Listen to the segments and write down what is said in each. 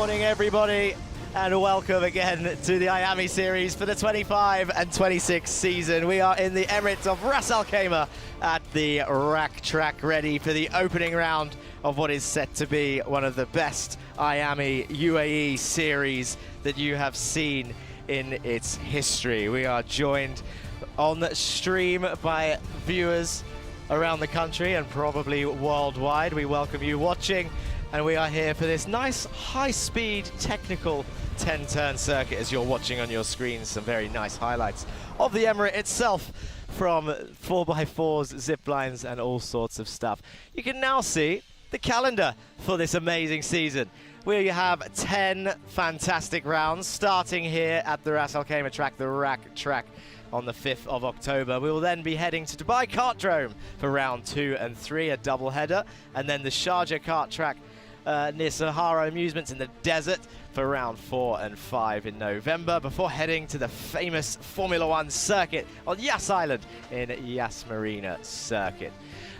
morning, everybody, and welcome again to the Iame series for the 25 and 26 season. We are in the Emirates of Ras Al Khaimah at the RAC track, ready for the opening round of what is set to be one of the best Iame UAE series that you have seen in its history. We are joined on stream by viewers around the country and probably worldwide. We welcome you watching, and we are here for this nice high-speed technical 10-turn circuit as you're watching on your screens. Some very nice highlights of the Emirate itself, from 4x4s, zip lines and all sorts of stuff. You can now see the calendar for this amazing season. We have 10 fantastic rounds starting here at the Ras Al Khaimah track, the RAC track, on the 5th of October. We will then be heading to Dubai Kartdrome for round 2 and 3, a double header, and then the Sharjah kart track near Sahara Amusements in the desert for round 4 and 5 in November, before heading to the famous Formula 1 circuit on Yas Island in Yas Marina Circuit.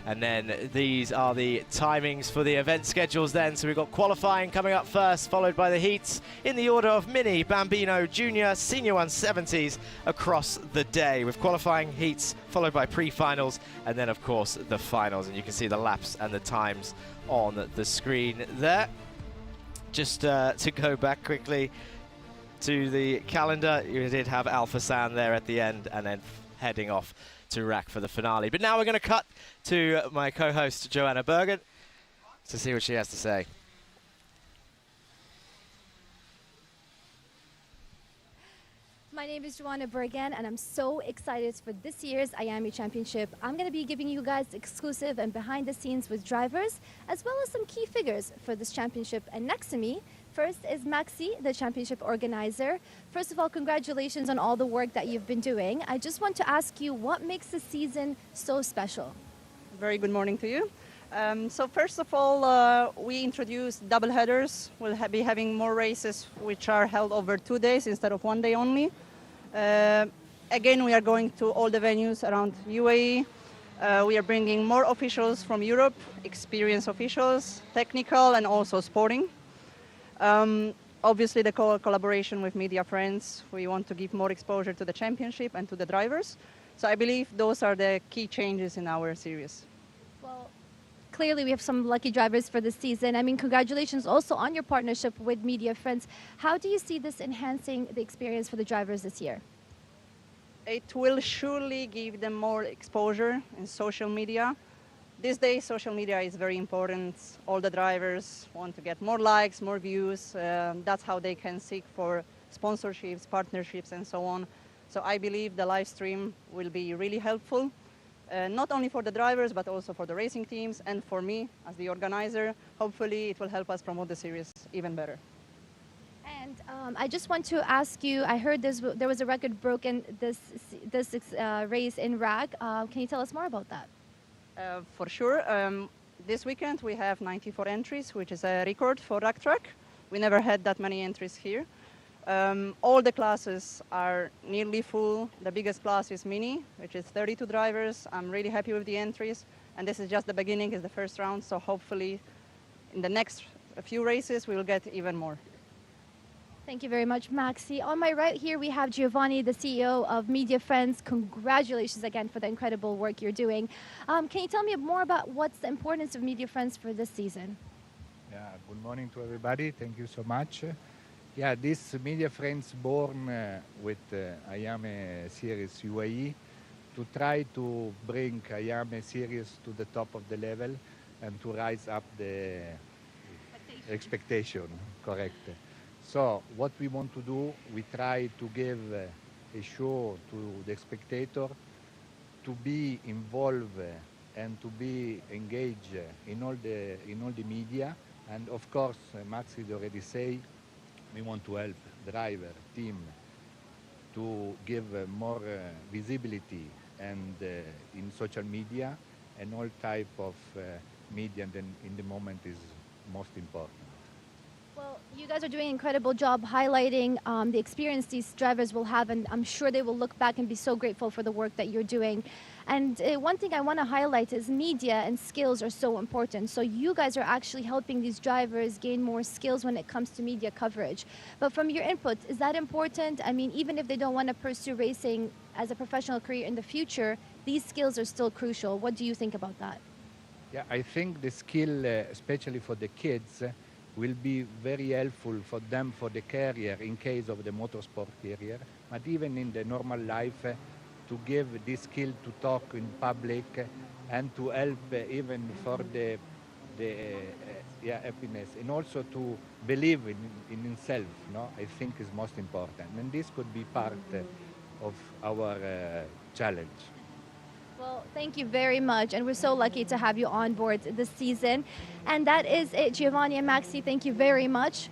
And then these are the timings for the event schedules then. So we've got qualifying coming up first, followed by the heats in the order of Mini, Bambino, Junior, Senior 170s across the day, with qualifying heats followed by pre-finals and then of course the finals. And you can see the laps and the times on the screen there. Just to go back quickly to the calendar, you did have Alpha San there at the end, and then heading off to RAC for the finale. But now we're going to cut to my co-host Joanna Bergen to see what she has to say. My name is Joanna Bergen, and I'm so excited for this year's Iame Championship. I'm going to be giving you guys exclusive and behind the scenes with drivers, as well as some key figures for this championship. And next to me, first is Maxi, the championship organizer. First of all, congratulations on all the work that you've been doing. I just want to ask you, what makes the season so special? Very good morning to you. So first of all, we introduced double headers. We'll be having more races which are held over 2 days instead of 1 day only. Again, we are going to all the venues around UAE. We are bringing more officials from Europe, experienced officials, technical and also sporting. Obviously, the collaboration with media friends. We want to give more exposure to the championship and to the drivers. So I believe those are the key changes in our series. Well, clearly we have some lucky drivers for this season. I mean, congratulations also on your partnership with media friends. How do you see this enhancing the experience for the drivers this year? It will surely give them more exposure in social media. These days, social media is very important. All the drivers want to get more likes, more views. That's how they can seek for sponsorships, partnerships, and so on. So I believe the live stream will be really helpful, not only for the drivers, but also for the racing teams and for me as the organizer. Hopefully, it will help us promote the series even better. And I just want to ask you, I heard there was a record broken this race in RAC. Can you tell us more about that? For sure. This weekend we have 94 entries, which is a record for RAC track. We never had that many entries here. All the classes are nearly full. The biggest class is Mini, which is 32 drivers. I'm really happy with the entries. And this is just the beginning, it's the first round. So hopefully in the next few races, we will get even more. Thank you very much, Maxi. On my right here, we have Giovanni, the CEO of Media Friends. Congratulations again for the incredible work you're doing. Can you tell me more about what's the importance of Media Friends for this season? Yeah, good morning to everybody. Thank you so much. Yeah, this Media Friends born with Iame Series UAE to try to bring Iame Series to the top of the level and to rise up the expectation, correct. So what we want to do, we try to give a show to the spectator, to be involved and to be engaged in all the media. And of course, Maxi already say, we want to help driver, team, to give more visibility and in social media, and all type of media in the moment is most important. Well, you guys are doing an incredible job highlighting the experience these drivers will have, and I'm sure they will look back and be so grateful for the work that you're doing. And one thing I want to highlight is media and skills are so important. So you guys are actually helping these drivers gain more skills when it comes to media coverage. But from your input, is that important? I mean, even if they don't want to pursue racing as a professional career in the future, these skills are still crucial. What do you think about that? Yeah, I think the skill, especially for the kids, will be very helpful for them for the career in case of the motorsport career, but even in the normal life, to give this skill to talk in public and to help even for the happiness, and also to believe in himself, no? I think is most important. And this could be part of our challenge. Well, thank you very much, and we're so lucky to have you on board this season. And that is it, Giovanni and Maxi, thank you very much.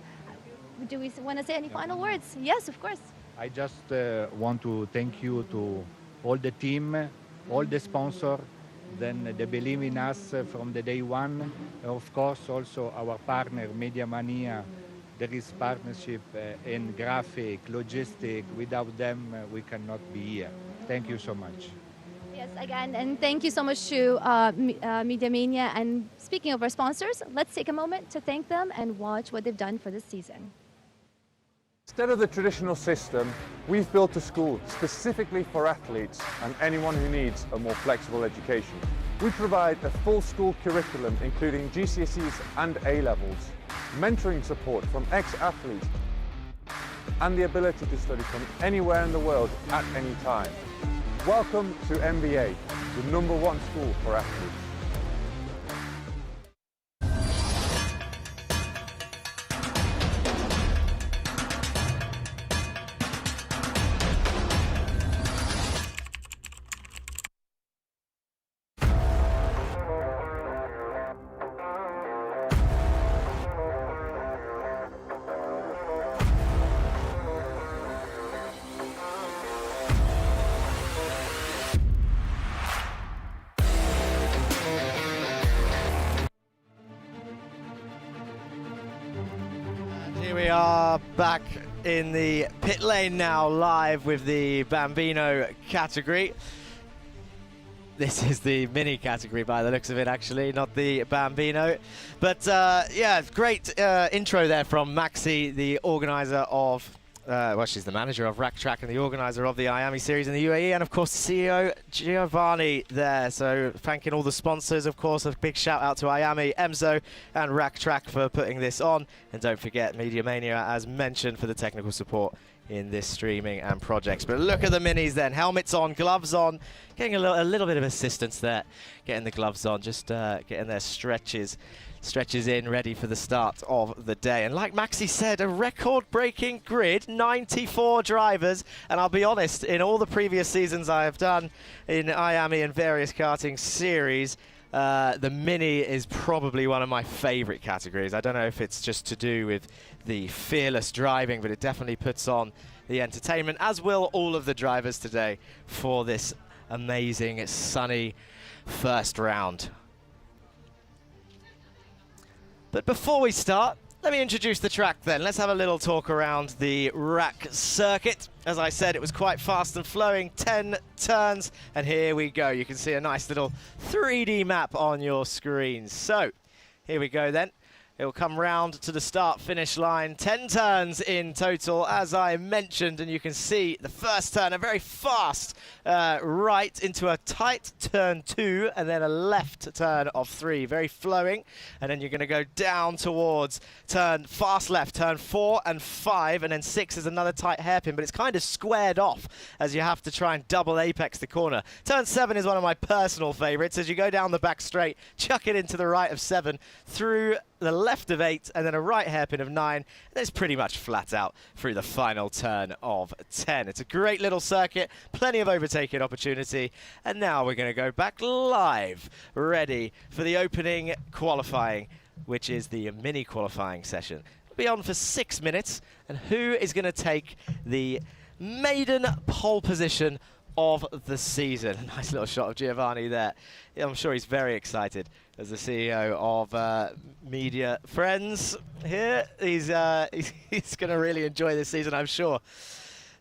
Do we want to say any final words? Yes, of course. I just want to thank you to all the team, all the sponsors, then they believe in us from the day one. Of course, also our partner, Media Mania. There is partnership in graphic, logistic. Without them, we cannot be here. Thank you so much. Yes, again, and thank you so much to Media Mania. And speaking of our sponsors, let's take a moment to thank them and watch what they've done for this season. Instead of the traditional system, we've built a school specifically for athletes and anyone who needs a more flexible education. We provide a full school curriculum including GCSEs and A-levels, mentoring support from ex-athletes, and the ability to study from anywhere in the world at any time. Welcome to MBA, the #1 school for athletes. Here we are back in the pit lane now, live with the Bambino category. This is the mini category by the looks of it, actually, not the Bambino. But yeah, great intro there from Maxi, the organizer of, well, she's the manager of Rack Track and the organizer of the Iame series in the UAE, and of course CEO Giovanni there. So thanking all the sponsors, of course, a big shout out to Iame, Emzo and Rack Track for putting this on. And don't forget Media Mania, as mentioned, for the technical support in this streaming and projects. But look at the minis then, helmets on, gloves on, getting a little bit of assistance there, getting the gloves on, just getting their stretches in, ready for the start of the day. And like Maxi said, a record-breaking grid, 94 drivers. And I'll be honest, in all the previous seasons I have done in Iame and various karting series, the mini is probably one of my favorite categories. I don't know if it's just to do with the fearless driving, but it definitely puts on the entertainment, as will all of the drivers today for this amazing sunny first round. But before we start, let me introduce the track then. Let's have a little talk around the Rack circuit. As I said, it was quite fast and flowing, 10 turns, and here we go. You can see a nice little 3D map on your screen. So, here we go then. It will come round to the start-finish line. 10 turns in total, as I mentioned, and you can see the first turn, a very fast right into a tight turn 2, and then a left turn of 3, very flowing. And then you're going to go down towards fast left, turn 4 and 5, and then 6 is another tight hairpin, but it's kind of squared off as you have to try and double apex the corner. Turn 7 is one of my personal favorites. As you go down the back straight, chuck it into the right of 7, through the left of 8, and then a right hairpin of 9, and it's pretty much flat out through the final turn of 10. It's a great little circuit, plenty of overtaking opportunity, and now we're going to go back live, ready for the opening qualifying, which is the mini qualifying session. It'll be on for 6 minutes, and who is going to take the maiden pole position of the season. Nice little shot of Giovanni there. Yeah, I'm sure he's very excited as the CEO of Media Friends here. He's going to really enjoy this season, I'm sure.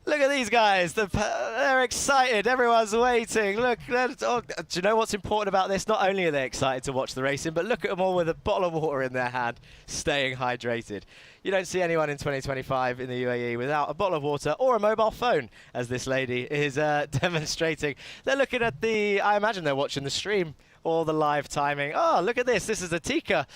Look at these guys. They're excited. Everyone's waiting. Look, do you know what's important about this? Not only are they excited to watch the racing, but look at them all with a bottle of water in their hand, staying hydrated. You don't see anyone in 2025 in the UAE without a bottle of water or a mobile phone, as this lady is demonstrating. They're looking at I imagine they're watching the stream, all the live timing. Oh, look at this. This is Atika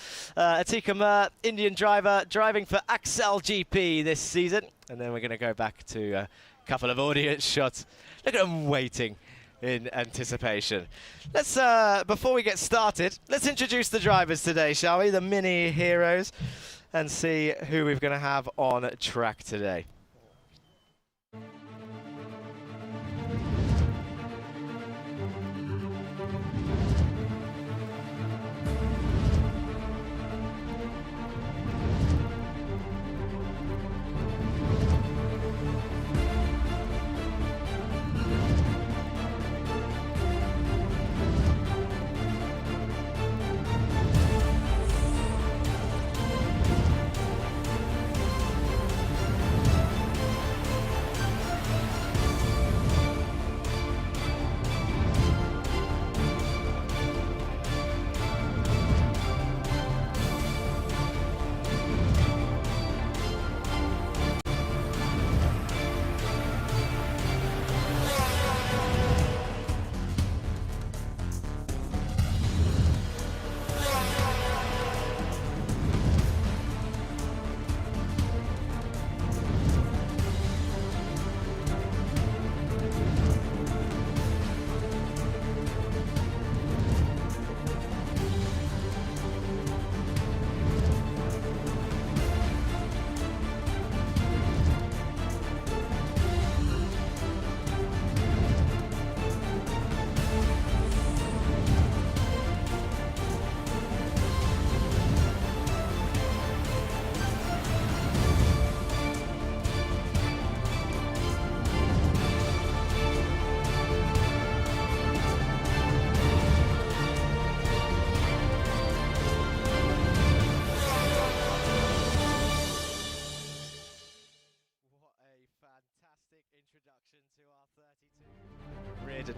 Mir, Indian driver, driving for Axel GP this season. And then we're going to go back to a couple of audience shots. Look at them waiting in anticipation. Let's, before we get started, let's introduce the drivers today, shall we? The mini heroes, and see who we're going to have on track today.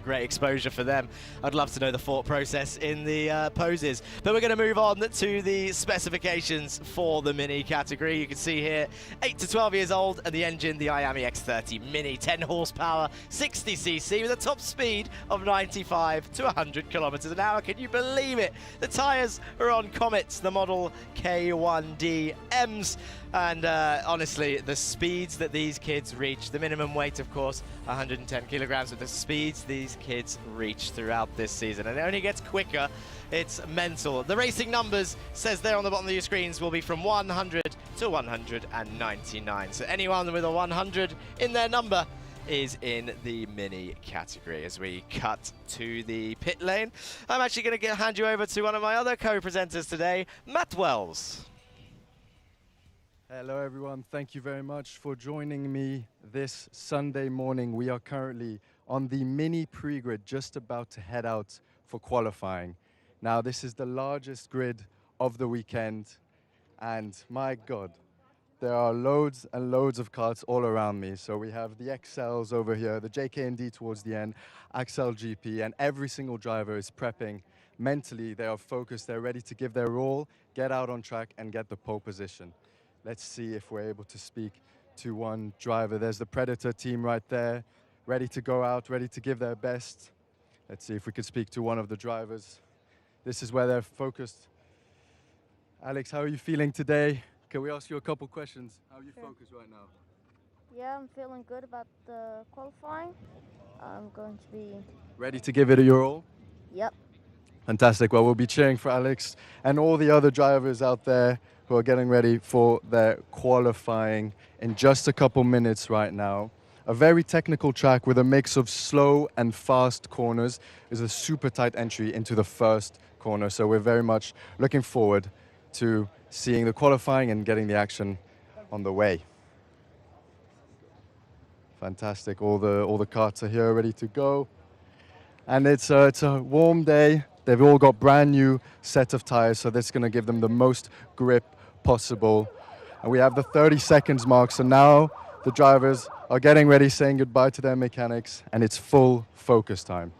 Great exposure for them. I'd love to know the thought process in the poses. But we're going to move on to the specifications for the Mini category. You can see here, 8 to 12 years old, and the engine, the Iame X30 Mini, 10 horsepower, 60cc, with a top speed of 95 to 100 kilometers an hour. Can you believe it? The tyres are on Comets, the model K1D Ms. And honestly, the speeds that these kids reach, the minimum weight, of course, 110 kilograms, but the speeds these kids reach throughout this season. And it only gets quicker. It's mental. The racing numbers, says there on the bottom of your screens, will be from 100 to 199. So anyone with a 100 in their number is in the Mini category. As we cut to the pit lane, I'm actually going to hand you over to one of my other co-presenters today, Matt Wells. Hello everyone, thank you very much for joining me this Sunday morning. We are currently on the Mini pre-grid, just about to head out for qualifying. Now this is the largest grid of the weekend, and my God, there are loads and loads of karts all around me. So we have the XLs over here, the JK&D towards the end, Axel GP, and every single driver is prepping mentally. They are focused, they're ready to give their all, get out on track and get the pole position. Let's see if we're able to speak to one driver. There's the Predator team right there, ready to go out, ready to give their best. Let's see if we could speak to one of the drivers. This is where they're focused. Alex, how are you feeling today? Can we ask you a couple questions? How are you focused right now? Yeah, I'm feeling good about the qualifying. I'm going to be... Ready to give it your all? Yep. Fantastic. Well, we'll be cheering for Alex and all the other drivers out there who are getting ready for their qualifying in just a couple minutes right now. A very technical track with a mix of slow and fast corners. Is a super tight entry into the first corner. So we're very much looking forward to seeing the qualifying and getting the action on the way. Fantastic. All the karts are here ready to go. And it's a warm day. They've all got brand new set of tires, so that's going to give them the most grip possible. And we have the 30 seconds mark, so now the drivers are getting ready, saying goodbye to their mechanics, and it's full focus time.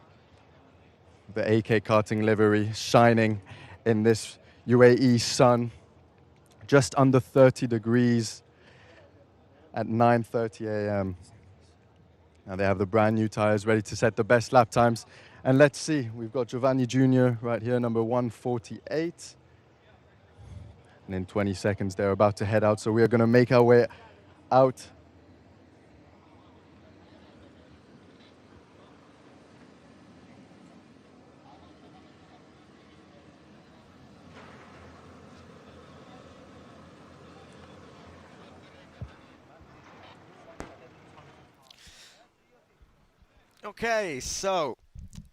The AK karting livery shining in this UAE sun, just under 30 degrees at 9:30 a.m. Now they have the brand new tires ready to set the best lap times. And let's see, we've got Giovanni Jr. right here, number 148. And in 20 seconds, they're about to head out. So we are going to make our way out. Okay, so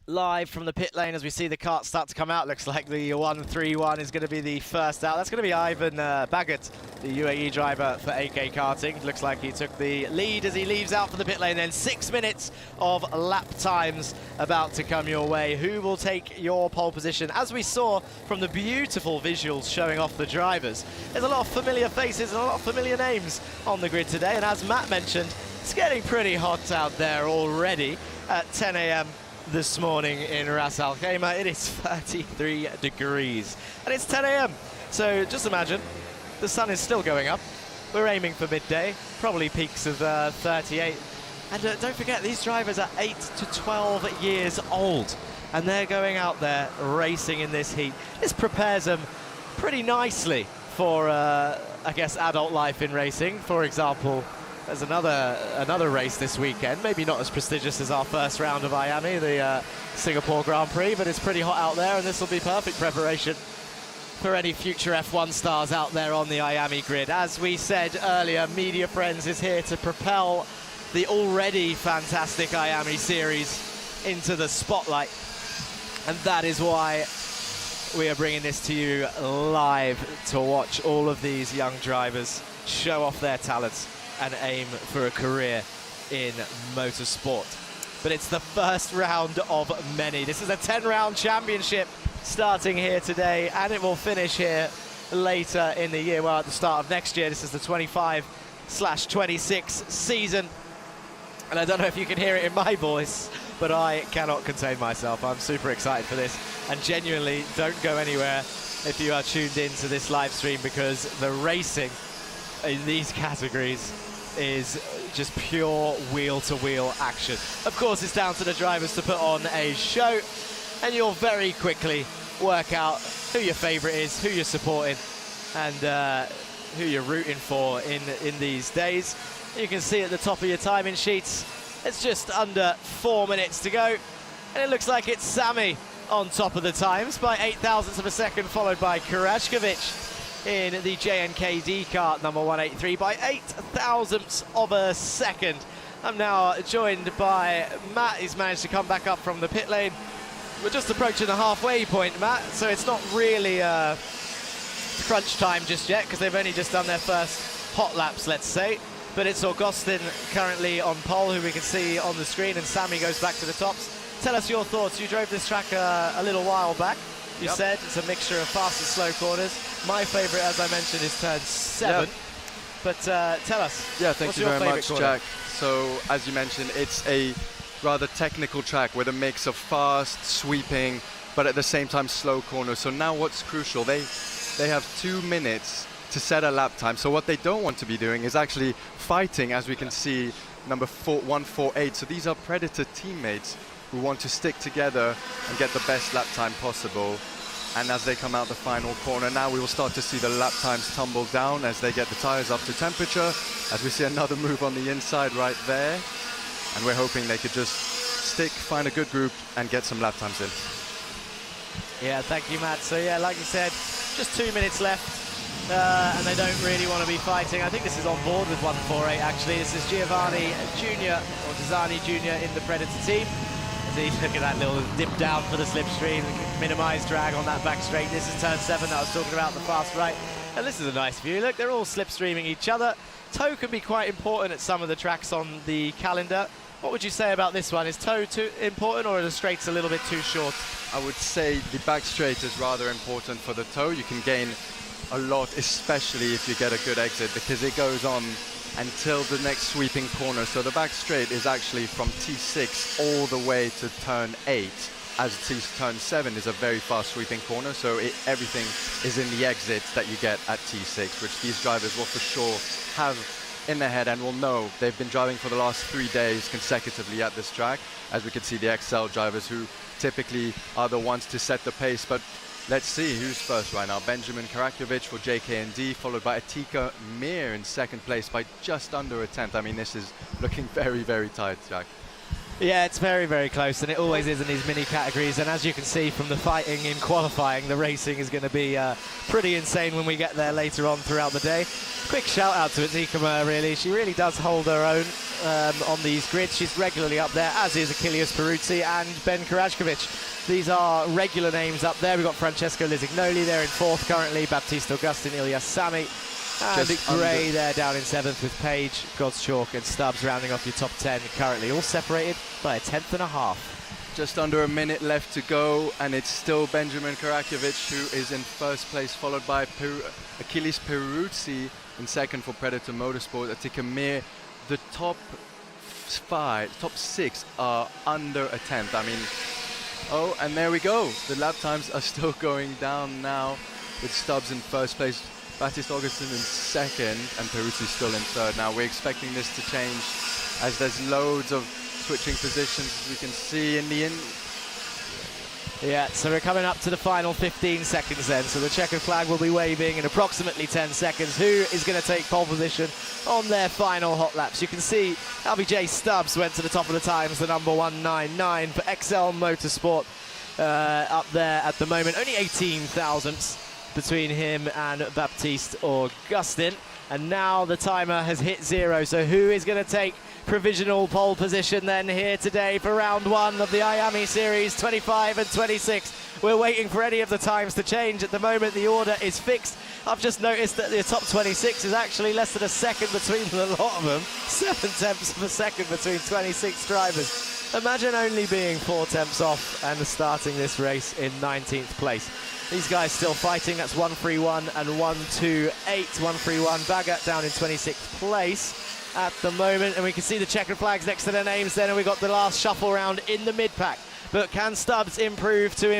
live from the pit lane as we see the cart start to come out. Looks like the 131 is going to be the first out. That's going to be Ivan Baggot, the UAE driver for AK Karting. Looks like he took the lead as he leaves out for the pit lane. Then 6 minutes of lap times about to come your way. Who will take your pole position? As we saw from the beautiful visuals showing off the drivers, there's a lot of familiar faces and a lot of familiar names on the grid today. And as Matt mentioned, it's getting pretty hot out there already at 10 a.m. this morning in Ras Al Khaimah. It is 33 degrees and it's 10 a.m. So just imagine the sun is still going up. We're aiming for midday, probably peaks of 38. And don't forget, these drivers are 8 to 12 years old and they're going out there racing in this heat. This prepares them pretty nicely for, I guess, adult life in racing. For example, there's another race this weekend, maybe not as prestigious as our first round of Iame, the Singapore Grand Prix, but it's pretty hot out there, and this will be perfect preparation for any future F1 stars out there on the Iame grid. As we said earlier, Media Friends is here to propel the already fantastic Iame series into the spotlight, and that is why we are bringing this to you live to watch all of these young drivers show off their talents and aim for a career in motorsport. But it's the first round of many. This is a 10-round championship starting here today, and it will finish here later in the year, well, at the start of next year. This is the 25/26 season. And I don't know if you can hear it in my voice, but I cannot contain myself. I'm super excited for this, and genuinely don't go anywhere if you are tuned into this live stream, because the racing in these categories is just pure wheel-to-wheel action. Of course, it's down to the drivers to put on a show, and you'll very quickly work out who your favorite is, who you're supporting, and who you're rooting for in these days. You can see at the top of your timing sheets, it's just under 4 minutes to go, and it looks like it's Sami on top of the times by 8 thousandths of a second, followed by Karashkovic in the JNKD kart number 183 by 8 thousandths of a second. I'm now joined by Matt. He's managed to come back up from the pit lane. We're just approaching the halfway point, Matt, so it's not really crunch time just yet, because they've only just done their first hot laps, let's say. But it's Augustin currently on pole, who we can see on the screen, and Sami goes back to the tops. Tell us your thoughts. You drove this track a little while back. You said it's a mixture of fast and slow corners. My favorite, as I mentioned, is turn 7. Yep. But tell us. Yeah, thank you very much, Jack. So, as you mentioned, it's a rather technical track with a mix of fast, sweeping, but at the same time slow corners. So now what's crucial, they have 2 minutes to set a lap time. So what they don't want to be doing is actually fighting, as we can see, number 148. So these are Predator teammates who want to stick together and get the best lap time possible. And as they come out the final corner, now we will start to see the lap times tumble down as they get the tires up to temperature, as we see another move on the inside right there. And we're hoping they could just stick, find a good group, and get some lap times in. Yeah, thank you, Matt. So yeah, like you said, just 2 minutes left, and they don't really want to be fighting. I think this is on board with 148, actually. This is Giovanni Jr., or Giovanni Jr. in the Predator team. Look at that little dip down for the slipstream, minimise drag on that back straight. This is turn 7 that I was talking about, the fast right. And this is a nice view. Look, they're all slipstreaming each other. Toe can be quite important at some of the tracks on the calendar. What would you say about this one? Is toe too important, or are the straights a little bit too short? I would say the back straight is rather important for the toe. You can gain a lot, especially if you get a good exit, because it goes on until the next sweeping corner. So the back straight is actually from T6 all the way to turn 8, as turn 7 is a very fast sweeping corner. So everything is in the exits that you get at T6, which these drivers will for sure have in their head and will know. They've been driving for the last 3 days consecutively at this track, as we can see the XL drivers who typically are the ones to set the pace. But let's see who's first right now. Benjamin Karakovic for JK&D, followed by Atika Mir in second place by just under a tenth. I mean, this is looking very, very tight, Jack. Yeah, it's very, very close, and it always is in these mini categories. And as you can see from the fighting in qualifying, the racing is going to be pretty insane when we get there later on throughout the day. Quick shout out to Atika, really. She really does hold her own on these grids. She's regularly up there, as is Achilles Peruzzi and Ben Karajkovic. These are regular names up there. We've got Francesco Lisignoli there in fourth currently, Baptiste Augustin, Ilyas Sami. And Gray there down in 7th with Page, Gottschalk and Stubbs rounding off your top 10 currently, all separated by a tenth and a half. Just under a minute left to go, and it's still Benjamin Karakovic who is in first place, followed by Achilles Peruzzi in second for Predator Motorsport. Atika Mir, the top 6 are under a tenth. I mean, oh, and there we go. The lap times are still going down now with Stubbs in first place, Baptiste Augustin in second, and Peruzzi still in third. Now we're expecting this to change as there's loads of switching positions, as we can see in the Yeah, so we're coming up to the final 15 seconds then. So the checkered flag will be waving in approximately 10 seconds. Who is going to take pole position on their final hot laps? You can see LBJ Stubbs went to the top of the times, the number 199 for XL Motorsport up there at the moment. Only 18 thousandths between him and Baptiste Augustin. And now the timer has hit 0. So who is going to take provisional pole position then here today for round 1 of the Iame Series 25 and 26? We're waiting for any of the times to change. At the moment, the order is fixed. I've just noticed that the top 26 is actually less than a second between the lot of them. 7 tenths of a second between 26 drivers. Imagine only being 4 tenths off and starting this race in 19th place. These guys still fighting. That's 131 and 128. 131 Bagat down in 26th place at the moment. And we can see the checkered flags next to their names then. And we've got the last shuffle round in the mid-pack. But can Stubbs improve to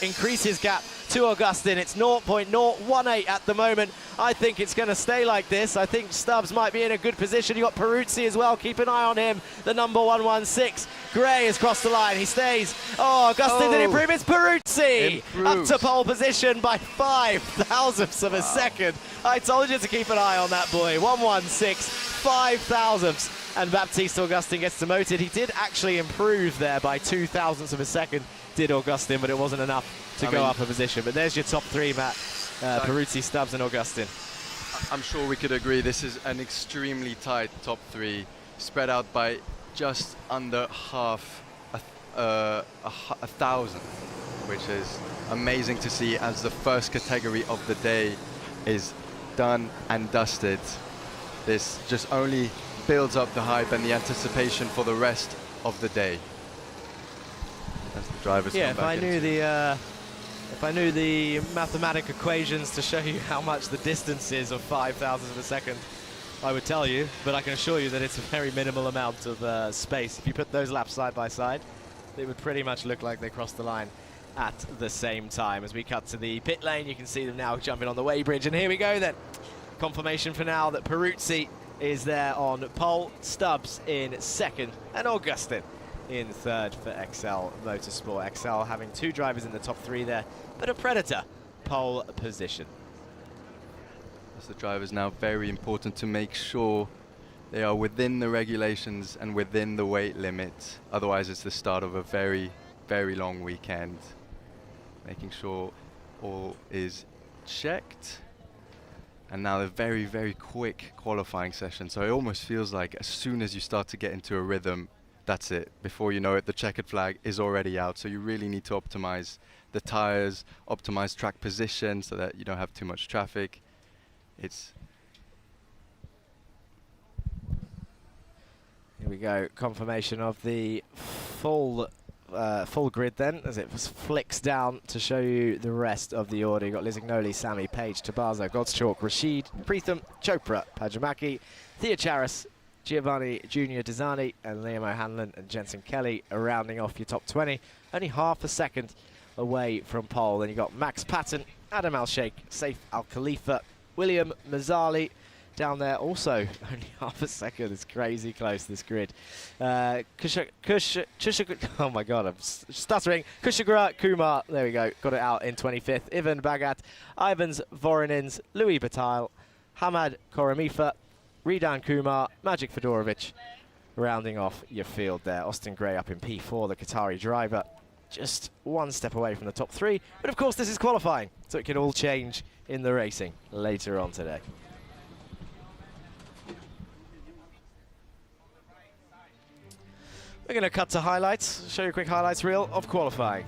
increase his gap to Augustin? It's 0.018 at the moment. I think it's going to stay like this. I think Stubbs might be in a good position. You've got Peruzzi as well. Keep an eye on him. The number 116. Gray has crossed the line. He stays. Oh, Augustin did improve. It's Peruzzi up to pole position by 5 thousandths of a second. I told you to keep an eye on that boy. 116, 5 thousandths. And Baptiste Augustin gets demoted. He did actually improve there by 2 thousandths of a second, did Augustin, but it wasn't enough to go up a position. But there's your top 3, Matt. Peruzzi, Stubbs and Augustin. I'm sure we could agree this is an extremely tight top 3, spread out by just under half a thousand, which is amazing to see as the first category of the day is done and dusted. This just only builds up the hype and the anticipation for the rest of the day. As the drivers come back if I knew the mathematic equations to show you how much the distance is of 5 thousandths of a second, I would tell you, but I can assure you that it's a very minimal amount of space. If you put those laps side by side, they would pretty much look like they crossed the line at the same time. As we cut to the pit lane, you can see them now jumping on the weighbridge, and here we go then. Confirmation for now that Peruzzi is there on pole, Stubbs in second, and Augustin in third for XL Motorsport. XL having 2 drivers in the top 3 there, but a Predator pole position. As the drivers now, very important to make sure they are within the regulations and within the weight limit. Otherwise, it's the start of a very, very long weekend. Making sure all is checked. And now a very, very quick qualifying session. So it almost feels like as soon as you start to get into a rhythm, that's it. Before you know it, the checkered flag is already out. So you really need to optimize the tires, optimize track position so that you don't have too much traffic. It's here we go. Confirmation of the full grid then, as it flicks down to show you the rest of the order. You've got Lizignoli, Sami, Page, Tabazo, Godschalk, Rashid, Preetham, Chopra, Pajamaki, Thea Charis, Giovanni Junior Desani, and Liam O'Hanlon and Jensen Kelly are rounding off your top 20. Only half a second away from pole. Then you've got Max Patton, Adam Al-Sheikh, Saif Al-Khalifa, William Mazzali down there, also only half a second. It's crazy close, this grid. Oh my god, I'm stuttering. Kushagra Kumar, there we go, got it out in 25th. Ivan Bagat, Ivans Voronins, Louis Batal, Hamad Koramifa, Ridan Kumar, Magic Fedorovic, rounding off your field there. Austin Gray up in P4, the Qatari driver, just one step away from the top 3. But of course this is qualifying, so it can all change in the racing later on today. We're going to cut to highlights, show you a quick highlights reel of qualifying.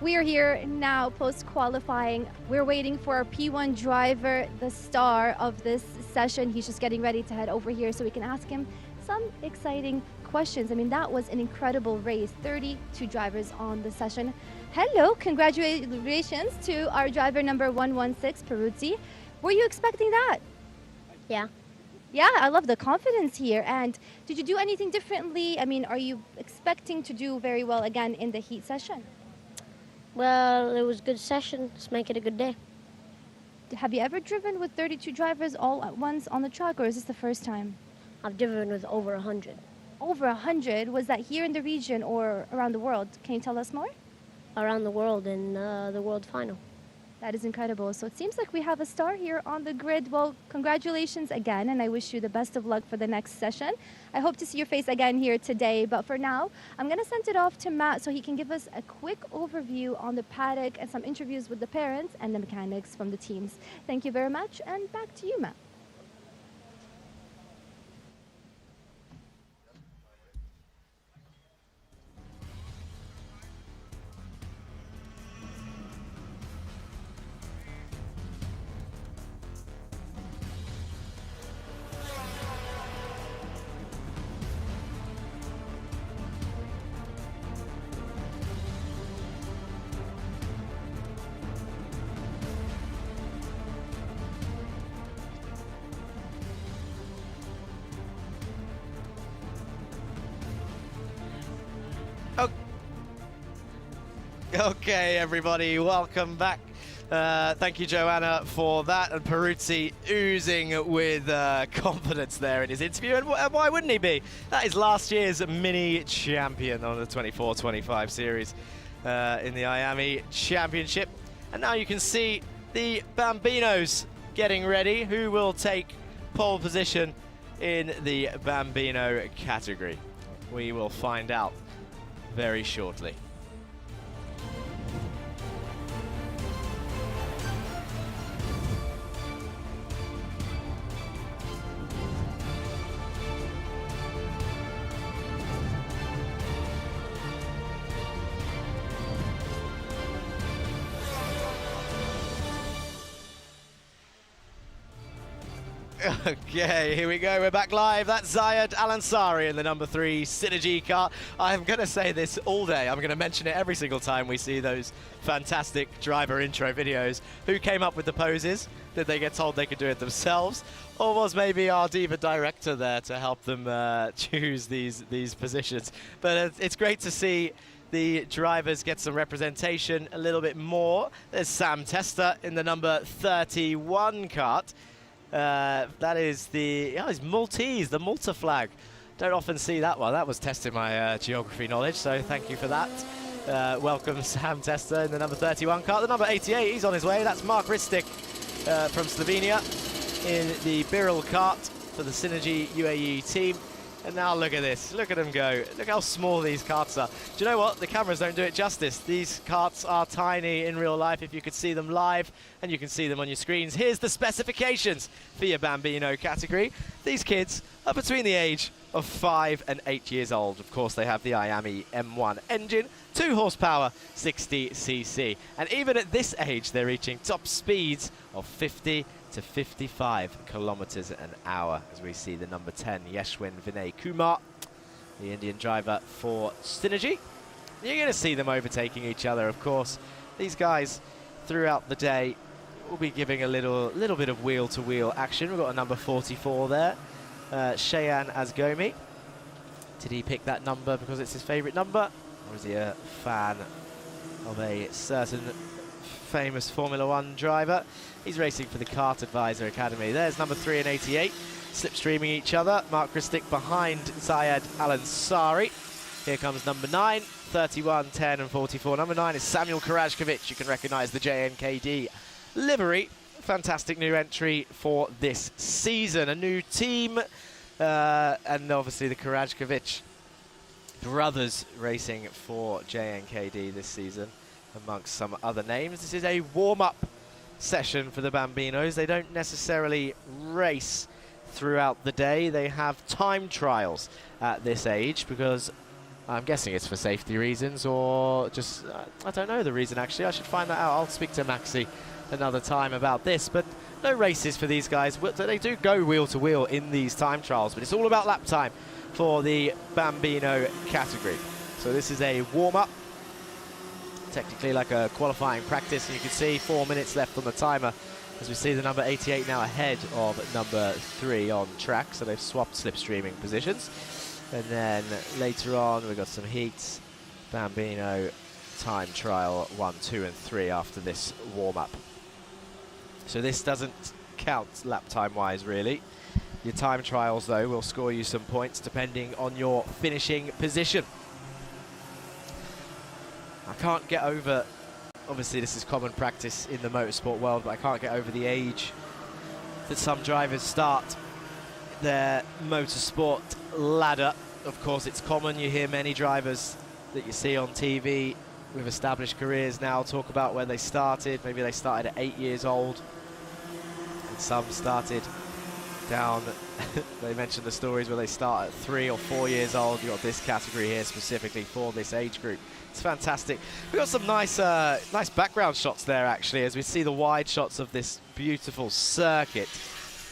We are here now post-qualifying. We're waiting for our P1 driver, the star of this session. He's just getting ready to head over here so we can ask him some exciting questions. I mean, that was an incredible race. 32 drivers on the session. Hello, congratulations to our driver number 116, Peruzzi. Were you expecting that? Yeah. Yeah, I love the confidence here. And did you do anything differently? I mean, are you expecting to do very well again in the heat session? Well, it was a good session. Let's make it a good day. Have you ever driven with 32 drivers all at once on the track, or is this the first time? I've driven with over 100. Over 100? Was that here in the region or around the world? Can you tell us more? Around the world in the world final. That is incredible. So it seems like we have a star here on the grid. Well, congratulations again, and I wish you the best of luck for the next session. I hope to see your face again here today, but for now, I'm going to send it off to Matt so he can give us a quick overview on the paddock and some interviews with the parents and the mechanics from the teams. Thank you very much, and back to you, Matt. Okay, everybody, welcome back. Thank you, Joanna, for that. And Peruzzi oozing with confidence there in his interview. And why wouldn't he be? That is last year's mini champion on the 24-25 series in the Iame Championship. And now you can see the Bambinos getting ready. Who will take pole position in the Bambino category? We will find out very shortly. Okay, here we go. We're back live. That's Zayed Al-Ansari in the number 3 Synergy car. I'm going to say this all day. I'm going to mention it every single time we see those fantastic driver intro videos. Who came up with the poses? Did they get told they could do it themselves? Or was maybe our diva director there to help them choose these positions? But it's great to see the drivers get some representation a little bit more. There's Sam Tester in the number 31 kart. That is it's Maltese, the Malta flag. Don't often see that one. That was testing my geography knowledge, so thank you for that. Welcome Sam Tester in the number 31 kart. The number 88, he's on his way. That's Mark Ristic from Slovenia in the Birol kart for the Synergy UAE team. And now look at this, look at them go. Look how small these karts are. Do you know what? The cameras don't do it justice. These karts are tiny in real life if you could see them live, and you can see them on your screens. Here's the specifications for your Bambino category. These kids are between the age of 5 and 8 years old. Of course, they have the Iame M1 engine, 2 horsepower, 60cc. And even at this age, they're reaching top speeds of 50 to 55 kilometers an hour, as we see the number 10 Yeshwin Vinay Kumar, the Indian driver for Synergy. You're going to see them overtaking each other, of course. These guys throughout the day will be giving a little bit of wheel-to-wheel action. We've got a number 44 there, Shayan Azgomi. Did he pick that number because it's his favorite number, or is he a fan of a certain famous Formula 1 driver? He's racing for the Kart Advisor Academy. There's number 3 and 88, slipstreaming each other. Mark Ristic behind Zayed Al-Ansari. Here comes number 9, 31, 10 and 44. Number 9 is Samuel Karajkovic. You can recognize the JNKD livery. Fantastic new entry for this season. A new team, and obviously the Karajkovic brothers racing for JNKD this season, amongst some other names. This is a warm-up session for the Bambinos. They don't necessarily race throughout the day. They have time trials at this age because I'm guessing it's for safety reasons, or just, I don't know the reason actually. I should find that out. I'll speak to Maxi another time about this, but no races for these guys. They do go wheel to wheel in these time trials, but it's all about lap time for the Bambino category. So this is a warm-up, technically like a qualifying practice, and you can see 4 minutes left on the timer as we see the number 88 now ahead of number 3 on track. So they've swapped slipstreaming positions, and then later on we've got some heats, Bambino time trial 1, 2 and 3 after this warm-up. So this doesn't count lap time wise really. Your time trials though will score you some points depending on your finishing position. I can't get over, obviously this is common practice in the motorsport world, but I can't get over the age that some drivers start their motorsport ladder. Of course it's common, you hear many drivers that you see on TV with established careers now talk about where they started. Maybe they started at 8 years old, and some started down, they mentioned the stories where they start at 3 or 4 years old. You've got this category here specifically for this age group. It's fantastic. We've got some nice nice background shots there actually, as we see the wide shots of this beautiful circuit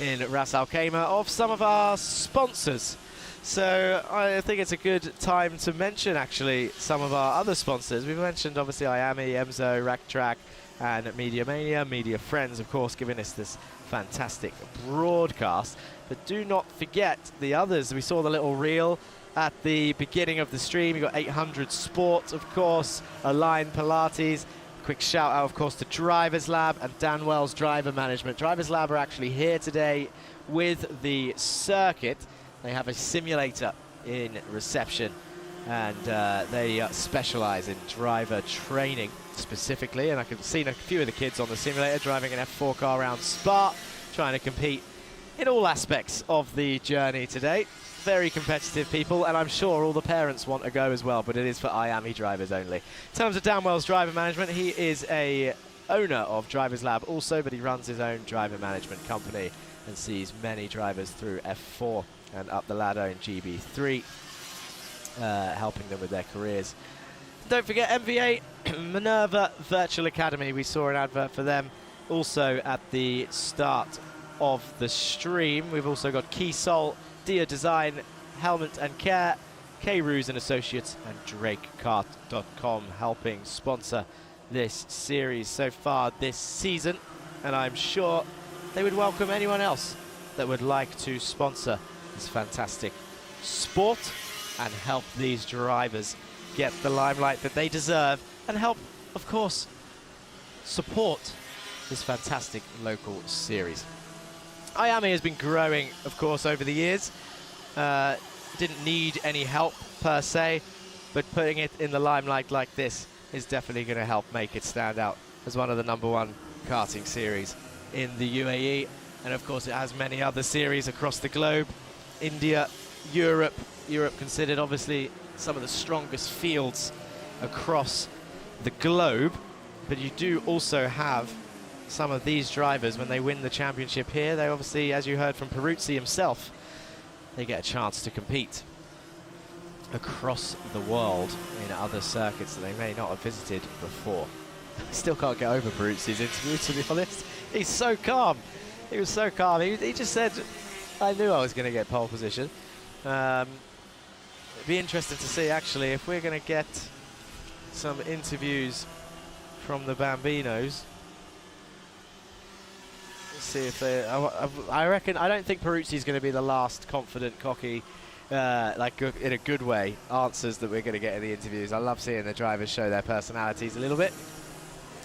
in Ras Al Khaimah of some of our sponsors. So I think it's a good time to mention actually some of our other sponsors. We've mentioned obviously Iame, Emzo, Rack Track and Media Mania, Media Friends of course giving us this fantastic broadcast. But do not forget the others. We saw the little reel at the beginning of the stream. You've got 800 Sport of course, Align Pilates. Quick shout out of course to Drivers Lab and Dan Wells Driver Management. Drivers Lab are actually here today with the circuit. They have a simulator in reception, and they specialize in driver training specifically. And I can see a few of the kids on the simulator driving an F4 car around Spa, trying to compete in all aspects of the journey today. Very competitive people, and I'm sure all the parents want to go as well, but it is for Iame drivers only. In terms of Dan Wells Driver Management, he is a owner of Drivers Lab also, but he runs his own driver management company and sees many drivers through F4 and up the ladder in GB3, helping them with their careers. Don't forget MVA, Minerva Virtual Academy. We saw an advert for them also at the start of the stream. We've also got Keysol, Dia Design, Helmet and Care, K-Roos and Associates, and DrakeCart.com helping sponsor this series so far this season. And I'm sure they would welcome anyone else that would like to sponsor this fantastic sport and help these drivers get the limelight that they deserve, and help, of course, support this fantastic local series. Iame has been growing, of course, over the years. Didn't need any help per se, but putting it in the limelight like this is definitely going to help make it stand out as one of the #1 karting series in the UAE. And of course it has many other series across the globe. India, Europe considered obviously some of the strongest fields across the globe, but you do also have some of these drivers when they win the championship here. They obviously, as you heard from Peruzzi himself, they get a chance to compete across the world in other circuits that they may not have visited before. Still can't get over Peruzzi's interview, to be honest. He's so calm. He was so calm. He just said, I knew I was going to get pole position. It'd be interesting to see, actually, if we're going to get some interviews from the Bambinos. Let's see if they... I reckon... I don't think Peruzzi's going to be the last confident, cocky, like in a good way, answers that we're going to get in the interviews. I love seeing the drivers show their personalities a little bit,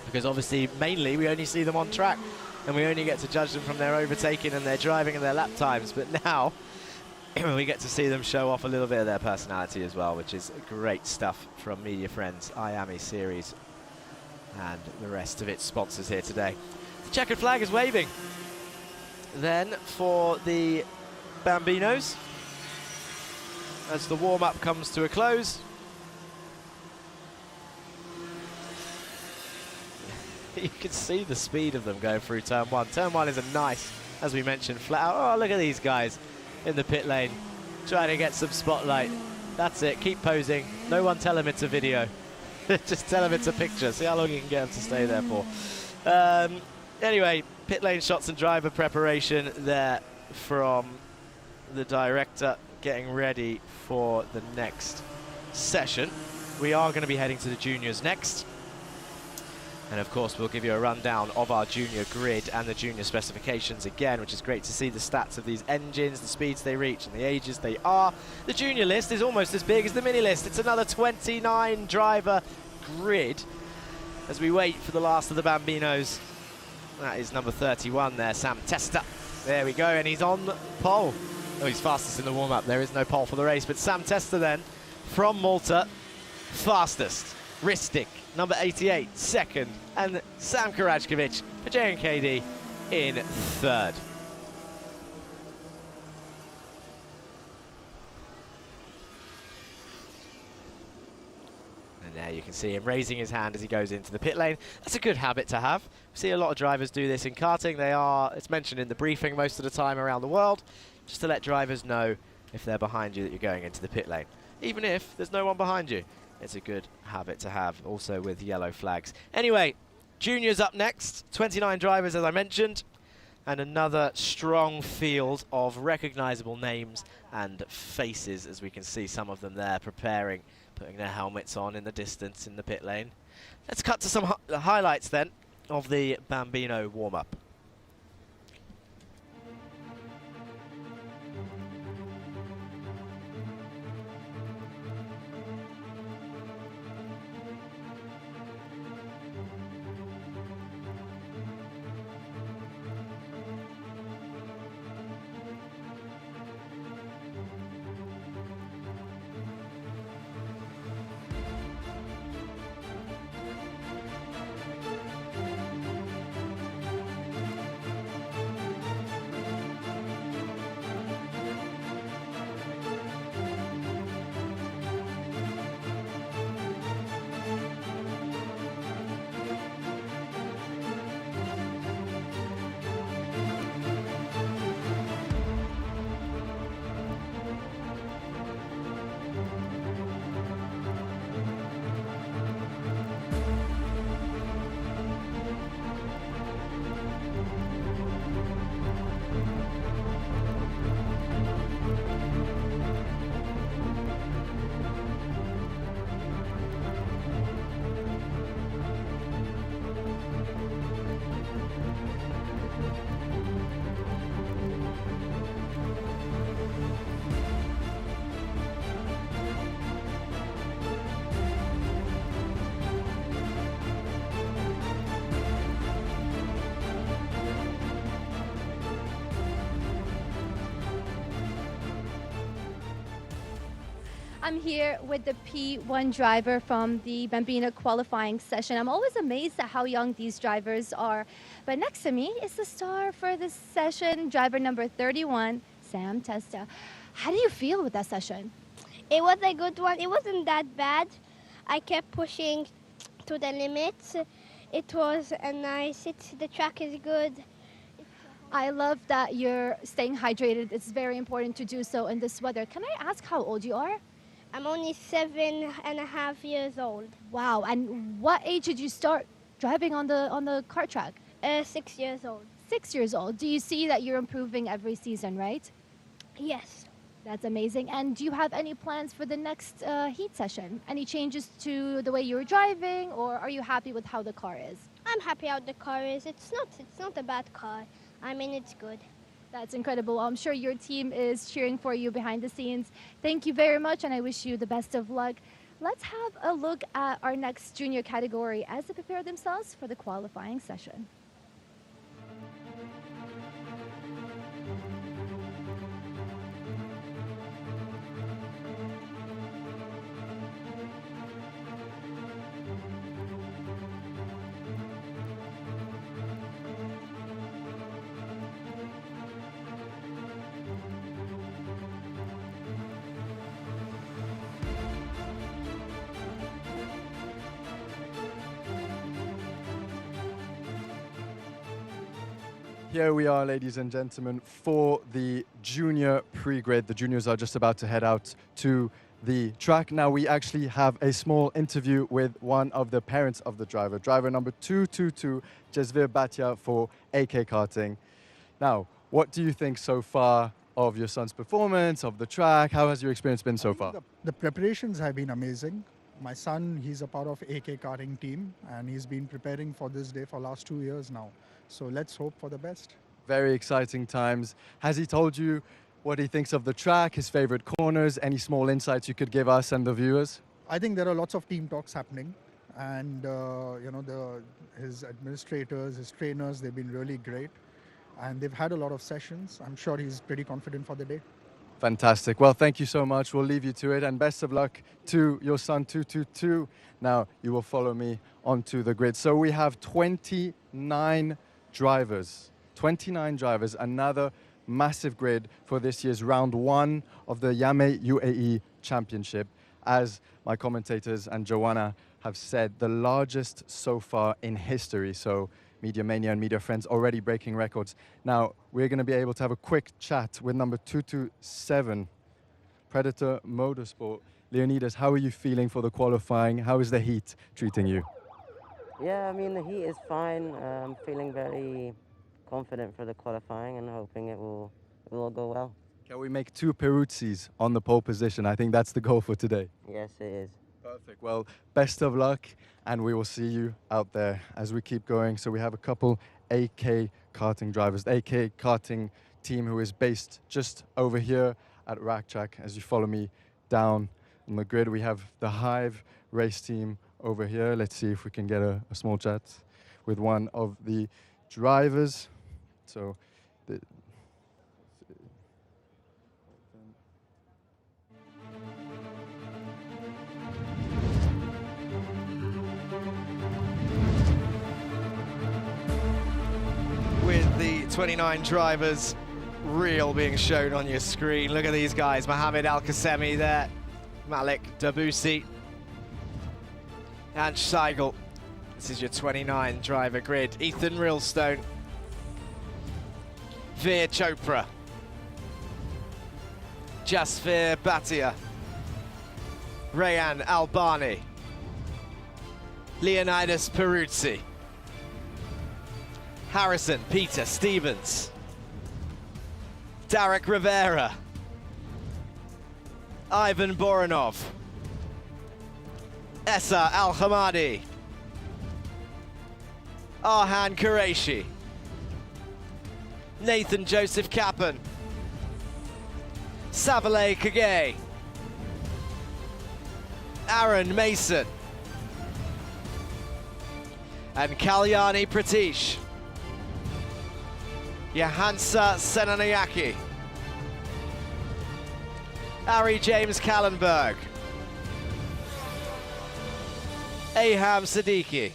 because obviously, mainly, we only see them on track, and we only get to judge them from their overtaking and their driving and their lap times. But now, we get to see them show off a little bit of their personality as well, which is great stuff from media friends, Iame Series, and the rest of its sponsors here today. The checkered flag is waving. Then for the Bambinos, as the warm-up comes to a close. You can see the speed of them going through turn 1. Turn 1 is a nice, as we mentioned, flat out. Oh, look at these guys in the pit lane trying to get some spotlight. That's it, keep posing. No one tell them it's a video. Just tell them it's a picture. See how long you can get them to stay there for. Anyway, pit lane shots and driver preparation there from the director, getting ready for the next session. We are going to be heading to the juniors next. And of course, we'll give you a rundown of our junior grid and the junior specifications again, which is great to see the stats of these engines, the speeds they reach and the ages they are. The junior list is almost as big as the mini list. It's another 29 driver grid as we wait for the last of the Bambinos. That is number 31 there, Sam Testa. There we go, and he's on pole. Oh, he's fastest in the warm-up. There is no pole for the race, but Sam Testa then from Malta, fastest. Ristic, number 88, second, and Sam Karajkovic for JNKD in third. And there you can see him raising his hand as he goes into the pit lane. That's a good habit to have. We see a lot of drivers do this in karting. They are, it's mentioned in the briefing most of the time around the world, just to let drivers know if they're behind you that you're going into the pit lane. Even if there's no one behind you. It's a good habit to have, also with yellow flags. Anyway, juniors up next. 29 drivers, as I mentioned, and another strong field of recognizable names and faces, as we can see some of them there preparing, putting their helmets on in the distance in the pit lane. Let's cut to some highlights then of the Bambino warm-up. I'm here with the P1 driver from the Bambino qualifying session. I'm always amazed at how young these drivers are. But next to me is the star for this session, driver number 31, Sam Testa. How do you feel with that session? It was a good one. It wasn't that bad. I kept pushing to the limits. It was nice. The track is good. I love that you're staying hydrated. It's very important to do so in this weather. Can I ask how old you are? I'm only 7.5 years old. Wow, and what age did you start driving on the kart track? 6 years old. 6 years old. Do you see that you're improving every season, right? Yes. That's amazing. And do you have any plans for the next heat session? Any changes to the way you're driving, or are you happy with how the car is? I'm happy how the car is. It's not a bad car. I mean, it's good. That's incredible. I'm sure your team is cheering for you behind the scenes. Thank you very much, and I wish you the best of luck. Let's have a look at our next junior category as they prepare themselves for the qualifying session. Here we are, ladies and gentlemen, for the junior pre-grid. The juniors are just about to head out to the track. Now we actually have a small interview with one of the parents of the driver, driver number 222, Jezvir Batia for AK Karting. Now, what do you think so far of your son's performance, of the track? How has your experience been so far? The preparations have been amazing. My son, he's a part of AK Karting team, and he's been preparing for this day for last 2 years now. So let's hope for the best. Very exciting times. Has he told you what he thinks of the track, his favorite corners, any small insights you could give us and the viewers? I think there are lots of team talks happening, and his administrators, his trainers, they've been really great, and they've had a lot of sessions. I'm sure he's pretty confident for the day. Fantastic. Well, thank you so much. We'll leave you to it, and best of luck to your son 222. Now you will follow me onto the grid. So we have 29 drivers, another massive grid for this year's round one of the Iame Uae Championship. As my commentators and Joanna have said, the largest so far in history. So Media Mania and Media Friends already breaking records. Now we're going to be able to have a quick chat with number 227, Predator Motorsport. Leonidas, how are you feeling for the qualifying? How is the heat treating you? Yeah, I mean, the heat is fine. I'm feeling very confident for the qualifying and hoping it will all go well. Can we make 2 Peruzzis on the pole position? I think that's the goal for today. Yes, it is. Perfect. Well, best of luck, and we will see you out there as we keep going. So we have a couple AK karting drivers, the AK karting team who is based just over here at Rack Track. As you follow me down on the grid, we have the Hive race team over here. Let's see if we can get a small chat with one of the drivers. So with the 29 drivers reel being shown on your screen. Look at these guys, Mohamed Al-Qasemi there, Malik Dabusi, and Seigel. This is your 29 driver grid. Ethan Reelstone, Veer Chopra, Jezvir Batia, Rayan Albani, Leonidas Peruzzi, Harrison Peter Stevens, Derek Rivera, Ivan Boranov, Essa Al-Hamadi, Arhan Qureshi, Nathan Joseph Kappen, Savale Kage, Aaron Mason, and Kalyani Pratish, Johansa Senanayaki, Ari James Kallenberg, Aham Siddiqui.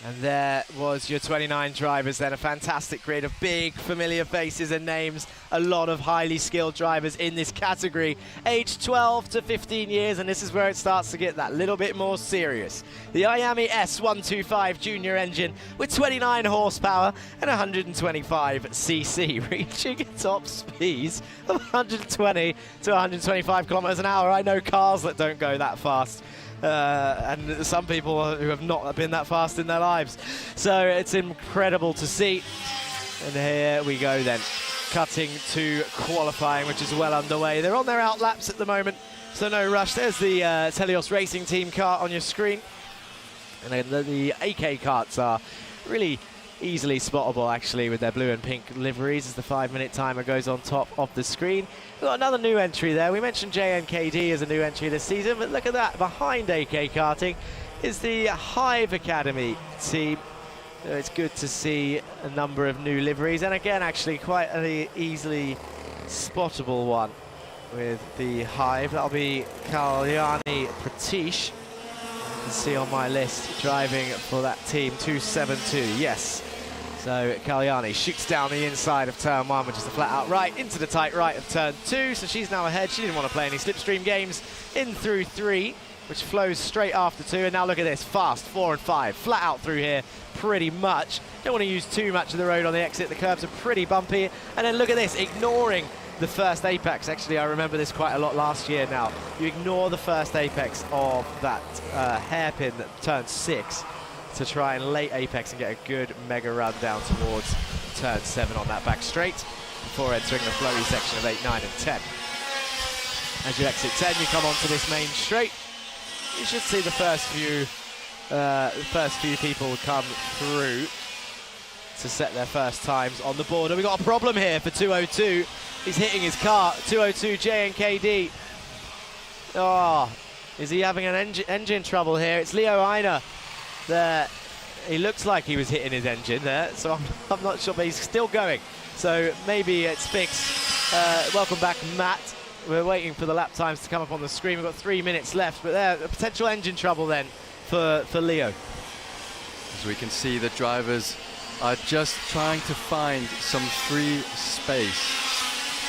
And there was your 29 drivers then, a fantastic grid of big familiar faces and names, a lot of highly skilled drivers in this category, aged 12 to 15 years, and this is where it starts to get that little bit more serious. The Iame S125 junior engine with 29 horsepower and 125 cc, reaching a top speeds of 120 to 125 kilometers an hour. I know cars that don't go that fast. And some people who have not been that fast in their lives. So it's incredible to see. And here we go then, cutting to qualifying, which is well underway. They're on their out laps at the moment, so no rush. There's the Telios Racing Team car on your screen. And then the AK karts are really easily spottable, actually, with their blue and pink liveries as the 5-minute timer goes on top of the screen. We've got another new entry there. We mentioned JNKD as a new entry this season, but look at that. Behind AK Karting is the Hive Academy team. So it's good to see a number of new liveries, and again, actually, quite an easily spottable one with the Hive. That'll be Kalyani Pratish. You can see on my list driving for that team, 272, yes. So Kalyani shoots down the inside of turn 1, which is the flat out right, into the tight right of turn 2. So she's now ahead. She didn't want to play any slipstream games. In through 3, which flows straight after 2. And now look at this, fast 4 and 5, flat out through here, pretty much. Don't want to use too much of the road on the exit. The curbs are pretty bumpy. And then look at this, ignoring the first apex. Actually, I remember this quite a lot last year now. You ignore the first apex of that hairpin that turns 6 to try and late apex and get a good mega run down towards turn 7 on that back straight before entering the flowy section of 8, 9 and 10. As you exit 10, you come onto this main straight. You should see the first few people come through to set their first times on the board. And we've got a problem here for 202. He's hitting his car, 202 JNKD. Oh, is he having an engine trouble here? It's Leo Einer there. He looks like he was hitting his engine there, so I'm not sure, but he's still going. So maybe it's fixed. Welcome back, Matt. We're waiting for the lap times to come up on the screen. We've got 3 minutes left, but there, a potential engine trouble then for Leo. As we can see, the drivers are just trying to find some free space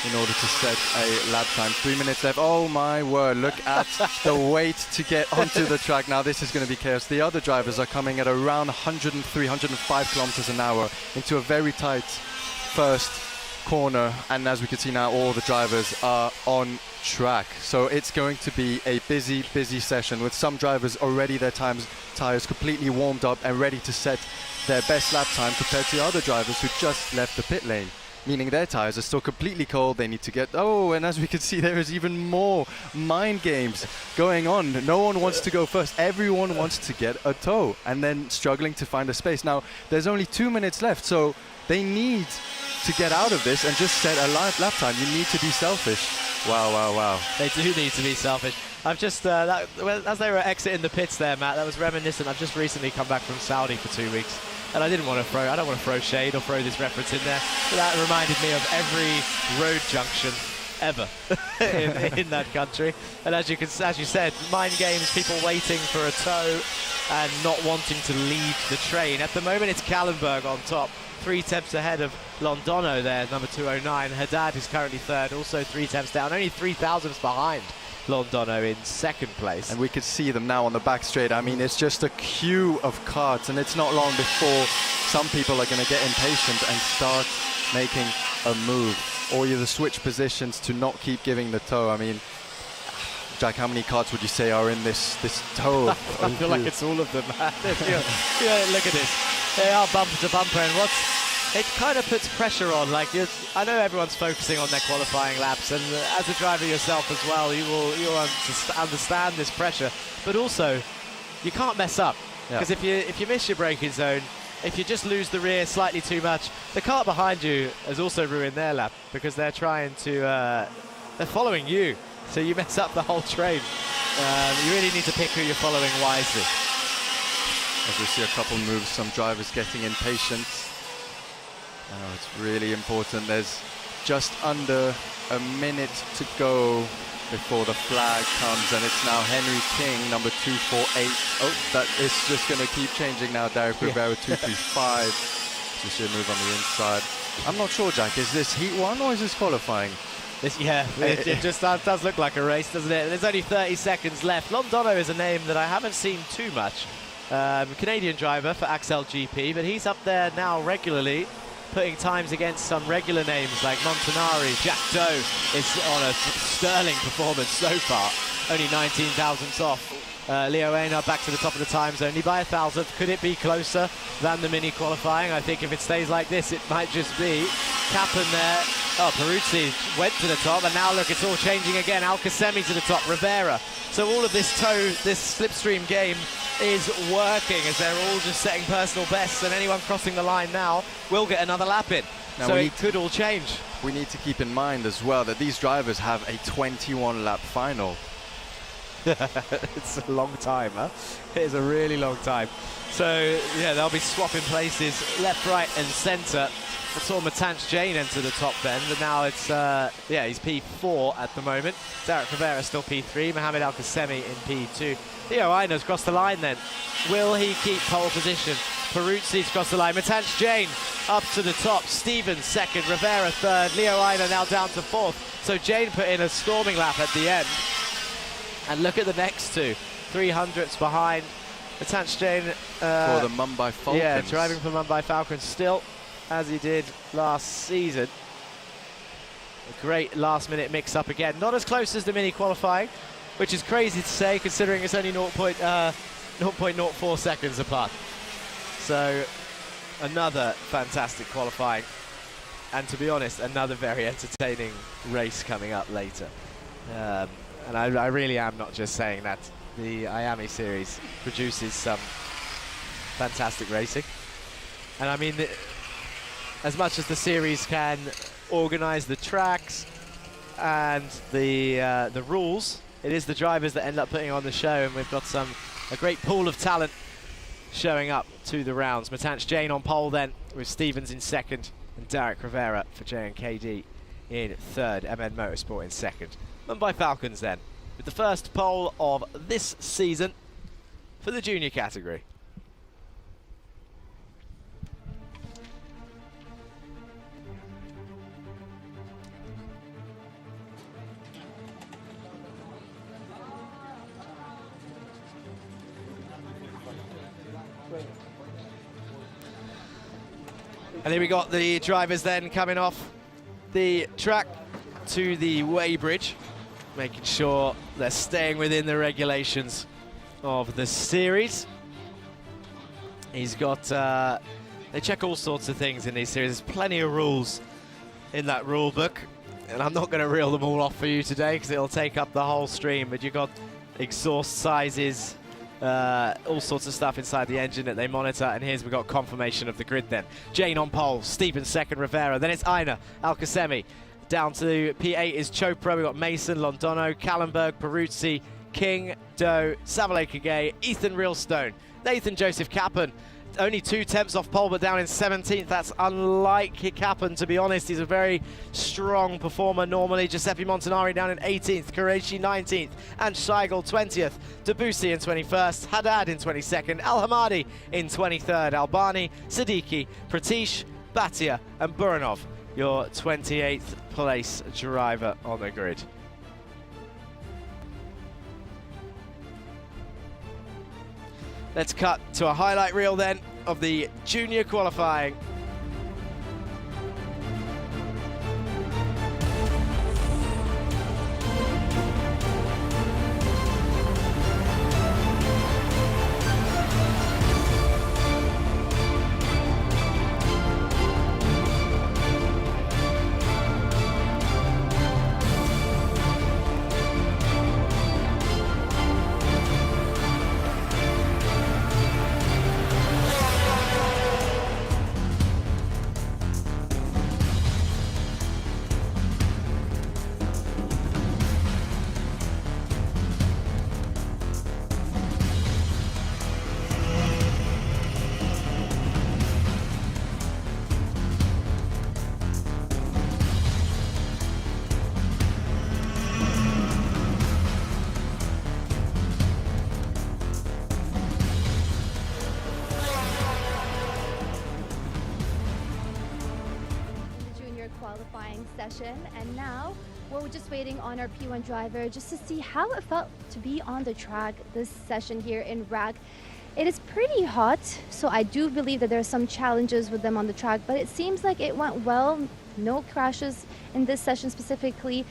in order to set a lap time. 3 minutes left. Oh my word, look at the wait to get onto the track. Now this is going to be chaos. The other drivers are coming at around 103, 105 kilometers an hour into a very tight first corner, and as we can see now, all the drivers are on track. So it's going to be a busy session with some drivers already their tires completely warmed up and ready to set their best lap time compared to other drivers who just left the pit lane, meaning their tires are still completely cold. They need to get, and as we can see, there is even more mind games going on. No one wants to go first. Everyone wants to get a tow and then struggling to find a space. Now, there's only 2 minutes left, so they need to get out of this and just set a lap time. You need to be selfish. Wow. They do need to be selfish. I've just, as they were exiting the pits there, Matt, that was reminiscent. I've just recently come back from Saudi for 2 weeks. And I don't want to throw shade or throw this reference in there. But that reminded me of every road junction ever in that country. And as you said, mind games, people waiting for a tow and not wanting to lead the train. At the moment, it's Kallenberg on top, 3 tenths ahead of Londono there, number 209. Haddad is currently third, also 3 tenths down, only 3 thousandths behind Londono in second place. And we could see them now on the back straight. I mean, it's just a queue of karts, and it's not long before some people are going to get impatient and start making a move, or either switch positions to not keep giving the tow. I mean, Jack, how many karts would you say are in this tow? I feel like it's all of them. Yeah, look at this. They are bumper to bumper, and it kind of puts pressure on. Like, I know everyone's focusing on their qualifying laps, and as a driver yourself as well, you will understand this pressure. But also, you can't mess up, because if you miss your braking zone, if you just lose the rear slightly too much, the car behind you has also ruined their lap, because they're trying to they're following you, so you mess up the whole train. You really need to pick who you're following wisely. As we see a couple moves, some drivers getting impatient. Oh, it's really important. There's just under a minute to go before the flag comes, and it's now Henry King, number 248. Oh, that is just going to keep changing now. Derek Rivera, 235. Just a move on the inside. I'm not sure, Jack. Is this Heat 1 or is this qualifying? It just does look like a race, doesn't it? There's only 30 seconds left. Londono is a name that I haven't seen too much. Canadian driver for Axel GP, but he's up there now regularly, putting times against some regular names like Montanari. Jack Doe is on a sterling performance so far, only 19 thousandths off. Leo Ayner back to the top of the times only by 1,000th. Could it be closer than the mini qualifying? I think if it stays like this, it might just be Kappen there. Oh, Peruzzi went to the top, and now look, it's all changing again. Al Khaimah to the top, Rivera. So all of this slipstream game is working as they're all just setting personal bests, and anyone crossing the line now will get another lap in. Now so it could all change. We need to keep in mind as well that these drivers have a 21-lap final. It's a long time, huh? It is a really long time. So, yeah, they'll be swapping places left, right, and centre. I saw Matanch Jain enter the top then, but now it's, he's P4 at the moment. Derek Rivera still P3, Mohamed Al Khaimah in P2. Leo Ayner's crossed the line then. Will he keep pole position? Peruzzi's crossed the line. Matanch Jain up to the top. Stevens second, Rivera third. Leo Ayner now down to fourth. So Jain put in a storming lap at the end. And look at the next two, 300ths behind. Matanch Jain for the Mumbai Falcons. Yeah, driving for Mumbai Falcons still, as he did last season. A great last-minute mix-up again. Not as close as the mini qualifying, which is crazy to say considering it's only 0.04 seconds apart. So another fantastic qualifying, and to be honest, another very entertaining race coming up later. And I really am not just saying that. The Iame series produces some fantastic racing. And I mean, as much as the series can organize the tracks and the rules, it is the drivers that end up putting on the show, and we've got a great pool of talent showing up to the rounds. Matanch Jain on pole then, with Stevens in second, and Derek Rivera for JNKD in third, MN Motorsport in second. Mumbai Falcons then, with the first pole of this season for the junior category. And here we got the drivers then coming off the track to the weighbridge, making sure they're staying within the regulations of the series. He's got, they check all sorts of things in these series. There's plenty of rules in that rule book, and I'm not going to reel them all off for you today because it'll take up the whole stream, but you've got exhaust sizes, all sorts of stuff inside the engine that they monitor, and here's we've got confirmation of the grid then. Jain on pole, Stevens second, Rivera, then it's Ayner, Al Khaimah. Down to P8 is Chopra, we've got Mason, Londono, Kallenberg, Peruzzi, King, Doe, Savile Kagay, Ethan Realstone, Nathan Joseph Kappen. Only 2 tenths off pole, but down in 17th. That's unlike Kappen, to be honest. He's a very strong performer normally. Giuseppe Montanari down in 18th, Qureshi 19th, and Scheigel 20th. Debussy in 21st, Haddad in 22nd, Al Hamadi in 23rd, Albani, Siddiqui, Pratish, Bhatia, and Buranov, your 28th place driver on the grid. Let's cut to a highlight reel then of the junior qualifying. session, and now we're just waiting on our P1 driver just to see how it felt to be on the track this session here in RAC. It is pretty hot, so I do believe that there are some challenges with them on the track, but it seems like it went well. No crashes in this session specifically.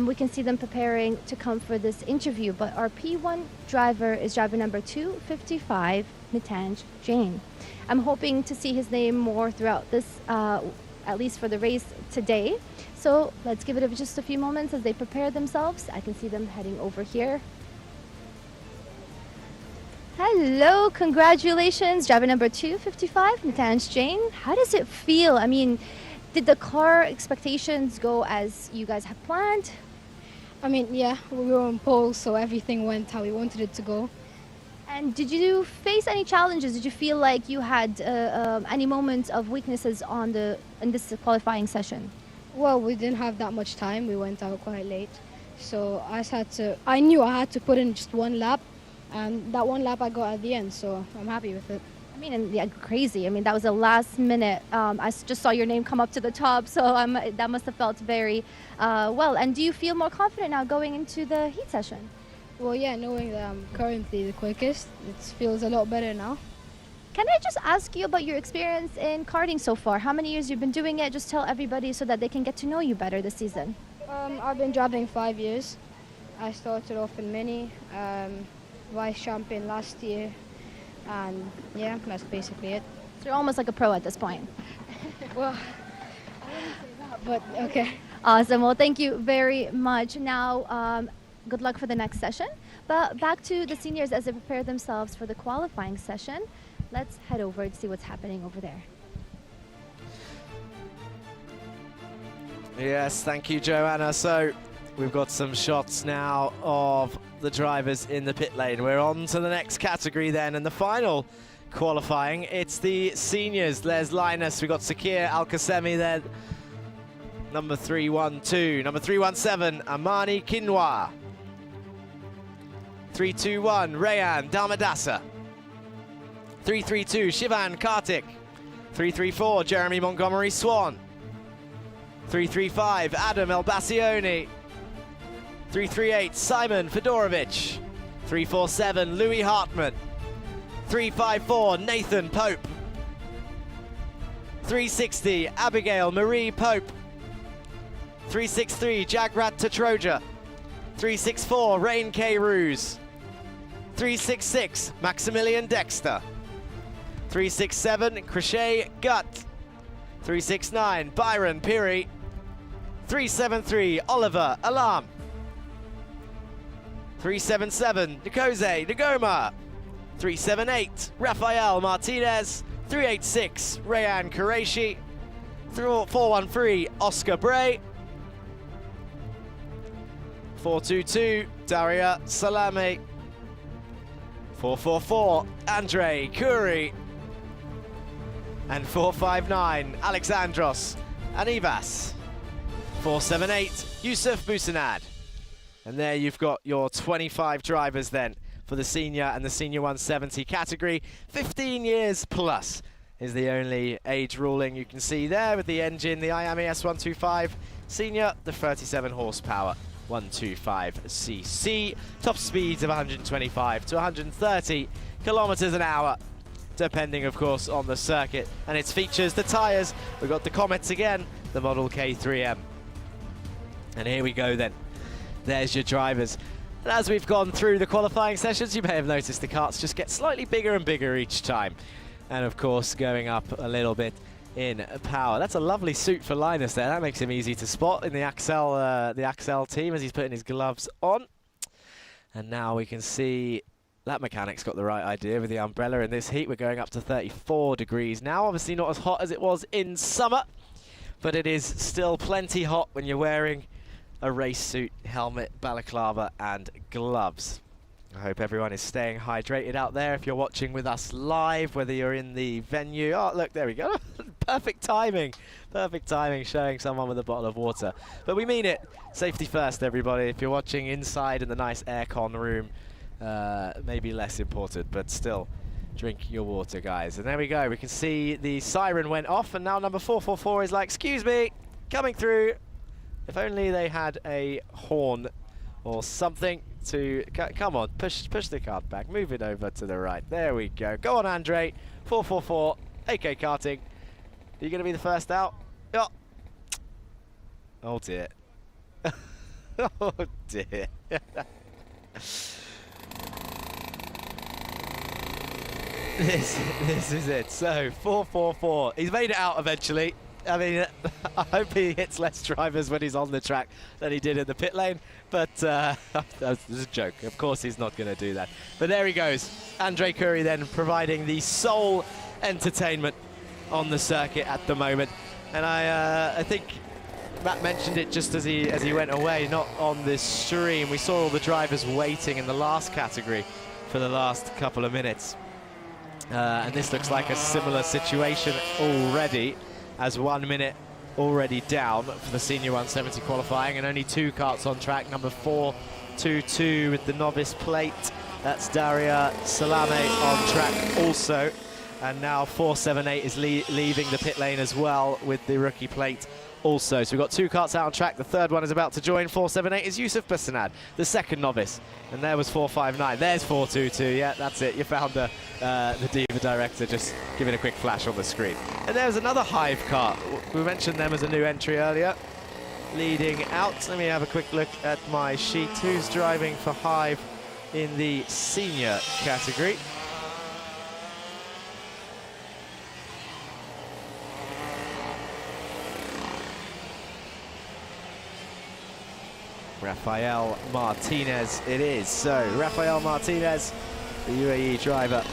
We can see them preparing to come for this interview, but our P1 driver is driver number 255, Mitanj Jain. I'm hoping to see his name more throughout this, at least for the race today. So let's give it just a few moments as they prepare themselves. I can see them heading over here. Hello, congratulations, driver number 255, Mitanj Jain. How does it feel? I mean, did the car expectations go as you guys had planned? I mean, yeah, we were on pole, so everything went how we wanted it to go. And did you face any challenges? Did you feel like you had any moments of weaknesses in this qualifying session? Well, we didn't have that much time. We went out quite late. So I knew I had to put in just one lap, and that one lap I got at the end, so I'm happy with it. I mean, and yeah, crazy. I mean, that was a last minute. I just saw your name come up to the top, so that must have felt very well. And do you feel more confident now going into the heat session? Well, yeah, knowing that I'm currently the quickest, it feels a lot better now. Can I just ask you about your experience in karting so far? How many years you've been doing it? Just tell everybody so that they can get to know you better this season. I've been driving 5 years. I started off in Mini, vice champion last year. And yeah, that's basically it. So you're almost like a pro at this point. Well, I wouldn't say that, but okay. Awesome. Well, thank you very much. Now, good luck for the next session. But back to the seniors as they prepare themselves for the qualifying session. Let's head over and see what's happening over there. Yes, thank you, Joanna. So we've got some shots now of the drivers in the pit lane. We're on to the next category then, and the final qualifying. It's the seniors. There's Linus. We've got Sakir Al-Qasemi there. Number 312. Number 317, Amani Kinwa. 321, Rayan Dalmadasa. 332, Shivan Kartik. 334, Jeremy Montgomery Swan. 335, Adam Elbassioni. 338, Simon Fedorovic. 347, Louis Hartman. 354, Nathan Pope. 360, Abigail Marie Pope. 363, Jagrat Tatroja. 364, Rain K. Ruse. 366, Maximilian Dexter. 367, Crochet Gut. 369, Byron Piri. 373, Oliver Alam. 377, Nkoze Ngoma. 378, Rafael Martinez. 386, Rayan Qureshi. 413, Oscar Bray. 422, Daria Salame. 444, Andre Kuri. And 459, Alexandros Anivas. 478, Yusuf Busanad. And there you've got your 25 drivers then for the senior and the senior 170 category. 15 years plus is the only age ruling you can see there with the engine, the Iame S125 senior, the 37 horsepower 125cc. Top speeds of 125 to 130 kilometers an hour, depending of course on the circuit and its features. The tyres, we've got the Comets again, the Model K3M. And here we go then. There's your drivers. And as we've gone through the qualifying sessions, you may have noticed the karts just get slightly bigger and bigger each time. And of course, going up a little bit in power. That's a lovely suit for Linus there. That makes him easy to spot in the Axel team as he's putting his gloves on. And now we can see that mechanic's got the right idea with the umbrella in this heat. We're going up to 34 degrees now. Obviously not as hot as it was in summer, but it is still plenty hot when you're wearing a race suit, helmet, balaclava and gloves. I hope everyone is staying hydrated out there if you're watching with us live, whether you're in the venue. Oh, look, there we go. Perfect timing showing someone with a bottle of water. But we mean it. Safety first, everybody. If you're watching inside in the nice aircon room, maybe less important, but still drink your water, guys. And there we go. We can see the siren went off, and now number 444 is like, excuse me, coming through. If only they had a horn or something to... Come on, push the kart back. Move it over to the right. There we go. Go on, Andre. 444, AK Karting. Are you going to be the first out? Oh, oh dear. Oh dear. This is it. So 444. He's made it out eventually. I mean, I hope he hits less drivers when he's on the track than he did in the pit lane. But that was a joke. Of course he's not going to do that. But there he goes. Andre Curry then providing the sole entertainment on the circuit at the moment. And I think Matt mentioned it just as he went away, not on this stream. We saw all the drivers waiting in the last category for the last couple of minutes. And this looks like a similar situation already, as 1 minute already down for the Senior 170 qualifying, and only 2 karts on track. Number 422 with the novice plate. That's Daria Salame on track also. And now 478 is leaving the pit lane as well with the rookie plate also. So we've got 2 karts out on track. The third one is about to join. 478 is Yusuf Basanad, the second novice. And there was 459. There's 422. Yeah, that's it. You found the Diva director just giving a quick flash on the screen. And there's another Hive kart. We mentioned them as a new entry earlier. Leading out. Let me have a quick look at my sheet. Who's driving for Hive in the senior category? Rafael Martinez it is. So Rafael Martinez, the UAE driver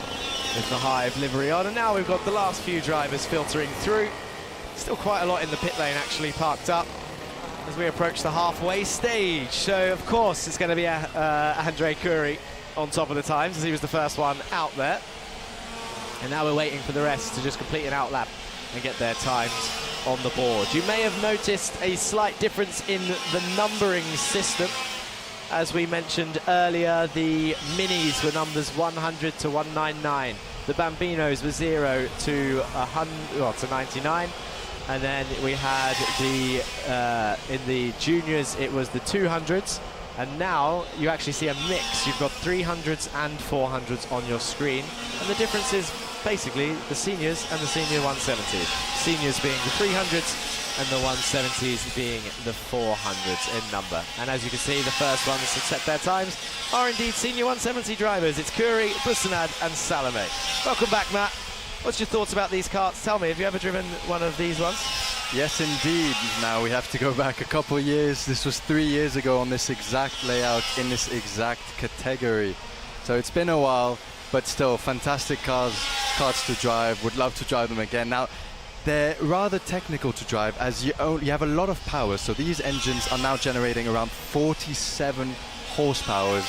with the Hive livery on. And now we've got the last few drivers filtering through. Still quite a lot in the pit lane actually parked up as we approach the halfway stage. So of course it's going to be Andre Curry on top of the times, as he was the first one out there. And now we're waiting for the rest to just complete an outlap and get their times on the board. You may have noticed a slight difference in the numbering system. As we mentioned earlier, the minis were numbers 100 to 199. The Bambinos were 0 to 100, well, to 99. And then we had the in the juniors it was the 200s, and now you actually see a mix. You've got 300s and 400s on your screen, and the difference is basically the seniors and the senior 170s. Seniors being the 300s and the 170s being the 400s in number. And as you can see, the first ones to set their times are indeed senior 170 drivers. It's Curry, Busanad and Salame. Welcome back, Matt. What's your thoughts about these karts? Tell me, have you ever driven one of these ones? Yes, indeed. Now we have to go back a couple of years. This was 3 years ago on this exact layout in this exact category. So it's been a while, but still fantastic karts to drive. Would love to drive them again. Now, they're rather technical to drive as you have a lot of power. So these engines are now generating around 47 horsepower.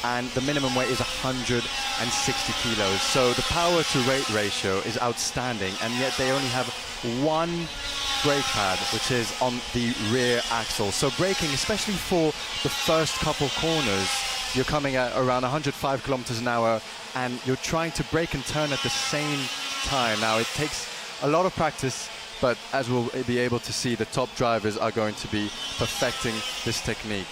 And the minimum weight is 160 kilos. So the power to weight ratio is outstanding, and yet they only have one brake pad, which is on the rear axle. So braking, especially for the first couple corners, you're coming at around 105 kilometers an hour, and you're trying to brake and turn at the same time. Now, it takes a lot of practice, but as we'll be able to see, the top drivers are going to be perfecting this technique.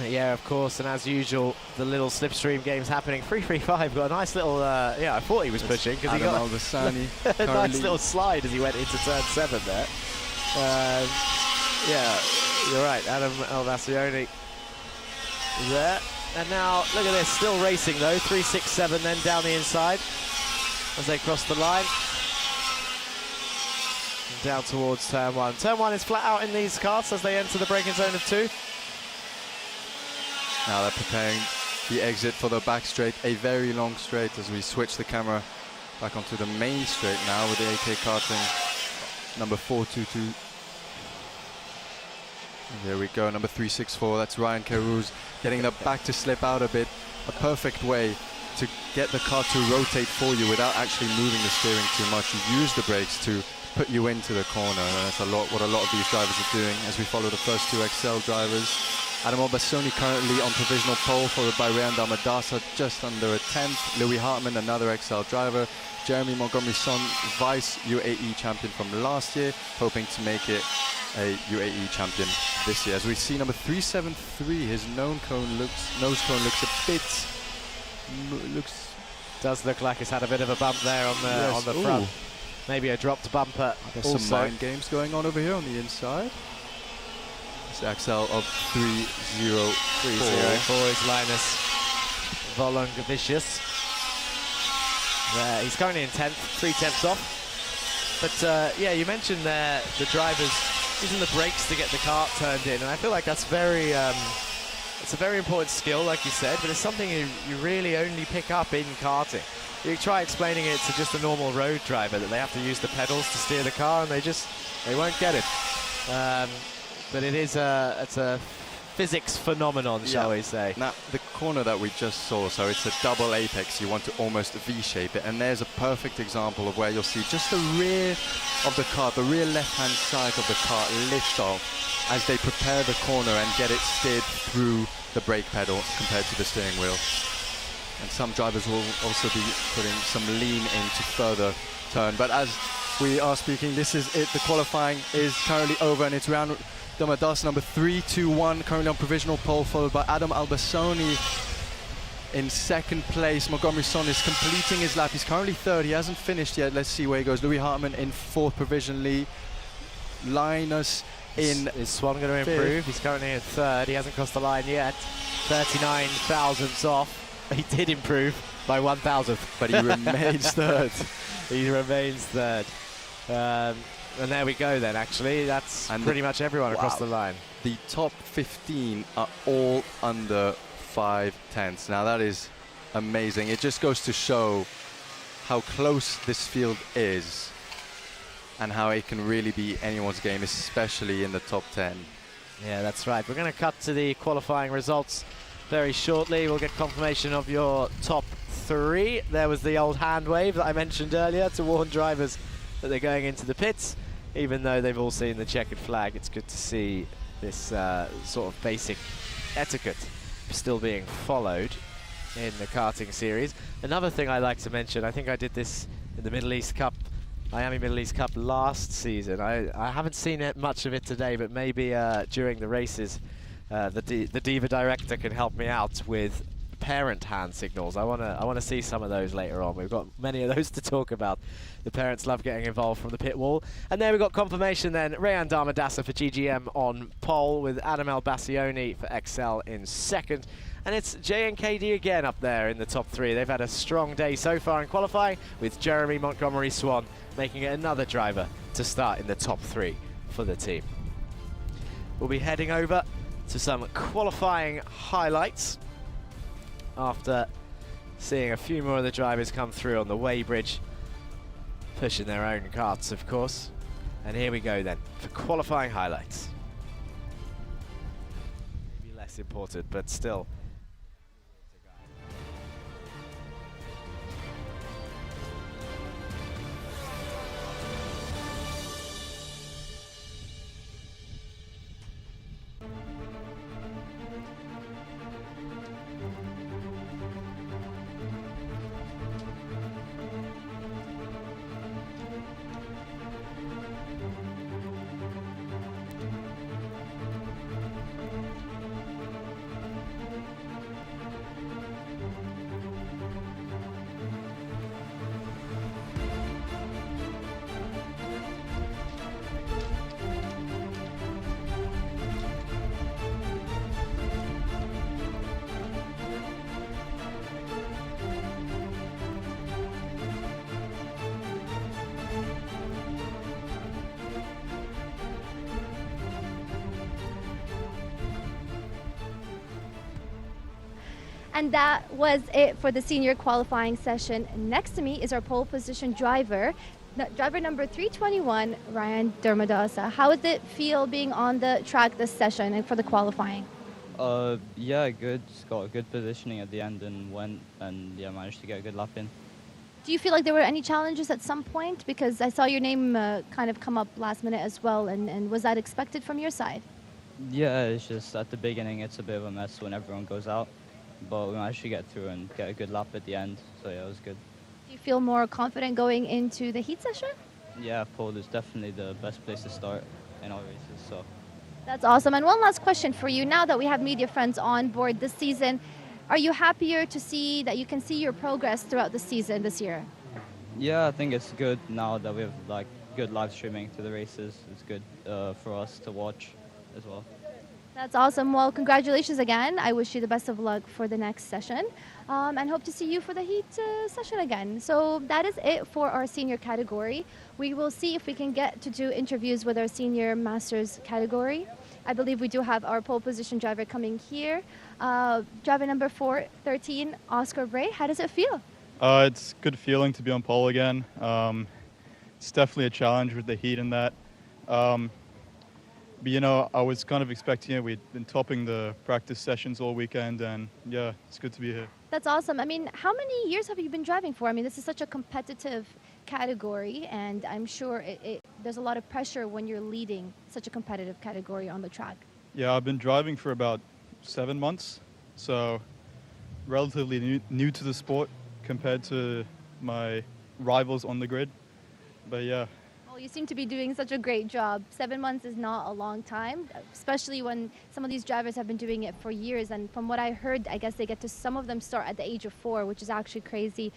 Yeah, of course, and as usual, the little slipstream game's happening. 335 got a nice little, yeah, I thought he was pushing because he got a nice little slide as he went into turn 7 there. Yeah, you're right, Adam Elvacioni there. And now, look at this, still racing though, 367 then down the inside as they cross the line. And down towards turn 1. Turn 1 is flat out in these karts as they enter the braking zone of 2. Now they're preparing the exit for the back straight, a very long straight as we switch the camera back onto the main straight now with the AK karting number 422. There we go, number 364, that's Ryan Carews getting the back to slip out a bit. A perfect way to get the car to rotate for you without actually moving the steering too much. You use the brakes to put you into the corner, and that's what a lot of these drivers are doing as we follow the first 2 XL drivers. Adam Albassoni currently on provisional pole, followed by Ryan Damadasa, just under a 10th. Louis Hartmann, another XL driver. Jeremy Montgomery-Son, vice UAE champion from last year, hoping to make it a UAE champion this year. As we see number 373, his nose cone looks a bit, does look like it's had a bit of a bump there on the front. Maybe a dropped bumper. There's some mind games going on over here on the inside. It's Axel of 304 is Linus Volungavicius. He's currently in 10th, 3 tenths off. But yeah, you mentioned the drivers using the brakes to get the kart turned in, and I feel like that's it's a very important skill, like you said, but it's something you really only pick up in karting. You try explaining it to just a normal road driver that they have to use the pedals to steer the car, and they won't get it. But it's a physics phenomenon, shall we say. Now, the corner that we just saw, so it's a double apex, you want to almost V-shape it, and there's a perfect example of where you'll see just the rear of the car, the rear left-hand side of the car lift off as they prepare the corner and get it steered through the brake pedal compared to the steering wheel. And some drivers will also be putting some lean in to further turn. But as we are speaking, this is it. The qualifying is currently over, and it's round Damadas number 321, currently on provisional pole, followed by Adam Albassoni in second place. Montgomery-Son is completing his lap. He's currently third. He hasn't finished yet. Let's see where he goes. Louis Hartmann in fourth provisionally. Linus in Is Swan going to improve? He's currently in third. He hasn't crossed the line yet. 39 thousandths off. He did improve by 1 thousandth, but he remains third. He remains third. And there we go then, actually. That's pretty much everyone across the line. The top 15 are all under 5 tenths. Now that is amazing. It just goes to show how close this field is and how it can really be anyone's game, especially in the top 10. Yeah, that's right. We're going to cut to the qualifying results very shortly. We'll get confirmation of your top 3. There was the old hand wave that I mentioned earlier to warn drivers that they're going into the pits. Even though they've all seen the checkered flag, it's good to see this sort of basic etiquette still being followed in the karting series. Another thing I like to mention, I think I did this in the Middle East Cup, Miami Middle East Cup last season. I haven't seen much of it today, but maybe during the races, the Diva director can help me out with parent hand signals. I want to see some of those later on. We've got many of those to talk about. The parents love getting involved from the pit wall. And there we got confirmation then. Rayan Damadasa for GGM on pole, with Adam Albassioni for XL in second. And it's JNKD again up there in the top 3. They've had a strong day so far in qualifying, with Jeremy Montgomery-Swan making it another driver to start in the top 3 for the team. We'll be heading over to some qualifying highlights after seeing a few more of the drivers come through on the weighbridge, pushing their own karts, of course. And here we go then for qualifying highlights. Maybe less important, but still. And that was it for the senior qualifying session. Next to me is our pole position driver, driver number 321, Ryan Damadasa. How does it feel being on the track this session and for the qualifying? Yeah, good. Just got a good positioning at the end and managed to get a good lap in. Do you feel like there were any challenges at some point? Because I saw your name kind of come up last minute as well, and was that expected from your side? Yeah, it's just at the beginning it's a bit of a mess when everyone goes out, but we managed to get through and get a good lap at the end, so yeah, it was good. Do you feel more confident going into the heat session? Yeah, pole is definitely the best place to start in all races, so. That's awesome. And one last question for you. Now that we have media friends on board this season, are you happier to see that you can see your progress throughout the season this year? Yeah, I think it's good now that we have like good live streaming to the races. It's good for us to watch as well. That's awesome. Well, congratulations again. I wish you the best of luck for the next session and hope to see you for the heat session again. So that is it for our senior category. We will see if we can get to do interviews with our senior masters category. I believe we do have our pole position driver coming here. Driver number 413, Oscar Bray. How does it feel? It's a good feeling to be on pole again. It's definitely a challenge with the heat and that. But, you know, I was kind of expecting it. We'd been topping the practice sessions all weekend, and yeah, it's good to be here. That's awesome. I mean, how many years have you been driving for? I mean, this is such a competitive category, and I'm sure there's a lot of pressure when you're leading such a competitive category on the track. Yeah, I've been driving for about 7 months, so relatively new to the sport compared to my rivals on the grid. But yeah. Well, you seem to be doing such a great job. 7 months is not a long time, especially when some of these drivers have been doing it for years. And from what I heard, I guess some of them start at the age of 4, which is actually crazy.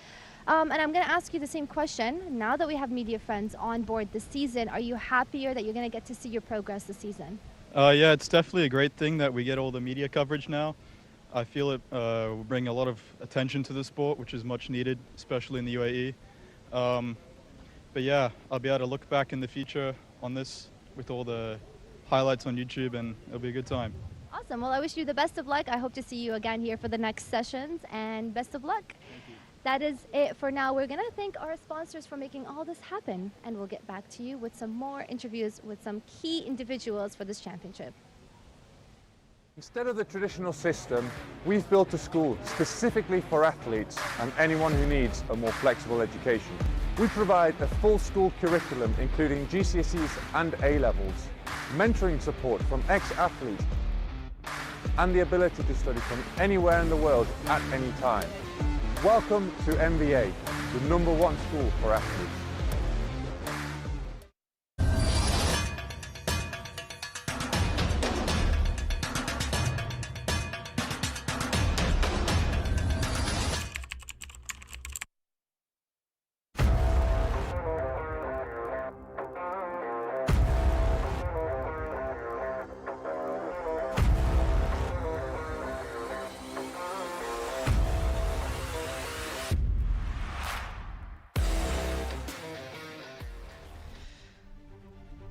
And I'm going to ask you the same question. Now that we have media friends on board this season, are you happier that you're going to get to see your progress this season? Yeah, it's definitely a great thing that we get all the media coverage now. I feel it will bring a lot of attention to the sport, which is much needed, especially in the UAE. But yeah, I'll be able to look back in the future on this with all the highlights on YouTube, and it'll be a good time. Awesome. Well, I wish you the best of luck. I hope to see you again here for the next sessions, and best of luck. That is it for now. We're going to thank our sponsors for making all this happen, and we'll get back to you with some more interviews with some key individuals for this championship. Instead of the traditional system, we've built a school specifically for athletes and anyone who needs a more flexible education. We provide a full school curriculum including GCSEs and A-levels, mentoring support from ex-athletes, and the ability to study from anywhere in the world at any time. Welcome to MVA, the #1 school for athletes.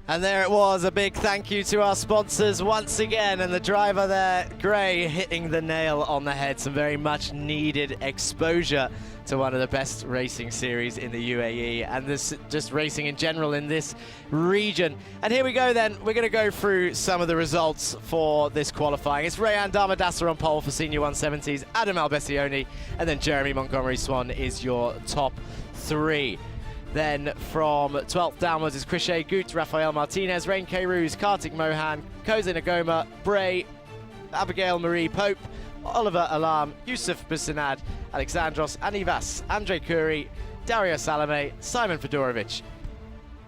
And there it was, a big thank you to our sponsors once again, and the driver there, Gray, hitting the nail on the head. Some very much needed exposure to one of the best racing series in the UAE, and this just racing in general in this region. And here we go then, we're going to go through some of the results for this qualifying. It's Rayan Damadasa on pole for Senior 170s, Adam Albessioni, and then Jeremy Montgomery Swan is your top 3. Then from 12th downwards is Krishay Gut, Rafael Martinez, Rain K-Roos, Kartik Mohan, Koze Nagoma, Bray, Abigail Marie Pope, Oliver Alam, Yusuf Busanad, Alexandros Anivas, Andre Curie, Dario Salome, Simon Fedorovic.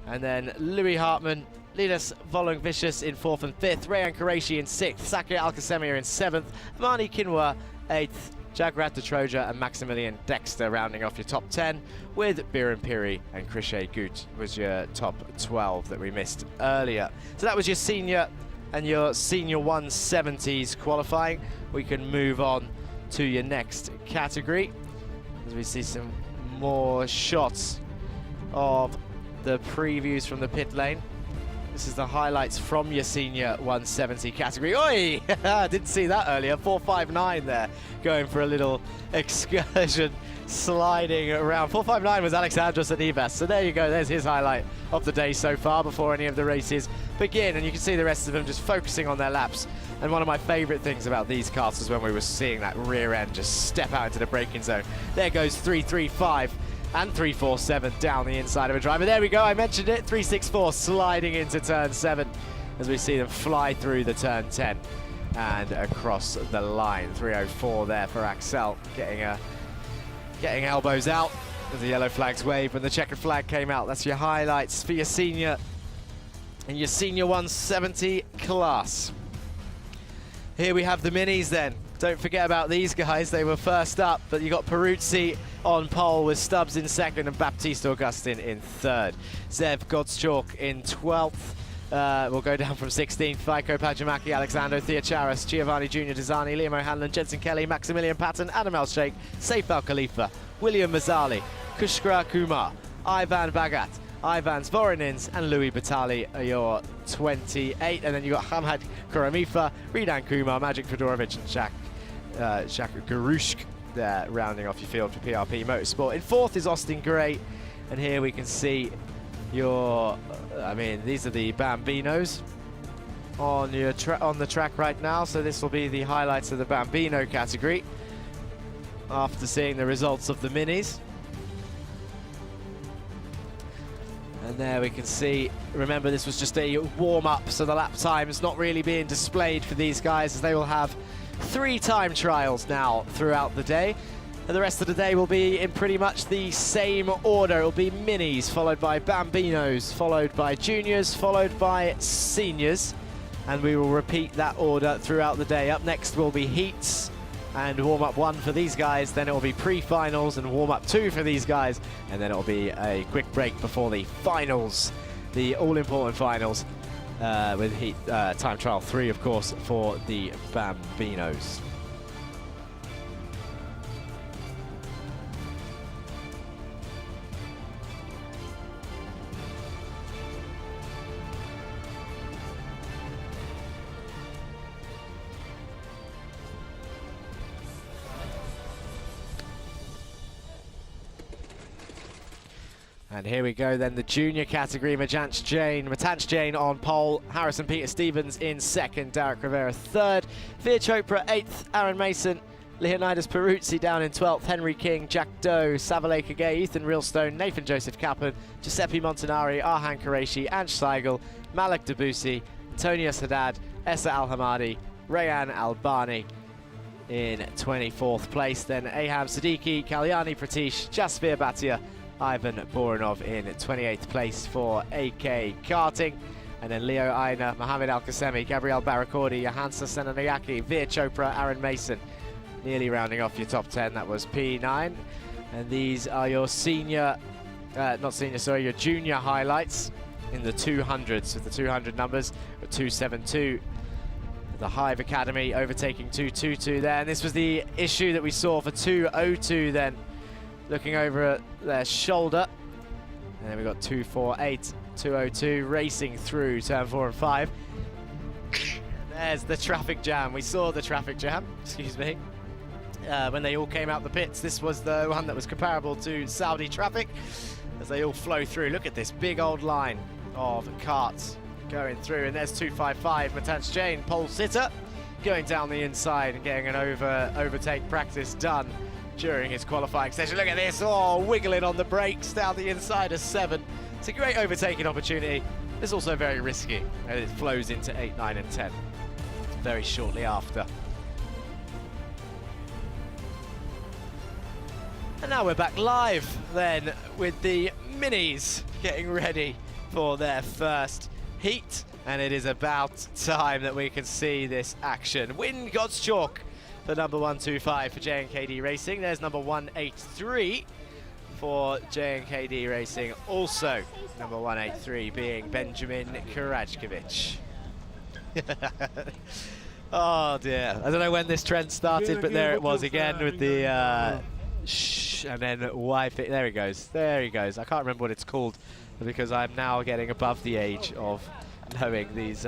And then Louis Hartman, Linus Volungvicius in 4th and 5th, Rayan Qureshi in 6th, Sakir Alkasemir in 7th, Mani Kinwa 8th, Jagrat de Troja and Maximilian Dexter rounding off your top 10, with Biren Piri and Krishay Gut was your top 12 that we missed earlier. So that was your senior and your Senior 170s qualifying. We can move on to your next category as we see some more shots of the previews from the pit lane. This is the highlights from your Senior 170 category. Oi! Didn't see that earlier. 459 there, going for a little excursion, sliding around. 459 was Alexandros Anivas. So there you go. There's his highlight of the day so far before any of the races begin. And you can see the rest of them just focusing on their laps. And one of my favorite things about these cars was when we were seeing that rear end just step out into the braking zone. There goes 335. And 347 down the inside of a driver. There we go, I mentioned it, 364 sliding into turn 7. as we see them fly through the turn 10 and across the line. 3:04 there for Axel, getting elbows out as the yellow flags wave when the checkered flag came out. That's your highlights for your senior and your senior 170 class. Here we have the minis then. Don't forget about these guys, they were first up, but you got Peruzzi on pole with Stubbs in second and Baptiste Augustin in third. Zev Godschalk in 12th. We'll go down from 16th. Vaiko Pajamaki, Alexander Theocharis, Giovanni Junior Desani, Liam O'Hanlon, Jensen Kelly, Maximilian Patton, Adam El Sheikh, Saif Al Khalifa, William Mazzali, Kushkra Kumar, Ivan Bagat, Ivan Zvorinins and Louis Batali are your 28. And then you got Hamad Kuramifa, Ridan Kumar, Magic Fedorovic and Shak Garushk there rounding off your field for PRP Motorsport. In fourth is Austin Gray. And here we can see your, these are the Bambinos on the track right now. So this will be the highlights of the Bambino category after seeing the results of the minis. And there we can see, remember this was just a warm-up, so the lap time is not really being displayed for these guys, as they will have 3 time trials now throughout the day. And the rest of the day will be in pretty much the same order. It will be minis, followed by Bambinos, followed by juniors, followed by seniors. And we will repeat that order throughout the day. Up next will be heats and warm-up 1 for these guys. Then it will be pre-finals and warm-up 2 for these guys. And then it will be a quick break before the finals, the all-important finals, with heat time trial 3, of course, for the Bambinos. And here we go then, the junior category, Matanch Jain on pole, Harrison Peter Stevens in second, Derek Rivera third, Veer Chopra 8th, Aaron Mason, Leonidas Peruzzi down in 12th, Henry King, Jack Doe, Savaleka Gay, Ethan Realstone, Nathan Joseph Kaplan, Giuseppe Montanari, Arhan Qureshi, Ange Seigel, Malik Debussy, Antonius Haddad, Essa Al-Hamadi, Rayan Albani in 24th place. Then Aham Siddiqui, Kalyani Pratish, Jasvir Bhatia, Ivan Boranov in 28th place for AK Karting. And then Leo Aina, Mohamed Al-Qasemi, Gabriel Barakordi, Johansa Senanayaki, Veer Chopra, Aaron Mason. Nearly rounding off your top 10, that was P9. And these are your your junior highlights in the 200s, with the 200 numbers, 272. The Hive Academy overtaking 222 there. And this was the issue that we saw for 202 then. Looking over at their shoulder. And then we've got 248, 202 racing through turn 4 and 5. There's the traffic jam. We saw the traffic jam, excuse me, when they all came out the pits. This was the one that was comparable to Saudi traffic as they all flow through. Look at this big old line of carts going through. And there's 255, Matanch Jain, pole sitter, going down the inside and getting an overtake practice done during his qualifying session. Look at this, wiggling on the brakes down the inside of 7. It's a great overtaking opportunity. It's also very risky, and it flows into 8, 9 and 10 very shortly after. And now we're back live then with the minis getting ready for their first heat, and it is about time that we can see this action. Win God's Chalk for number 125 for JNKD Racing. There's number 183 for JNKD Racing. Also, number 183 being Benjamin Karajkovic. Oh dear. I don't know when this trend started, but there it was again with the and then Wi-Fi. There he goes. There he goes. I can't remember what it's called because I'm now getting above the age of knowing these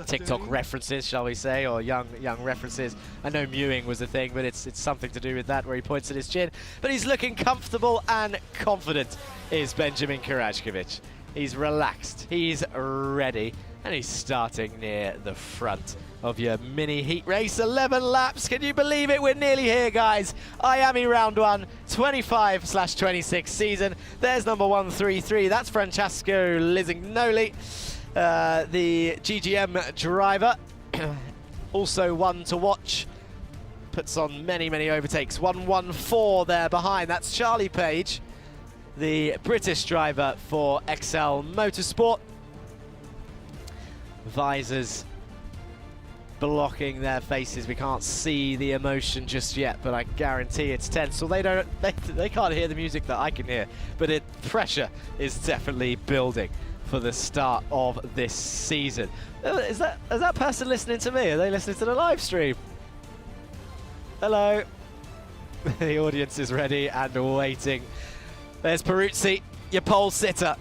TikTok references, shall we say, or young references. I know mewing was a thing, but it's something to do with that, where he points at his chin. But he's looking comfortable and confident, is Benjamin Karajkovic. He's relaxed, he's ready, and he's starting near the front of your mini heat race. 11 laps, can you believe it? We're nearly here, guys. Iame round 1, 25/26 season. There's number 133, that's Francesco Lisignoli. the GGM driver. Also one to watch. Puts on many, many overtakes. 114 there behind. That's Charlie Page, the British driver for XL Motorsport. Visors blocking their faces. We can't see the emotion just yet, but I guarantee it's tense. Well, they can't hear the music that I can hear, but pressure is definitely building for the start of this season. Is that person listening to me? Are they listening to the live stream? Hello. The audience is ready and waiting. There's Peruzzi, your pole sitter.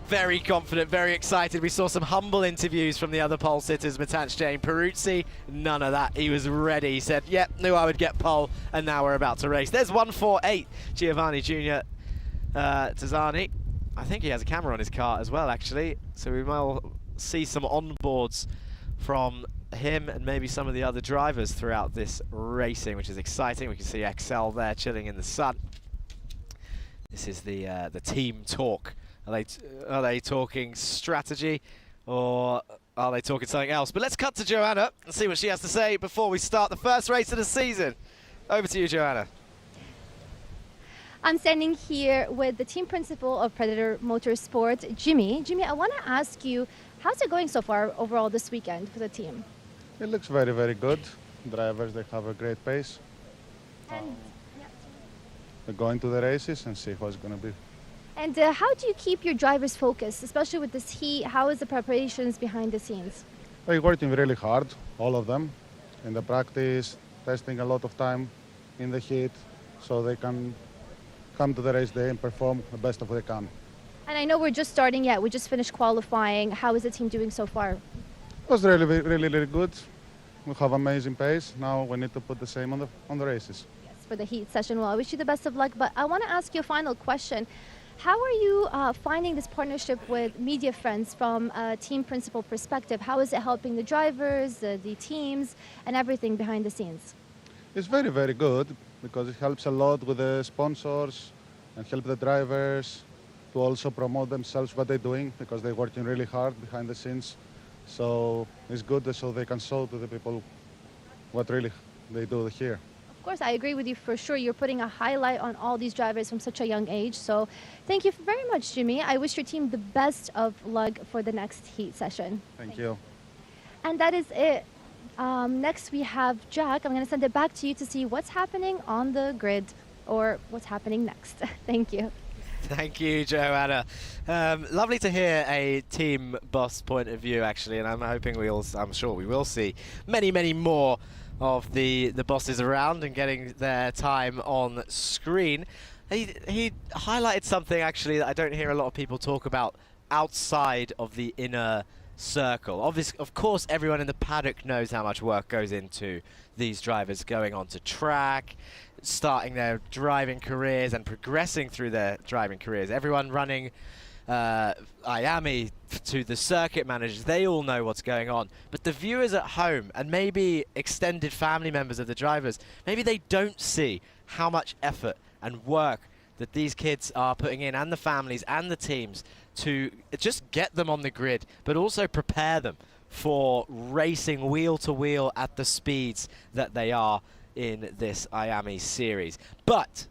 Very confident, very excited. We saw some humble interviews from the other pole sitters, Matanch Jane. Peruzzi, none of that. He was ready. He said, yep, knew I would get pole, and now we're about to race. There's 148, Giovanni Junior Tazani. I think he has a camera on his car as well, actually. So we might see some onboards from him and maybe some of the other drivers throughout this racing, which is exciting. We can see XL there chilling in the sun. This is the team talk. Are they talking strategy, or are they talking something else? But let's cut to Joanna and see what she has to say before we start the first race of the season. Over to you, Joanna. I'm standing here with the team principal of Predator Motorsport, Jimmy. Jimmy, I want to ask you, how's it going so far overall this weekend for the team? It looks very, very good. Drivers, they have a great pace. And We're going to the races and see how it's going to be. And how do you keep your drivers focused, especially with this heat? How is the preparations behind the scenes? They're working really hard, all of them, in the practice, testing a lot of time in the heat, so they can come to the race day and perform the best of they can. And I know we're just starting yet. We just finished qualifying. How is the team doing so far? It was really, really, really good. We have amazing pace. Now we need to put the same on the races. Yes, for the heat session. Well, I wish you the best of luck. But I want to ask you a final question. How are you finding this partnership with media friends from a team principal perspective? How is it helping the drivers, the teams, and everything behind the scenes? It's very, very good because it helps a lot with the sponsors and help the drivers to also promote themselves, what they're doing, because they're working really hard behind the scenes. So it's good so they can show to the people what really they do here. Of course, I agree with you for sure. You're putting a highlight on all these drivers from such a young age. So thank you very much, Jimmy. I wish your team the best of luck for the next heat session. Thank you. And that is it. Next we have Jack. I'm going to send it back to you to see what's happening on the grid or what's happening next. Thank you. Thank you, Joanna. Lovely to hear a team boss point of view, actually, and I'm sure we will see many, many more of the bosses around and getting their time on screen. He highlighted something, actually, that I don't hear a lot of people talk about outside of the inner circle. Of course, everyone in the paddock knows how much work goes into these drivers going onto track, starting their driving careers and progressing through their driving careers. Everyone running Iame to the circuit managers, they all know what's going on. But the viewers at home and maybe extended family members of the drivers, maybe they don't see how much effort and work that these kids are putting in, and the families and the teams, to just get them on the grid, but also prepare them for racing wheel to wheel at the speeds that they are in this Iame series. But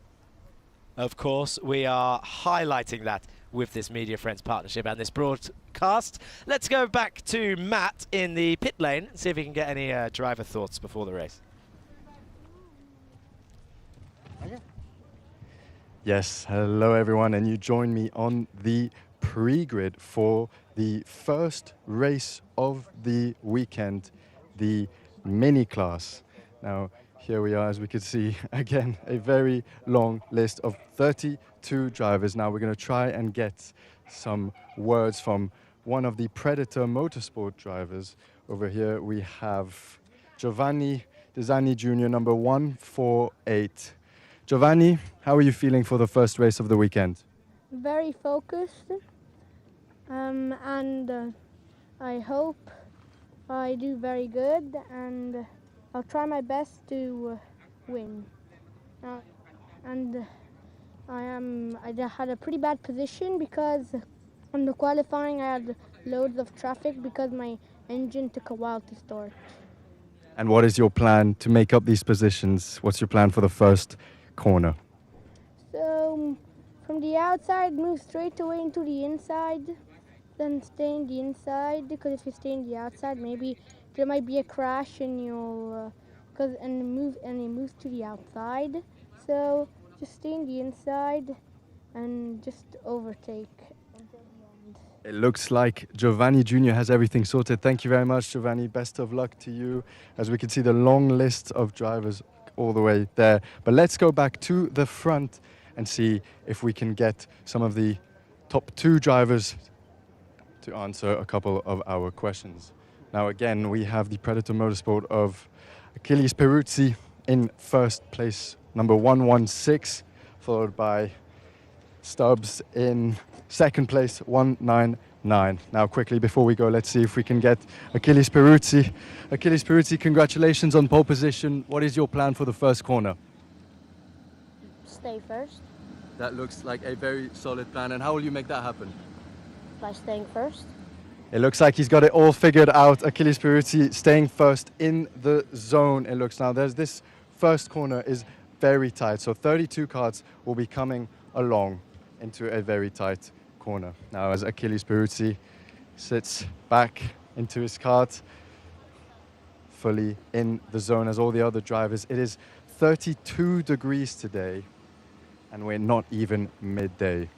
of course, we are highlighting that with this Media Friends partnership and this broadcast. Let's go back to Matt in the pit lane and see if we can get any driver thoughts before the race. Yes, hello everyone, and you join me on the pre-grid for the first race of the weekend, the mini class. Now, here we are, as we can see, again, a very long list of 32 drivers. Now we're going to try and get some words from one of the Predator Motorsport drivers. Over here we have Giovanni Desani Jr., number 148. Giovanni, how are you feeling for the first race of the weekend? Very focused, and I hope I do very good, and I'll try my best to win. And I had a pretty bad position because on the qualifying I had loads of traffic because my engine took a while to start. And what is your plan to make up these positions? What's your plan for the first corner? So from the outside, move straight away into the inside, then stay in the inside, because if you stay in the outside, maybe there might be a crash and you'll it moves to the outside. So just stay in the inside and just overtake until the end. It looks like Giovanni Jr. has everything sorted. Thank you very much, Giovanni. Best of luck to you. As we can see the long list of drivers all the way there. But let's go back to the front and see if we can get some of the top 2 drivers to answer a couple of our questions. Now again, we have the Predator Motorsport of Achilles Peruzzi in first place, number 116, followed by Stubbs in second place, 199. Now quickly, before we go, let's see if we can get Achilles Peruzzi. Achilles Peruzzi, congratulations on pole position. What is your plan for the first corner? Stay first. That looks like a very solid plan. And how will you make that happen? By staying first. It looks like he's got it all figured out. Achilles Peruzzi staying first in the zone. It looks now there's this first corner is very tight. So 32 cars will be coming along into a very tight corner. Now as Achilles Peruzzi sits back into his kart, fully in the zone as all the other drivers. It is 32 degrees today and we're not even midday.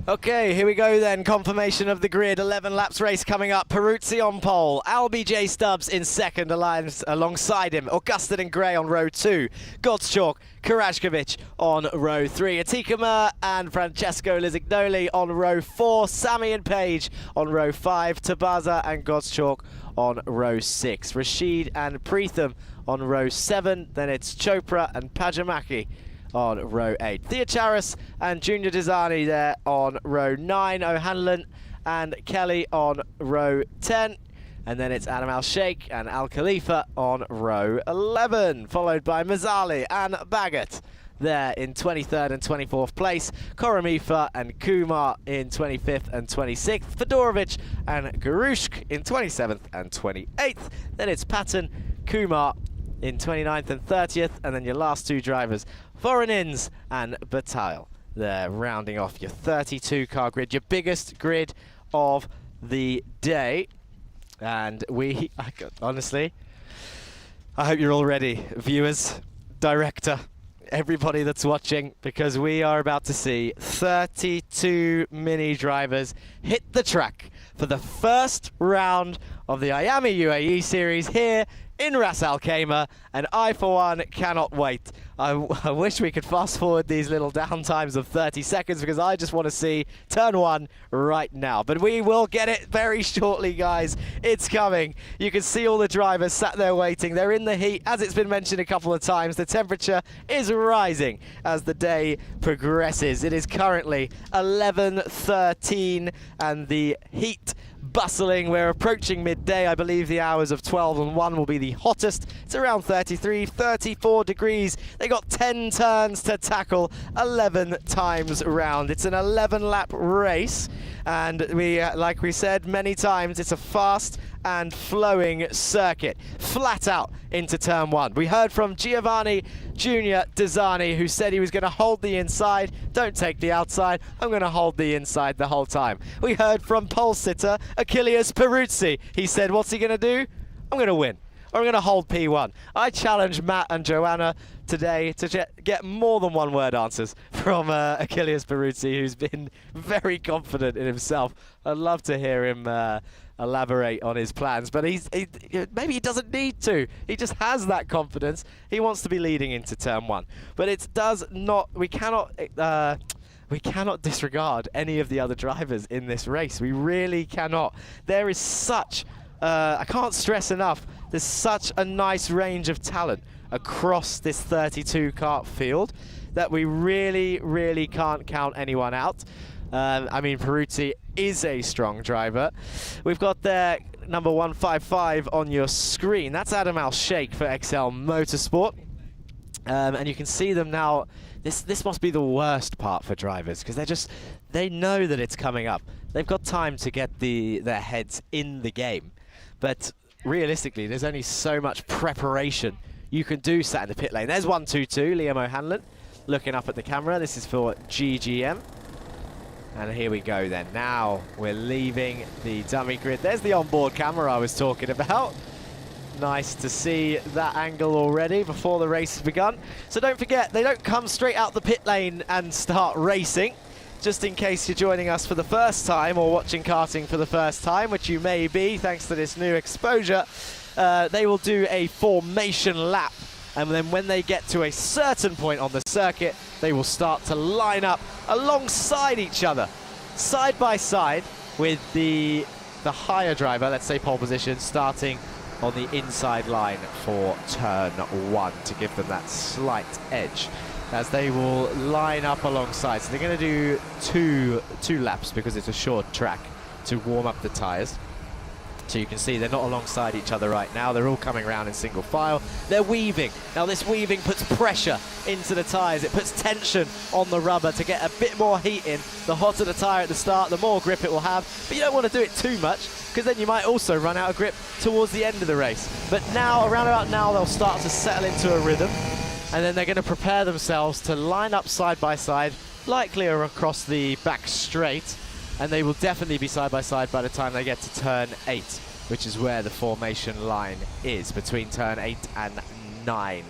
Okay, here we go then. Confirmation of the grid. 11 laps race coming up. Peruzzi on pole. Albie Stubbs in second, alongside him. Augustin and Gray on row 2. Gottschalk, Karajkovic on row 3. Atikama and Francesco Lisignoli on row 4. Sammy and Page on row 5. Tabaza and Gottschalk on row 6. Rashid and Preetham on row 7. Then it's Chopra and Pajamaki on row 8. Theocharis and Junior Desani there on row 9. O'Hanlon and Kelly on row 10. And then it's Adam Al-Sheikh and Al Khalifa on row 11, followed by Mazzali and Baggett there in 23rd and 24th place. Koromifa and Kumar in 25th and 26th. Fedorovic and Garushk in 27th and 28th. Then it's Patton, Kumar in 29th and 30th, and then your last 2 drivers, Voronins and Bataille. They're rounding off your 32-car grid, your biggest grid of the day. And honestly, I hope you're all ready, viewers, director, everybody that's watching, because we are about to see 32 mini drivers hit the track for the first round of the Iame UAE series here in Ras Al Khaimah, and I for one cannot wait. I wish we could fast forward these little downtimes of 30 seconds because I just want to see turn 1 right now. But we will get it very shortly, guys. It's coming. You can see all the drivers sat there waiting. They're in the heat. As it's been mentioned a couple of times, the temperature is rising as the day progresses. It is currently 11:13 and the heat bustling. We're approaching midday. I believe the hours of 12 and 1 will be the hottest. It's around 33, 34 degrees. They got 10 turns to tackle 11 times round. It's an 11-lap race, and like we said many times, it's a fast and flowing circuit, flat out into turn 1. We heard from Giovanni Jr. Desani, who said he was going to hold the inside. Don't take the outside. I'm going to hold the inside the whole time. We heard from pole sitter Achilles Peruzzi. He said, what's he going to do? I'm going to win. Or I'm going to hold P1. I challenge Matt and Joanna today to get more than one-word answers from Achilles Peruzzi, who's been very confident in himself. I'd love to hear him elaborate on his plans, but maybe he doesn't need to. He just has that confidence. He wants to be leading into turn 1, but it does not. We cannot disregard any of the other drivers in this race. We really cannot. There is such. I can't stress enough. There's such a nice range of talent across this 32 kart field that we really, really can't count anyone out. I mean, Peruzzi is a strong driver. We've got their number 155 on your screen. That's Adam Al-Sheikh for XL Motorsport. And you can see them now. This must be the worst part for drivers, because they know that it's coming up. They've got time to get their heads in the game. But realistically, there's only so much preparation you can do sat in the pit lane. There's 1-2-2, Liam O'Hanlon looking up at the camera. This is for GGM. And here we go then. Now we're leaving the dummy grid. There's the onboard camera I was talking about. Nice to see that angle already before the race has begun. So don't forget, they don't come straight out the pit lane and start racing. Just in case you're joining us for the first time or watching karting for the first time, which you may be thanks to this new exposure, they will do a formation lap. And then when they get to a certain point on the circuit, they will start to line up alongside each other, side by side, with the higher driver, let's say pole position, starting on the inside line for turn 1 to give them that slight edge as they will line up alongside. So they're going to do two laps because it's a short track to warm up the tyres. So you can see they're not alongside each other right now. They're all coming around in single file. They're weaving. Now this weaving puts pressure into the tyres. It puts tension on the rubber to get a bit more heat in. The hotter the tyre at the start, the more grip it will have. But you don't want to do it too much, because then you might also run out of grip towards the end of the race. But now, around about now, they'll start to settle into a rhythm. And then they're going to prepare themselves to line up side by side, likely across the back straight. And they will definitely be side by side by the time they get to turn 8, which is where the formation line is, between turn 8 and 9.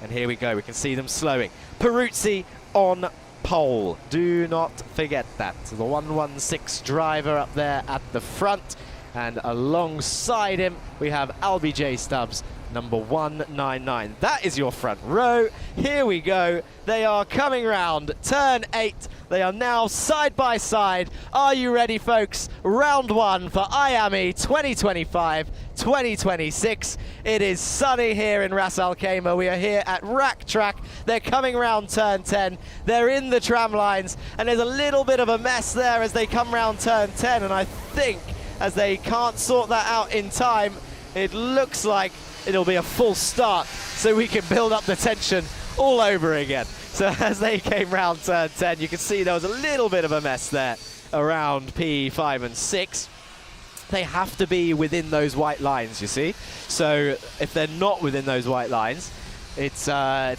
And here we go, we can see them slowing. Peruzzi on pole, do not forget that. The 116 driver up there at the front, and alongside him we have Albie J Stubbs, number 199. That is your front row. Here we go. They are coming round turn 8. They are now side by side. Are you ready, folks? Round 1 for Iame 2025-2026. It is sunny here in Ras Al Khaimah. We are here at Rack Track. They're coming round turn 10. They're in the tram lines, and there's a little bit of a mess there as they come round turn 10, and I think as they can't sort that out in time, it looks like it'll be a full start, so we can build up the tension all over again. So as they came round turn 10, you can see there was a little bit of a mess there around P5 and 6. They have to be within those white lines, you see. So if they're not within those white lines, it's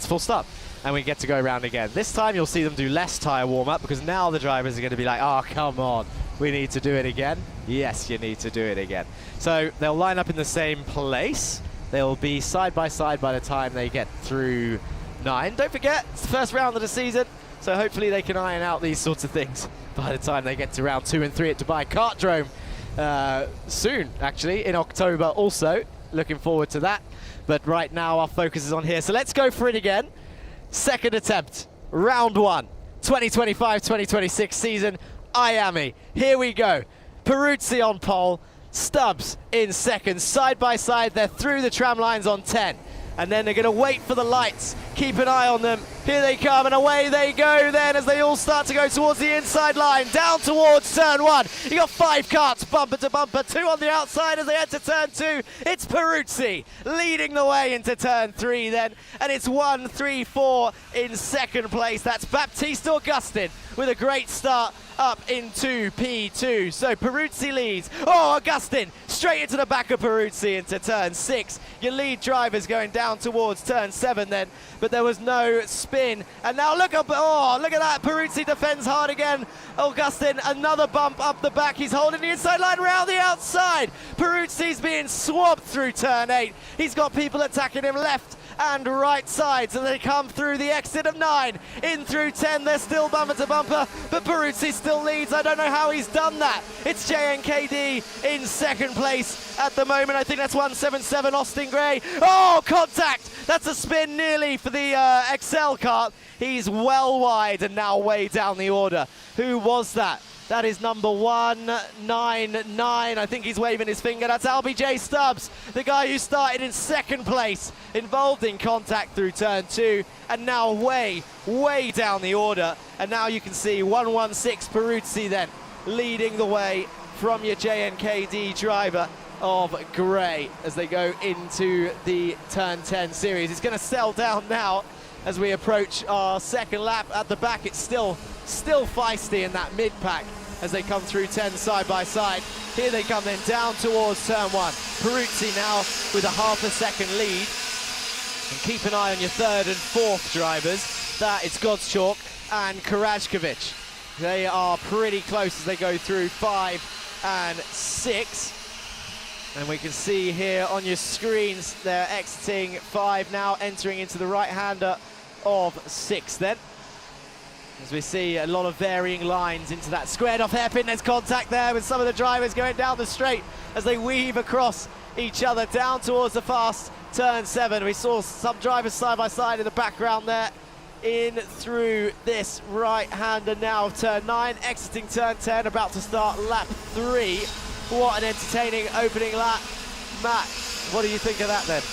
full stop, and we get to go around again. This time you'll see them do less tyre warm-up, because now the drivers are going to be like, oh, come on, we need to do it again. Yes, you need to do it again. So they'll line up in the same place. They'll be side by side by the time they get through 9. Don't forget, it's the first round of the season, so hopefully they can iron out these sorts of things by the time they get to round 2 and 3 at Dubai Kartdrome soon, actually, in October also. Looking forward to that. But right now our focus is on here. So let's go for it again. Second attempt, round 1, 2025-2026 season, Iame. Here we go. Peruzzi on pole. Stubbs in second, side by side. They're through the tram lines on 10, and then they're going to wait for the lights. Keep an eye on them. Here they come, and away they go then as they all start to go towards the inside line, down towards turn 1. You got 5 carts bumper to bumper, 2 on the outside as they enter turn 2. It's Peruzzi leading the way into turn 3 then, and it's 1, 3, 4 in second place. That's Baptiste Augustin with a great start up into P2. So Peruzzi leads. Oh, Augustin straight into the back of Peruzzi into turn 6. Your lead driver's going down towards turn 7 then, but there was no spin. And now look up, oh, look at that. Peruzzi defends hard again. Augustin, another bump up the back. He's holding the inside line round the outside. Peruzzi's being swamped through turn 8. He's got people attacking him left and right sides, and they come through the exit of 9 in through 10. They're still bumper to bumper, but Peruzzi still leads. I don't know how he's done that. It's JNKD in second place at the moment. I think that's 177 Austin Gray. Oh, contact! That's a spin nearly for the Excel kart. He's well wide and now way down the order. Who was that? That is number 199. I think he's waving his finger. That's Albie J Stubbs, the guy who started in second place, involved in contact through turn 2, and now way down the order. And now you can see 116 Peruzzi then leading the way from your JNKD driver of Gray as they go into the turn 10 series. It's going to settle down now as we approach our second lap. At the back, it's still feisty in that mid-pack as they come through 10 side by side. Here they come then down towards turn 1. Peruzzi now with a half a second lead. And keep an eye on your third and fourth drivers. That it's Godschalk and Karajkovic. They are pretty close as they go through 5 and 6. And we can see here on your screens, they're exiting 5 now, entering into the right-hander of 6 then. As we see a lot of varying lines into that squared off hairpin. There's contact there with some of the drivers going down the straight as they weave across each other down towards the fast turn 7. We saw some drivers side by side in the background there. In through this right-hander now of turn 9, exiting turn 10, about to start lap 3. What an entertaining opening lap. Matt, what do you think of that then?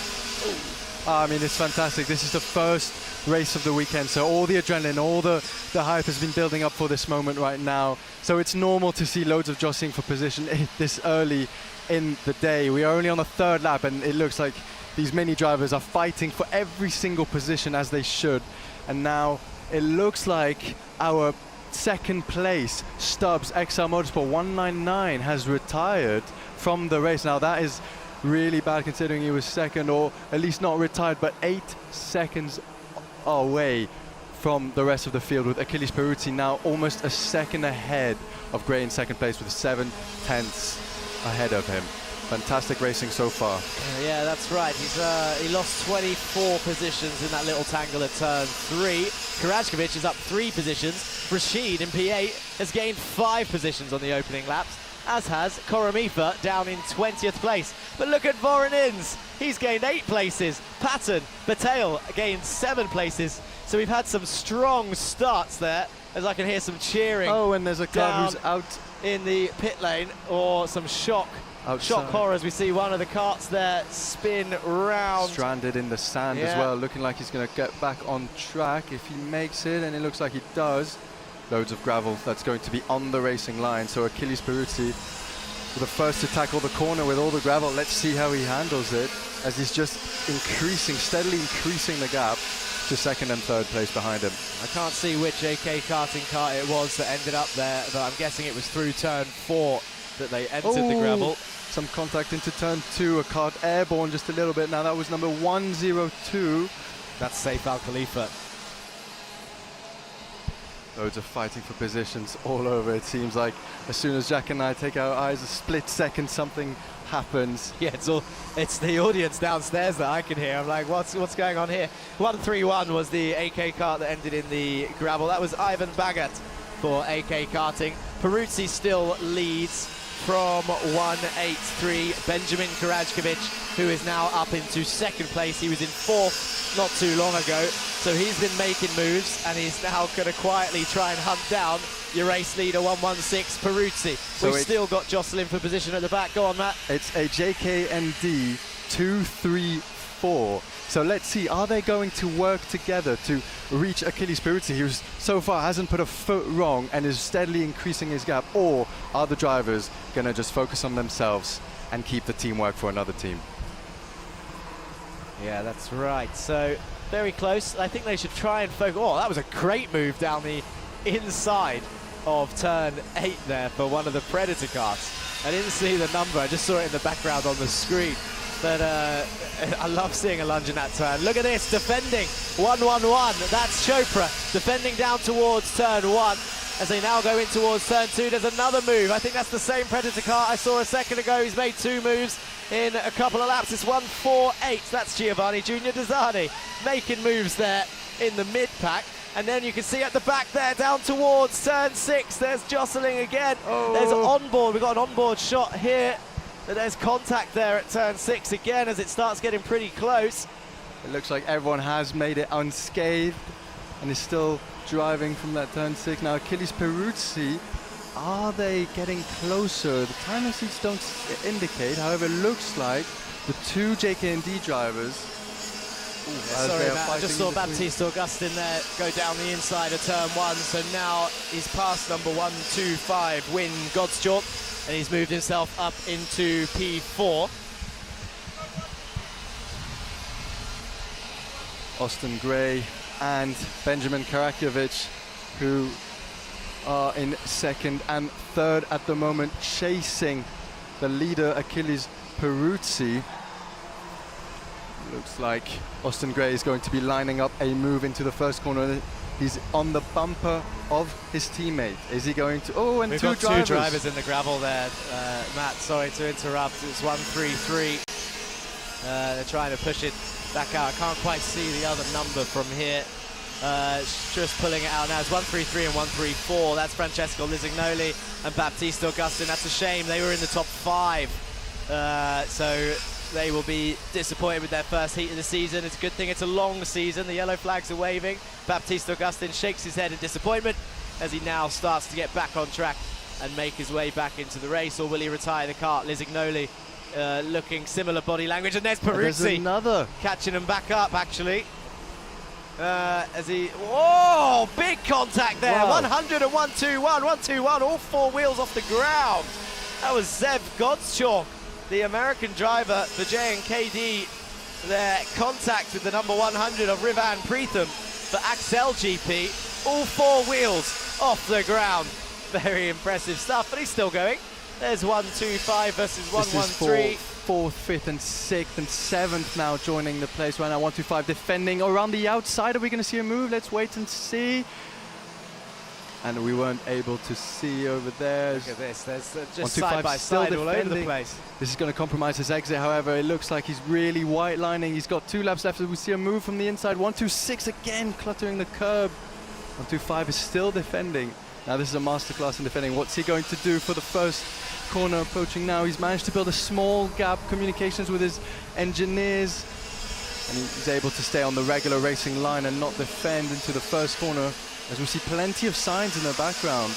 I mean, it's fantastic. This is the first race of the weekend, so all the adrenaline, all the hype has been building up for this moment right now. So it's normal to see loads of jostling for position this early in the day. We are only on the third lap, and it looks like these mini drivers are fighting for every single position, as they should. And now it looks like our second place Stubbs XL Motorsport 199 has retired from the race. Now that is really bad considering he was second, or at least not retired, but 8 seconds away from the rest of the field, with Achilles Peruzzi now almost a second ahead of Gray in second place with 7/10 ahead of him. Fantastic racing so far. Yeah, that's right. He lost 24 positions in that little tangle at turn 3. Karajkovic is up 3 positions. Rashid in P8 has gained 5 positions on the opening laps, as has Koromifa down in 20th place. But look at Voronins. He's gained 8 places. Patton, Bataille gained 7 places. So we've had some strong starts there, as I can hear some cheering. Oh, and there's a car who's out in the pit lane, or some shock horror as we see one of the carts there spin round. Stranded in the sand as well, looking like he's going to get back on track if he makes it, and it looks like he does. Loads of gravel that's going to be on the racing line, so Achilles Peruzzi the first to tackle the corner with all the gravel. Let's see how he handles it, as he's just steadily increasing the gap to second and third place behind him. I can't see which AK karting car it was that ended up there, but I'm guessing it was through turn 4 that they entered the gravel. Some contact into turn 2, a cart airborne just a little bit. Now that was number 102. That's Saif Al Khalifa. Loads of fighting for positions all over. It seems like as soon as Jack and I take our eyes a split second, something happens. Yeah, it's the audience downstairs that I can hear. I'm like, what's going on here? 131 was the AK kart that ended in the gravel. That was Ivan Bagat for AK karting. Peruzzi still leads from 183. Benjamin Karajkovic, who is now up into second place. He was in 4th not too long ago, so he's been making moves, and he's now going to quietly try and hunt down your race leader 116 Peruzzi. So we've still got jostling for position at the back. Go on, Matt. It's a JKND 234. So let's see, are they going to work together to reach Achilles Peruzzi, who so far hasn't put a foot wrong and is steadily increasing his gap, or are the drivers going to just focus on themselves and keep the teamwork for another team? Yeah, that's right. So very close. I think they should try and focus. Oh, that was a great move down the inside of turn 8 there for one of the Predator cars. I didn't see the number, I just saw it in the background on the screen. But I love seeing a lunge in that turn. Look at this, defending 111. That's Chopra defending down towards turn 1. As they now go in towards turn 2, there's another move. I think that's the same Predator car I saw a second ago. He's made 2 moves in a couple of laps. It's 148. That's Giovanni Junior Desani making moves there in the mid-pack. And then you can see at the back there, down towards turn 6, there's jostling again. Oh. There's onboard. We've got an onboard shot here. There's contact there at turn 6 again as it starts getting pretty close. It looks like everyone has made it unscathed and is still driving from that turn 6. Now Achilles Peruzzi, are they getting closer? The time receipts don't indicate. However, it looks like the 2 JKND drivers. Sorry, Matt, I just saw Baptiste Augustin there go down the inside of turn 1. So now he's past number 125, Win Godschalk, and he's moved himself up into P4. Austin Gray and Benjamin Karakovic, who are in second and third at the moment, chasing the leader Achilles Peruzzi. Looks like Austin Gray is going to be lining up a move into the first corner. He's on the bumper of his teammate. Is he going to? Oh, and We've two got two drivers in the gravel there. Matt, sorry to interrupt. It's 133. They're trying to push it back out. I can't quite see the other number from here. It's just pulling it out now. It's 133 and 134. That's Francesco Lisignoli and Baptiste Augustin. That's a shame. They were in the top 5. So they will be disappointed with their first heat of the season. It's a good thing it's a long season. The yellow flags are waving. Baptiste Augustin shakes his head in disappointment as he now starts to get back on track and make his way back into the race. Or will he retire the kart? Lisignoli looking similar body language. And there's Peruzzi. There's another. Catching him back up, actually. As he... Whoa! Big contact there. Wow. 100 and 121. 121. All 4 wheels off the ground. That was Zev Godschalk, the American driver for J&KD. Their contact with the number 100 of Rivan Preetham for Axel GP. All 4 wheels off the ground. Very impressive stuff, but he's still going. There's 125 versus 113. 4th, 5th and 6th and 7th now joining the place right now. 125 defending around the outside. Are we going to see a move? Let's wait and see. And we weren't able to see over there. Look at this. There's just side by side all over the place. This is going to compromise his exit. However, it looks like he's really white lining. He's got 2 laps left. We see a move from the inside. 126 again, cluttering the curb. 125 is still defending. Now this is a masterclass in defending. What's he going to do for the first corner approaching now? He's managed to build a small gap, communications with his engineers, and he's able to stay on the regular racing line and not defend into the first corner, as we see plenty of signs in the background.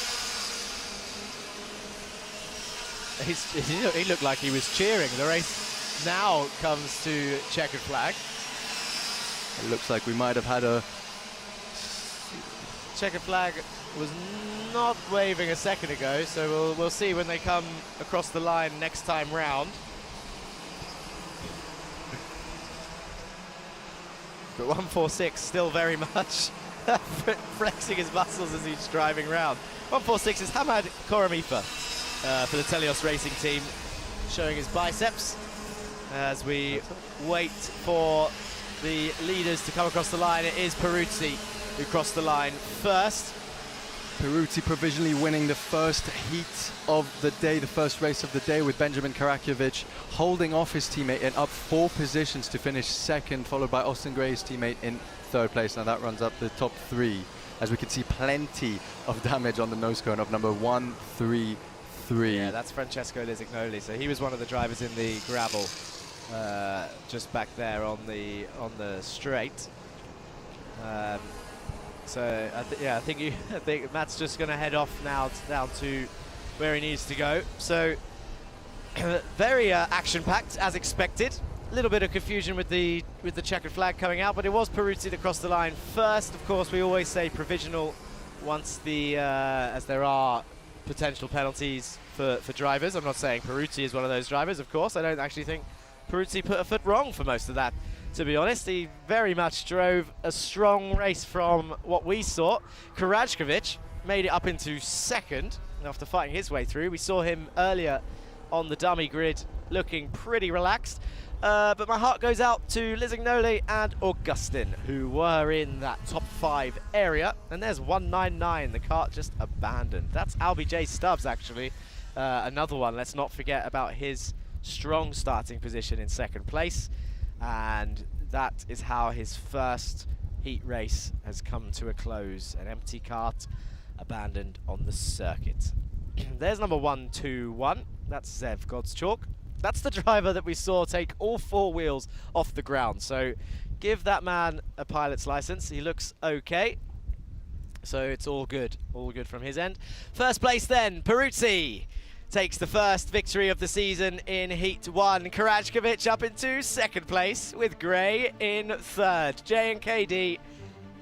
He looked like he was cheering. The race now comes to checkered flag. It looks like we might have had a... Checkered flag was not waving a second ago, so we'll see when they come across the line next time round. But 146 still very much flexing his muscles as he's driving round. 146 is Hamad Koramifa for the Telios Racing team, showing his biceps as we wait for the leaders to come across the line. It is Peruzzi who crossed the line first. Peruzzi provisionally winning the first heat of the day, the first race of the day, with Benjamin Karakovic holding off his teammate and up 4 positions to finish second, followed by Austin Gray's teammate in 3rd place. Now that runs up the top 3, as we can see plenty of damage on the nose cone of number 133. Yeah, that's Francesco Lisignoli. So he was one of the drivers in the gravel, just back there on the straight. So I think Matt's just going to head off now down to where he needs to go. So very action-packed as expected. A little bit of confusion with the checkered flag coming out, but it was Peruzzi that crossed the line first. Of course, we always say provisional once as there are potential penalties for drivers. I'm not saying Peruzzi is one of those drivers, of course. I don't actually think Peruzzi put a foot wrong for most of that. To be honest, he very much drove a strong race from what we saw. Karakovic made it up into 2nd after fighting his way through. We saw him earlier on the dummy grid looking pretty relaxed. But my heart goes out to Lisignoli and Augustin, who were in that top 5 area. And there's 199, the kart just abandoned. That's Albie J. Stubbs, actually. Another one, let's not forget about his strong starting position in 2nd place. And that is how his first heat race has come to a close. An empty kart abandoned on the circuit. There's number 121. That's Zev Godschalk. That's the driver that we saw take all 4 wheels off the ground. So give that man a pilot's license. He looks okay. So it's all good from his end. First place then, Peruzzi takes the first victory of the season in Heat 1. Karakovic up into 2nd place with Gray in 3rd. J&KD,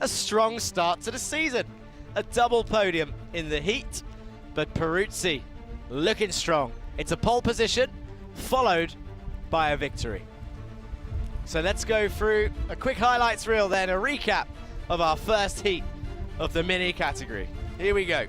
a strong start to the season. A double podium in the heat, but Peruzzi looking strong. It's a pole position, followed by a victory. So let's go through a quick highlights reel then, a recap of our first heat of the mini category. Here we go.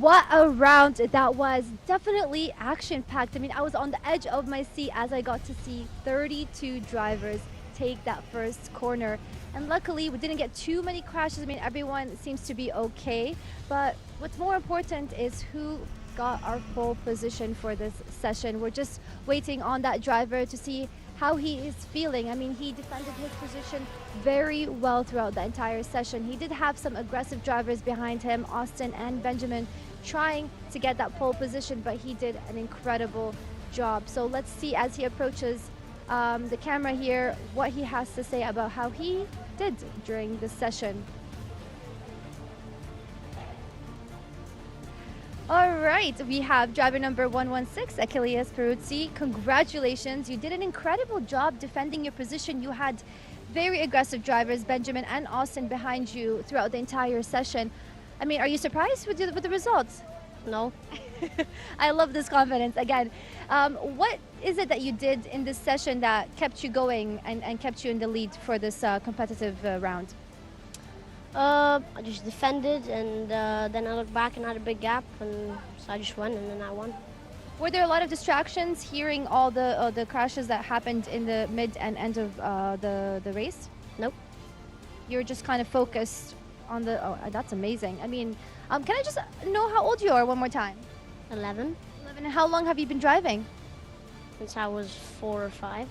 What a round that was. Definitely action-packed. I mean, I was on the edge of my seat as I got to see 32 drivers take that first corner. And luckily, we didn't get too many crashes. I mean, everyone seems to be okay. But what's more important is who got our pole position for this session. We're just waiting on that driver to see how he is feeling. I mean, he defended his position very well throughout the entire session. He did have some aggressive drivers behind him, Austin and Benjamin, trying to get that pole position, but he did an incredible job. So let's see as he approaches the camera here what he has to say about how he did during this session. All right, we have driver number 116, Achilles Peruzzi. Congratulations, you did an incredible job defending your position. You had very aggressive drivers, Benjamin and Austin, behind you throughout the entire session. I mean, are you surprised with the results? No. I love this confidence. Again, what is it that you did in this session that kept you going and kept you in the lead for this competitive round? I just defended, and then I looked back and had a big gap, and so I just won, and then I won. Were there a lot of distractions hearing all the crashes that happened in the mid and end of the race? Nope. You were just kind of focused on the... Oh, that's amazing. I mean, can I just know how old you are one more time? 11. 11. And how long have you been driving? Since I was 4 or 5.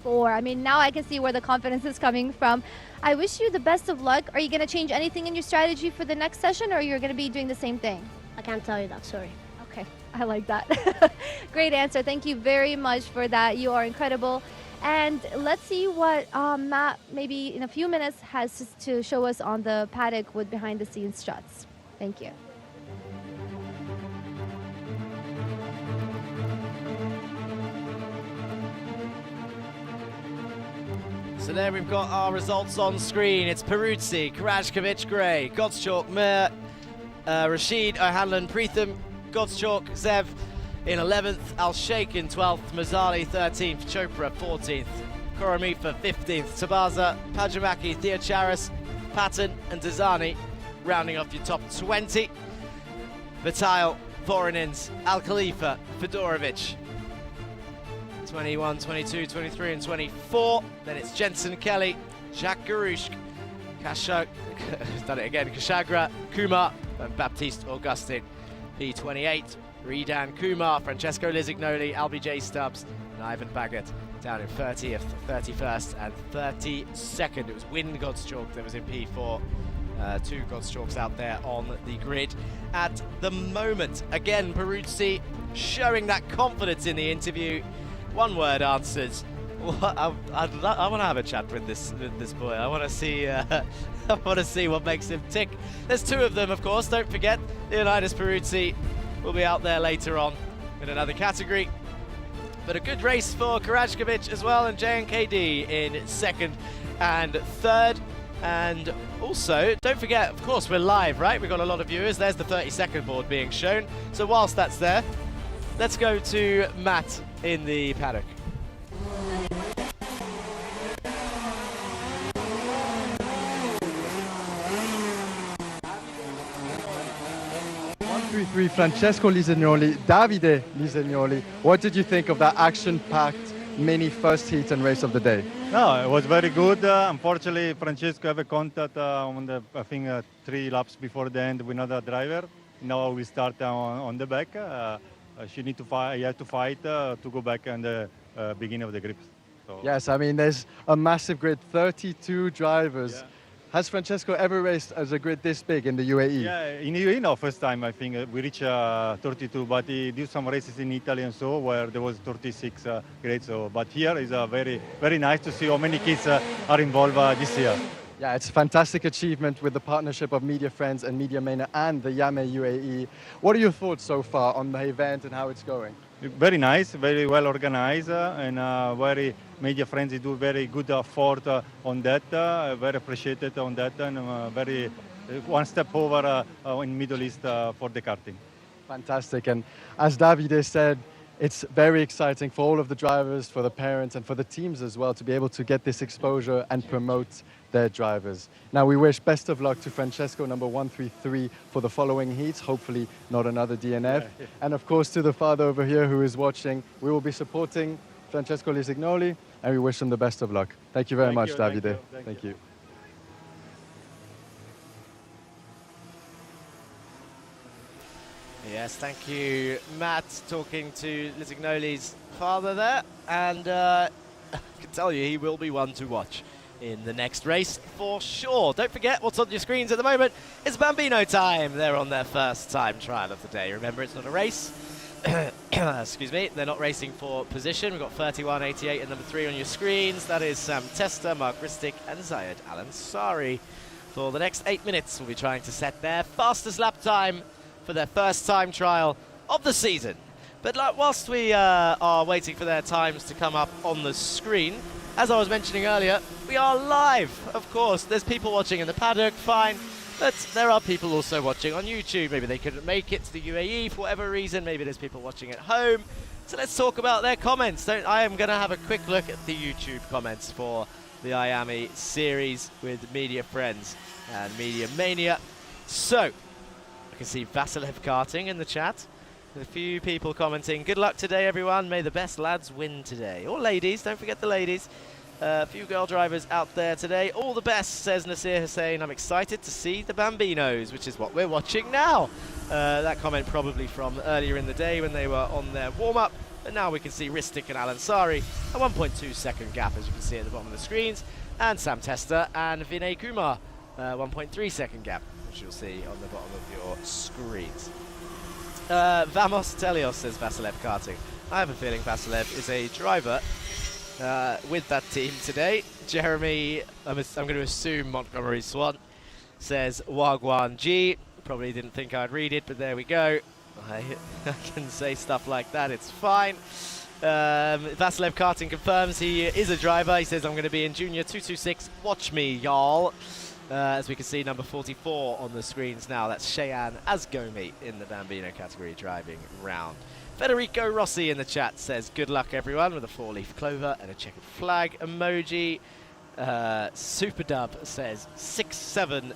4. I mean, now I can see where the confidence is coming from. I wish you the best of luck. Are you going to change anything in your strategy for the next session, or you're going to be doing the same thing? I can't tell you that, sorry. Okay, I like that. Great answer. Thank you very much for that. You are incredible. And let's see what Matt, maybe in a few minutes, has to show us on the paddock with behind-the-scenes shots. Thank you. So there we've got our results on screen. It's Peruzzi, Karajkovic, Gray, Gottschalk, Mir, Rashid, O'Hanlon, Preetham, Gottschalk, Zev in 11th, Al-Sheikh in 12th, Mazzali 13th, Chopra 14th, Koromifa 15th, Tabaza, Pajamaki, Theocharis, Patton and Dazani rounding off your top 20. Vitail, Voronins, Al Khalifa, Fedorovic, 21, 22, 23 and 24. Then it's Jensen Kelly, Jacques Garouche, Kashagra, Kumar and Baptiste Augustin. P28, Redan Kumar, Francesco Lisignoli, LBJ Stubbs and Ivan Baggett down in 30th, 31st and 32nd. It was Win Gottschalk that was in P4. 2 Gottschalks out there on the grid at the moment. Again, Peruzzi showing that confidence in the interview. One word answers. I want to have a chat with this boy. I want to see I want to see what makes him tick. There's 2 of them, of course. Don't forget, Leonidas Peruzzi will be out there later on in another category. but a good race for Karajkovic as well, and JNKD in second and third. And also, don't forget, of course, we're live, right? We've got a lot of viewers. There's the 30-second board being shown. So whilst that's there, let's go to Matt in the paddock. 133 Francesco Lisegnoli, Davide Lisegnoli. What did you think of that action-packed mini first heat and race of the day? No, it was very good. Unfortunately, Francesco have a contact on the, I think, 3 laps before the end with another driver. Now we start on the back. She need to fight. He had to fight to go back in the beginning of the grips. So. Yes, I mean there's a massive grid, 32 drivers. Yeah. Has Francesco ever raced as a grid this big in the UAE? Yeah, in the UAE, no, first time I think we reached 32, but he did some races in Italy and so where there was 36 grades. So, but here is very, very nice to see how many kids are involved this year. Yeah, it's a fantastic achievement with the partnership of Media Friends and Media Mania and the Iame Uae. What are your thoughts so far on the event and how it's going? Very nice, very well organized, and very Media Friends do very good effort on that. Very appreciated on that, and very one step over in Middle East for the karting. Fantastic, and as Davide said, it's very exciting for all of the drivers, for the parents, and for the teams as well to be able to get this exposure and promote their drivers. Now we wish best of luck to Francesco number 133 for the following heats, hopefully not another DNF. Yeah. And of course to the father over here who is watching, we will be supporting Francesco Lisegnoli and we wish him the best of luck. Thank you very much, Davide. Thank you. Yes, thank you, Matt, talking to Lisegnoli's father there. And I can tell you he will be one to watch in the next race for sure. Don't forget what's on your screens at the moment. It's Bambino time. They're on their first time trial of the day. Remember, it's not a race. Excuse me. They're not racing for position. We've got 31, 88 and number 3 on your screens. That is Sam Testa, Mark Ristic and Zayed Al-Ansari. For the next 8 minutes, we'll be trying to set their fastest lap time for their first time trial of the season. But whilst we are waiting for their times to come up on the screen, as I was mentioning earlier, we are live, of course. There's people watching in the paddock, fine, but there are people also watching on YouTube. Maybe they couldn't make it to the UAE for whatever reason. Maybe there's people watching at home. So let's talk about their comments. I am going to have a quick look at the YouTube comments for the Iame series with Media Friends and Media Mania. So, I can see Vasilev Karting in the chat. A few people commenting, good luck today everyone, may the best lads win today. Or ladies, don't forget the ladies. A few girl drivers out there today. All the best, says Nasir Hussain. I'm excited to see the Bambinos, which is what we're watching now. That comment probably from earlier in the day when they were on their warm-up. But now we can see Ristic and Al-Ansari, a 1.2 second gap as you can see at the bottom of the screens. And Sam Testa and Vinay Kumar, 1.3 second gap, which you'll see on the bottom of your screens. Vamos Telios, says Vasilev Karting. I have a feeling Vasilev is a driver with that team today. Jeremy, I'm going to assume Montgomery Swan, says Wagwan G. Probably didn't think I'd read it, but there we go. I can say stuff like that, it's fine. Vasilev Karting confirms he is a driver. He says, I'm going to be in Junior 226. Watch me, y'all. As we can see, number 44 on the screens now. That's Cheyenne Asgomi in the Bambino category driving round. Federico Rossi in the chat says, good luck everyone, with a 4-leaf clover and a checkered flag emoji. Superdub says 6-7.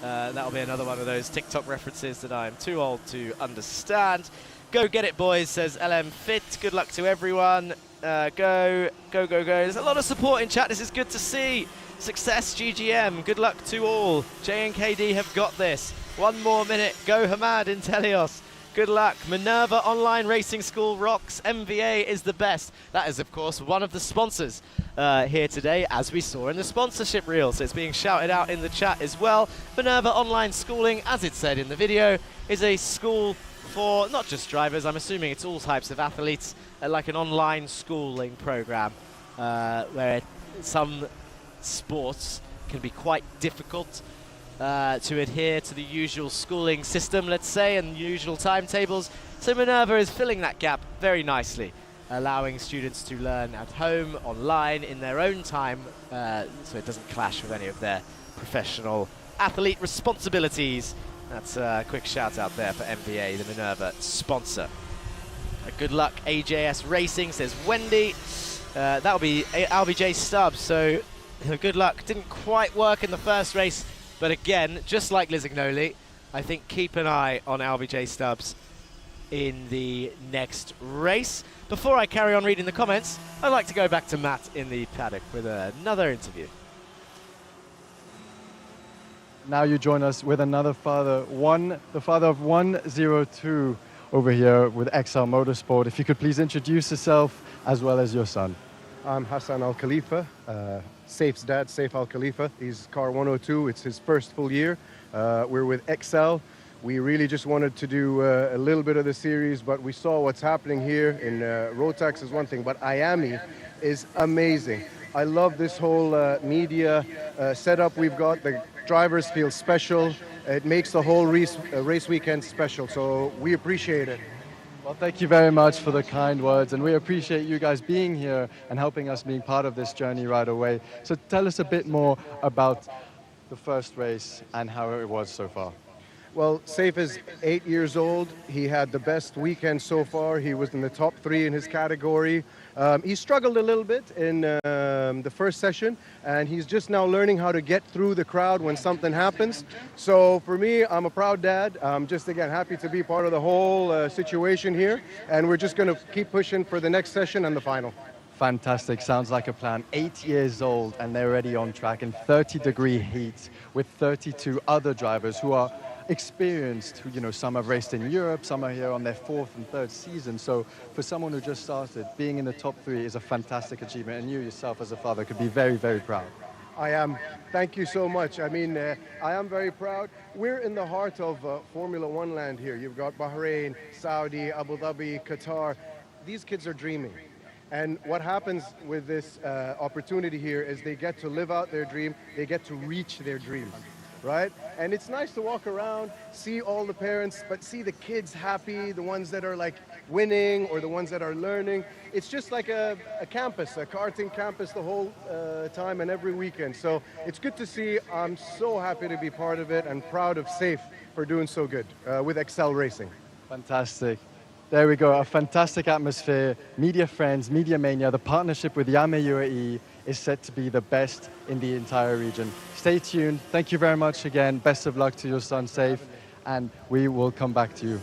That'll be another one of those TikTok references that I'm too old to understand. Go get it, boys, says LM Fit. Good luck to everyone. Go. There's a lot of support in chat. This is good to see. Success, GGM. Good luck to all. JNKD have got this. 1 more minute. Go Hamad in Telios. Good luck. Minerva Online Racing School rocks. MVA is the best. That is, of course, one of the sponsors here today, as we saw in the sponsorship reel. So it's being shouted out in the chat as well. Minerva Online Schooling, as it said in the video, is a school for not just drivers. I'm assuming it's all types of athletes, like an online schooling program where some sports can be quite difficult to adhere to the usual schooling system, let's say, and usual timetables. So Minerva is filling that gap very nicely. allowing students to learn at home, online, in their own time, so it doesn't clash with any of their professional athlete responsibilities. That's a quick shout out there for MVA, the Minerva sponsor. Good luck, AJS Racing, says Wendy. That'll be LBJ Stubbs, so good luck. Didn't quite work in the first race, but again, just like Lisignoli, I think keep an eye on LBJ Stubbs in the next race. Before I carry on reading the comments, I'd like to go back to Matt in the paddock with another interview. Now you join us with another father, the father of 102 over here with XL Motorsport. If you could please introduce yourself as well as your son. I'm Hassan Al Khalifa, Saif's dad, Saif Al Khalifa. He's car 102. It's his first full year. We're with XL. We really just wanted to do a little bit of the series, but we saw what's happening here in Rotax is one thing, but Iame is amazing. I love this whole media setup we've got. The drivers feel special. It makes the whole race weekend special, so we appreciate it. Well, thank you very much for the kind words, and we appreciate you guys being here and helping us being part of this journey right away. So tell us a bit more about the first race and how it was so far. Well, Saif is 8 years old. He had the best weekend so far. He was in the top 3 in his category. He struggled a little bit in the first session, and he's just now learning how to get through the crowd when something happens. So for me, I'm a proud dad. I'm just, again, happy to be part of the whole situation here, and we're just going to keep pushing for the next session and the final. Fantastic, sounds like a plan. 8 years old, and they're already on track in 30-degree heat with 32 other drivers who are experienced. You know, some have raced in Europe, some are here on their 4th and 3rd season. So for someone who just started, being in the top 3 is a fantastic achievement, and you yourself as a father could be very, very proud. I am. Thank you so much. I mean, I am very proud. We're in the heart of Formula One land here. You've got Bahrain, Saudi, Abu Dhabi, Qatar. These kids are dreaming. And what happens with this opportunity here is they get to live out their dream. They get to reach their dreams. Right? And it's nice to walk around, see all the parents, but see the kids happy, the ones that are like winning or the ones that are learning. It's just like a campus, a karting campus the whole time and every weekend. So it's good to see. I'm so happy to be part of it and proud of Saif for doing so good with XL Racing. Fantastic. There we go, a fantastic atmosphere. Media friends, Media Mania, the partnership with Iame Uae is set to be the best in the entire region. Stay tuned. Thank you very much again. Best of luck to your son, Saif, and we will come back to you.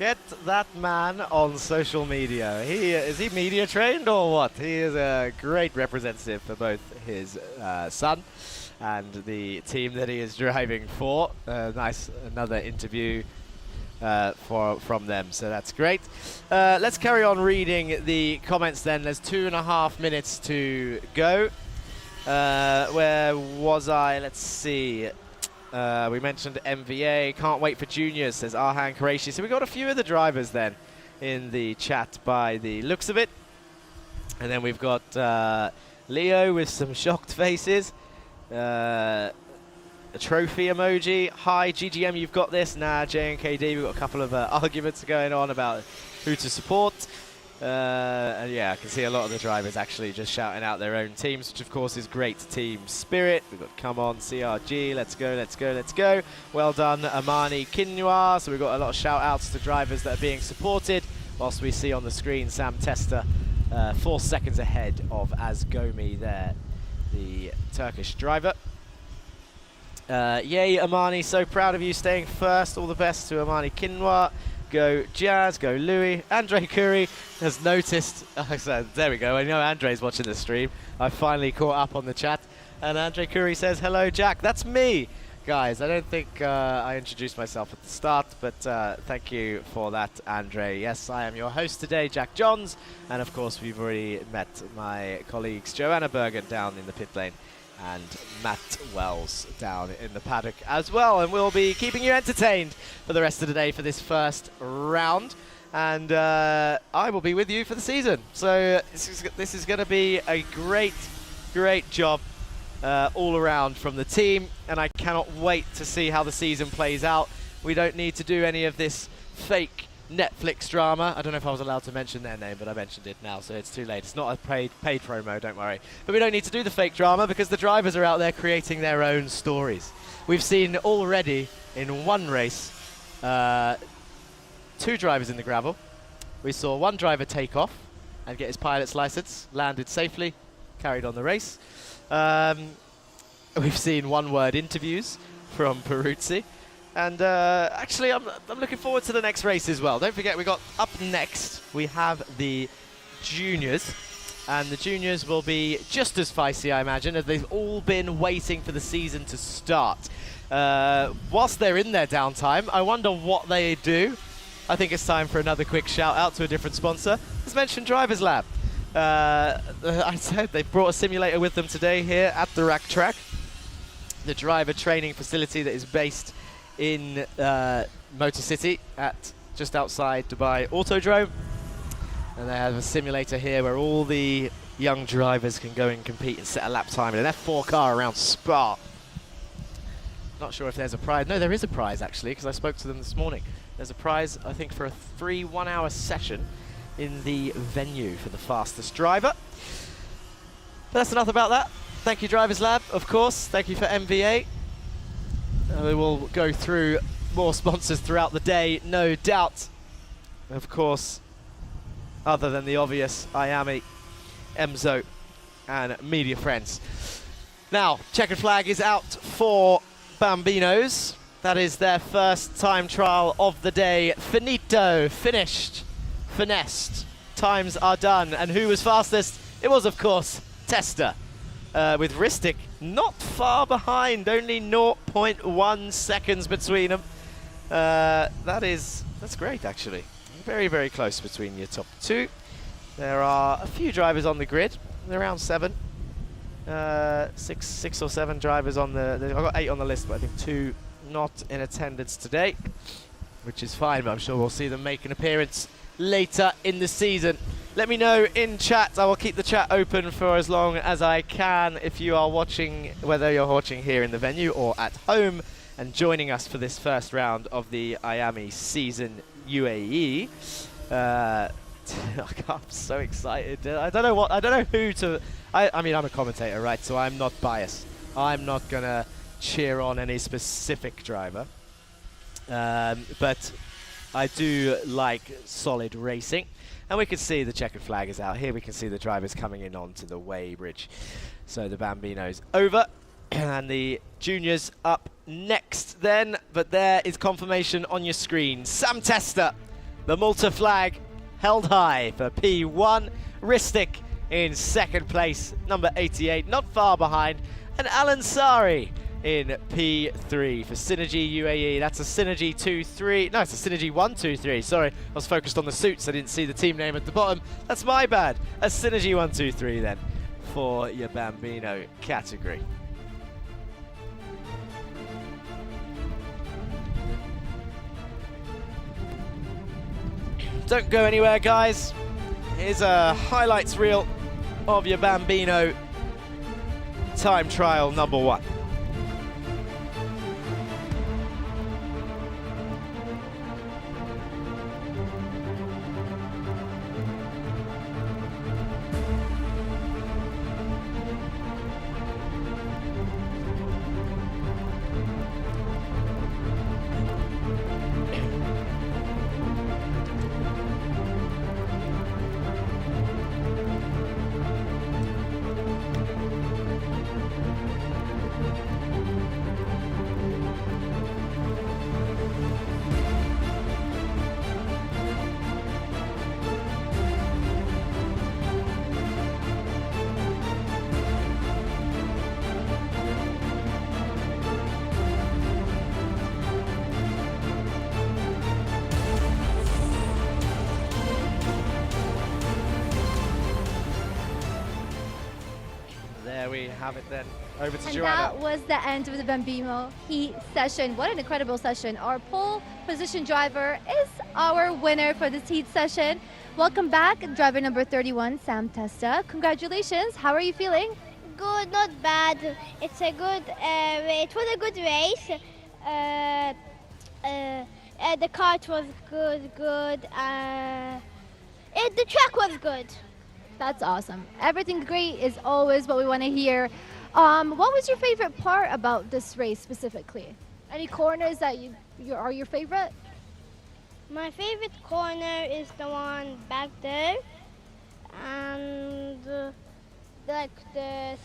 Get that man on social media. Is he media trained or what? He is a great representative for both his son and the team that he is driving for. Nice, another interview from them, so that's great. Let's carry on reading the comments then. There's 2.5 minutes to go. Where was I? Let's see. We mentioned MVA. Can't wait for juniors, says Arhan Qureshi. So we got a few of the drivers then in the chat by the looks of it. And then we've got Leo with some shocked faces. A trophy emoji. Hi, GGM, you've got this. Nah, JNKD, we've got a couple of arguments going on about who to support. And yeah, I can see a lot of the drivers actually just shouting out their own teams, which of course is great team spirit. We've got Come On, CRG, let's go, let's go, let's go. Well done, Amani Kinua. So we've got a lot of shout outs to drivers that are being supported, whilst we see on the screen Sam Testa 4 seconds ahead of Azgomi there, the Turkish driver. Yay, Amani, so proud of you staying first. All the best to Amani Kinwa. Go Jazz, go Louis. Andre Curry has noticed. There we go. I know Andre's watching the stream. I finally caught up on the chat. And Andre Curry says, hello, Jack. That's me, guys. I don't think I introduced myself at the start, but thank you for that, Andre. Yes, I am your host today, Jack Johns. And of course, we've already met my colleagues Joanna Bergen down in the pit lane and Matt Wells down in the paddock as well. And we'll be keeping you entertained for the rest of the day for this first round. And I will be with you for the season. So this is going to be a great, great job all around from the team. And I cannot wait to see how the season plays out. We don't need to do any of this fake Netflix drama. I don't know if I was allowed to mention their name, but I mentioned it now, so it's too late. It's not a paid promo, don't worry. But we don't need to do the fake drama because the drivers are out there creating their own stories. We've seen already in one race 2 drivers in the gravel. We saw one driver take off and get his pilot's license, landed safely, carried on the race. We've seen one-word interviews from Peruzzi. And actually, I'm looking forward to the next race as well. Don't forget, we got up next, we have the juniors. And the juniors will be just as feisty, I imagine, as they've all been waiting for the season to start. Whilst they're in their downtime, I wonder what they do. I think it's time for another quick shout out to a different sponsor. Let's mention Drivers Lab. I said they've brought a simulator with them today here at the Rack Track, the driver training facility that is based in Motor City at just outside Dubai Autodrome. And they have a simulator here where all the young drivers can go and compete and set a lap time in an F4 car around Spa. Not sure if there's a prize. No, there is a prize actually, because I spoke to them this morning. There's a prize, I think, for a free 1-hour session in the venue for the fastest driver. But that's enough about that. Thank you, Drivers Lab, of course. Thank you for MVA. We will go through more sponsors throughout the day, no doubt. Of course, other than the obvious, Iame, Emzo, and Media Friends. Now, checkered flag is out for Bambinos. That is their first time trial of the day. Finito, finished, finessed. Times are done. And who was fastest? It was, of course, Testa. With Ristic not far behind, only 0.1 seconds between them. That's great, actually. Very, very close between your top 2. There are a few drivers on the grid, around 7. 6 or 7 drivers on the... I've got 8 on the list, but I think 2 not in attendance today, which is fine, but I'm sure we'll see them make an appearance later in the season. Let me know in chat. I will keep the chat open for as long as I can if you are watching, whether you're watching here in the venue or at home and joining us for this first round of the Iame season UAE. I'm so excited. I don't know who to... I mean, I'm a commentator, right? So I'm not biased. I'm not going to cheer on any specific driver. But I do like solid racing. And we can see the checkered flag is out here. We can see the drivers coming in onto the weighbridge. So the Bambino's over. And the juniors up next then. But there is confirmation on your screen. Sam Testa, the Malta flag held high for P1. Ristic in second place, number 88, not far behind. And Alan Sari in P3 for Synergy UAE. That's a Synergy 2-3. No, it's a Synergy 1-2-3. Sorry, I was focused on the suits. I didn't see the team name at the bottom. That's my bad. A Synergy 1-2-3 then for your Bambino category. Don't go anywhere, guys. Here's a highlights reel of your Bambino time trial number 1. There we have it then. Over to Joanna. That was the end of the Bambino Heat session. What an incredible session. Our pole position driver is our winner for this Heat session. Welcome back, driver number 31, Sam Testa. Congratulations. How are you feeling? Good, not bad. It was a good race. The kart was good. The track was good. That's awesome. Everything great is always what we want to hear. What was your favorite part about this race specifically? Any corners that are your favorite? My favorite corner is the one back there, and like turn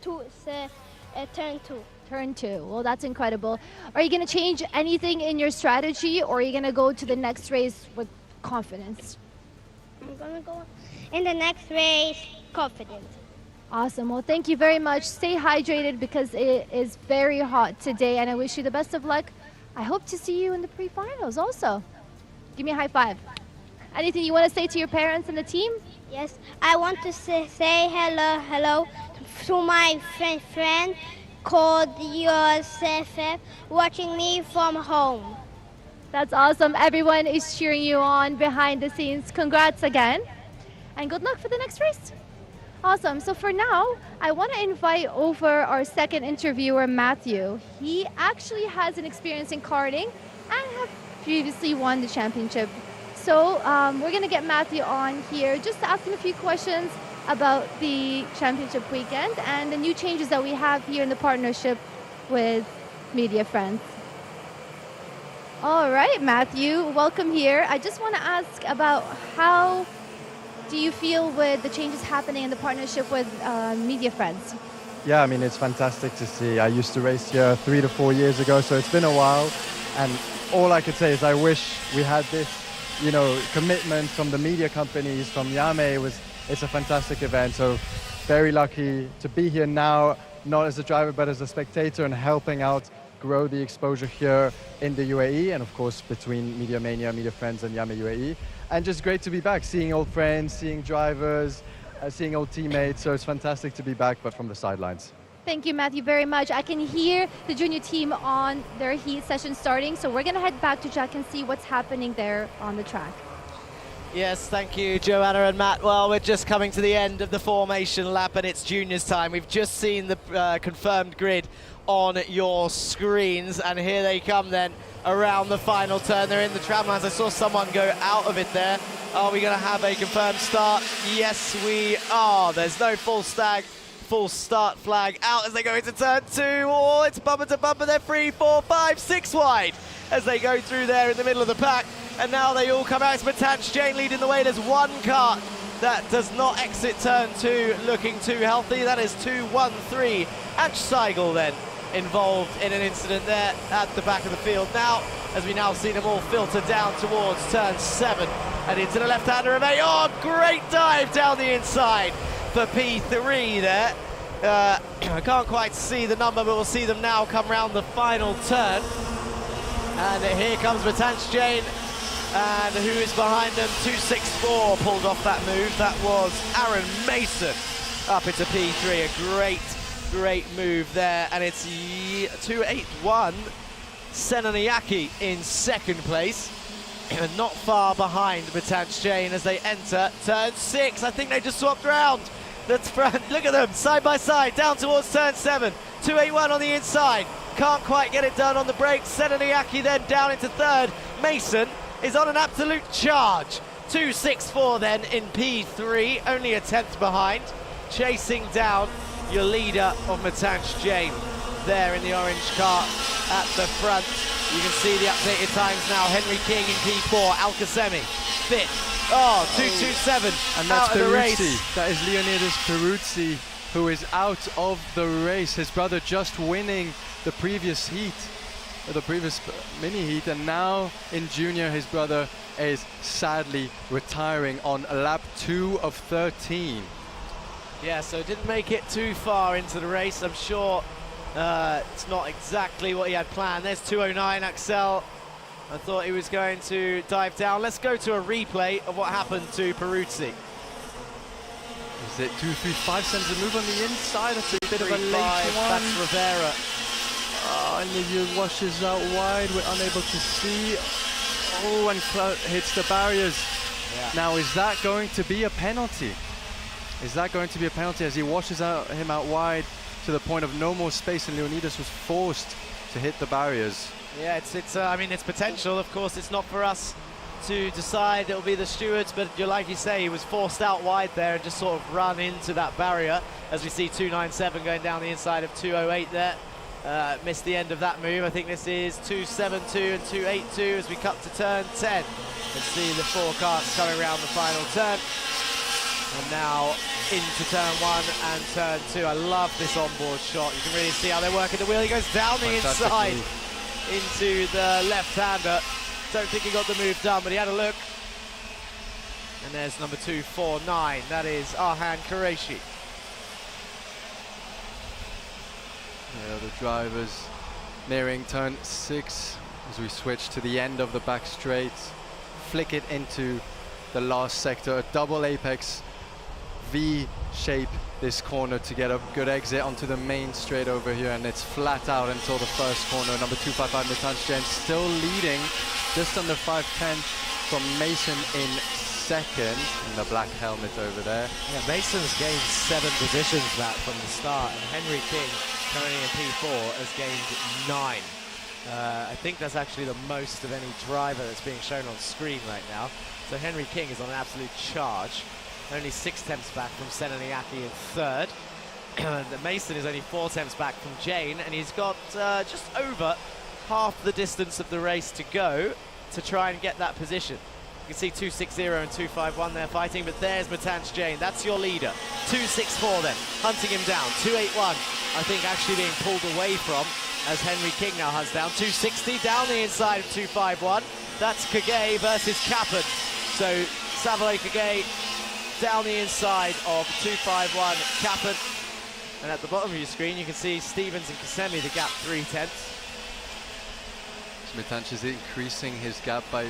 2. Turn 2. Well, that's incredible. Are you going to change anything in your strategy, or are you going to go to the next race with confidence? I'm going to go in the next race confident. Awesome. Well, thank you very much. Stay hydrated because it is very hot today, and I wish you the best of luck. I hope to see you in the pre-finals also. Give me a high five. Anything you want to say to your parents and the team? Yes, I want to say hello to my friend called Yosef watching me from home. That's awesome. Everyone is cheering you on behind the scenes. Congrats again, and good luck for the next race. Awesome. So for now, I want to invite over our second interviewer, Matthew. He actually has an experience in karting and have previously won the championship. So we're going to get Matthew on here just to ask him a few questions about the championship weekend and the new changes that we have here in the partnership with Media Friends. All right, Matthew, welcome here. I just want to ask about how do you feel with the changes happening in the partnership with Media Friends? Yeah, I mean, it's fantastic to see. I used to race here 3 to 4 years ago, so it's been a while. And all I could say is I wish we had this, commitment from the media companies, from Iame. It's a fantastic event. So very lucky to be here now, not as a driver, but as a spectator and helping out grow the exposure here in the UAE, and of course between Media Mania, Media Friends and Iame Uae. And just great to be back, seeing old friends, seeing drivers, seeing old teammates. So it's fantastic to be back, but from the sidelines. Thank you, Matthew, very much. I can hear the junior team on their heat session starting, so we're going to head back to Jack and see what's happening there on the track. Yes, thank you, Joanna and Matt. Well, we're just coming to the end of the formation lap, and it's juniors time. We've just seen the confirmed grid on your screens, and here they come then around the final turn. They're in the tramlines. I saw someone go out of it there. Are we going to have a confirmed start? Yes, we are. There's no full start flag out as they go into turn 2. Oh, it's bumper to bumper. They're 3, 4, 5, 6 wide as they go through there in the middle of the pack. And now they all come out. It's Matanch Jane leading the way. There's one kart that does not exit turn 2 looking too healthy. That is 2-1-3. Anch Seigel then involved in an incident there at the back of the field. Now, as we now see them all filter down towards turn 7 and into the left-hander of 8. Oh, great dive down the inside for P3 there. I can't quite see the number, but we'll see them now come round the final turn. And here comes Matanch Jane. And who is behind them? 264 pulled off that move. That was Aaron Mason up into P3. A great move there. And it's 281 Senaniaki in second place. And not far behind Matanch Jane as they enter turn 6. I think they just swapped around. That's front. Look at them, side by side, down towards turn 7. 281 on the inside. Can't quite get it done on the brakes. Senaniaki then down into third. Mason is on an absolute charge. 264 then in P3, only a 10th behind. Chasing down your leader of Matanch Jane there in the orange car at the front. You can see the updated times now. Henry King in P4, Alcasemi, 5th. Oh, 227 and that's out of the race. That is Leonidas Peruzzi, who is out of the race. His brother just winning the previous heat, the previous mini heat, and now in junior his brother is sadly retiring on lap 2 of 13. Yeah, so didn't make it too far into the race. I'm sure it's not exactly what he had planned. There's 209 Axel. I thought he was going to dive down. Let's go to a replay of what happened to Peruzzi. Is it 235 sends a move on the inside? That's a bit of a late one. That's Rivera. Oh, and he washes out wide. We're unable to see. Oh, and hits the barriers. Yeah. Now, is that going to be a penalty? Is that going to be a penalty as he washes him out wide to the point of no more space, and Leonidas was forced to hit the barriers? Yeah, I mean, it's potential. Of course, it's not for us to decide. It'll be the stewards, but like you say, he was forced out wide there and just sort of run into that barrier. As we see 297 going down the inside of 208 there. Missed the end of that move. I think this is 272 and 282 as we cut to turn 10. And see the 4 carts coming around the final turn. And now into turn 1 and turn 2. I love this onboard shot. You can really see how they're working the wheel. He goes down the inside into the left-hander. Don't think he got the move done, but he had a look. And there's number 249. That is Arhan Qureshi. Yeah, the drivers nearing turn 6 as we switch to the end of the back straight. Flick it into the last sector, a double apex V shape this corner to get a good exit onto the main straight over here, and it's flat out until the first corner. Number 255 Mitansh Jain still leading, just under 510 from Mason in second, in the black helmet over there. Yeah, Mason's gained 7 positions back from the start, and Henry King, currently in P4, has gained 9. I think that's actually the most of any driver that's being shown on screen right now. So Henry King is on an absolute charge. Only 6 tenths back from Senaniaki in third. Mason is only 4 tenths back from Jain, and he's got just over half the distance of the race to go to try and get that position. You can see 260 and 251 there fighting, but there's Mitansh Jain. That's your leader. 264 then, hunting him down. 281, I think, actually being pulled away from as Henry King now hunts down. 260 down the inside of 251. That's Kage versus Kappen. So Savoy Kage down the inside of 251 Kappen. And at the bottom of your screen, you can see Stevens and Kasemi, the gap 3 tenths. Mitansh is increasing his gap by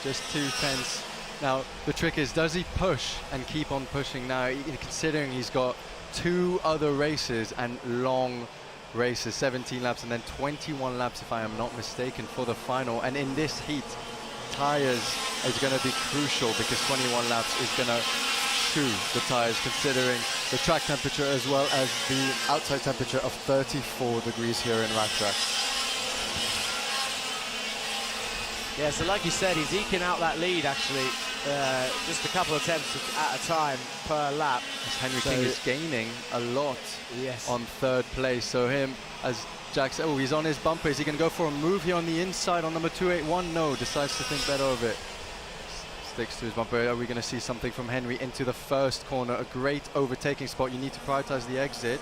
just 2 tenths. Now, the trick is, does he push and keep on pushing now, considering he's got 2 other races and long races, 17 laps and then 21 laps, if I am not mistaken, for the final. And in this heat, tires is going to be crucial because 21 laps is going to chew the tires, considering the track temperature as well as the outside temperature of 34 degrees here in Rat Track. Yeah, so like you said, he's eking out that lead actually, just a couple of attempts at a time per lap. As Henry King is gaining a lot on 3rd place. So him, as Jack said, oh, he's on his bumper. Is he going to go for a move here on the inside on number 281? No, decides to think better of it. Sticks to his bumper. Are we going to see something from Henry into the first corner? A great overtaking spot. You need to prioritize the exit,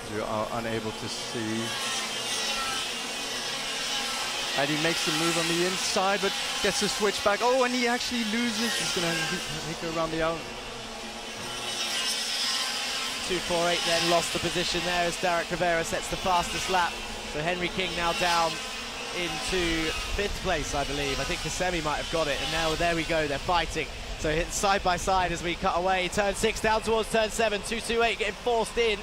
as you are unable to see. And he makes the move on the inside, but gets the switch back. Oh, and he actually loses. He's going to go around the out. 248 then lost the position there as Derek Rivera sets the fastest lap. So Henry King now down into 5th place, I believe. I think Kasemi might have got it, and now there we go, they're fighting. So hit side by side as we cut away. Turn 6 down towards turn 7. 228 getting forced in.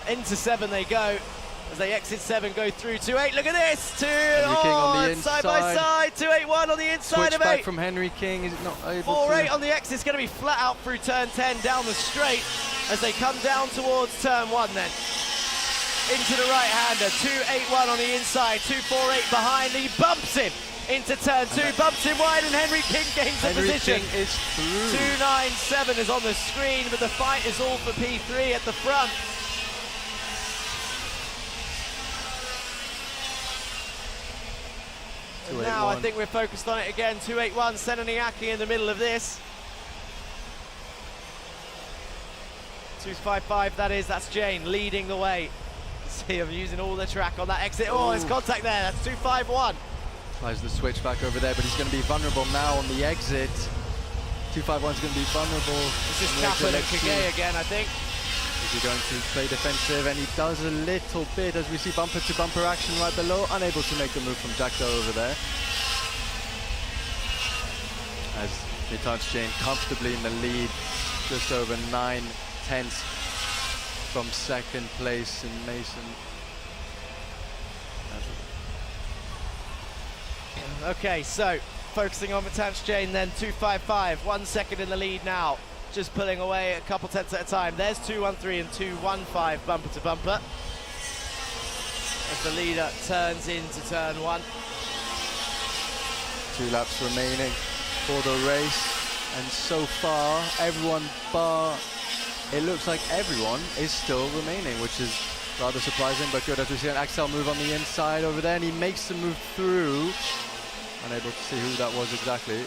Into 7 they go. As they exit 7, go through 2-8. Look at this! On the inside. Side by side. 2-8-1 on the inside Switch of 8. back from Henry King. Is it not able 4-8 to? on the exit. It's going to be flat out through turn 10 down the straight as they come down towards turn 1 then. Into the right-hander. 2-8-1 on the inside. 2-4-8 behind. He bumps him into turn 2. Bumps him wide, and Henry King gains the position. King is through. 297 is on the screen, but the fight is all for P3 at the front. And now I think we're focused on it again. 281, Senaniaki in the middle of this. 255, that is, that's Jain leading the way. See him using all the track on that exit. Oh, there's contact there, that's 251. Tries the switch back over there, but he's going to be vulnerable now on the exit. 251's going to be vulnerable. This is Kappen and Kage again, I think. Is he going to play defensive? And he does a little bit as we see bumper-to-bumper action right below. Unable to make the move from Jackdo over there. As Mitansh Jain comfortably in the lead, just over 9 tenths from 2nd place in Mason. Okay, so focusing on Mitansh Jain then, 255, 1 second in the lead now. Just pulling away a couple tenths at a time. There's 213 and 215 bumper to bumper. as the leader turns into turn 1. 2 laps remaining for the race, and so far everyone it looks like everyone is still remaining, which is rather surprising but good, as we see an Axel move on the inside over there, and he makes the move through. Unable to see who that was exactly.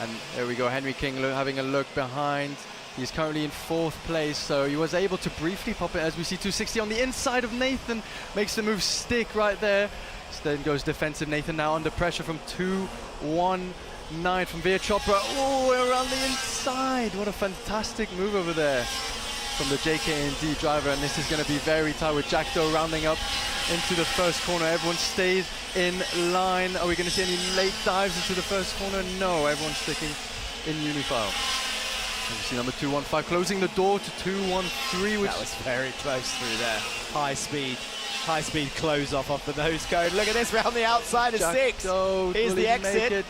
And there we go, Henry King having a look behind. He's currently in 4th place, so he was able to briefly pop it, as we see 260 on the inside of Nathan. Makes the move stick right there. So then goes defensive Nathan, now under pressure from 219 from Veer Chopra. Oh, around the inside. What a fantastic move over there from the JK&D driver, and this is going to be very tight with Jack Doe rounding up into the first corner. Everyone stays in line. Are we going to see any late dives into the first corner? No, everyone's sticking in unifile. And you see number 215 closing the door to 213, which that was very close through there. High speed close off the nose cone. Look at this round the outside of Jack 6. Doe, Here's the exit.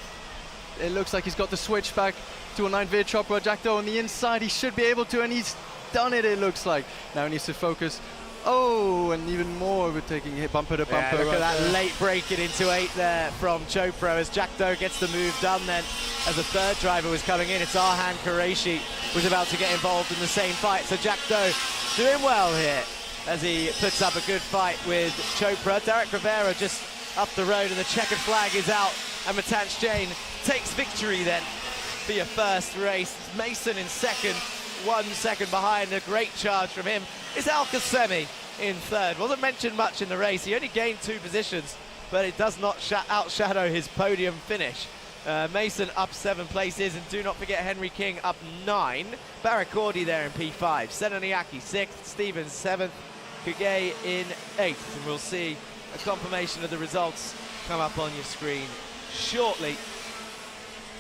It looks like he's got the switch back. 209 Veer Chopra, Jack Doe on the inside. He should be able to, and he's done it, it looks like. Now he needs to focus. Oh, and even more with taking hit bumper to bumper. Yeah, look right at that there. late breaking into 8 there from Chopra as Jack Doe gets the move done then. As a third driver was coming in, it's Arhan Qureshi was about to get involved in the same fight. So Jack Doe doing well here as he puts up a good fight with Chopra. Derek Rivera just up the road and the checkered flag is out. And Matanch Jain takes victory then for your first race. Mason in second, 1 second behind. A great charge from him. Is Al Khaimah in third. Wasn't mentioned much in the race. He only gained 2 positions, but it does not outshadow his podium finish. Mason up 7 places, and do not forget Henry King up 9. Barakordi there in P5. Senaniaki 6th. Stevens 7th. Kugay in 8th. And we'll see a confirmation of the results come up on your screen shortly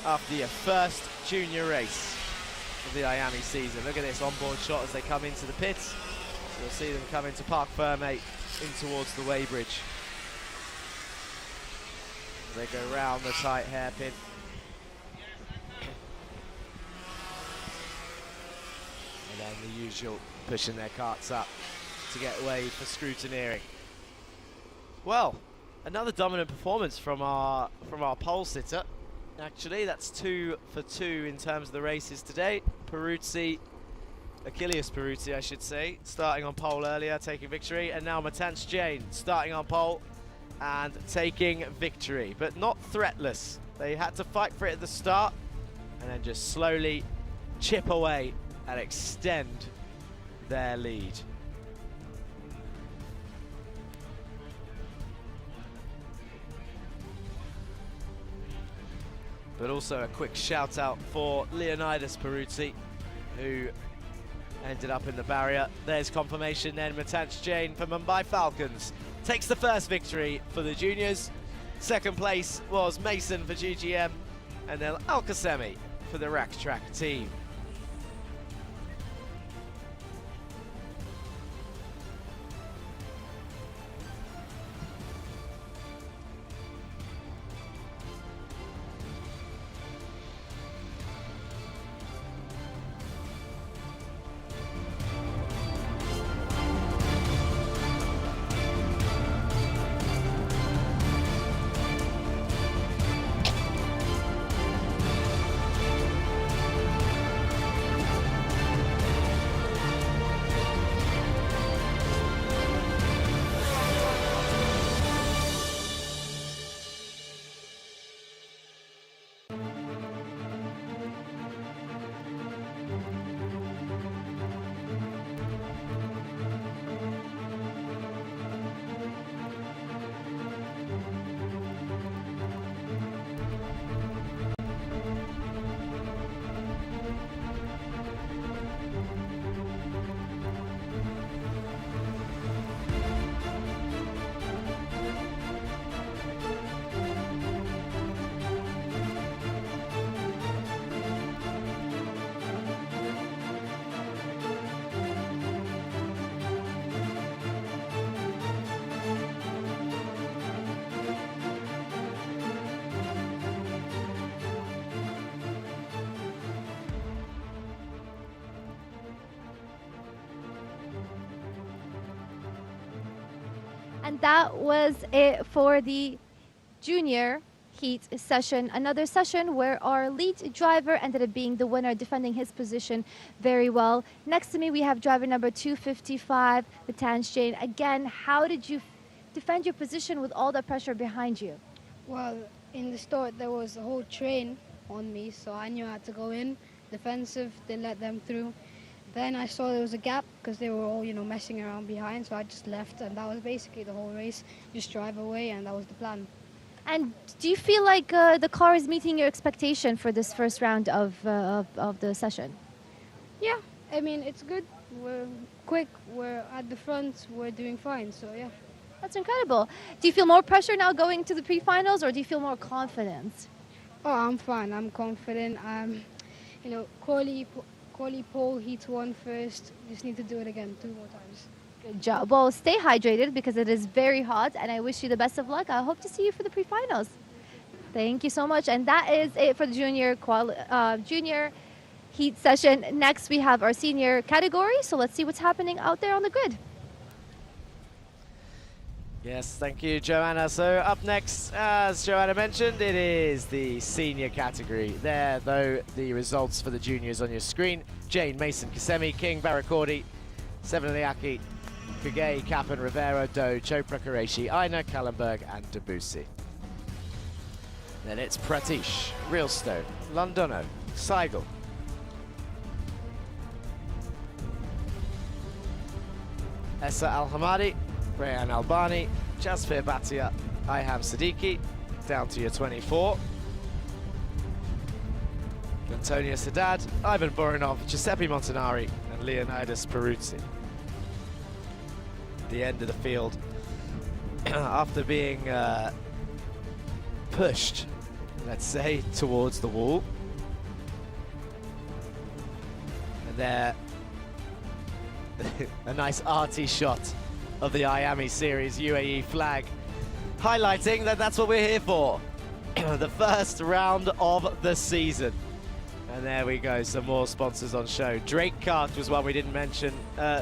after your first junior race of the Iame season. Look at this onboard shot as they come into the pits. You'll see them come into Parc Ferme in towards the weighbridge. They go round the tight hairpin. And then the usual pushing their carts up to get weighed for scrutineering. Well, another dominant performance from our pole sitter. Actually, that's 2 for 2 in terms of the races today. Achilles Peruzzi, I should say, starting on pole earlier, taking victory, and now Matanch Jain starting on pole and taking victory, but not threatless. They had to fight for it at the start and then just slowly chip away and extend their lead. But also a quick shout out for Leonidas Peruzzi, who ended up in the barrier. There's confirmation then. Matanch Jain for Mumbai Falcons takes the first victory for the juniors. Second place was Mason for GGM, and then Al Khaimah for the Rack Track team. And that was it for the junior heat session. Another session where our lead driver ended up being the winner, defending his position very well. Next to me, we have driver number 255, Matan Jane. Again, how did you defend your position with all the pressure behind you? Well, in the start, there was a whole train on me, so I knew I had to go in defensive, didn't let them through. Then I saw there was a gap because they were all, messing around behind, so I just left, and that was basically the whole race. Just drive away, and that was the plan. And do you feel like the car is meeting your expectation for this first round of the session? Yeah, I mean, it's good. We're quick, we're at the front, we're doing fine, so yeah. That's incredible. Do you feel more pressure now going to the pre-finals, or do you feel more confident? Oh, I'm fine, I'm confident. Quali pole, heat 1 first, just need to do it again 2 more times. Good job. Well, stay hydrated because it is very hot, and I wish you the best of luck. I hope to see you for the pre-finals. Thank you so much. And that is it for the junior heat session. Next, we have our senior category. So let's see what's happening out there on the grid. Yes, thank you, Joanna. So up next, as Joanna mentioned, it is the senior category. There, though, the results for the juniors on your screen. Jane, Mason, Kasemi, King, Barakordi, Sevenaliaki, Kage, Kapan, Rivera, Doe, Chopra, Qureshi, Aina, Kallenberg, and Debussy. Then it's Pratish, Realstone, Londono, Seigel, Essa Al-Hamadi, Rayan Albani, Jasfir Bhatia, Iham Siddiqui, down to your 24. Antonio Sadat, Ivan Borinov, Giuseppe Montanari, and Leonidas Peruzzi. The end of the field after being pushed, let's say, towards the wall. And there, a nice arty shot of the Iame Series UAE flag, highlighting that that's what we're here for. The first round of the season. And there we go, some more sponsors on show. Drake Kart was one we didn't mention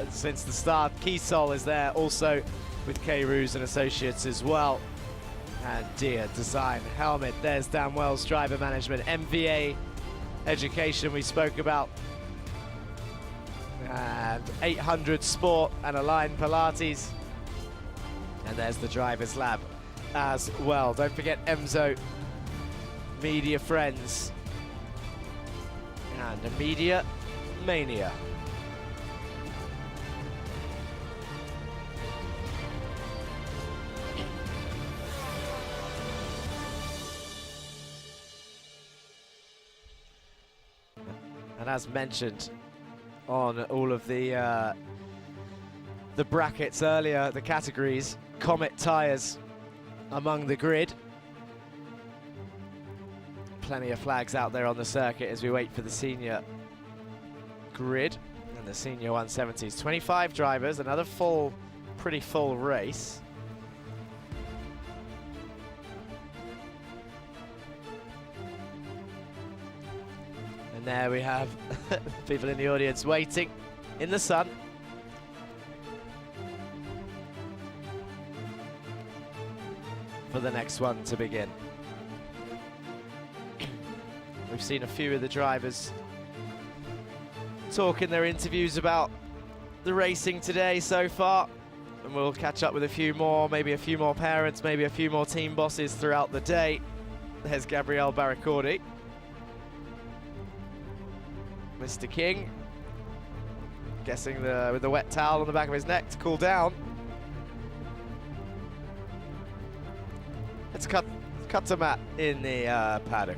since the start. Keysol is there also with K. Roos and Associates as well. And Deere Design Helmet. There's Dan Wells Driver Management. MVA Education we spoke about. And 800 Sport and Align Pilates. And there's the Driver's Lab as well. Don't forget Emzo Media Friends. And a Media Mania. And as mentioned on all of the brackets earlier, the categories, Comet tires among the grid. Plenty of flags out there on the circuit as we wait for the senior grid and the senior 170s. 25 drivers, another pretty full race. And there we have people in the audience waiting in the sun. For the next one to begin. We've seen a few of the drivers talk in their interviews about the racing today so far, and we'll catch up with a few more, maybe a few more parents, maybe a few more team bosses throughout the day. There's Gabriel Barakordi. Mr. King, guessing with the wet towel on the back of his neck to cool down. Let's cut to Matt in the paddock.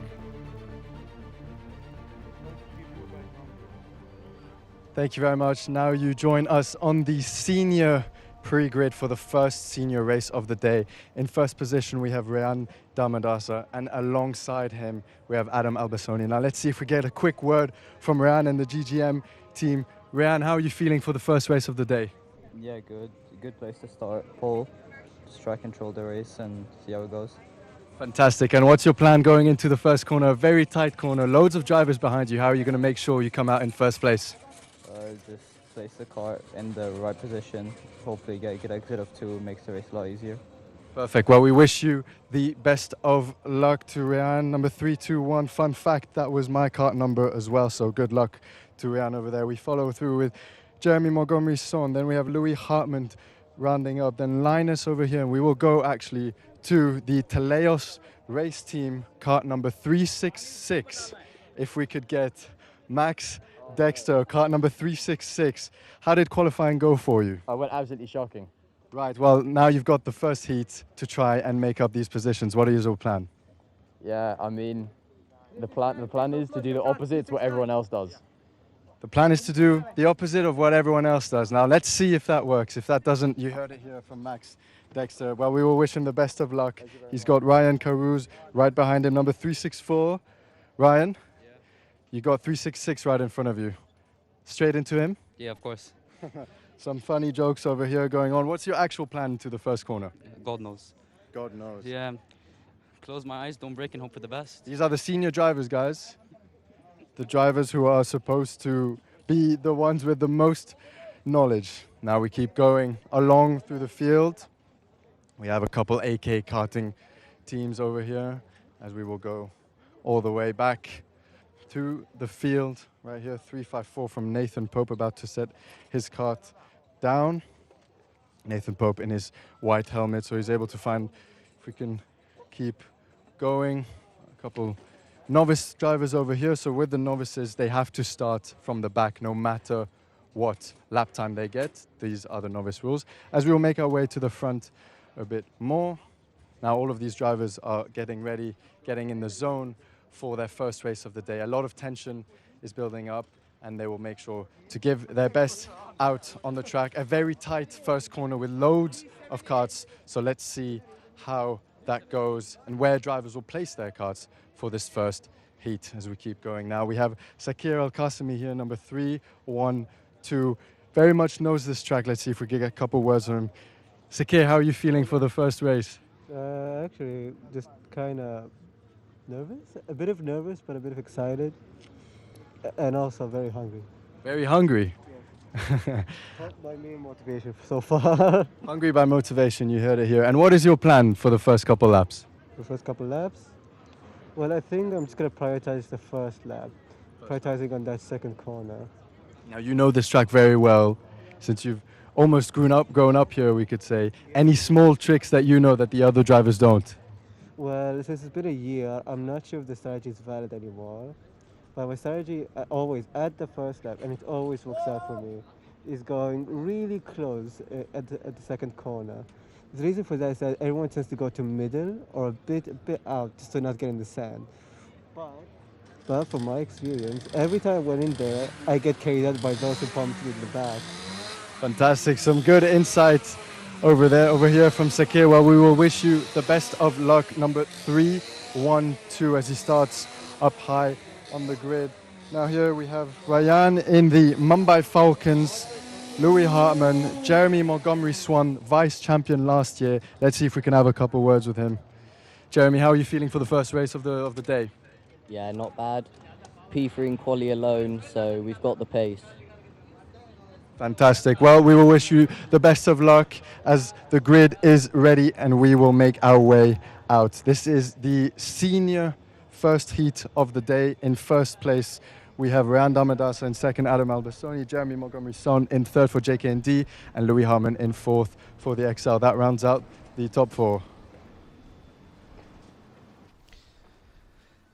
Thank you very much. Now you join us on the senior pre-grid for the first senior race of the day. In first position, we have Rayan Damadasa, and alongside him, we have Adam Albasoni. Now let's see if we get a quick word from Rayan and the GGM team. Rayan, how are you feeling for the first race of the day? Yeah, good. Good place to start. Pole, just try control the race and see how it goes. Fantastic. And what's your plan going into the first corner? A very tight corner, loads of drivers behind you. How are you going to make sure you come out in first place? Just place the car in the right position. Hopefully get a good exit of 2, makes the race a lot easier. Perfect. Well, we wish you the best of luck to Ryan. Number 321. Fun fact, that was my kart number as well. So good luck to Ryan over there. We follow through with Jeremy Montgomery's son. Then we have Louis Hartmann rounding up. Then Linus over here. And we will go actually to the Teleos race team kart number 366. If we could get Max Dexter, kart number 366. How did qualifying go for you? I went absolutely shocking. Right, well, now you've got the first heat to try and make up these positions. What is your plan? Yeah, I mean, the plan is to do the opposite to what everyone else does. The plan is to do the opposite of what everyone else does. Now, let's see if that works. If that doesn't, you heard it here from Max Dexter. Well, we will wish him the best of luck. He's got Ryan Carouse right behind him, number 364. Ryan, you got 366 right in front of you. Straight into him? Yeah, of course. Some funny jokes over here going on. What's your actual plan to the first corner? God knows. God knows. Yeah. Close my eyes, don't break, and hope for the best. These are the senior drivers, guys. The drivers who are supposed to be the ones with the most knowledge. Now we keep going along through the field. We have a couple AK karting teams over here as we will go all the way back to the field. Right here, 354 from Nathan Pope about to set his kart down. Nathan Pope in his white helmet, so he's able to find if we can keep going. A couple novice drivers over here. So with the novices, they have to start from the back no matter what lap time they get. These are the novice rules. As we will make our way to the front a bit more. Now all of these drivers are getting ready, getting in the zone for their first race of the day. A lot of tension is building up and they will make sure to give their best out on the track. A very tight first corner with loads of karts. So let's see how that goes and where drivers will place their karts for this first heat as we keep going. Now we have Sakir Al-Qasimi here, number 312. Very much knows this track. Let's see if we can get a couple words from him. Sakir, how are you feeling for the first race? Actually, just kind of nervous. A bit of nervous, but a bit of excited. And also very hungry. Very hungry? That's my main motivation so far. Hungry by motivation, you heard it here. And what is your plan for the first couple laps? The first couple laps? Well, I think I'm just going to prioritize the first lap. Prioritizing on that second corner. Now, you know this track very well, since you've almost grown up here, we could say. Any small tricks that you know that the other drivers don't? Well, since it's been a year, I'm not sure if the strategy is valid anymore. But my strategy, always at the first lap, and it always works out for me, is going really close at the second corner. The reason for that is that everyone tends to go to middle or a bit out just to not get in the sand. But from my experience, every time I went in there, I get carried out by those who pumped me in the back. Fantastic. Some good insights over here from Sakir. Well, we will wish you the best of luck. Number 312 as he starts up high on the grid. Now here we have Ryan in the Mumbai Falcons, Louis Hartmann, Jeremy Montgomery Swan, vice champion last year. Let's see if we can have a couple words with him. Jeremy, how are you feeling for the first race of the day? Yeah, not bad. P3 in quali alone, so we've got the pace. Fantastic. Well, we will wish you the best of luck as the grid is ready and we will make our way out. This is the senior first heat of the day. In first place, we have Ryan Damadasa in second, Adam Albasoni, Jeremy Montgomery Son in third for JK&D, and Louis Harmon in fourth for the XL. That rounds out the top four.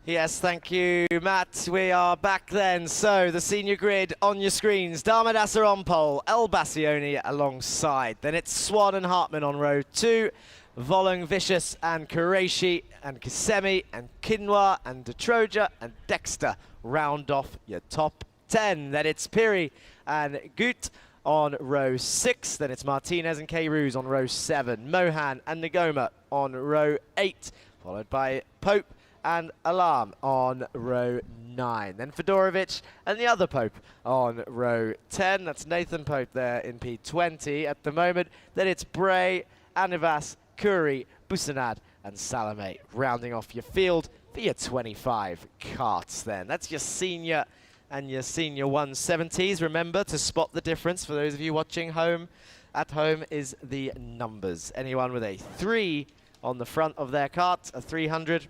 Yes, thank you, Matt. We are back then. So the senior grid on your screens. Damadasa on pole, El Bassioni alongside. Then it's Swan and Hartmann on row 2. Volung, Vicious and Qureshi and Kisemi and Kinwa and Detroja and Dexter round off your top 10. Then it's Piri and Gut on row 6. Then it's Martinez and K-Ruse on row 7. Mohan and Ngoma on row 8. Followed by Pope and Alarm on row 9. Then Fedorovic and the other Pope on row 10. That's Nathan Pope there in P20 at the moment. Then it's Bray, Anivas, Curry, Busanad and Salome rounding off your field for your 25 karts then. That's your senior and your senior 170s. Remember to spot the difference for those of you watching at home is the numbers. Anyone with a 3 on the front of their cart, a 300,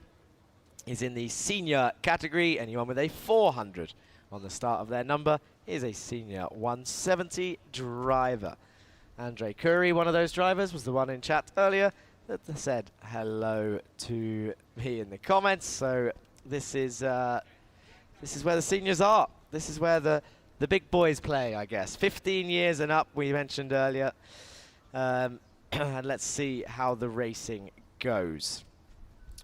is in the senior category. Anyone with a 400 on the start of their number is a senior 170 driver. Andre Curry, one of those drivers, was the one in chat earlier that said hello to me in the comments. So this is where the seniors are. This is where the big boys play, I guess. 15 years and up, we mentioned earlier. And let's see how the racing goes.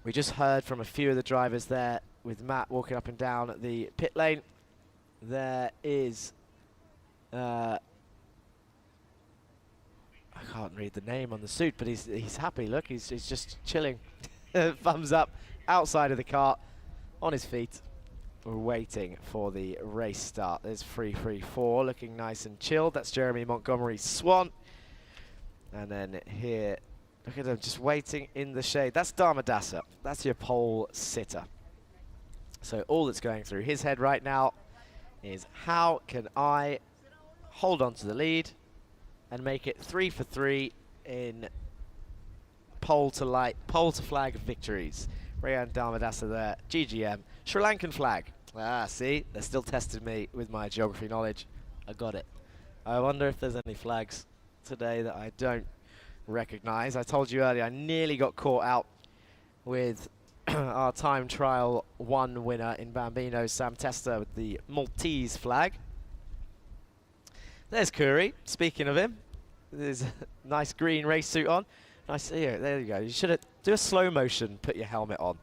We just heard from a few of the drivers there with Matt walking up and down the pit lane. There is, I can't read the name on the suit, but he's happy. Look, he's just chilling. Thumbs up outside of the cart, on his feet. We're waiting for the race start. There's 334 looking nice and chilled. That's Jeremy Montgomery's Swan. And then here, look at him just waiting in the shade. That's Damadasa. That's your pole sitter. So all that's going through his head right now is how can I hold on to the lead and make it 3 for 3 in pole to flag victories. Rayan Damadasa there, GGM, Sri Lankan flag. Ah, see, they're still testing me with my geography knowledge. I got it. I wonder if there's any flags today that I don't recognize. I told you earlier I nearly got caught out with our time trial 1 winner in Bambino, Sam Testa, with the Maltese flag. There's Curry, speaking of him. There's a nice green race suit on. Nice, here, there you go. You should do a slow motion, put your helmet on.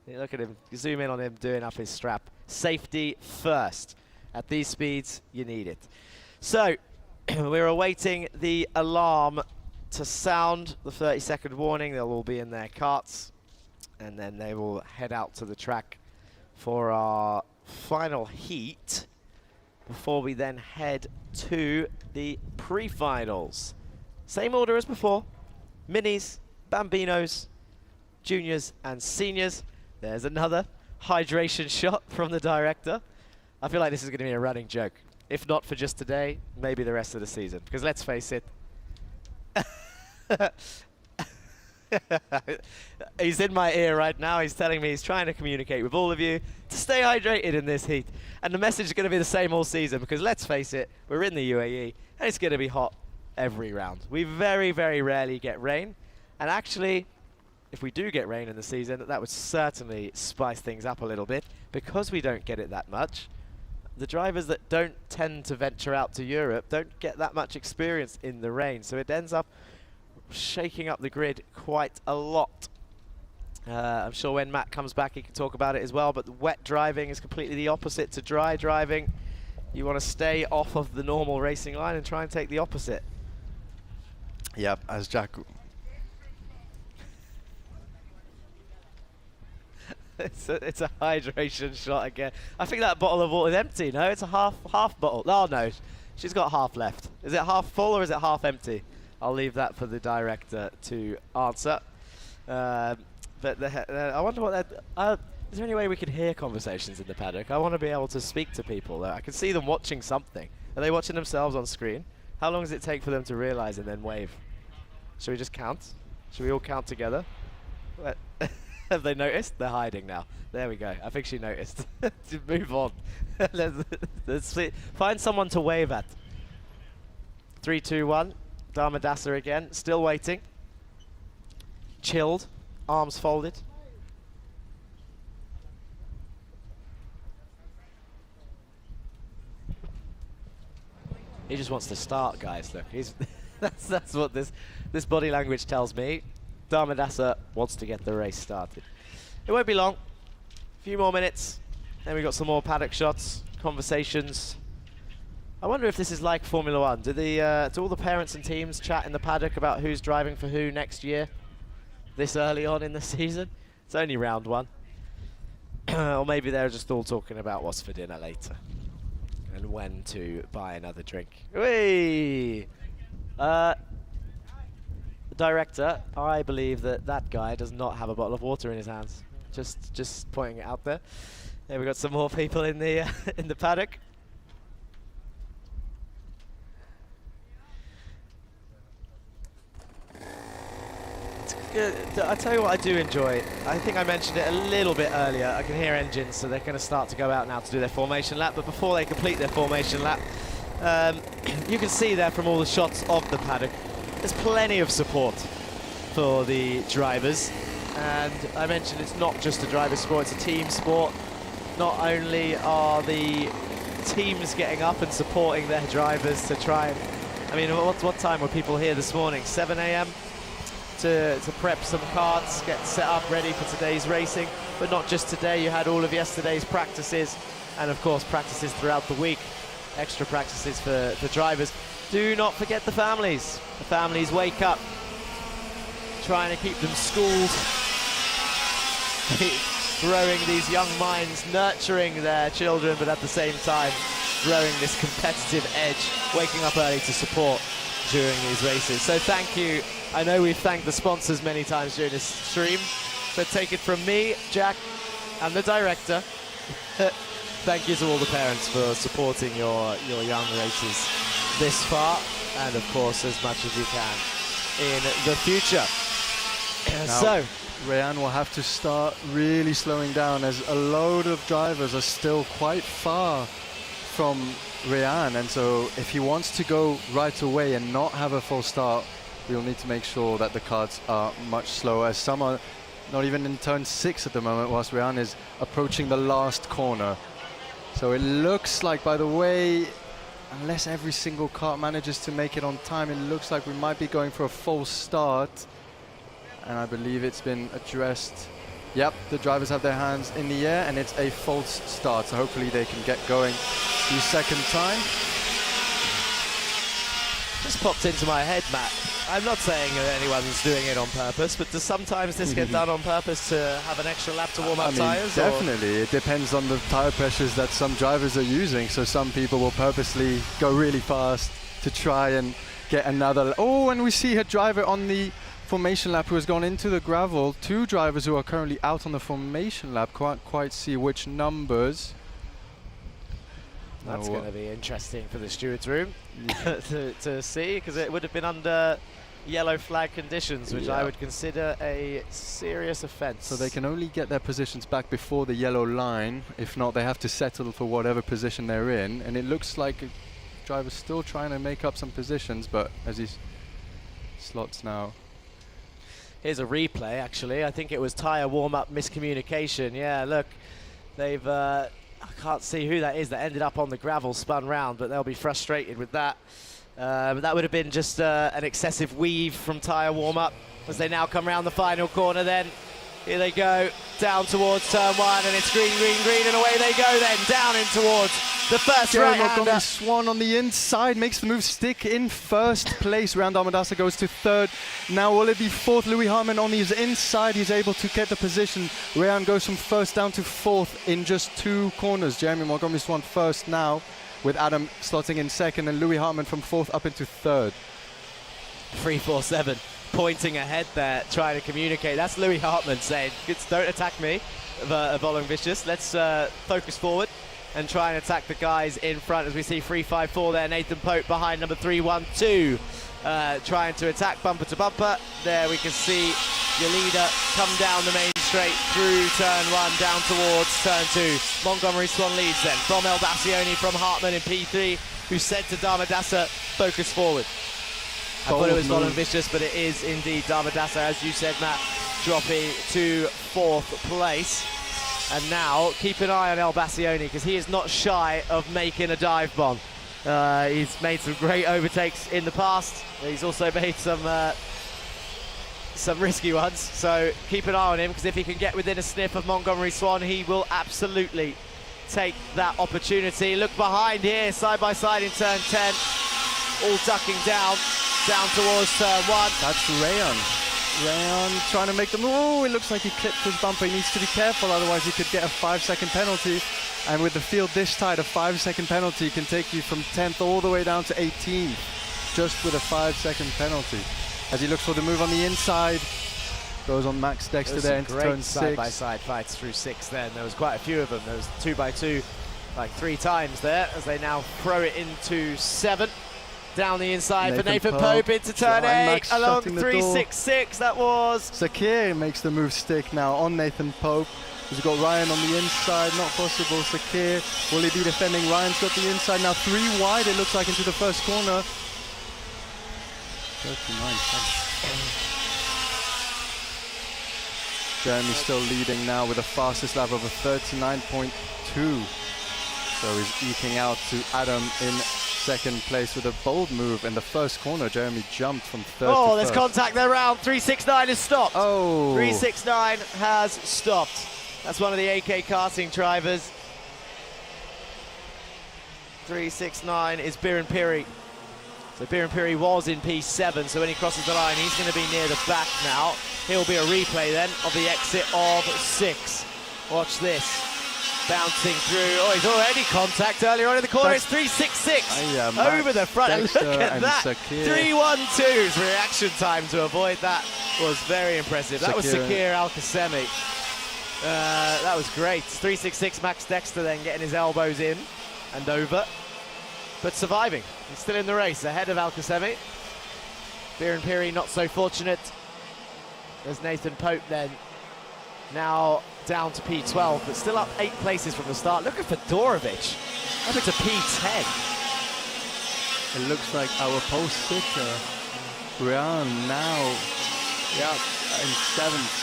You look at him, you zoom in on him doing up his strap. Safety first. At these speeds, you need it. So, we're awaiting the alarm to sound, the 30-second warning. They'll all be in their carts, and then they will head out to the track for our final heat before we then head to the pre-finals. Same order as before. Minis, Bambinos, juniors and seniors. There's another hydration shot from the director. I feel like this is going to be a running joke. If not for just today, maybe the rest of the season. Because let's face it, he's in my ear right now. He's telling me he's trying to communicate with all of you to stay hydrated in this heat. And the message is going to be the same all season because let's face it, we're in the UAE and it's going to be hot every round. We very, very rarely get rain. And actually, if we do get rain in the season, that would certainly spice things up a little bit. Because we don't get it that much, the drivers that don't tend to venture out to Europe don't get that much experience in the rain. So it ends up shaking up the grid quite a lot. I'm sure when Matt comes back he can talk about it as well, but the wet driving is completely the opposite to dry driving. You want to stay off of the normal racing line and try and take the opposite. Yep, as Jack... it's a hydration shot again. I think that bottle of water is empty. No, it's a half bottle. Oh no, she's got half left. Is it half full or is it half empty? I'll leave that for the director to answer. But I wonder what that... is there any way we can hear conversations in the paddock? I want to be able to speak to people. I can see them watching something. Are they watching themselves on screen? How long does it take for them to realize and then wave? Should we just count? Should we all count together? Have they noticed? They're hiding now. There we go. I think she noticed. Move on. let's see. Find someone to wave at. 3, 2, 1. Damadasa again. Still waiting. Chilled. Arms folded. He just wants to start, guys. Look, he's that's what this body language tells me. Damadasa wants to get the race started. It won't be long. A few more minutes. Then we got some more paddock shots, conversations. I wonder if this is like Formula One. Do all the parents and teams chat in the paddock about who's driving for who next year? This early on in the season? It's only round 1. Or maybe they're just all talking about what's for dinner later and when to buy another drink. Whee! Director, I believe that guy does not have a bottle of water in his hands. Just pointing it out there. There we got some more people in the in the paddock. I tell you what I do enjoy. I think I mentioned it a little bit earlier. I can hear engines, so they're going to start to go out now to do their formation lap. But before they complete their formation lap, you can see there from all the shots of the paddock, there's plenty of support for the drivers. And I mentioned it's not just a driver sport, it's a team sport. Not only are the teams getting up and supporting their drivers to try and... I mean, what time were people here this morning? 7 a.m. to prep some karts, get set up ready for today's racing. But not just today, you had all of yesterday's practices and of course practices throughout the week. Extra practices for drivers. Do not forget the families. The families wake up, trying to keep them schooled. Growing these young minds, nurturing their children, but at the same time growing this competitive edge, waking up early to support during these races. So thank you. I know we've thanked the sponsors many times during this stream, but take it from me, Jack, and the director. Thank you to all the parents for supporting your young racers this far, and of course as much as you can in the future. So Rayan will have to start really slowing down, as a load of drivers are still quite far from Rayan, and so if he wants to go right away and not have a full start, we'll need to make sure that the karts are much slower, as some are not even in turn 6 at the moment, whilst Rayan is approaching the last corner. So it looks like, by the way, unless every single kart manages to make it on time, it looks like we might be going for a false start. And I believe it's been addressed. Yep, the drivers have their hands in the air and it's a false start. So hopefully they can get going the second time. Just popped into my head, Matt. I'm not saying that anyone's doing it on purpose, but does sometimes this get done on purpose to have an extra lap to warm up tyres? Definitely. It depends on the tyre pressures that some drivers are using. So some people will purposely go really fast to try and get another. Oh, and we see a driver on the formation lap who has gone into the gravel. 2 drivers who are currently out on the formation lap. Can't quite see which numbers. That's going to be interesting for the stewards room to see, because it would have been under yellow flag conditions, which I would consider a serious offence. So they can only get their positions back before the yellow line. If not, they have to settle for whatever position they're in. And it looks like a driver's still trying to make up some positions, but as he slots now. Here's a replay, actually. I think it was tyre warm-up miscommunication. Yeah, look, they've... I can't see who that is that ended up on the gravel, spun round, but they'll be frustrated with that. But that would have been just an excessive weave from tyre warm-up as they now come round the final corner then. Here they go, down towards turn 1, and it's green, green, green, and away they go then, down in towards the first right-hander. Swan on the inside makes the move, stick in first place. Rayan Darmadasa goes to 3rd. Now will it be 4th? Louis Hartmann on his inside, he's able to get the position. Rayan goes from 1st down to 4th in just 2 corners. Jeremy Montgomery Swan 1st now, with Adam slotting in 2nd, and Louis Hartmann from 4th up into 3rd. 3-4-7. Pointing ahead there, trying to communicate. That's Louis Hartmann saying, don't attack me, Volong Vicious. Let's focus forward and try and attack the guys in front, as we see 3-5-4 there. Nathan Pope behind number 3-1-2, trying to attack bumper to bumper. There we can see your leader come down the main straight through turn 1 down towards turn 2. Montgomery Swan leads then from El Bassioni, from Hartmann in P3, who said to Darmadasa, focus forward. I thought it was Volong Vicious, but it is indeed Darmadasa, as you said, Matt, dropping to 4th place. And now keep an eye on El Bassioni, because he is not shy of making a dive bomb. He's made some great overtakes in the past. He's also made some risky ones. So keep an eye on him, because if he can get within a sniff of Montgomery Swan, he will absolutely take that opportunity. Look behind here, side by side in turn 10, all ducking down towards turn 1. That's Rayan trying to make the move. Oh, it looks like he clipped his bumper. He needs to be careful, otherwise he could get a 5-second penalty. And with the field this tight, a 5-second penalty can take you from 10th all the way down to 18th, just with a 5-second penalty. As he looks for the move on the inside, Goes on Max Dexter there into great turn 6. side-by-side fights through 6 then. There was quite a few of them. There was 2x2, like 3 times there, as they now throw it into 7. Down the inside for Nathan Pope into turn 8, along 366, that was... Sakir makes the move stick now on Nathan Pope. He's got Ryan on the inside, not possible. Sakir, will he be defending? Ryan's got the inside now, 3 wide it looks like into the first corner. 39. Jeremy still leading now with the fastest lap of a 39.2. So he's eking out to Adam in second place with a bold move in the first corner. Jeremy jumped from third to Oh, there's first. contact there round. 369 has stopped. Oh. 369 has stopped. That's one of the AK karting drivers. 369 is Biren Piri. So Biren Piri was in P7, so when he crosses the line, he's going to be near the back now. Here'll be a replay then of the exit of 6. Watch this. Bouncing through. Oh, he's already contact earlier on in the corner. It's 366 over the front. And look at that. 3-1-2's reaction time to avoid that was very impressive. That was Sakir Al Khaimah. That was great. 366 Max Dexter then getting his elbows in and over, but surviving. He's still in the race ahead of Al Khaimah. Biren Piri not so fortunate. There's Nathan Pope then. Now down to P12, but still up 8 places from the start. Look at Fedorovic, up into P10. It looks like our pole sitter, Brian, now in 7th.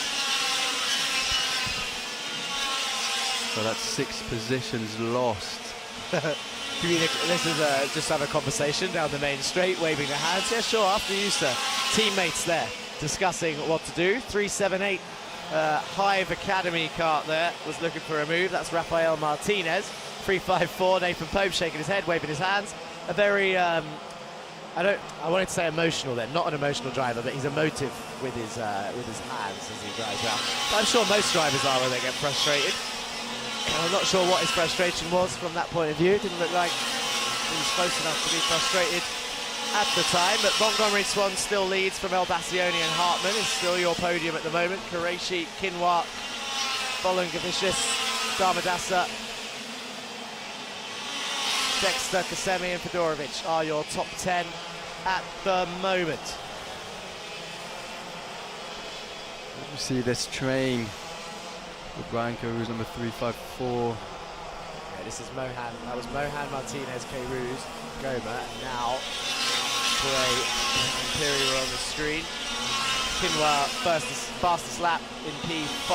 So that's 6 positions lost. This is just have a conversation down the main straight, waving their hands. Yeah, sure, after you, sir. Teammates there discussing what to do. 378 Hive Academy kart there was looking for a move. That's Rafael Martinez. 354 Nathan Pope shaking his head, waving his hands. A very I wanted to say emotional then, not an emotional driver, but he's emotive with his hands as he drives around. But I'm sure most drivers are when they get frustrated. I'm not sure what his frustration was from that point of view. It didn't look like he was close enough to be frustrated at the time, but Montgomery Swan still leads from El Bassioni and Hartman. Is still your podium at the moment. Qureshi, Kinwar, Bolingavicius, Damadasa, Dexter, Khaimah and Fedorovic are your top 10 at the moment. You see this train with Brian Carews, number 354. Yeah, this is Mohan. That was Mohan Martinez, Carews, Goma, and now Bray and Piri are on the screen. Kinwa fastest lap in P5.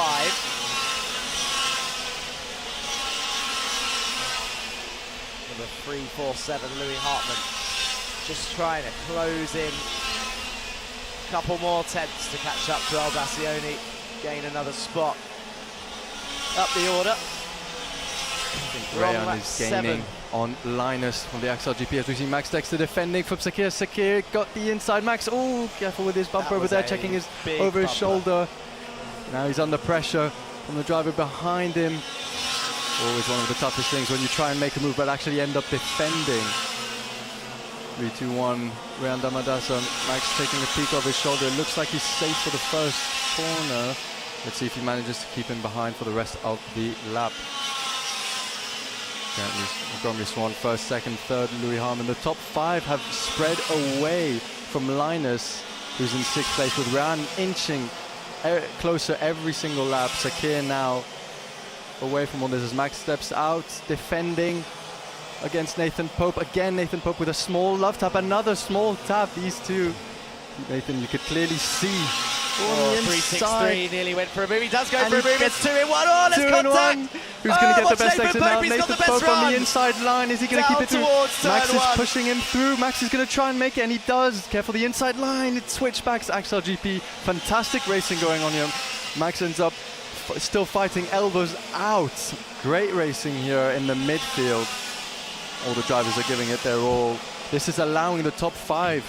Number 347, Louis Hartman, just trying to close in. A couple more tenths to catch up to El Bassioni, gain another spot up the order. Rayon is gaining on Linus from the XLGP as we see Max Dexter defending from Sakir. Sakir got the inside. Max, oh, careful with his bumper over there, checking his over his shoulder. Now he's under pressure from the driver behind him. Always one of the toughest things when you try and make a move but actually end up defending. 3-2-1, Rayan Damadasa. Max taking a peek over his shoulder. It looks like he's safe for the first corner. Let's see if he manages to keep him behind for the rest of the lap. Montgomery Swan first, second, third, Louis Harmon. The top 5 have spread away from Linus, who's in 6th place, with Rayan inching closer every single lap. Sakir now away from all this as Max steps out, defending against Nathan Pope. Again, Nathan Pope with a small love tap, another small tap. These two, Nathan, you could clearly see. Oh, 363 nearly went for a move. He does go for a move. It's 2-in-1. Oh, there's contact. Who's going to get the best exit now? Nathan Nathan Pope on the inside line. Is he going to keep it through? Max is pushing him through. Max is going to try and make it, and he does. Careful, the inside line. It switchbacks. Axel GP. Fantastic racing going on here. Max ends up still fighting elbows out. Great racing here in the midfield. All the drivers are giving it their all. This is allowing the top 5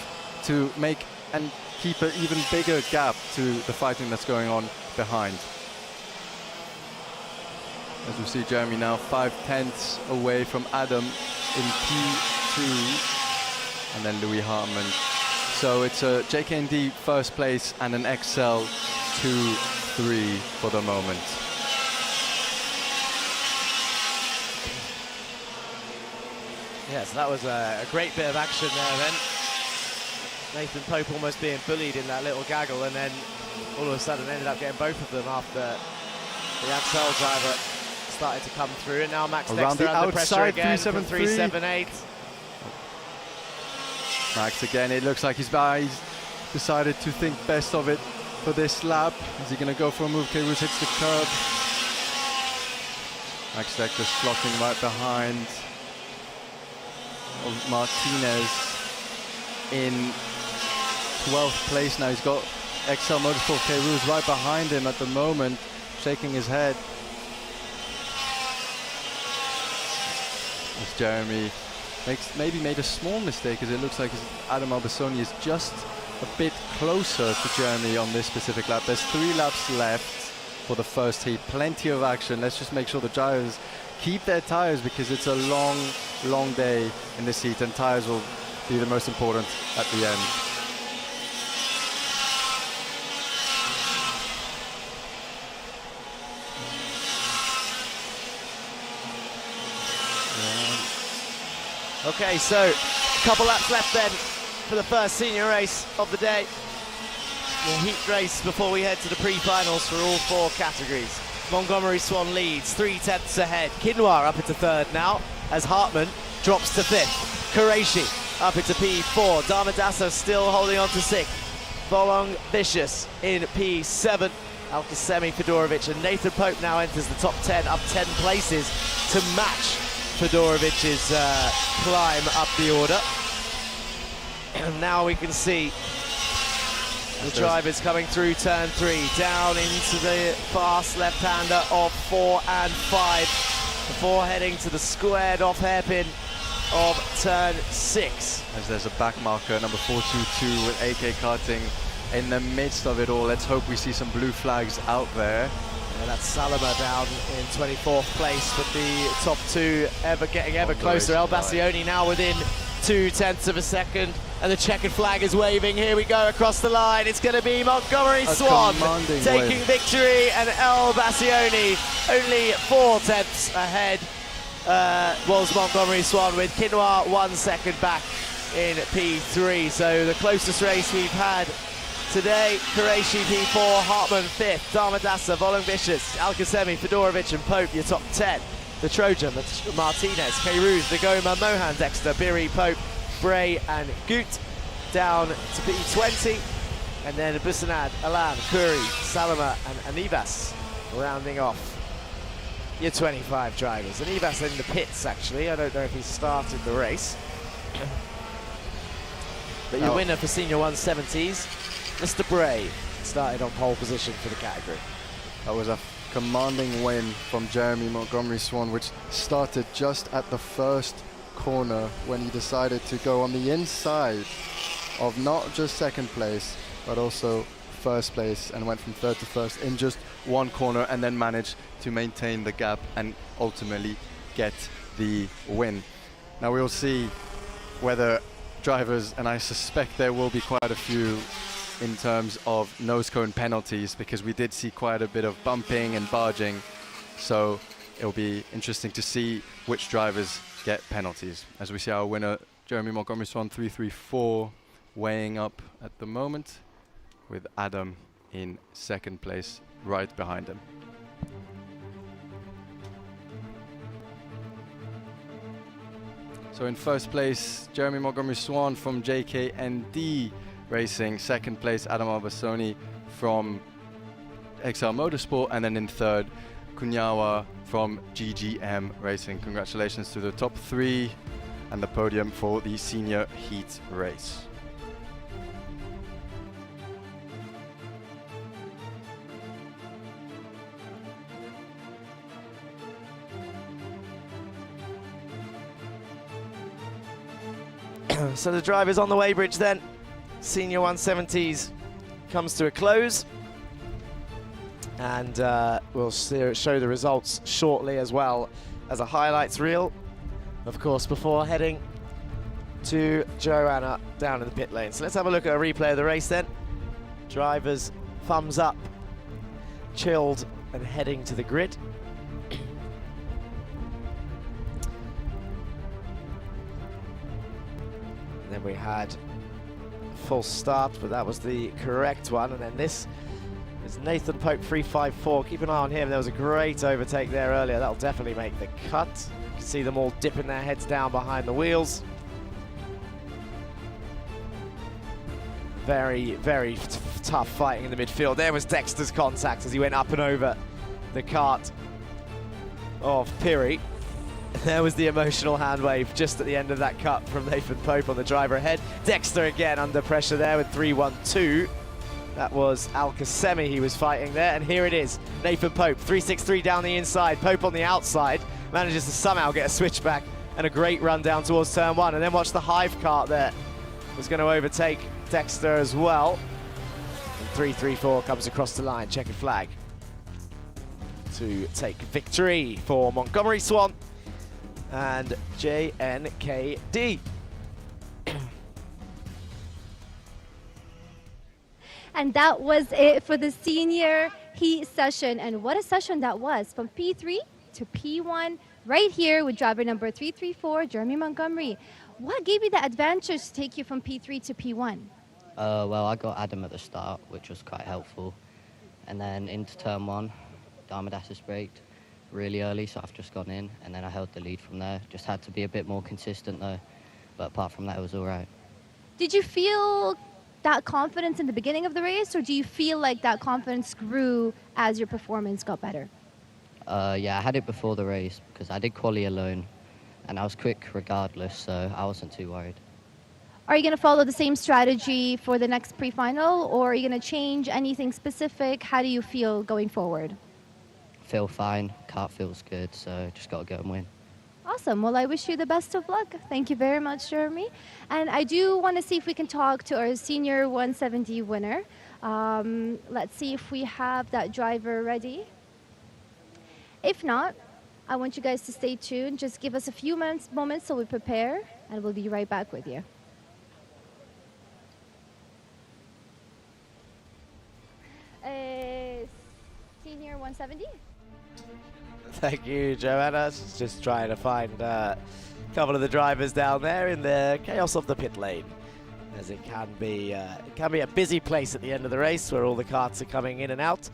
to make and keep an even bigger gap to the fighting that's going on behind. As we see Jeremy now 5/10 away from Adam in P2, and then Louis Hartman. So it's a JKND first place and an XL 2-3 for the moment. Yeah, so that was a great bit of action there then. Nathan Pope almost being bullied in that little gaggle, and then all of a sudden ended up getting both of them after the Ansel driver started to come through. And now Max Around Dexter the under pressure outside, again from 378. 378. Max again, it looks like he's decided to think best of it for this lap. Is he going to go for a move? K-Roos hits the curb. Max Dexter slotting right behind of Martinez in 12th place now. He's got XL Motorsport K-Roos right behind him at the moment, shaking his head. As Jeremy maybe made a small mistake, as it looks like Adam Albasoni is just a bit closer to Jeremy on this specific lap. There's 3 laps left for the first heat. Plenty of action. Let's just make sure the drivers keep their tires, because it's a long day in this heat, and tires will be the most important at the end. Okay, so a couple laps left then for the first senior race of the day. The heat race before we head to the pre-finals for all 4 categories. Montgomery Swan leads, 3/10 ahead. Kinwar up into 3rd now, as Hartmann drops to 5th. Qureshi up into P4. Damadasa still holding on to 6th. Volong Vicious in P7. Alkasemi, Fedorovic, and Nathan Pope now enters the top 10, up 10 places to match Fedorovic's climb up the order. And now we can see the drivers coming through turn 3, down into the fast left-hander of 4 and 5, before heading to the squared off hairpin of turn 6. As there's a back marker, number 422 with AK Karting in the midst of it all. Let's hope we see some blue flags out there. Yeah, that's Salama down in 24th place, with the top 2 getting ever closer. El Bassioni now within 0.2 of a second, and the checkered flag is waving. Here we go across the line. It's going to be Montgomery Swan taking victory, and El Bassioni only 0.4 ahead was Montgomery Swan, with Kinwar 1 second back in P3. So the closest race we've had today. Qureshi P4, Hartmann 5th, Damadasa, Volong-Vicious, Alkasemi, Fedorovic and Pope your top 10. The Trojan, Martinez, K-Roos, Nagoma, Mohan, Dexter, Biri, Pope, Bray and Gut down to P20. And then Busanad, Alan, Kuri, Salama and Anivas rounding off your 25 drivers. Anivas in the pits, actually. I don't know if he started the race. But your winner for Senior 170s, Mr. Bray, started on pole position for the category. That was a commanding win from Jeremy Montgomery Swan, which started just at the first corner when he decided to go on the inside of not just 2nd place, but also 1st place, and went from 3rd to 1st in just 1 corner, and then managed to maintain the gap and ultimately get the win. Now we'll see whether drivers, and I suspect there will be quite a few in terms of nose cone penalties, because we did see quite a bit of bumping and barging, so it'll be interesting to see which drivers get penalties. As we see our winner, Jeremy Montgomery Swan, 334, weighing up at the moment, with Adam in 2nd place right behind him. So in 1st place, Jeremy Montgomery Swan from JKND Racing. 2nd place, Adam Albasoni from XL Motorsport. And then in 3rd, Kunyawa from GGM Racing. Congratulations to the top 3 and the podium for the senior heat race. So the drivers on the weighbridge then. Senior 170s comes to a close. And we'll show the results shortly, as well as a highlights reel, of course, before heading to Joanna down in the pit lane. So let's have a look at a replay of the race then. Drivers thumbs up chilled and heading to the grid. And then we had a full start, but that was the correct one. And then this is Nathan Pope 354. Keep an eye on him. There was a great overtake there earlier. That'll definitely make the cut. You can see them all dipping their heads down behind the wheels. Very, very tough fighting in the midfield. There was Dexter's contact as he went up and over the kart of Piri. There was the emotional hand wave just at the end of that cut from Nathan Pope on the driver ahead. Dexter again under pressure there with 3-1-2. That was Al Khaimah he was fighting there, and here it is. Nathan Pope, 363 down the inside, Pope on the outside, manages to somehow get a switchback and a great run down towards turn one, and then watch the Hive kart there. Was going to overtake Dexter as well. And 334 comes across the line, checkered flag to take victory for Montgomery Swan and JNKD. And that was it for the senior heat session. And what a session that was, from P3 to P1, right here with driver number 334, Jeremy Montgomery. What gave you the advantage to take you from P3 to P1? Well, I got Adam at the start, which was quite helpful. And then into turn one, Darmadassus braked really early, so I've just gone in, and then I held the lead from there. Just had to be a bit more consistent though, but apart from that, it was all right. Did you feel that confidence in the beginning of the race, or do you feel like that confidence grew as your performance got better? Yeah, I had it before the race because I did quali alone, and I was quick regardless, so I wasn't too worried. Are you going to follow the same strategy for the next pre-final, or are you going to change anything specific? How do you feel going forward? Feel fine, kart feels good, so just got to go and win. Awesome. Well, I wish you the best of luck. Thank you very much, Jeremy. And I do want to see if we can talk to our senior 170 winner. Let's see if we have that driver ready. If not, I want you guys to stay tuned. Just give us a few moments so we prepare, and we'll be right back with you. Senior 170. Thank you, Joanna. Just trying to find a couple of the drivers down there in the chaos of the pit lane, as it can be a busy place at the end of the race where all the karts are coming in and out.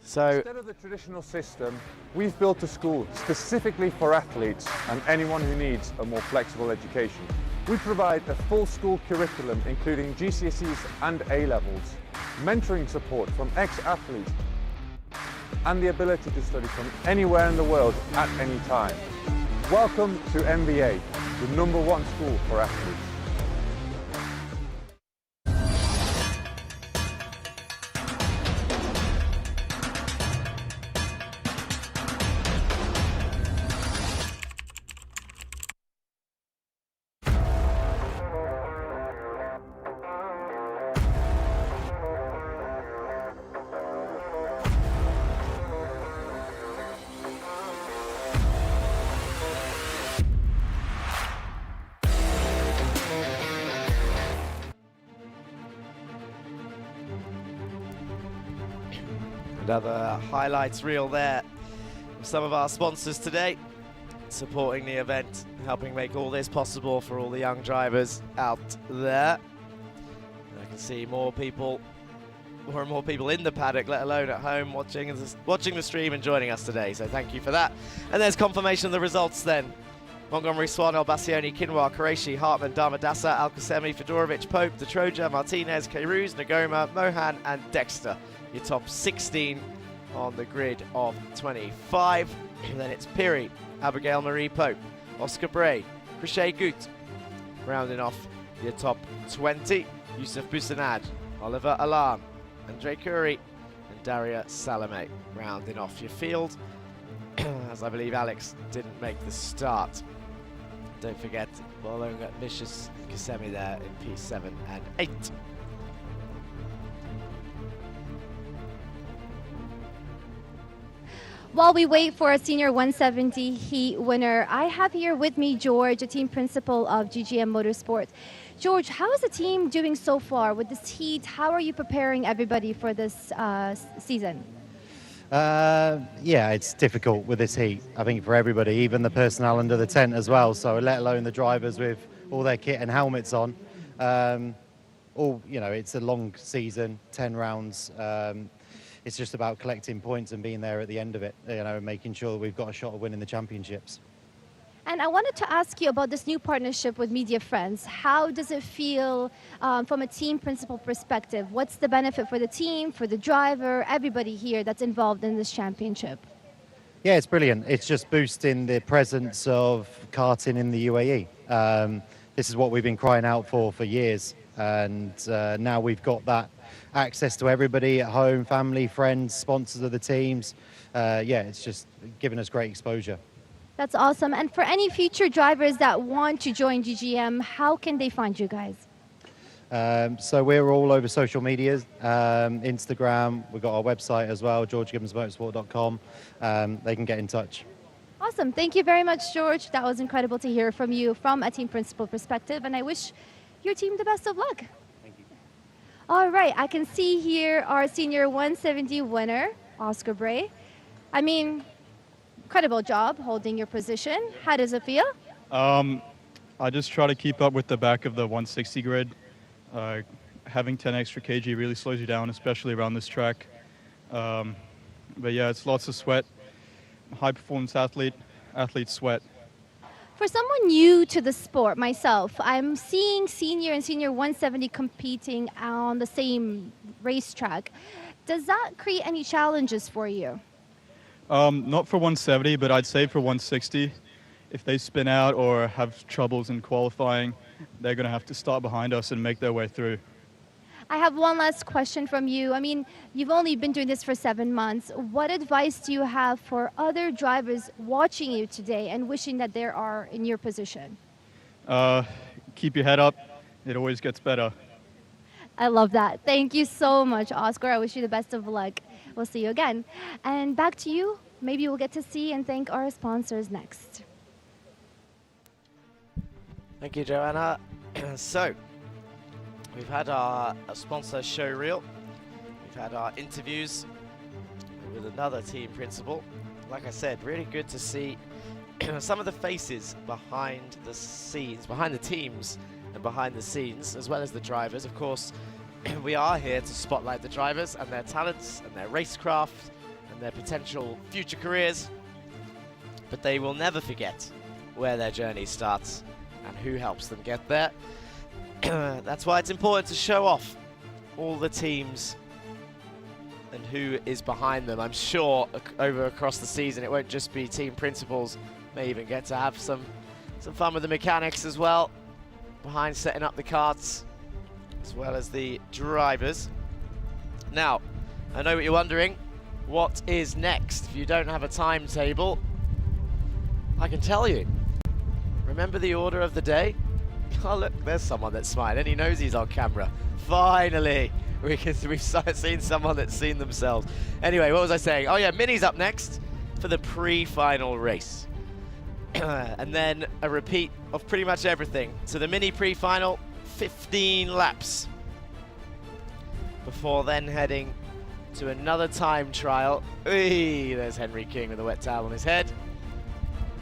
So instead of the traditional system, we've built a school specifically for athletes and anyone who needs a more flexible education. We provide a full school curriculum including GCSEs and A-levels, mentoring support from ex-athletes, and the ability to study from anywhere in the world at any time. Welcome to MBA, the #1 school for athletes. Another highlights reel there from some of our sponsors today, supporting the event, helping make all this possible for all the young drivers out there. And I can see more and more people in the paddock, let alone at home, watching the stream and joining us today. So thank you for that. And there's confirmation of the results then. Montgomery Swan, Elbassioni, Kinwa, Qureshi, Hartman, Darmadassa, Al Khaimah, Fedorovic, Pope, Detroja, Martinez, Kairouz, Nagoma, Mohan and Dexter. Your top 16 on the grid of 25. And then it's Piri, Abigail Marie Pope, Oscar Bray, Krishay Gut. Rounding off your top 20, Yusuf Busanad, Oliver Alam, Andre Curry and Daria Salome. Rounding off your field, as I believe Alex didn't make the start. Don't forget, following Vicious Khaimah there in P7 and 8. While we wait for a senior 170 heat winner, I have here with me George, a team principal of GGM Motorsport. George, how is the team doing so far with this heat? How are you preparing everybody for this season? Yeah, it's difficult with this heat, I think, for everybody, even the personnel under the tent as well, so let alone the drivers with all their kit and helmets on. It's a long season, 10 rounds. It's just about collecting points and being there at the end of it, and making sure that we've got a shot of winning the championships. And I wanted to ask you about this new partnership with Media Friends. How does it feel from a team principal perspective? What's the benefit for the team, for the driver, everybody here that's involved in this championship? Yeah, it's brilliant. It's just boosting the presence of karting in the UAE. This is what we've been crying out for years, and now we've got that access to everybody at home, family, friends, sponsors of the teams. It's just given us great exposure. That's awesome. And for any future drivers that want to join GGM, how can they find you guys? So we're all over social media, Instagram, we've got our website as well, georgegibbonsmotorsport.com. They can get in touch. Awesome. Thank you very much, George. That was incredible to hear from you from a team principal perspective, and I wish your team the best of luck. Thank you. All right, I can see here our senior 170 winner, Oscar Bray. I mean, incredible job holding your position. How does it feel? I just try to keep up with the back of the 160 grid. Having 10 extra kg really slows you down, especially around this track. But yeah, it's lots of sweat. High performance athletes sweat. For someone new to the sport, myself, I'm seeing senior and senior 170 competing on the same racetrack. Does that create any challenges for you? Not for 170, but I'd say for 160, if they spin out or have troubles in qualifying, they're going to have to start behind us and make their way through. I have one last question from you. I mean, you've only been doing this for 7 months. What advice do you have for other drivers watching you today and wishing that they are in your position? Keep your head up. It always gets better. I love that. Thank you so much, Oscar. I wish you the best of luck. We'll see you again. And back to you. Maybe we'll get to see and thank our sponsors next. Thank you, Joanna. So, we've had our sponsor show reel. We've had our interviews with another team principal. Like I said, really good to see some of the faces behind the scenes, behind the teams and behind the scenes, as well as the drivers. Of course, we are here to spotlight the drivers and their talents and their racecraft and their potential future careers. But they will never forget where their journey starts and who helps them get there. That's why it's important to show off all the teams and who is behind them. I'm sure across the season it won't just be team principals. May even get to have some fun with the mechanics as well, behind setting up the karts, as well as the drivers. Now, I know what you're wondering. What is next? If you don't have a timetable, I can tell you. Remember the order of the day? Oh look, there's someone that's smiling. He knows he's on camera. Finally, we've seen someone that's seen themselves. Anyway, what was I saying? Oh yeah, Mini's up next for the pre-final race. And then a repeat of pretty much everything. So the Mini pre-final, 15 laps. Before then heading to another time trial. Eey, there's Henry King with a wet towel on his head,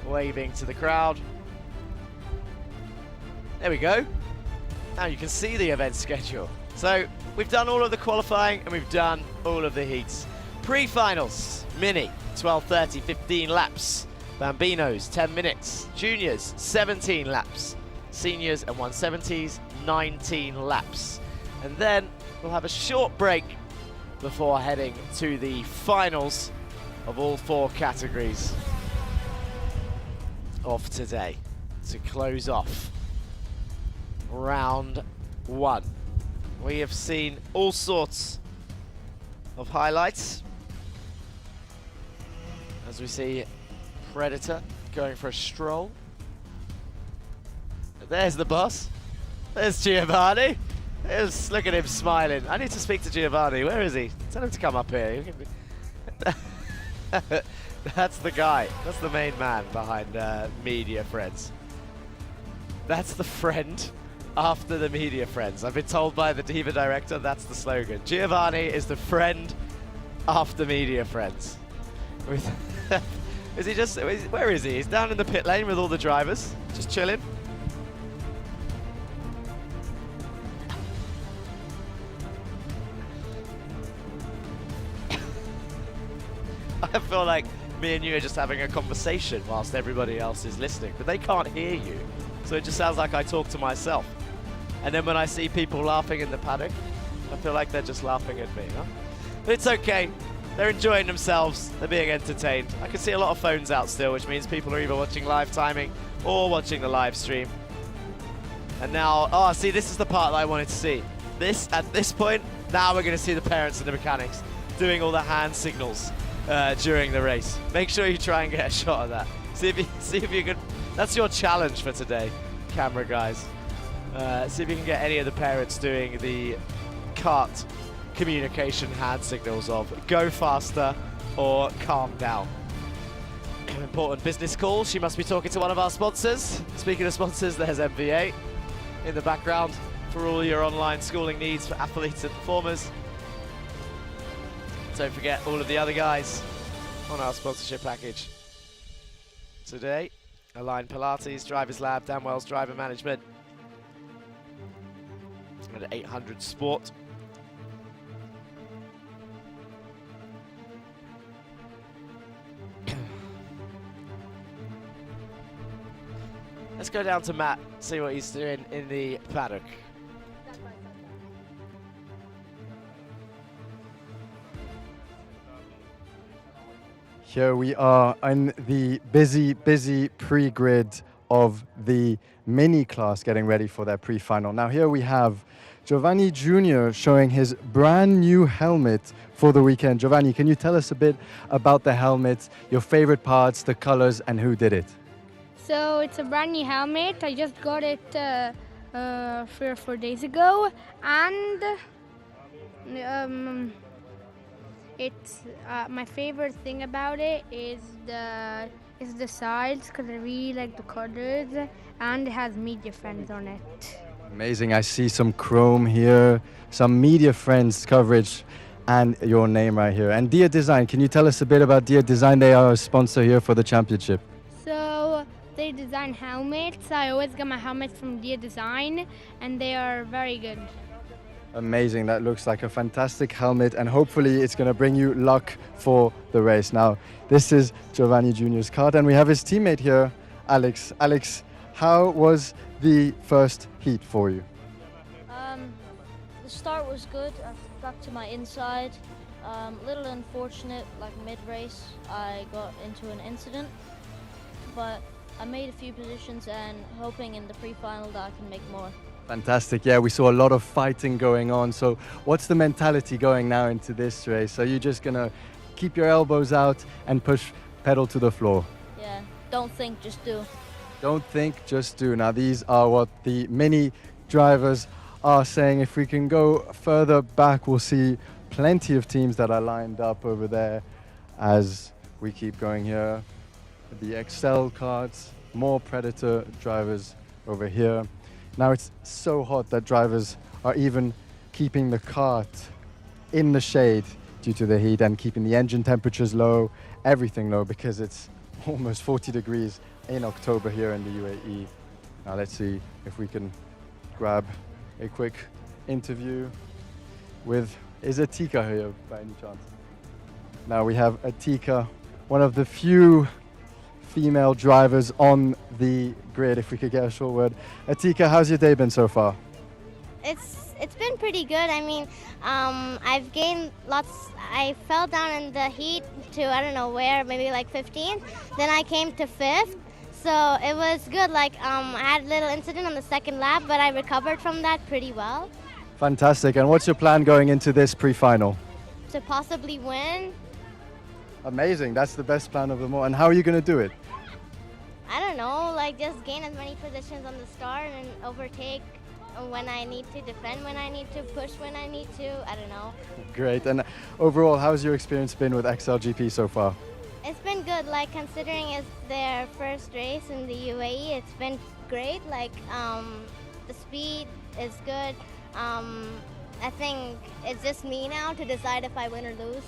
waving to the crowd. There we go. Now you can see the event schedule. So we've done all of the qualifying and we've done all of the heats. Pre-finals, Mini, 12:30, 15 laps. Bambinos, 10 minutes. Juniors, 17 laps. Seniors and 170s, 19 laps. And then we'll have a short break before heading to the finals of all 4 categories of today to close off round 1. We have seen all sorts of highlights as we see Predator going for a stroll. There's the boss. There's Giovanni. Look at him smiling. I need to speak to Giovanni. Where is he? Tell him to come up here. That's the guy. That's the main man behind Media Friends. That's the friend after the Media Friends. I've been told by the Diva director that's the slogan. Giovanni is the friend after Media Friends. Is he just, where is he? He's down in the pit lane with all the drivers, just chilling. I feel like me and you are just having a conversation whilst everybody else is listening, but they can't hear you. So it just sounds like I talk to myself. And then when I see people laughing in the paddock, I feel like they're just laughing at me, huh? But it's okay. They're enjoying themselves. They're being entertained. I can see a lot of phones out still, which means people are either watching live timing or watching the live stream. And now, oh, see, this is the part that I wanted to see. At this point, now we're going to see the parents and the mechanics doing all the hand signals during the race. Make sure you try and get a shot of that. See if you can. That's your challenge for today, camera guys. See if you can get any of the parents doing the kart communication hand signals of go faster or calm down. Important business call. She must be talking to one of our sponsors. Speaking of sponsors, there's MVA in the background for all your online schooling needs for athletes and performers. Don't forget all of the other guys on our sponsorship package. Today, Align Pilates, Drivers Lab, Danwell's Driver Management, and 800 Sport. Let's go down to Matt, see what he's doing in the paddock. Here we are in the busy pre-grid of the mini class getting ready for their pre-final. Now here we have Giovanni Jr. showing his brand new helmet for the weekend. Giovanni, can you tell us a bit about the helmet, your favorite parts, the colors, and who did it? So it's a brand new helmet. I just got it 3 or 4 days ago, and it's my favorite thing about it is the sides, because I really like the colors, and it has Media Friends on it. Amazing. I see some chrome here, some Media Friends coverage, and your name right here. And Dia Design, can you tell us a bit about Dia Design? They are a sponsor here for the championship. So they design helmets. I always get my helmets from Dia Design, and they are very good. Amazing. That looks like a fantastic helmet, and hopefully it's going to bring you luck for the race. Now, this is Giovanni Jr.'s kart, and we have his teammate here, Alex. Alex, how was the first heat for you? The start was good. I got to my inside. A little unfortunate, like mid-race, I got into an incident, but I made a few positions and hoping in the pre-final that I can make more. Fantastic. Yeah, we saw a lot of fighting going on. So what's the mentality going now into this race? Are you just going to keep your elbows out and push pedal to the floor? Yeah, don't think, just do. Don't think, just do. Now, these are what the mini drivers are saying. If we can go further back, we'll see plenty of teams that are lined up over there as we keep going here. The Excel carts, more Predator drivers over here. Now it's so hot that drivers are even keeping the cart in the shade due to the heat and keeping the engine temperatures low, everything low, because it's almost 40 degrees in October here in the UAE. Now let's see if we can grab a quick interview with, is Atika here by any chance? Now we have Atika, one of the few female drivers on the grid, if we could get a short word. Atika, how's your day been so far? It's been pretty good. I mean, I've gained lots. I fell down in the heat to I don't know where, maybe like 15. Then I came to 5th, so it was good. Like I had a little incident on the 2nd lap, but I recovered from that pretty well. Fantastic. And what's your plan going into this pre-final? To possibly win. Amazing. That's the best plan of them all. And how are you going to do it? I don't know, like just gain as many positions on the start and overtake when I need to, defend when I need to, push when I need to, I don't know. Great. And overall, how's your experience been with XLGP so far? It's been good, like considering it's their first race in the UAE, it's been great. Like the speed is good. I think it's just me now to decide if I win or lose.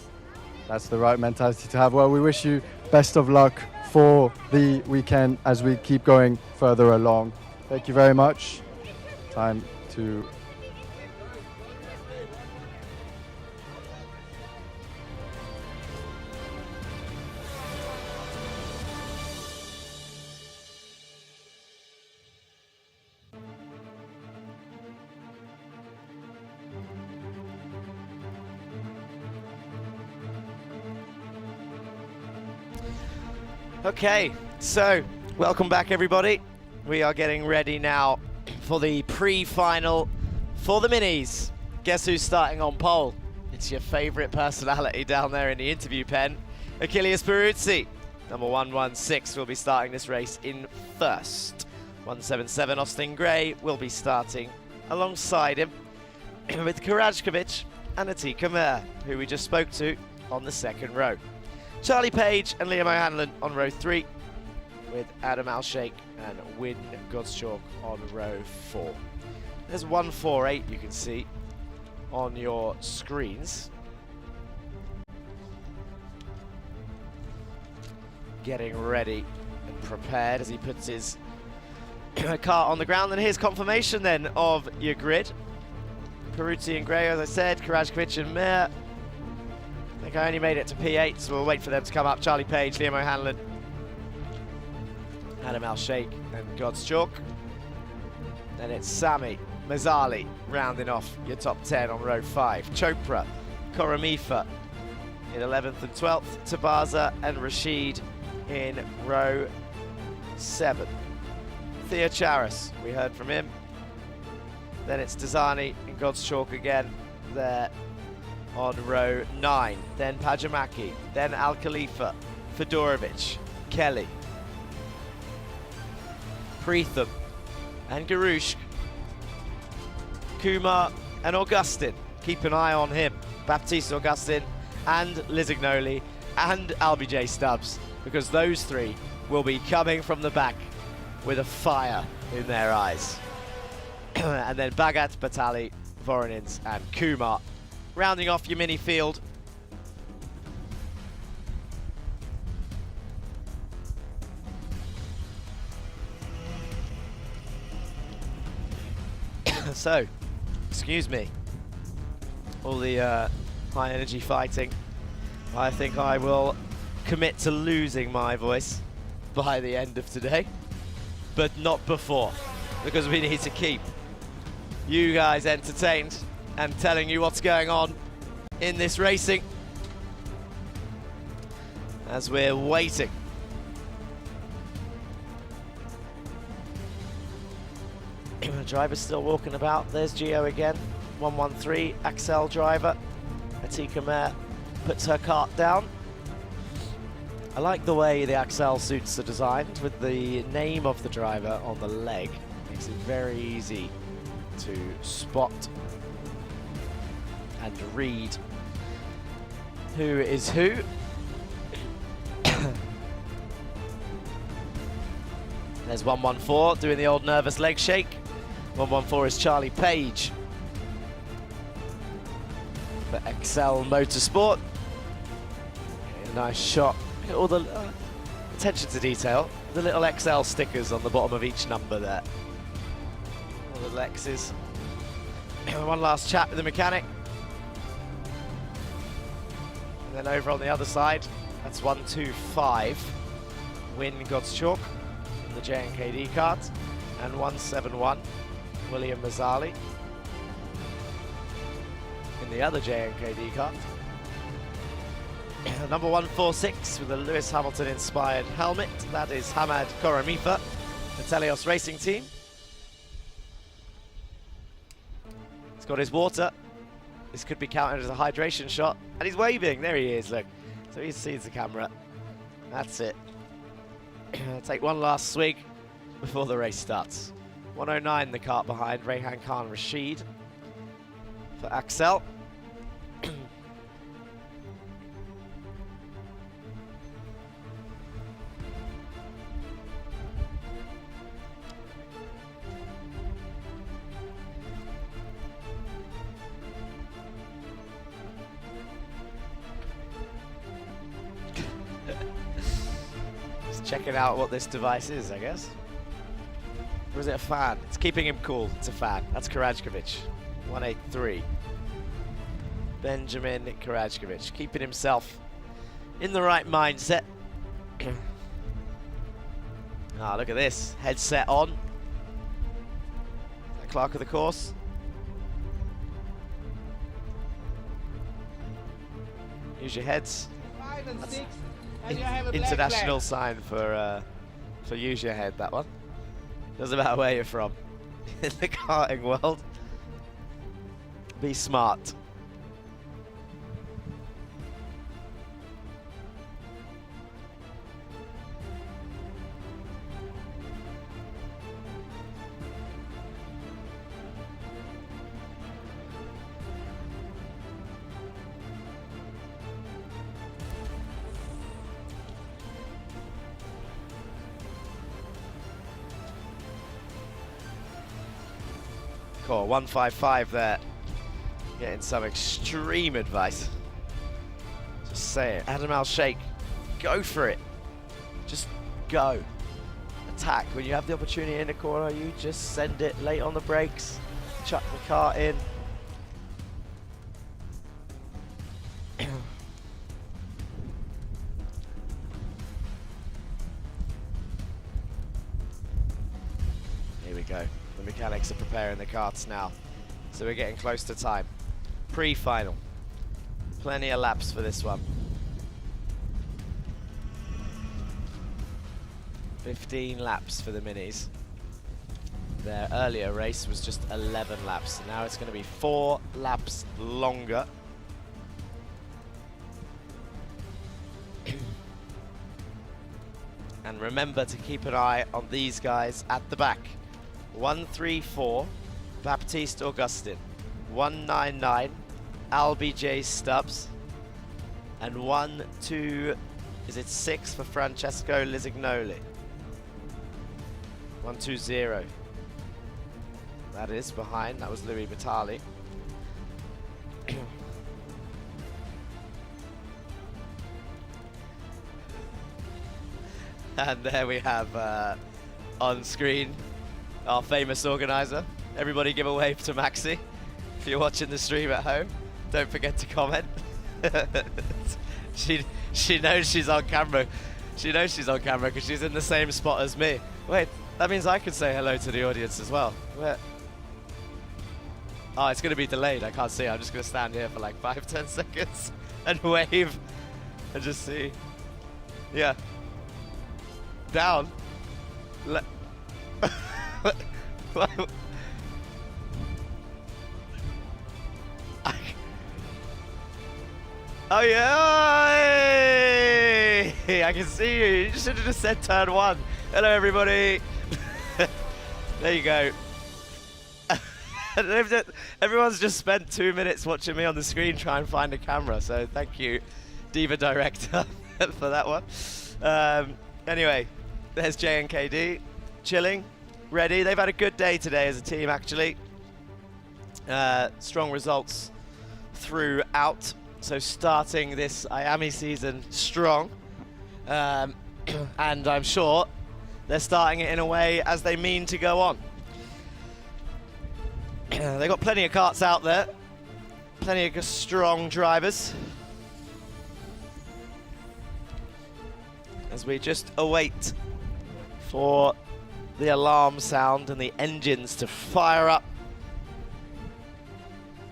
That's the right mentality to have. Well, we wish you best of luck for the weekend as we keep going further along. Thank you very much. Time to... Okay, so welcome back everybody. We are getting ready now for the pre-final for the minis. Guess who's starting on pole? It's your favorite personality down there in the interview pen, Achilles Peruzzi. Number 116 will be starting this race in first. 177 Austin Gray will be starting alongside him with Karajkovic and Atika Mer, who we just spoke to on the second row. Charlie Page and Liam O'Hanlon on row 3, with Adam Al-Sheikh and Win Godschalk on row 4. There's 148 you can see on your screens. Getting ready and prepared as he puts his car on the ground. And here's confirmation then of your grid. Peruzzi and Gray, as I said, Karajkovic and Mer. I think I only made it to P8, so we'll wait for them to come up. Charlie Page, Liam O'Hanlon, Adam Al-Sheikh and Godschalk. Then it's Sami Mazzali rounding off your top 10 on row 5. Chopra, Koramifa in 11th and 12th. Tabaza and Rashid in row 7. Thea Charis, we heard from him. Then it's Dazani and Godschalk again there on row 9. Then Pajamaki, then Al Khalifa, Fedorovic, Kelly, Preetham and Garushk, Kumar and Augustin. Keep an eye on him. Baptiste Augustin and Lizignoli and LBJ Stubbs, because those three will be coming from the back with a fire in their eyes. And then Bhagat, Batali, Voronins and Kumar. Rounding off your mini field. So, excuse me, all the high energy fighting. I think I will commit to losing my voice by the end of today, but not before, because we need to keep you guys entertained and telling you what's going on in this racing as we're waiting. Driver's still walking about. There's Gio again. 113, Axel driver. Atika Mer puts her cart down. I like the way the Axel suits are designed with the name of the driver on the leg. Makes it very easy to spot and read who is who. There's 114 doing the old nervous leg shake. 114 is Charlie Page for Excel Motorsport. A nice shot. Look at all the attention to detail. The little XL stickers on the bottom of each number there. All the Lexes. One last chat with the mechanic. And then over on the other side, that's 125. Win Godschalk in the JNKD cart. And 171, William Mazzali in the other JNKD cart. Number 146 with the Lewis Hamilton inspired helmet. That is Hamad Koramifa, the Telios Racing Team. He's got his water. This could be counted as a hydration shot. And he's waving. There he is, look. So he sees the camera. That's it. Take one last swig before the race starts. 109 the cart behind, Rayhan Khan Rashid for Axel. checking out what this device is, I guess. Or is it a fan? It's keeping him cool. It's a fan. That's Karajkovic. 183. Benjamin Karajkovic, keeping himself in the right mindset. Ah, look at this. Headset on. Clerk of the course. Use your heads. 5 and 6, and In you have a black international flag. sign for use your head, that one. Doesn't matter where you're from. In the karting world, be smart. Cool, 155 there. Getting some extreme advice. Just say it. Adam Al-Sheikh, go for it. Just go. Attack. When you have the opportunity in the corner, you just send it late on the brakes. Chuck the car in. Here we go. The mechanics are preparing the karts now. So we're getting close to time. Pre-final. Plenty of laps for this one. 15 laps for the minis. Their earlier race was just 11 laps. Now it's going to be 4 laps longer. And remember to keep an eye on these guys at the back. 134, Baptiste Augustin. 199, Albie J. Stubbs. And 6 for Francesco Lisignoli. 120. That is behind, that was Louis Vitali. And there we have on screen our famous organizer. Everybody give a wave to Maxi. If you're watching the stream at home, don't forget to comment. She knows she's on camera. She knows she's on camera because she's in the same spot as me. Wait, that means I could say hello to the audience as well. Where? Oh, it's going to be delayed. I can't see. I'm just going to stand here for like 5-10 seconds and wave and just see. Yeah. Down. Oh yeah! Hey! I can see you. You should have just said turn 1. Hello everybody. There you go. Everyone's just spent 2 minutes watching me on the screen try and find a camera, so thank you, Diva Director, for that one. Anyway, there's JNKD, chilling, ready. They've had a good day today as a team, actually. Strong results throughout. So starting this Iame season strong. And I'm sure they're starting it in a way as they mean to go on. They've got plenty of karts out there. Plenty of strong drivers. As we just await for the alarm sound and the engines to fire up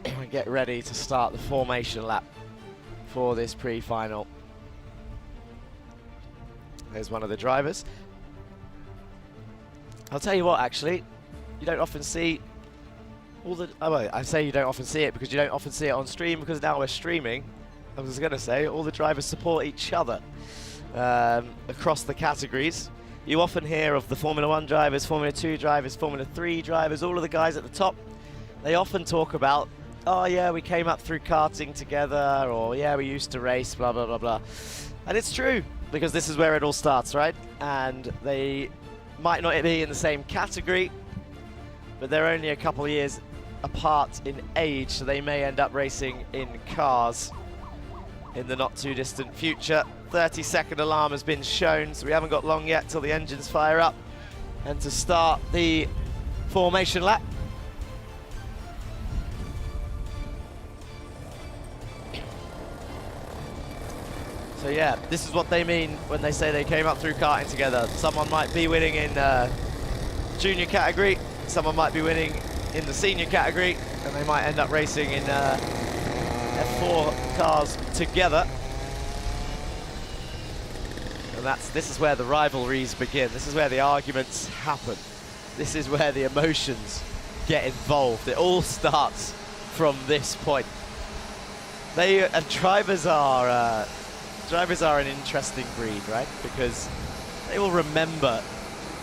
and get ready to start the formation lap for this pre-final. There's one of the drivers. I'll tell you what, actually, you don't often see all the... Oh, well, I say you don't often see it because you don't often see it on stream, because now we're streaming. I was going to say, all the drivers support each other across the categories. You often hear of the Formula 1 drivers, Formula 2 drivers, Formula 3 drivers, all of the guys at the top. They often talk about, oh yeah, we came up through karting together, or yeah, we used to race, blah, blah, blah, blah. And it's true, because this is where it all starts, right? And they might not be in the same category, but they're only a couple of years apart in age, so they may end up racing in cars in the not too distant future. 30-second alarm has been shown, so we haven't got long yet till the engines fire up and to start the formation lap. So yeah, this is what they mean when they say they came up through karting together. Someone might be winning in junior category, someone might be winning in the senior category, and they might end up racing in F4 cars together. And this is where the rivalries begin. This is where the arguments happen. This is where the emotions get involved. It all starts from this point. Drivers are an interesting breed, right? Because they will remember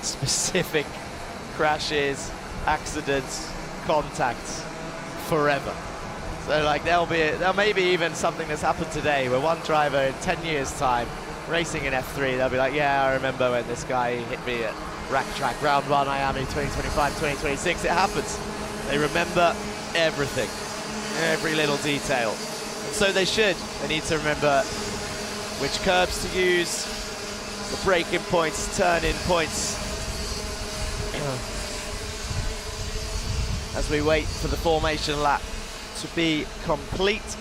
specific crashes, accidents, contacts forever. So like there may be even something that's happened today where one driver in 10 years time racing in F3, they'll be like, yeah, I remember when this guy hit me at Rack Track Round 1, Iame 2025, 2026. It happens. They remember everything, every little detail. And so they should. They need to remember which curbs to use, the braking points, turn-in points. As we wait for the formation lap to be complete.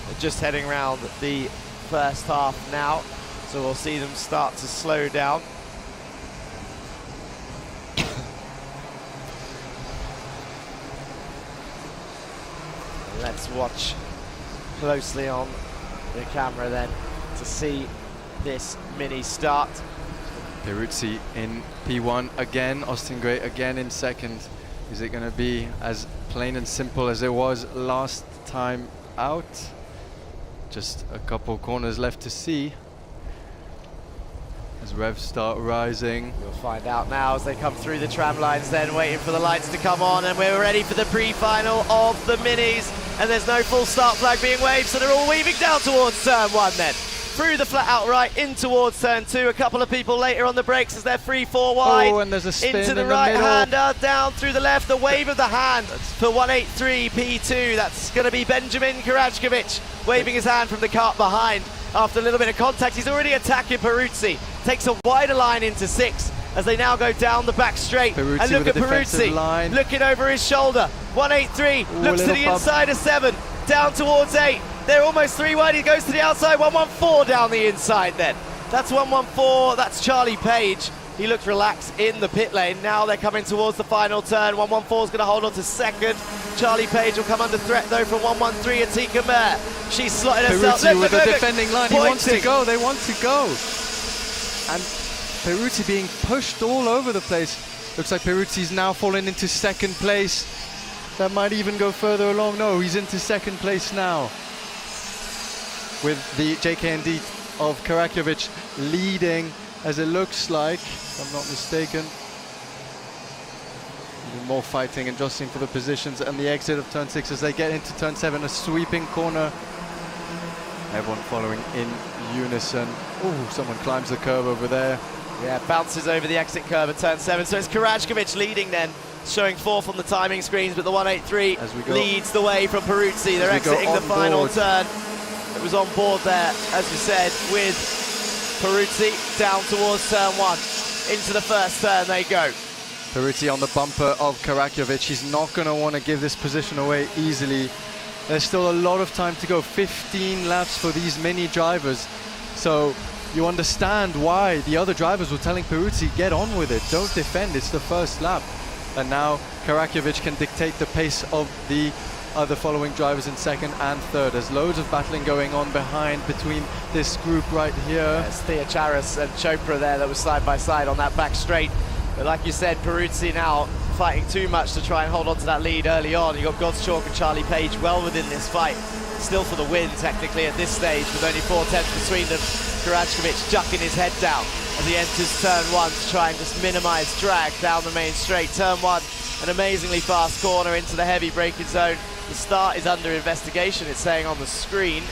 They're just heading around the first half now, so we'll see them start to slow down. Let's watch closely on the camera then to see this mini start. Peruzzi in P1 again, Austin Gray again in second. Is it going to be as plain and simple as it was last time out? Just a couple corners left to see as revs start rising. We'll find out now as they come through the tram lines then, waiting for the lights to come on, and we're ready for the pre-final of the minis, and there's no full start flag being waved, so they're all weaving down towards turn 1 then. Through the flat out right, in towards turn 2. A couple of people later on the brakes as they're 3-4 wide. Oh, and there's a spin into the in right-hander, down through the left. The wave of the hand for 183 P2. That's going to be Benjamin Karajkovic waving his hand from the kart behind. After a little bit of contact, he's already attacking Peruzzi. Takes a wider line into 6 as they now go down the back straight. Peruzzi and look with at a defensive Peruzzi line. looking over his shoulder. 183 looks to the bump. inside of 7, down towards 8. They're almost 3 wide. He goes to the outside. 114 down the inside then. That's 114. That's Charlie Page. He looked relaxed in the pit lane. Now they're coming towards the final turn. 114 is going to hold on to second. Charlie Page will come under threat though from 113. Atika Mer. She's slotted herself. Peruzzi with the defending line. He wants to Pointing. go. They want to go. And Peruzzi being pushed all over the place. Looks like Peruzzi's now fallen into second place. That might even go further along. No, he's into second place now, with the JKND of Karajkovic leading, as it looks like, if I'm not mistaken. Even more fighting and jostling for the positions and the exit of turn 6 as they get into turn 7, a sweeping corner. Everyone following in unison. Oh, someone climbs the curve over there. Yeah, bounces over the exit curve at turn 7. So it's Karajkovic leading then, showing 4th on the timing screens, but the 183 leads the way from Peruzzi. They're exiting the final turn. It was on board there, as we said, with Peruzzi down towards turn 1. Into the first turn they go. Peruzzi on the bumper of Karajkovic. He's not going to want to give this position away easily. There's still a lot of time to go. 15 laps for these mini drivers. So you understand why the other drivers were telling Peruzzi, get on with it, don't defend, it's the first lap. And now Karajkovic can dictate the pace of the other following drivers in second and third. There's loads of battling going on behind between this group right here. There's Theocharis and Chopra there that was side by side on that back straight. But like you said, Peruzzi now fighting too much to try and hold on to that lead early on. You got Godschalk and Charlie Page well within this fight. Still for the win technically at this stage with only 4/10 between them. Karajkovic ducking his head down as he enters turn 1 to try and just minimize drag down the main straight. Turn 1, an amazingly fast corner into the heavy braking zone. The start is under investigation, it's saying on the screen.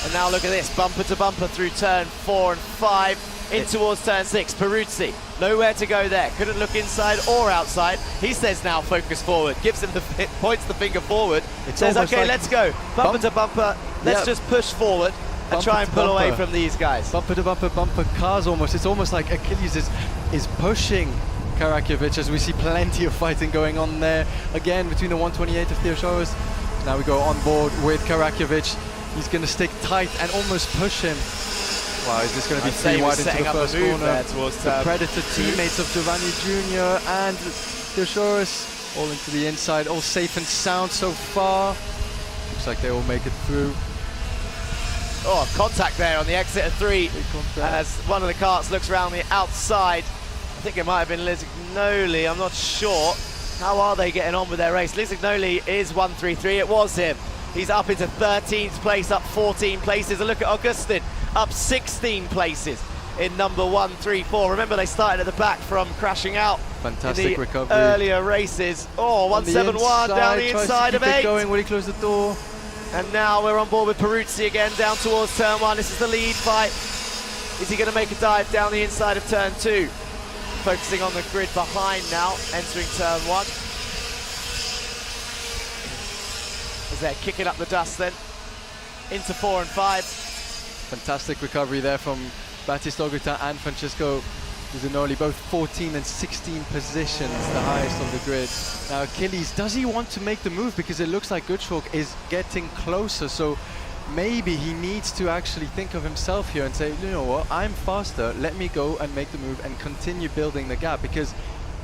And now look at this, bumper to bumper through turn 4 and 5, in towards turn 6. Peruzzi, nowhere to go there. Couldn't look inside or outside. He says now focus forward, gives him the points the finger forward. It says, okay, like let's go. Bumper to bumper, Let's just push forward and try and pull away from these guys. Bumper to bumper, bumper cars almost. It's almost like Achilles is pushing Karakovic, as we see plenty of fighting going on there. Again, between the 128 of Theodoros. Now we go on board with Karakovic. He's going to stick tight and almost push him. Wow, is this going to be three wide into the first corner? The Predator teammates of Giovanni Jr. and Theodoros all into the inside, all safe and sound so far. Looks like they will make it through. Oh, contact there on the exit of 3 as one of the carts looks around the outside. I think it might have been Lisignoli, I'm not sure. How are they getting on with their race? Lisignoli is 133, it was him. He's up into 13th place, up 14 places. A look at Augustin, up 16 places in number 134. Remember, they started at the back from crashing out. Fantastic in the recovery. Earlier races. Oh, 171 down the inside of 8. Going, will he close the door? And now we're on board with Peruzzi again, down towards turn 1. This is the lead fight. Is he going to make a dive down the inside of turn 2? Focusing on the grid behind now, entering turn 1. As they're kicking up the dust then, into 4 and 5. Fantastic recovery there from Baptiste Augutin and Francesco Lisignoli, both 14 and 16 positions, the highest on the grid. Now Achilles, does he want to make the move? Because it looks like Goodchalk is getting closer, so maybe he needs to actually think of himself here and say, you know what, I'm faster, let me go and make the move and continue building the gap, because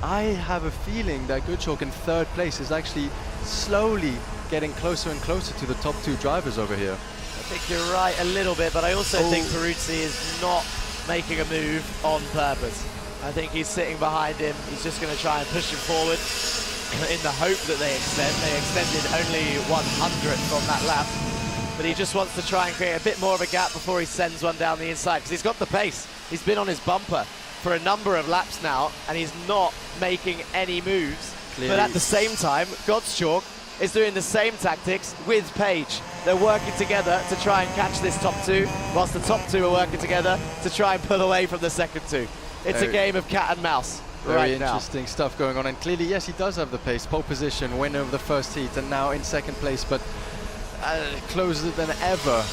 I have a feeling that Goodchalk in 3rd place is actually slowly getting closer and closer to the top 2 drivers over here. I think you're right a little bit, but I also think Peruzzi is not making a move on purpose. I think he's sitting behind him. He's just going to try and push him forward in the hope that they extend. They extended only 100 from that lap, but he just wants to try and create a bit more of a gap before he sends one down the inside, because he's got the pace. He's been on his bumper for a number of laps now, and he's not making any moves. Clearly. But at the same time, Gottschalk is doing the same tactics with Page. They're working together to try and catch this top 2, whilst the top 2 are working together to try and pull away from the second 2. It's a game of cat and mouse right now. Very interesting stuff going on, and clearly, yes, he does have the pace. Pole position, winner of the first heat, and now in 2nd place, but closer than ever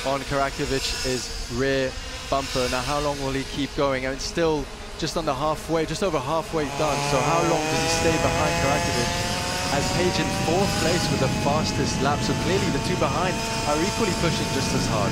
on Karakovic is rear bumper. Now, how long will he keep going? I mean, still just under halfway, just over halfway done, so how long does he stay behind Karakovic? As Page in 4th place with the fastest lap, so clearly the 2 behind are equally pushing just as hard.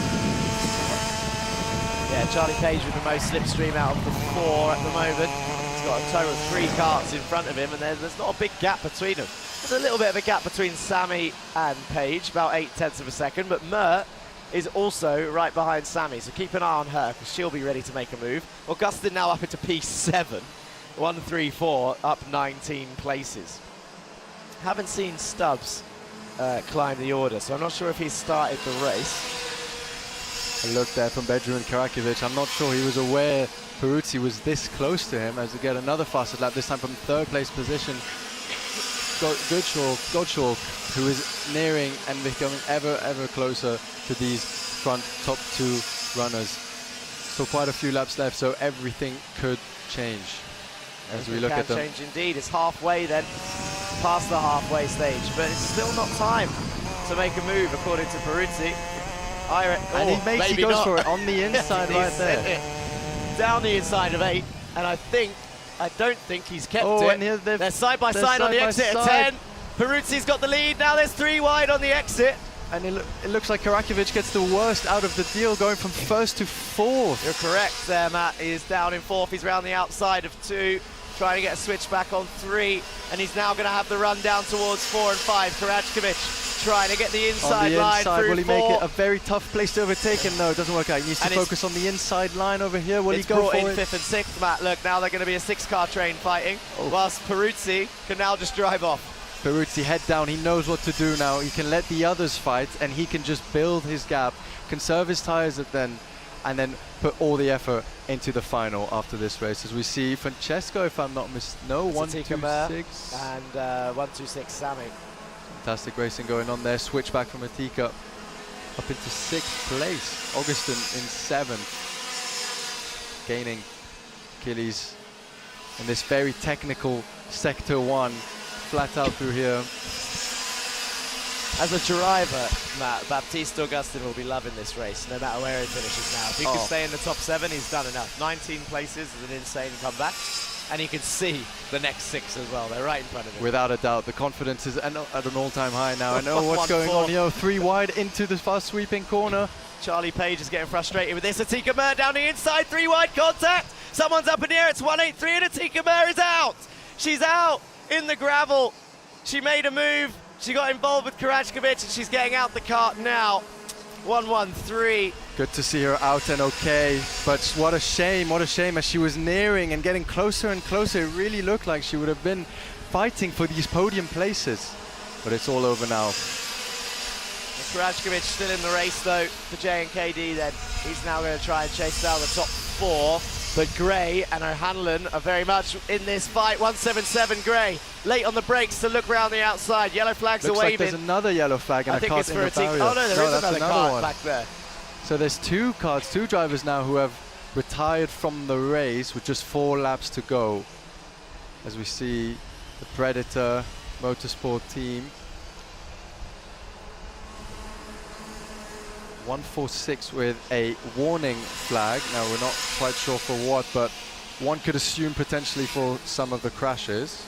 Yeah, Charlie Page with the most slipstream out of the 4 at the moment. He's got a total of 3 carts in front of him, and there's not a big gap between them. There's a little bit of a gap between Sammy and Page, about 0.8 of a second, but Mert is also right behind Sammy, so keep an eye on her, because she'll be ready to make a move. Augustin now up into P7, 134, up 19 places. Haven't seen Stubbs climb the order, so I'm not sure if he's started the race. A look there from Benjamin Karakovic. I'm not sure he was aware Peruzzi was this close to him, as we get another fastest lap, this time from 3rd place position. Gottschalk, who is nearing and becoming ever closer to these front top 2 runners. So quite a few laps left, so everything could change as we look at them. Change indeed. It's halfway then, past the halfway stage, but it's still not time to make a move according to Peruzzi. And he goes for it on the inside right there. Down the inside of 8, and I don't think he's kept it. And they're side by side on the exit at 10. Peruzzi's got the lead. Now there's 3 wide on the exit. And it looks like Karakovic gets the worst out of the deal, going from 1st to 4th. You're correct there, Matt. He's down in 4th. He's round the outside of 2, trying to get a switch back on 3, and he's now going to have the run down towards 4 and 5. Karakovic trying to get the inside line through will he 4. make it a very tough place to overtake him? No, it doesn't work out. He needs to focus on the inside line over here. Will he go for it? It's brought in 5th and 6th, Matt. Look, now they're going to be a 6-car train fighting, whilst Peruzzi can now just drive off. Peruzzi head down. He knows what to do now. He can let the others fight, and he can just build his gap, conserve his tires and then put all the effort into the final after this race. As we see Francesco, if I'm not mistaken, 126. And 126 Sammy. Fantastic racing going on there. Switch back from Atika up into 6th place. Augustin in 7th. Gaining Achilles in this very technical Sector 1. Flat out through here. As a driver, Matt, Baptiste Augustin will be loving this race, no matter where he finishes now. If he can stay in the top 7, he's done enough. 19 places is an insane comeback. And you can see the next 6 as well. They're right in front of him. Without a doubt, the confidence is at an all-time high now. I know what's going on here. 3 wide into the fast sweeping corner. Charlie Page is getting frustrated with this. Atika Mer down the inside, 3 wide contact. Someone's up in the air. It's 183 and Atika Mer is out. She's out in the gravel. She made a move. She got involved with Karajkovic and she's getting out the cart now. 113. Good to see her out and okay, but what a shame as she was nearing and getting closer and closer. It really looked like she would have been fighting for these podium places, but it's all over now. Karajkovic still in the race though for JNKD then. He's now going to try and chase down the top 4, but Gray and O'Hanlon are very much in this fight. 177 Gray, late on the brakes to look round the outside. Yellow flags are waving. Like there's another yellow flag and I a think cart it's in for the a team. barrier. Oh no, there is another cart one back there. So there's 2 carts, 2 drivers now who have retired from the race with just 4 laps to go. As we see the Predator Motorsport team. 146 with a warning flag. Now we're not quite sure for what, but one could assume potentially for some of the crashes.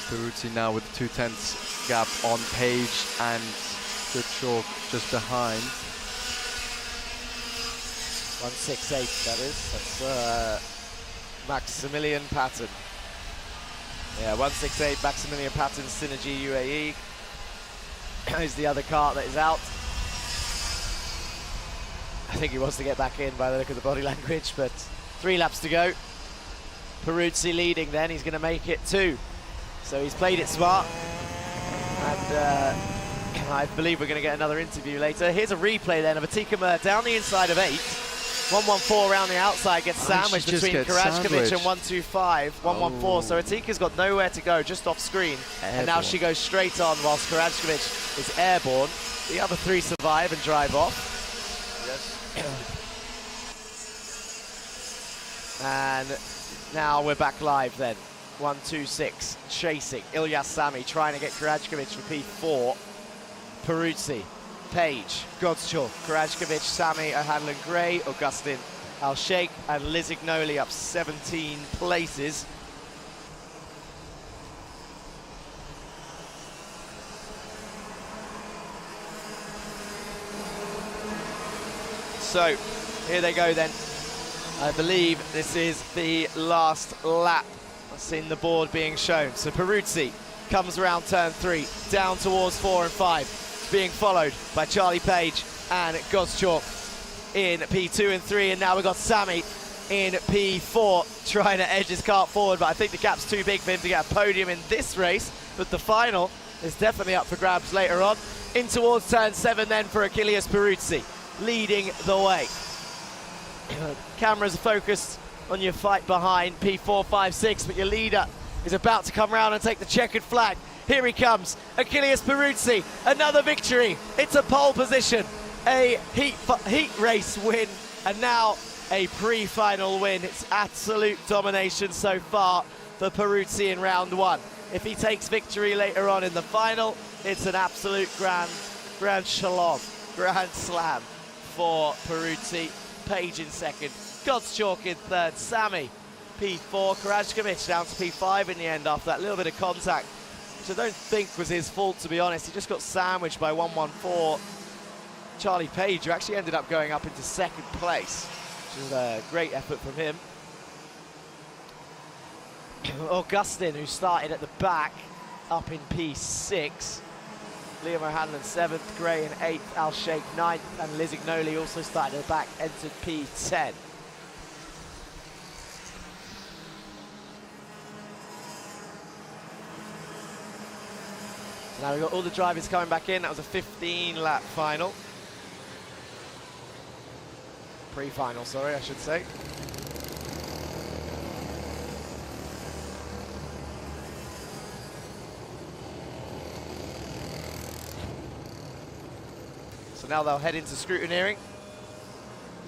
Peruzzi now with 2/10 gap on Page and Good chalk just behind. 168, that is. That's Maximilian Patton. Yeah, 168 Maximilian Patton, Synergy UAE. Is the other cart that is out. I think he wants to get back in by the look of the body language, but 3 laps to go. Peruzzi leading then, he's going to make it 2. So he's played it smart. And I believe we're going to get another interview later. Here's a replay then of Atika Mer down the inside of 8. 114 around the outside, gets sandwiched between Karajkovic and 125. 114, so Atika's got nowhere to go, just off screen. And now she goes straight on whilst Karajkovic is airborne. The other 3 survive and drive off. And now we're back live then. 126, chasing. Ilyas Sami trying to get Karajkovic for P4. Peruzzi, Page, Godschuk, Karajkovic, Sami, O'Hanlon, Gray, Augustin, Al-Sheikh, and Lizignoli up 17 places. So, here they go then. I believe this is the last lap. I've seen the board being shown. So Peruzzi comes around turn 3, down towards 4 and 5, being followed by Charlie Page and Godschuk in P2 and 3, and now we've got Sami in P4 trying to edge his kart forward, but I think the gap's too big for him to get a podium in this race, but the final is definitely up for grabs later on. In towards turn 7 then for Achilles Peruzzi, leading the way. Cameras are focused on your fight behind P4, 5, 6, but your leader is about to come round and take the checkered flag. Here he comes, Achilles Peruzzi, another victory. It's a pole position, a heat race win, and now a pre-final win. It's absolute domination so far for Peruzzi in round 1. If he takes victory later on in the final, it's an absolute grand shalom, grand slam for Peruzzi. Page in second, Godschuk in third, Sami P4, Karajkovic down to P5 in the end after that little bit of contact, which I don't think was his fault, to be honest. He just got sandwiched by 114. Charlie Page, who actually ended up going up into second place, which is a great effort from him. Augustin, who started at the back, up in P6. Liam O'Hanlon 7th, Gray in 8th, Al-Sheikh 9th, and Lizignoli also started at the back, entered P10. So now we've got all the drivers coming back in. That was a 15-lap final. Pre-final, sorry, I should say. So now they'll head into scrutineering,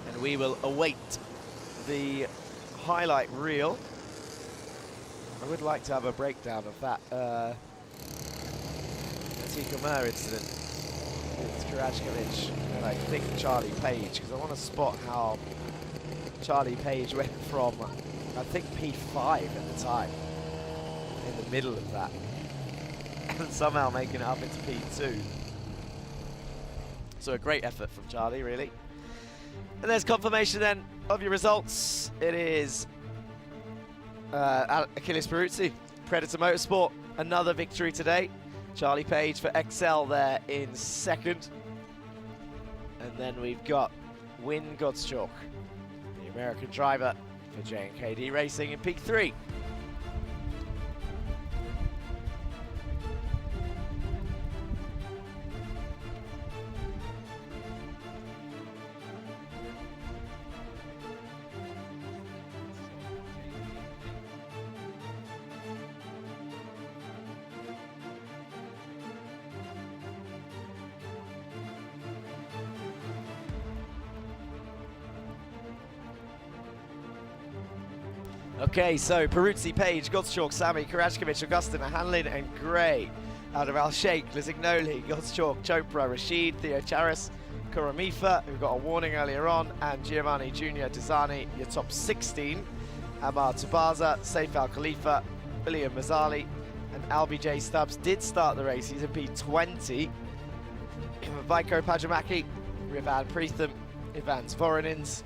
and we will await the highlight reel. I would like to have a breakdown of that Tika Mur incident with Karajkovic and I think Charlie Page, because I want to spot how Charlie Page went from, I think, P5 at the time, in the middle of that, and somehow making it up into P2. So a great effort from Charlie, really. And there's confirmation then of your results. It is Achilles Peruzzi, Predator Motorsport, another victory today. Charlie Page for XL there in second. And then we've got Win Godschalk, the American driver for J&KD Racing in P3. Okay, so Peruzzi, Page, Godschalk, Sami, Karajkovic, Augustin, Hanlin and Gray. Out of Al-Sheikh, Lisignoli, Godschalk, Chopra, Rashid, Theo Charis, Kuramifa, who got a warning earlier on, and Giovanni Junior Dizani, your top 16. Amar Tubaza, Saif Al Khalifa, William Mazzali, and Albi J Stubbs did start the race. He's in P20. Vaiko Pajamaki, Rivan Preetham, Ivan Zvorinins,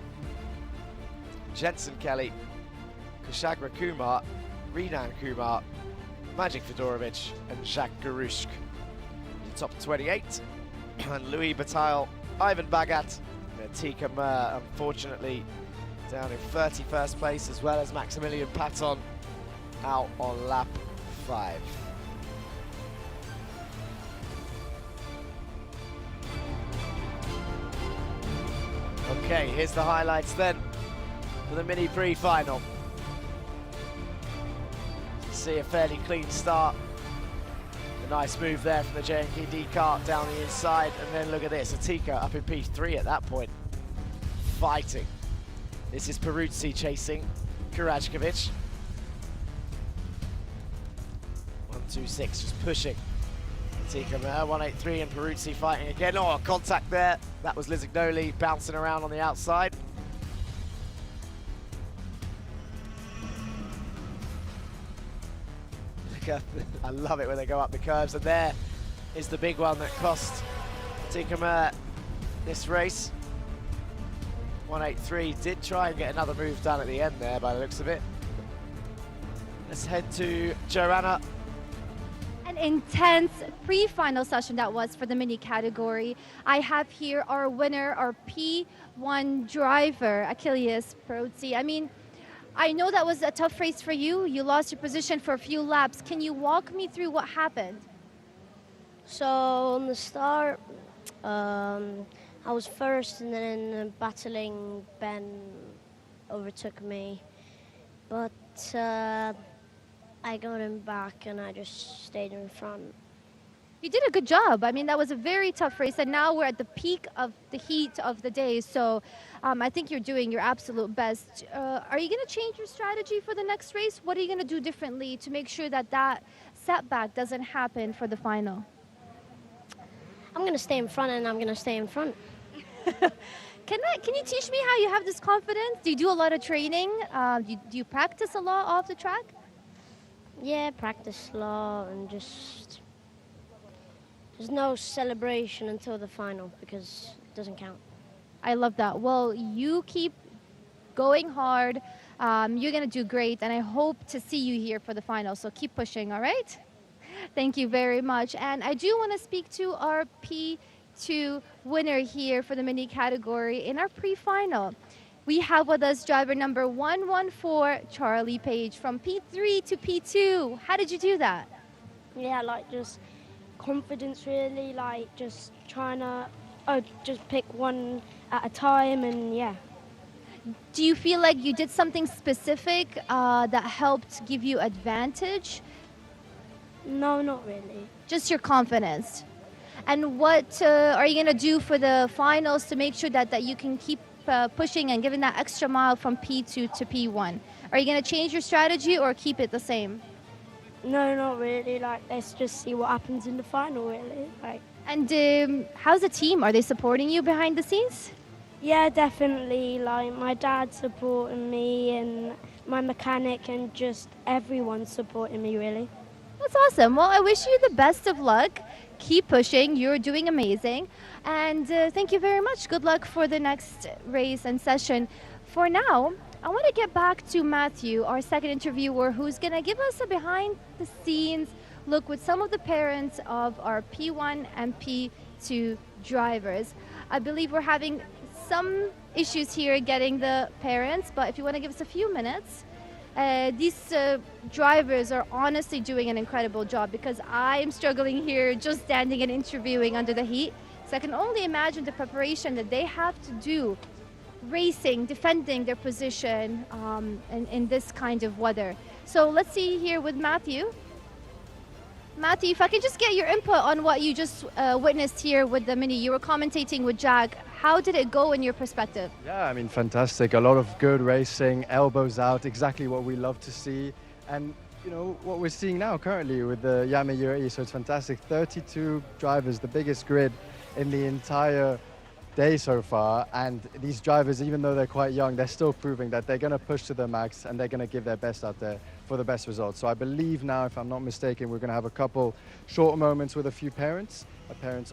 Jensen Kelly, Kushagra Kumar, Renan Kumar, Magic Fedorovic, and Jacques Garushk. The top 28. And Louis Bataille, Ivan Bagat, and Tika Mur, unfortunately, down in 31st place, as well as Maximilian Patton out on lap 5. Okay, here's the highlights then for the mini pre-final. See a fairly clean start. A nice move there from the J&KD kart down the inside, and then look at this, Atika up in P3 at that point, fighting. This is Peruzzi chasing Karajkovic. 126, just pushing. Atika Mur, 183, and Peruzzi fighting again. Oh, contact there. That was Lisignoli bouncing around on the outside. I love it when they go up the curves, and there is the big one that cost Tika Mur this race. 183 did try and get another move done at the end there by the looks of it. Let's head to Joanna. An intense pre-final session that was for the mini category. I have here our winner, our P1 driver, Achilles Peruzzi. I mean, I know that was a tough race for you. You lost your position for a few laps. Can you walk me through what happened? So on the start, I was first, and then battling Ben overtook me. But I got him back, and I just stayed in front. You did a good job. I mean, that was a very tough race, and now we're at the peak of the heat of the day. So I think you're doing your absolute best. Are you going to change your strategy for the next race? What are you going to do differently to make sure that that setback doesn't happen for the final? I'm going to stay in front, and I'm going to stay in front. Can you teach me how you have this confidence? Do you do a lot of training? Do you practice a lot off the track? Yeah, practice a lot, and just... There's no celebration until the final because it doesn't count. I love that. Well, you keep going hard. You're going to do great, and I hope to see you here for the final. So keep pushing, all right? Thank you very much. And I do want to speak to our P2 winner here for the mini category in our pre-final. We have with us driver number 114, Charlie Page, from P3 to P2. How did you do that? Yeah, like just confidence really, like just trying to just pick one at a time, and yeah. Do you feel like you did something specific that helped give you advantage? No, not really. Just your confidence. And what are you going to do for the finals to make sure that you can keep pushing and giving that extra mile from P2 to P1? Are you going to change your strategy or keep it the same? No, not really. Like, let's just see what happens in the final, really. Like, And how's the team? Are they supporting you behind the scenes? yeah, definitely. Like, my dad's supporting me, and my mechanic, and just everyone's supporting me, really. That's awesome. Well, I wish you the best of luck. Keep pushing. You're doing amazing. And thank you very much. Good luck for the next race and session. For now, I want to get back to Matthew, our second interviewer, who's going to give us a behind the scenes look with some of the parents of our P1 and P2 drivers. I believe we're having some issues here getting the parents, but if you want to give us a few minutes. These drivers are honestly doing an incredible job, because I am struggling here just standing and interviewing under the heat. So I can only imagine the preparation that they have to do, racing, defending their position in this kind of weather. So let's see here with Matthew. Matthew, if I can just get your input on what you just witnessed here with the Mini. You were commentating with Jag. How did it go in your perspective? Yeah, I mean, fantastic. A lot of good racing, elbows out, exactly what we love to see. And, you know, what we're seeing now currently with the Iame Uae, so it's fantastic. 32 drivers, the biggest grid in the entire day so far. And these drivers, even though they're quite young, they're still proving that they're going to push to the max and they're going to give their best out there for the best results. So I believe now, if I'm not mistaken, we're going to have a couple short moments with a few parents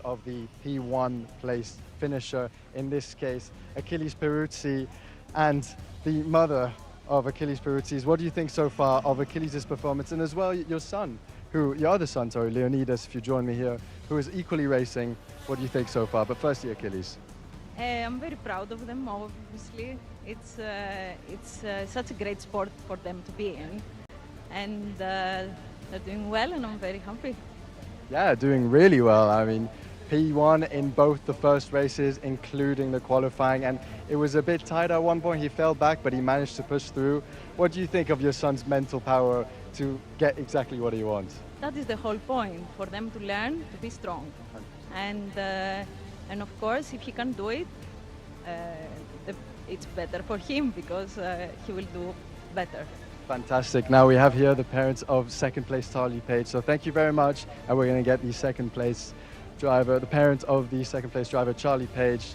of the P1 place finisher, in this case Achilles Peruzzi, and the mother of Achilles Peruzzi's. What do you think so far of Achilles' performance, and as well your son, your other son, Leonidas, if you join me here, who is equally racing? What do you think so far? But firstly, Achilles. I'm very proud of them, obviously. It's such a great sport for them to be in, and they're doing well, and I'm very happy. Yeah, doing really well. I mean, P1 in both the first races, including the qualifying, and it was a bit tight at one point. He fell back, but he managed to push through. What do you think of your son's mental power to get exactly what he wants? That is the whole point, for them to learn to be strong. And of course, if he can do it, it's better for him, because he will do better. Fantastic. Now we have here the parents of second place Charlie Page. So thank you very much. And we're going to get the second place driver, the parent of the second place driver, Charlie Page.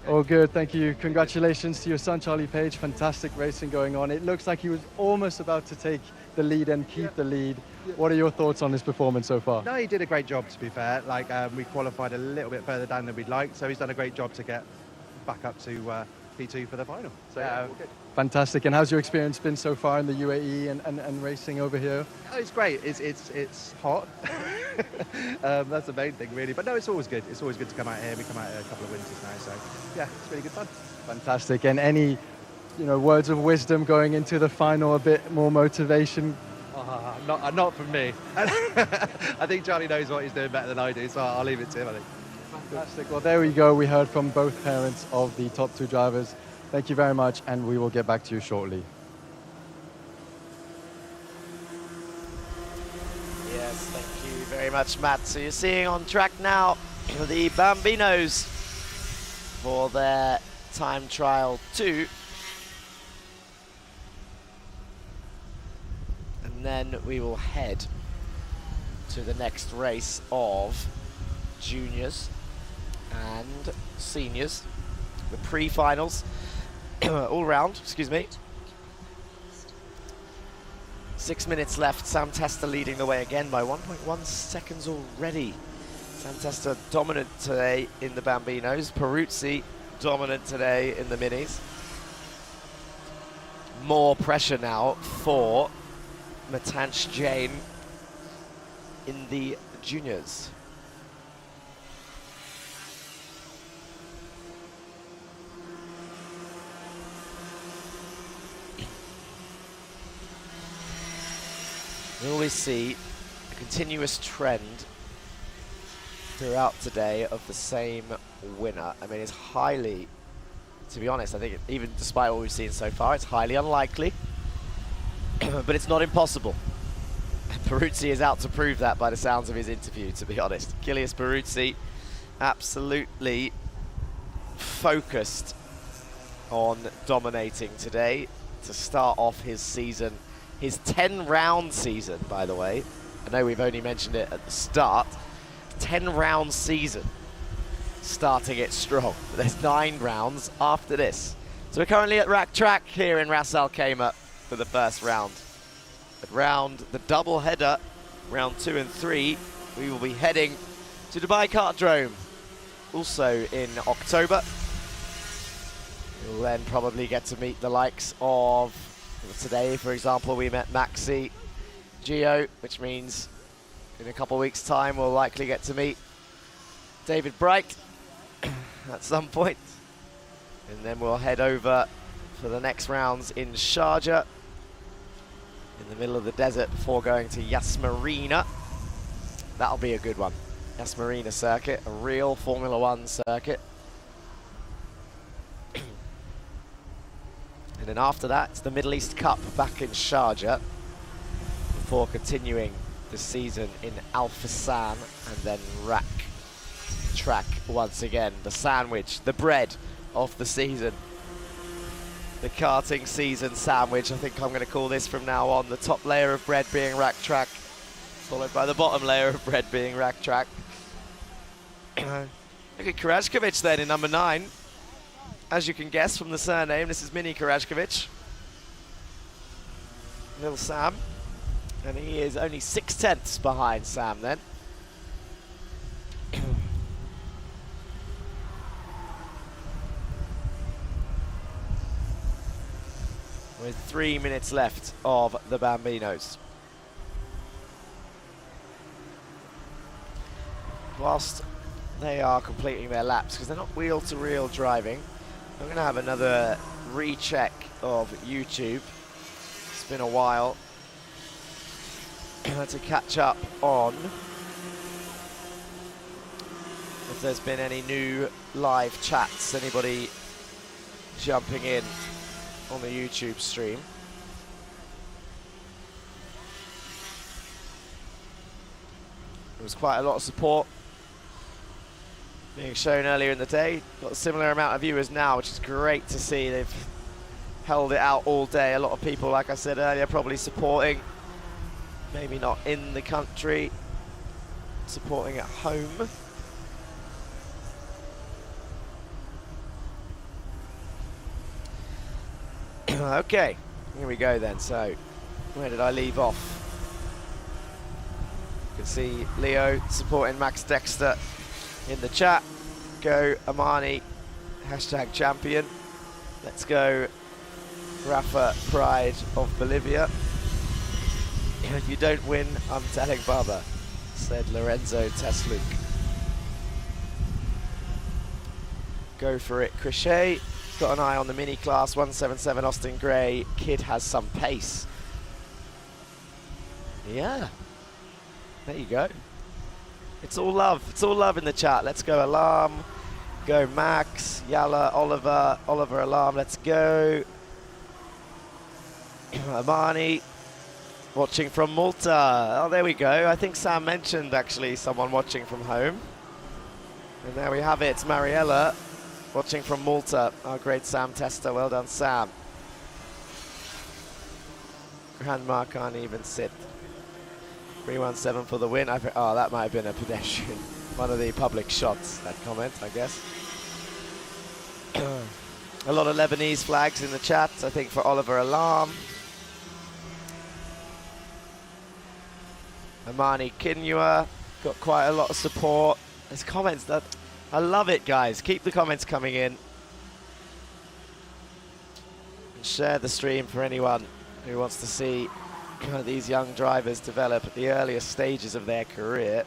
All good, thank you. Congratulations to your son, Charlie Page. Fantastic racing going on. It looks like he was almost about to take the lead and keep the lead. What are your thoughts on his performance so far? No, he did a great job, to be fair. Like, we qualified a little bit further down than we'd like, so he's done a great job to get back up to P2 for the final. So yeah, good. Fantastic. And how's your experience been so far in the UAE and racing over here? Oh, it's great. It's hot. That's the main thing, really. But no, it's always good. It's always good to come out here. We come out here a couple of winters now, so yeah, it's really good fun. Fantastic. And any, words of wisdom going into the final, a bit more motivation? Not from me. I think Charlie knows what he's doing better than I do, so I'll leave it to him, I think. Fantastic. Well, there we go. We heard from both parents of the top two drivers. Thank you very much, and we will get back to you shortly. Yes, thank you very much, Matt. So you're seeing on track now the Bambinos for their time trial 2. And then we will head to the next race of juniors and seniors, the pre-finals. All round, excuse me. 6 minutes left. Sam Testa leading the way again by 1.1 seconds already. Sam Testa dominant today in the Bambinos. Peruzzi dominant today in the Minis. More pressure now for Matanch Jain in the juniors. We always see a continuous trend throughout today of the same winner. I mean, it's highly, to be honest, I think even despite what we've seen so far, it's highly unlikely, but it's not impossible. Peruzzi is out to prove that by the sounds of his interview, to be honest. Achilles Peruzzi absolutely focused on dominating today to start off his season his 10-round season, by the way. I know we've only mentioned it at the start. 10-round season, starting it strong. But there's 9 rounds after this. So we're currently at Rack Track here in Ras Al Khaimah for the first round. But the double header, round 2 and 3, we will be heading to Dubai Kartdrome, also in October. We'll then probably get to meet the likes of, today for example, we met Maxi, Gio, which means in a couple of weeks' time we'll likely get to meet David Bright at some point. And then we'll head over for the next rounds in Sharjah, in the middle of the desert, before going to Yas Marina. That'll be a good one. Yas Marina circuit, a real Formula One circuit. And then after that, it's the Middle East Cup back in Sharjah, before continuing the season in Al Fassan and then Rack Track once again. The sandwich, the bread of the season. The karting season sandwich, I think I'm going to call this from now on. The top layer of bread being Rack Track, followed by the bottom layer of bread being Rack Track. Look at Karajkovic then in number 9. As you can guess from the surname, this is Mini Karajkovic. Little Sam. And he is only 6/10 behind Sam then. With 3 minutes left of the Bambinos. Whilst they are completing their laps, because they're not wheel-to-reel driving, I'm going to have another recheck of YouTube. It's been a while to catch up on if there's been any new live chats, anybody jumping in on the YouTube stream. There was quite a lot of support being shown earlier in the day. Got a similar amount of viewers now, which is great to see. They've held it out all day. A lot of people, like I said earlier, probably supporting. Maybe not in the country, supporting at home. Okay, here we go then. So, where did I leave off? You can see Leo supporting Max Dexter in the chat. Go Amani, #champion. Let's go Rafa Pride of Bolivia. If you don't win, I'm telling Baba, said Lorenzo Tesluk. Go for it, Crochet. Got an eye on the mini class, 177 Austin Gray. Kid has some pace. Yeah, there you go. It's all love. It's all love in the chat. Let's go Alarm. Go Max, Yala, Oliver, Alarm. Let's go. Amani, watching from Malta. Oh, there we go. I think Sam mentioned actually someone watching from home. And there we have it. It's Mariella watching from Malta. Our great Sam Tester. Well done, Sam. Grandma can't even sit. 317 for the win. Oh, that might have been a pedestrian. One of the public shots, that comment, I guess. A lot of Lebanese flags in the chat, I think, for Oliver Alarm. Amani Kinua got quite a lot of support. There's comments that I love it, guys. Keep the comments coming in. And share the stream for anyone who wants to see these young drivers develop at the earliest stages of their career.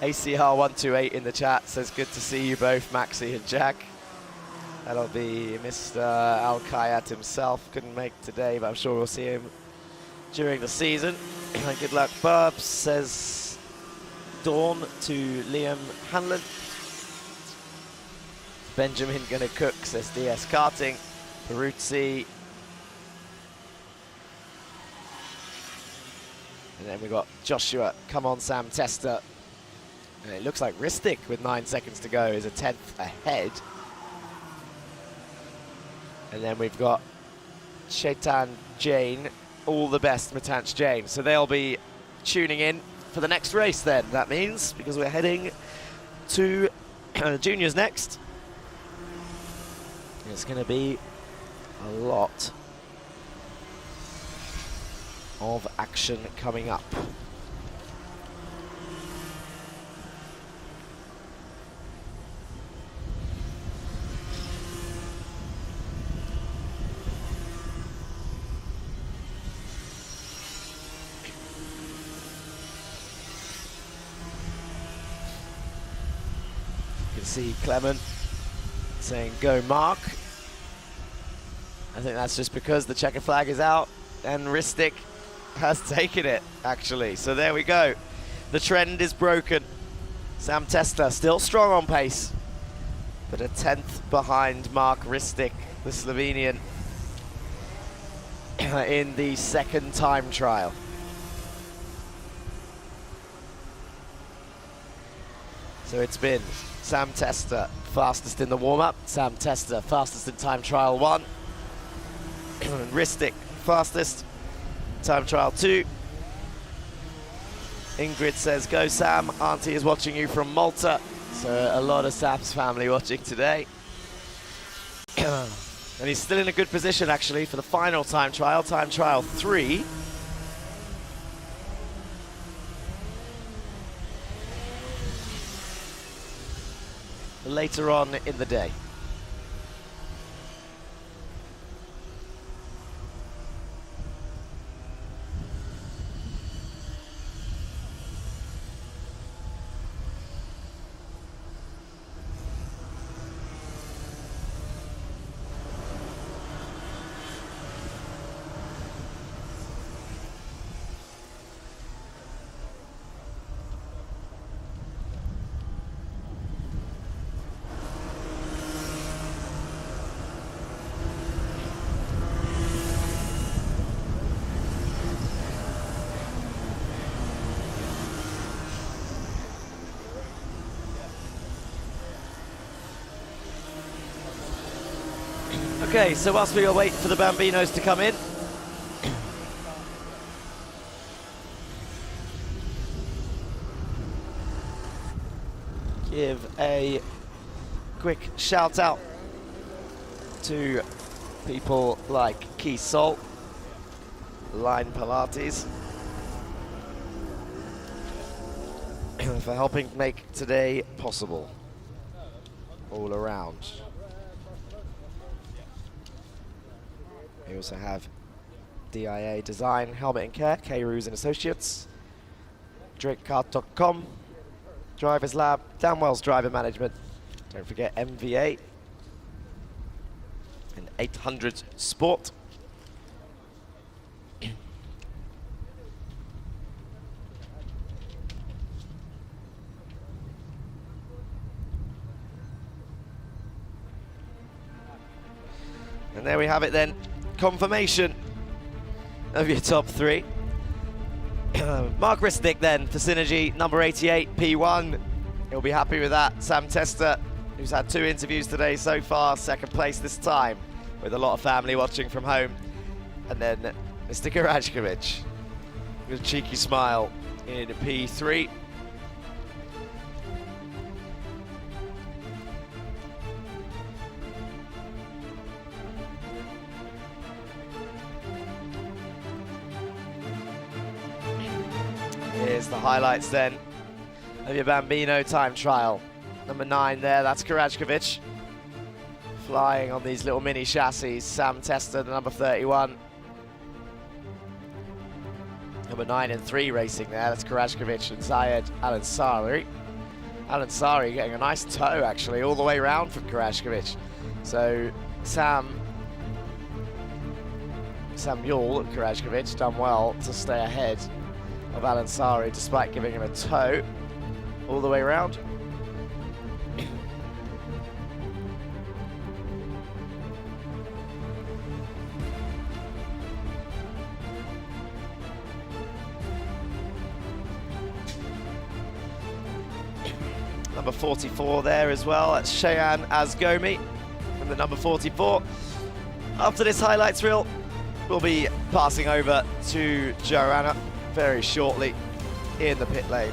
ACR128 in the chat says, good to see you both, Maxi and Jack. That'll be Mr. Al Khaimah himself. Couldn't make today, but I'm sure we'll see him during the season. Good luck, Bubs, says Dawn to Liam Hanlon. Benjamin gonna cook, says DS Karting. Peruzzi. And then we've got Joshua, come on Sam Tester. And it looks like Ristic with 9 seconds to go is a 10th ahead. And then we've got Chetan Jain, all the best Matanch Jain. So they'll be tuning in for the next race then, that means, because we're heading to juniors next. It's going to be a lot of action coming up. You can see Clement saying go Mark. I think that's just because the checker flag is out and Ristic has taken it, actually. So there we go. The trend is broken. Sam Tester still strong on pace, but a 10th behind Mark Ristic, the Slovenian, in the second time trial. So it's been Sam Tester fastest in the warm-up, Sam Tester fastest in time trial 1, Ristic fastest, time trial 2. Ingrid says, go Sam, Auntie is watching you from Malta. So a lot of Sam's family watching today. And he's still in a good position actually for the final time trial 3. Later on in the day. Okay, so whilst we wait for the Bambinos to come in, give a quick shout out to people like Keith Sol, Line Pilates, for helping make today possible all around. We also have DIA Design, Helmet and Care, K-Roos and Associates, DrakeCart.com, Drivers Lab, Damwell's Driver Management, don't forget MVA, and 800 Sport. And there we have it then. Confirmation of your top 3. Mark Ristic then for Synergy, number 88, P1. He'll be happy with that. Sam Tester, who's had 2 interviews today so far, second place this time, with a lot of family watching from home. And then Mr. Karajkovic, with a cheeky smile in P3. Here's the highlights then of your Bambino time trial. Number 9 there, that's Karajkovic. Flying on these little mini chassis. Sam Tester, the number 31. Number 9 and 3 racing there, that's Karajkovic and Zayed Al-Ansari. Al-Ansari getting a nice tow actually, all the way around from Karajkovic. So Samuel Karajkovic done well to stay ahead of Al-Ansari despite giving him a tow all the way around. number 44 there as well. That's Cheyenne Asgomi from the number 44. After this highlights reel, we'll be passing over to Joanna very shortly in the pit lane.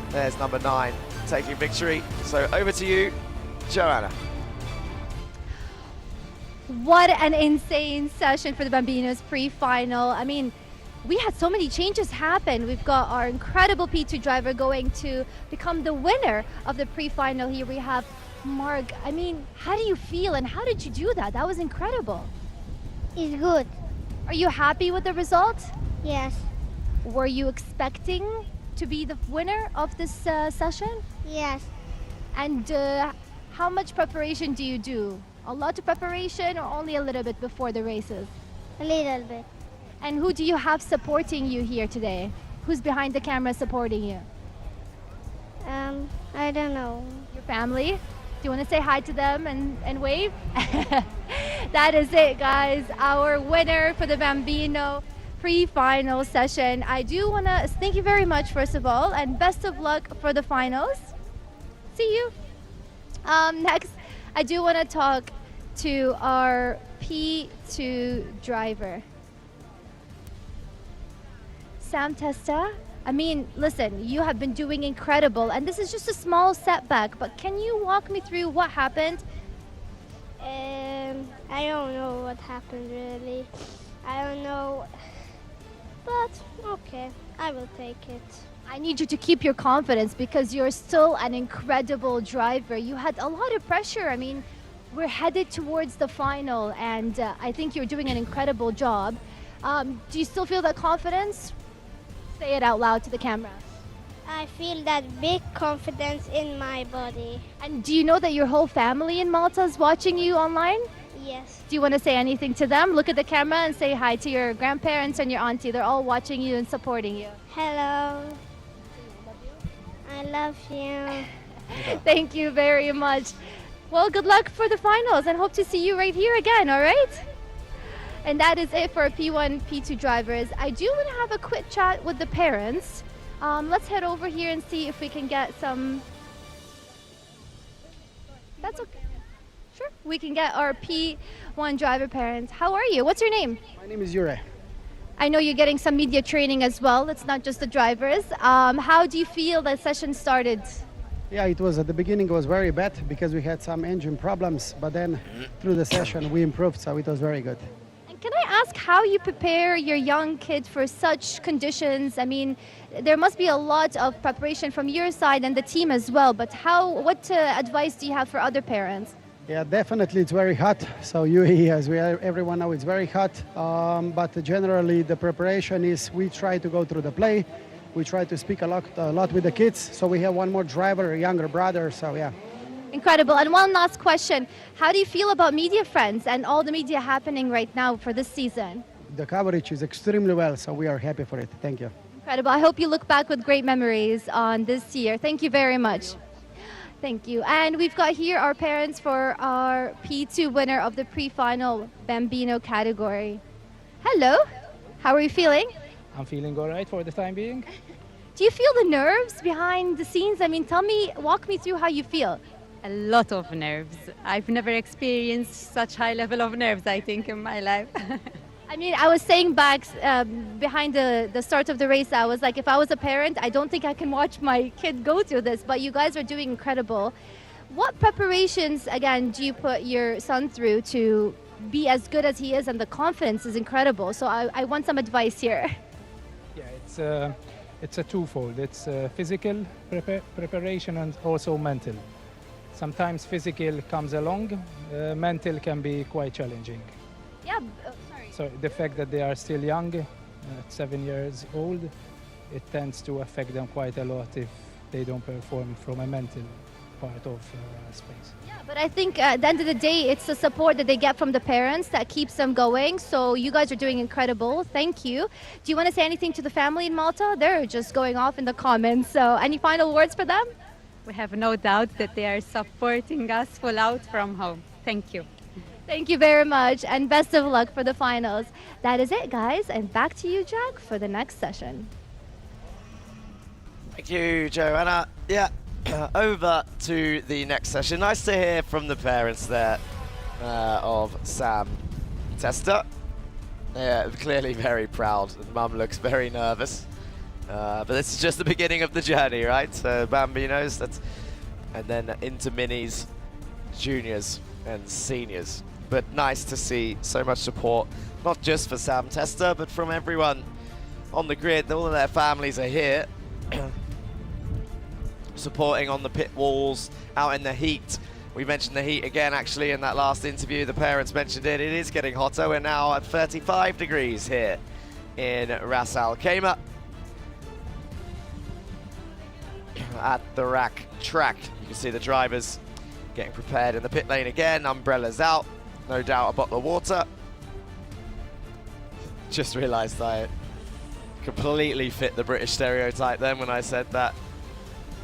There's number 9 taking victory. So over to you, Joanna. What an insane session for the Bambinos pre-final. I mean, we had so many changes happen. We've got our incredible P2 driver going to become the winner of the pre-final. Here we have Mark. I mean, how do you feel and how did you do that? That was incredible. It's good. Are you happy with the result? Yes. Were you expecting to be the winner of this session? Yes. And how much preparation do you do? A lot of preparation or only a little bit before the races? A little bit. And who do you have supporting you here today? Who's behind the camera supporting you? I don't know. Your family? Do you want to say hi to them and wave? That is it, guys. Our winner for the Bambino pre-final session. I do want to thank you very much, first of all, and best of luck for the finals. See you. Next, I do want to talk to our P2 driver. Sam Testa, I mean, listen, you have been doing incredible, and this is just a small setback, but can you walk me through what happened? I don't know what happened really. I don't know, but okay, I will take it. I need you to keep your confidence because you're still an incredible driver. You had a lot of pressure. I mean, we're headed towards the final, and I think you're doing an incredible job. Do you still feel that confidence? Say it out loud to the camera. I feel that big confidence in my body. And do you know that your whole family in Malta is watching you online? Yes. Do you want to say anything to them? Look at the camera and say hi to your grandparents and your auntie. They're all watching you and supporting you. Hello. I love you. Thank you very much. Well, good luck for the finals and hope to see you right here again, all right? And that is it for P1, P2 drivers. I do want to have a quick chat with the parents. Let's head over here and see if we can get some... That's okay. Sure. We can get our P1 driver parents. How are you? What's your name? My name is Uae. I know you're getting some media training as well. It's not just the drivers. How do you feel the session started? Yeah, it was at the beginning, it was very bad because we had some engine problems, but then through the session we improved, so it was very good. And can I ask how you prepare your young kid for such conditions? I mean, there must be a lot of preparation from your side and the team as well, but what advice do you have for other parents? Yeah, definitely it's very hot. So UAE, as everyone knows, it's very hot. But generally the preparation is we try to go through the play. We try to speak a lot with the kids. So we have one more driver, a younger brother, so yeah. Incredible. And one last question. How do you feel about media friends and all the media happening right now for this season? The coverage is extremely well, so we are happy for it. Thank you. Incredible. I hope you look back with great memories on this year. Thank you very much. Thank you. And we've got here our parents for our P2 winner of the pre-final Bambino category. Hello. How are you feeling? I'm feeling all right for the time being. Do you feel the nerves behind the scenes? I mean, walk me through how you feel. A lot of nerves. I've never experienced such high level of nerves, I think, in my life. I mean, I was saying back behind the start of the race, I was like, if I was a parent, I don't think I can watch my kid go through this, but you guys are doing incredible. What preparations, again, do you put your son through to be as good as he is, and the confidence is incredible, so I want some advice here. Yeah, it's a twofold. It's physical preparation and also mental. Sometimes physical comes along, mental can be quite challenging. Yeah, So the fact that they are still young, at 7 years old, it tends to affect them quite a lot if they don't perform from a mental part of space. Yeah, but I think at the end of the day, it's the support that they get from the parents that keeps them going. So you guys are doing incredible. Thank you. Do you want to say anything to the family in Malta? They're just going off in the comments. So any final words for them? We have no doubt that they are supporting us full out from home. Thank you. Thank you very much, and best of luck for the finals. That is it, guys, and back to you, Jack, for the next session. Thank you, Joanna. Yeah, over to the next session. Nice to hear from the parents there of Sam Tester. They're clearly very proud. Mum looks very nervous. But this is just the beginning of the journey, right? So Bambinos, and then into minis, juniors and seniors. But nice to see so much support, not just for Sam Tester, but from everyone on the grid. All of their families are here, supporting on the pit walls, out in the heat. We mentioned the heat again, actually, in that last interview. The parents mentioned it. It is getting hotter. We're now at 35 degrees here in Ras Al Khaimah at the rack track. You can see the drivers getting prepared in the pit lane again. Umbrellas out. No doubt a bottle of water. Just realized I completely fit the British stereotype then when I said that.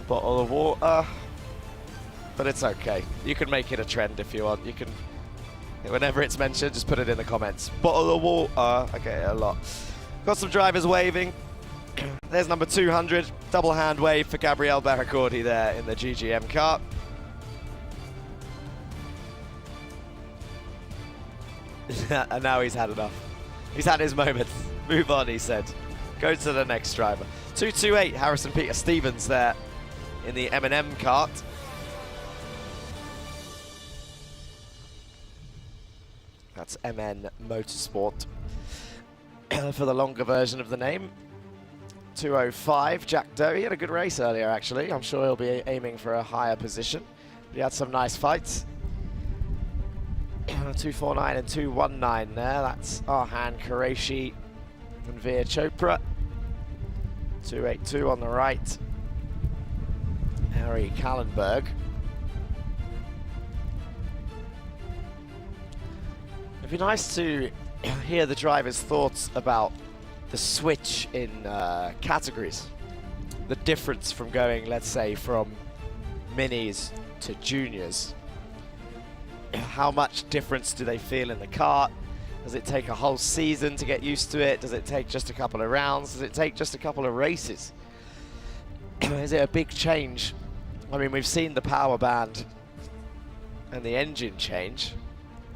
Bottle of water. But it's okay. You can make it a trend if you want. You can, whenever it's mentioned, just put it in the comments. Bottle of water. Okay, a lot. Got some drivers waving. There's number 200. Double hand wave for Gabriel Barracordi there in the GGM car. And now he's had enough. He's had his moment. Move on, he said. Go to the next driver. 228, Harrison Peter Stevens there in the M&M kart. That's MN Motorsport for the longer version of the name. 205, Jack Doe. He had a good race earlier, actually. I'm sure he'll be aiming for a higher position. He had some nice fights. 249 and 219 there. That's Arhan Qureshi and Veer Chopra. 282 on the right. Harry Kallenberg. It'd be nice to hear the drivers' thoughts about the switch in categories. The difference from going, let's say, from minis to juniors. How much difference do they feel in the kart? Does it take a whole season to get used to it? Does it take just a couple of rounds? Does it take just a couple of races? Is it a big change? I mean, we've seen the power band and the engine change,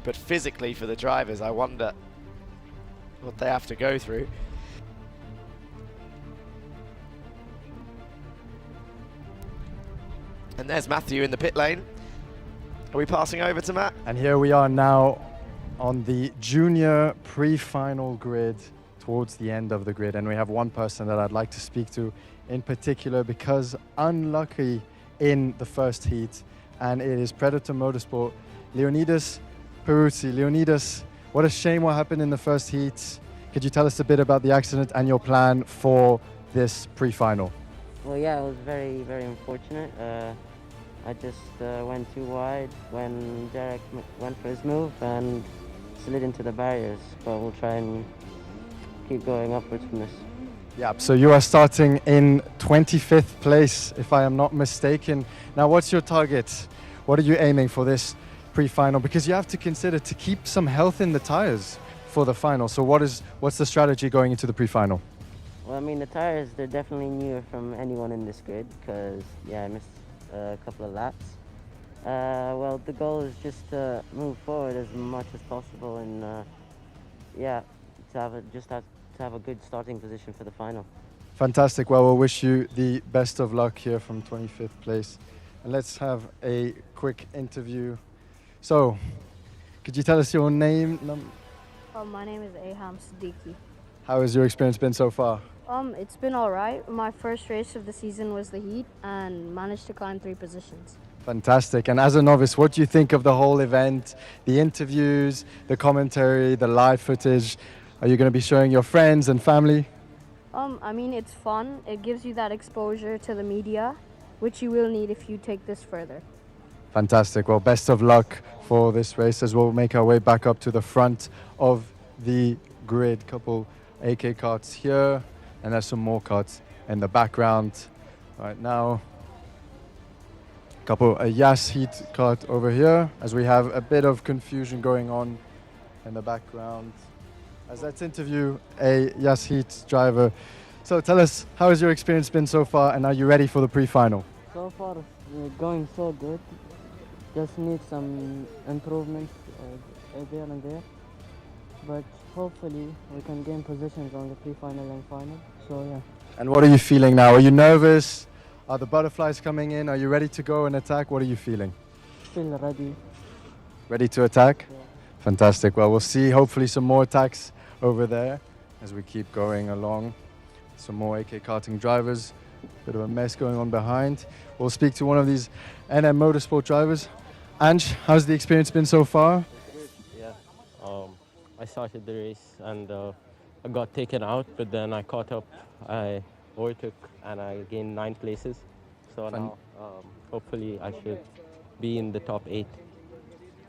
but physically for the drivers, I wonder what they have to go through. And there's Matthew in the pit lane. Are we passing over to Matt? And here we are now on the junior pre-final grid towards the end of the grid. And we have one person that I'd like to speak to in particular because unlucky in the first heat. And it is Predator Motorsport, Leonidas Peruzzi. Leonidas, what a shame what happened in the first heat. Could you tell us a bit about the accident and your plan for this pre-final? Well, yeah, it was very, very unfortunate. I just went too wide when Derek went for his move and slid into the barriers, but we'll try and keep going upwards from this. Yeah, so you are starting in 25th place, if I am not mistaken. Now, what's your target? What are you aiming for this pre-final? Because you have to consider to keep some health in the tires for the final. So what's the strategy going into the pre-final? Well, I mean, the tires, they're definitely newer from anyone in this grid because, yeah, I missed a couple of laps. Well, the goal is just to move forward as much as possible and, yeah, to have a good starting position for the final. Fantastic. Well, we'll wish you the best of luck here from 25th place. And let's have a quick interview. So, could you tell us your name? My name is Aham Siddiqui. How has your experience been so far? It's been all right. My first race of the season was the heat and managed to climb 3 positions. Fantastic. And as a novice, what do you think of the whole event, the interviews, the commentary, the live footage? Are you going to be showing your friends and family? I mean, it's fun. It gives you that exposure to the media, which you will need if you take this further. Fantastic. Well, best of luck for this race as we'll make our way back up to the front of the grid. Couple AK karts here, and there's some more karts in the background right now. Couple a Yas Heat kart over here as we have a bit of confusion going on in the background. As let's interview a Yas Heat driver. So tell us, how has your experience been so far and are you ready for the pre-final? So far, going so good. Just need some improvements there and there. But hopefully we can gain positions on the pre-final and final. So yeah. And what are you feeling now? Are you nervous? Are the butterflies coming in? Are you ready to go and attack? What are you feeling? Feel ready. Ready to attack? Yeah. Fantastic. Well, we'll see hopefully some more attacks over there as we keep going along. Some more AK karting drivers. Bit of a mess going on behind. We'll speak to one of these NM Motorsport drivers. Ange, how's the experience been so far? Yeah, I started the race and I got taken out, but then I caught up, I overtook, and I gained 9 places. So now, hopefully, I should be in the top 8.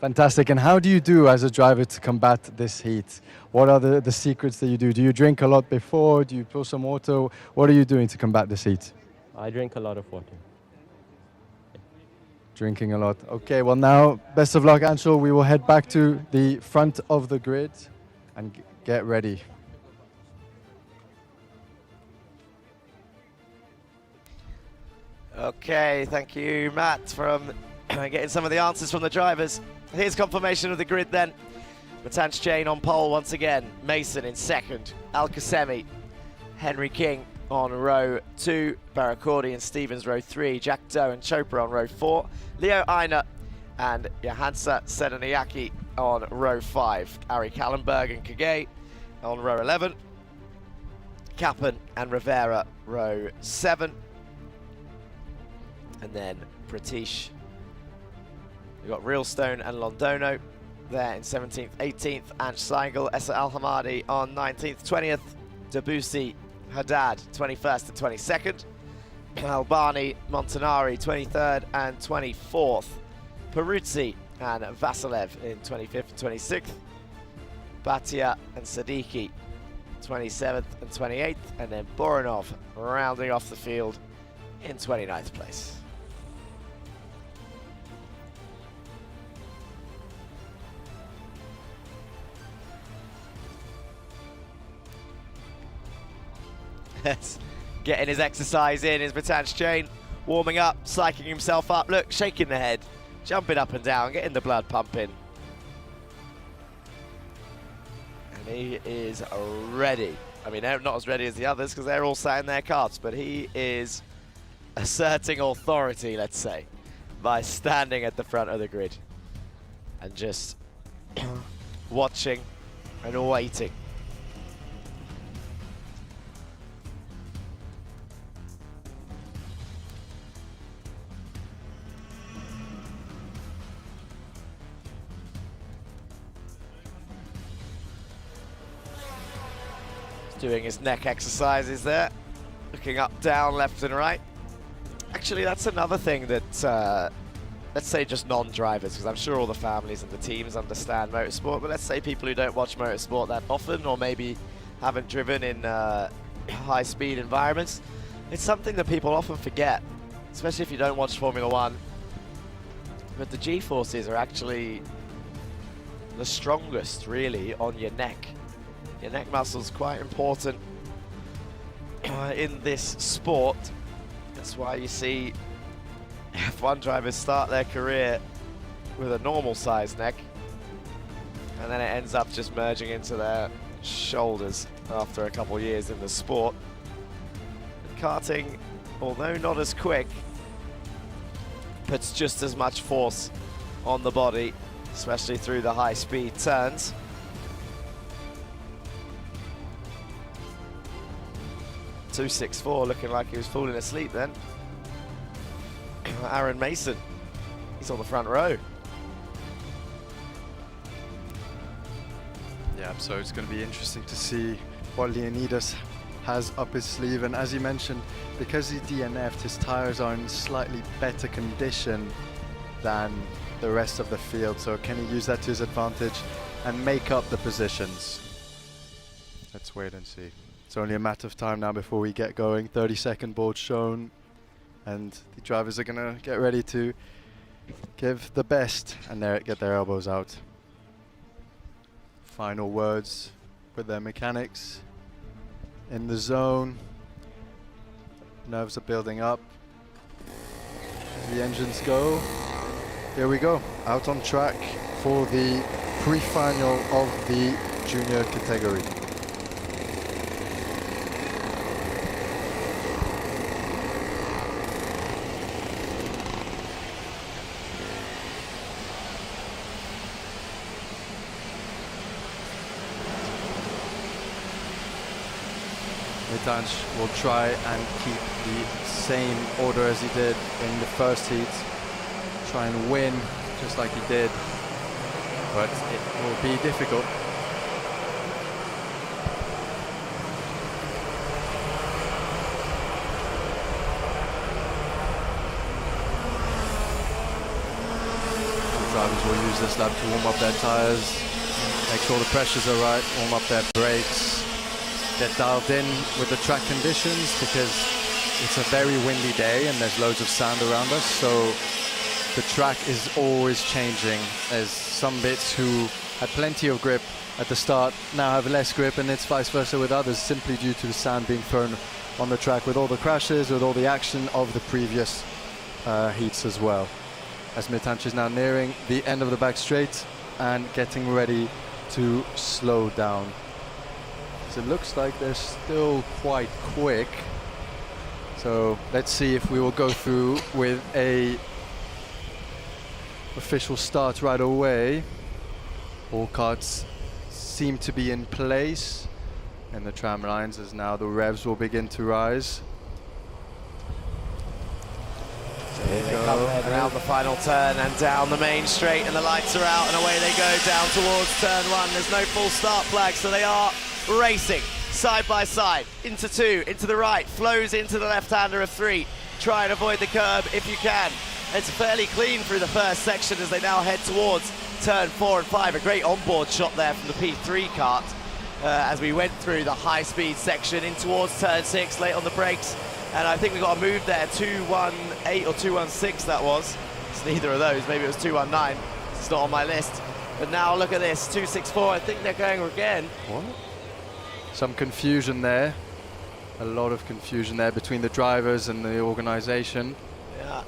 Fantastic. And how do you do as a driver to combat this heat? What are the secrets that you do? Do you drink a lot before? Do you pull some water? What are you doing to combat this heat? I drink a lot of water. Drinking a lot. Okay, well now, best of luck, Anshul. We will head back to the front of the grid and get ready. Okay, thank you, Matt, from getting some of the answers from the drivers. Here's confirmation of the grid then. Matanch Chain on pole once again. Mason in second. Al Khaimah, Henry King on row 2. Barakordi and Stevens row 3. Jack Doe and Chopra on row 4. Leo Aina and Johansa Sedaniaki on row 5. Ari Kallenberg and Kage on row 11. Kappen and Rivera row 7. And then Pratish. We've got Realstone and Londono there in 17th, 18th. Ansh Seigel, Essa Al-Hamadi on 19th, 20th. Debussy, Haddad, 21st and 22nd. Albani, Montanari, 23rd and 24th. Peruzzi and Vasilev in 25th and 26th. Bhatia and Siddiqui, 27th and 28th. And then Boronov rounding off the field in 29th place. Getting his exercise in is Matanch Chain, warming up, psyching himself up. Look, shaking the head, jumping up and down, getting the blood pumping. And he is ready. I mean, they're not as ready as the others because they're all sat in their carts, but he is asserting authority, let's say, by standing at the front of the grid and just watching and waiting. Doing his neck exercises there, looking up, down, left and right. Actually, that's another thing that, let's say just non-drivers, because I'm sure all the families and the teams understand motorsport, but let's say people who don't watch motorsport that often or maybe haven't driven in high-speed environments. It's something that people often forget, especially if you don't watch Formula One. But the G-forces are actually the strongest, really, on your neck. Your neck muscle's quite important in this sport. That's why you see F1 drivers start their career with a normal sized neck and then it ends up just merging into their shoulders after a couple years in the sport. And karting, although not as quick, puts just as much force on the body, especially through the high speed turns. .264 looking like he was falling asleep then. Aaron Mason, he's on the front row. Yeah, so it's going to be interesting to see what Leonidas has up his sleeve. And as you mentioned, because he DNF'd, his tires are in slightly better condition than the rest of the field. So can he use that to his advantage and make up the positions? Let's wait and see. It's only a matter of time now before we get going. 30-second board shown, and the drivers are gonna get ready to give the best and get their elbows out. Final words with their mechanics in the zone. Nerves are building up. The engines go. Here we go, out on track for the pre-final of the junior category. Mitanj will try and keep the same order as he did in the first heat. Try and win just like he did, but it will be difficult. The drivers will use this lap to warm up their tires, make sure the pressures are right, warm up their brakes, get dialed in with the track conditions, because it's a very windy day and there's loads of sand around us, so the track is always changing. There's some bits who had plenty of grip at the start now have less grip, and it's vice versa with others, simply due to the sand being thrown on the track with all the crashes, with all the action of the previous heats as well. As Mitanj is now nearing the end of the back straight and getting ready to slow down. So it looks like they're still quite quick. So let's see if we will go through with a official start right away. All carts seem to be in place, and the tram lines, as now the revs will begin to rise. So here they come then around the final turn and down the main straight, and the lights are out and away they go down towards turn one. There's no full start flag, so they are racing side by side, into two, into the right, flows into the left-hander of three. Try and avoid the curb if you can. It's fairly clean through the first section as they now head towards turn 4 and 5. A great onboard shot there from the P3 kart as we went through the high-speed section in towards turn 6, late on the brakes. And I think we got a move there, 218 or 216 that was. It's neither of those, maybe it was 219. It's not on my list. But now look at this, 264, I think they're going again. What? Some confusion there. A lot of confusion there between the drivers and the organization. Yeah.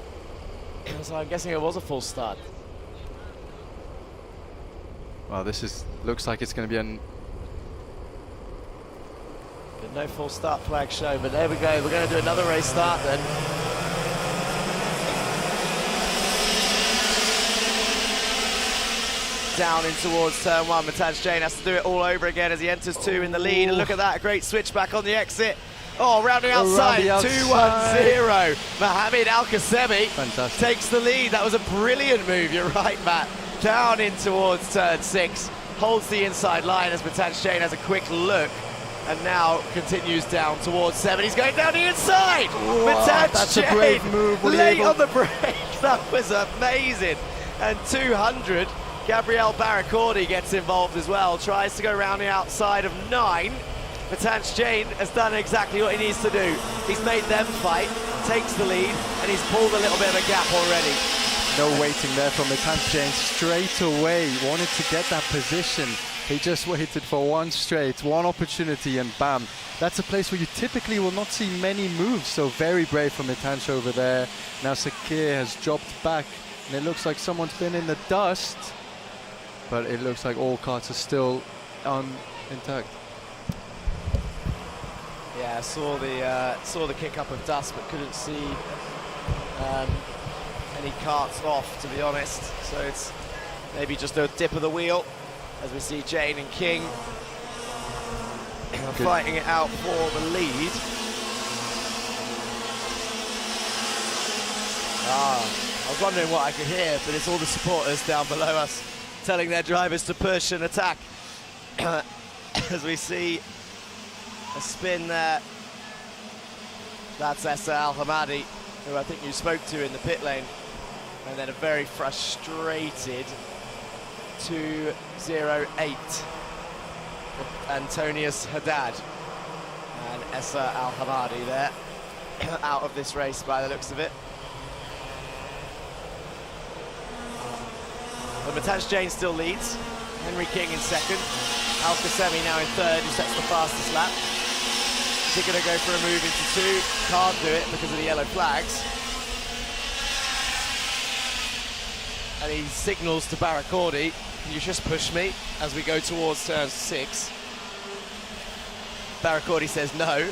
So I'm guessing it was a full start. Well, looks like it's going to be But no full start flag shown, but there we go. We're going to do another race start then. Down in towards turn 1. Mitanj Jain has to do it all over again as he enters 2 in the lead. And look at that, a great switchback on the exit. Oh, rounding outside, 2-1-0. Mohamed Al Khaimah takes the lead. That was a brilliant move, you're right, Matt. Down in towards turn 6, holds the inside line as Mitanj Jain has a quick look, and now continues down towards 7. He's going down the inside. That's a brave move. Late on the brake. That was amazing. And 200. Gabriel Barracordi gets involved as well. Tries to go round the outside of 9. Mitanj Jain has done exactly what he needs to do. He's made them fight, takes the lead, and he's pulled a little bit of a gap already. No waiting there from Mitanj Jain. Straight away, wanted to get that position. He just waited for one opportunity, and bam. That's a place where you typically will not see many moves, so very brave from Mitanj over there. Now Sakir has dropped back, and it looks like someone's been in the dust, but it looks like all carts are still intact. Yeah, saw the kick up of dust, but couldn't see any carts off, to be honest. So it's maybe just a dip of the wheel, as we see Jain and King fighting it out for the lead. I was wondering what I could hear, but it's all the supporters down below us telling their drivers to push and attack. As we see a spin there. That's Essa Al Hamadi, who I think you spoke to in the pit lane. And then a very frustrated 208 Antonius Haddad. And Essa Al Hamadi there, out of this race by the looks of it. But Mitanj Jain still leads. Henry King in second. Al Khaimah now in third, who sets the fastest lap. Is he going to go for a move into 2? Can't do it because of the yellow flags. And he signals to Barracordi, can you just push me as we go towards turn 6? Barracordi says no,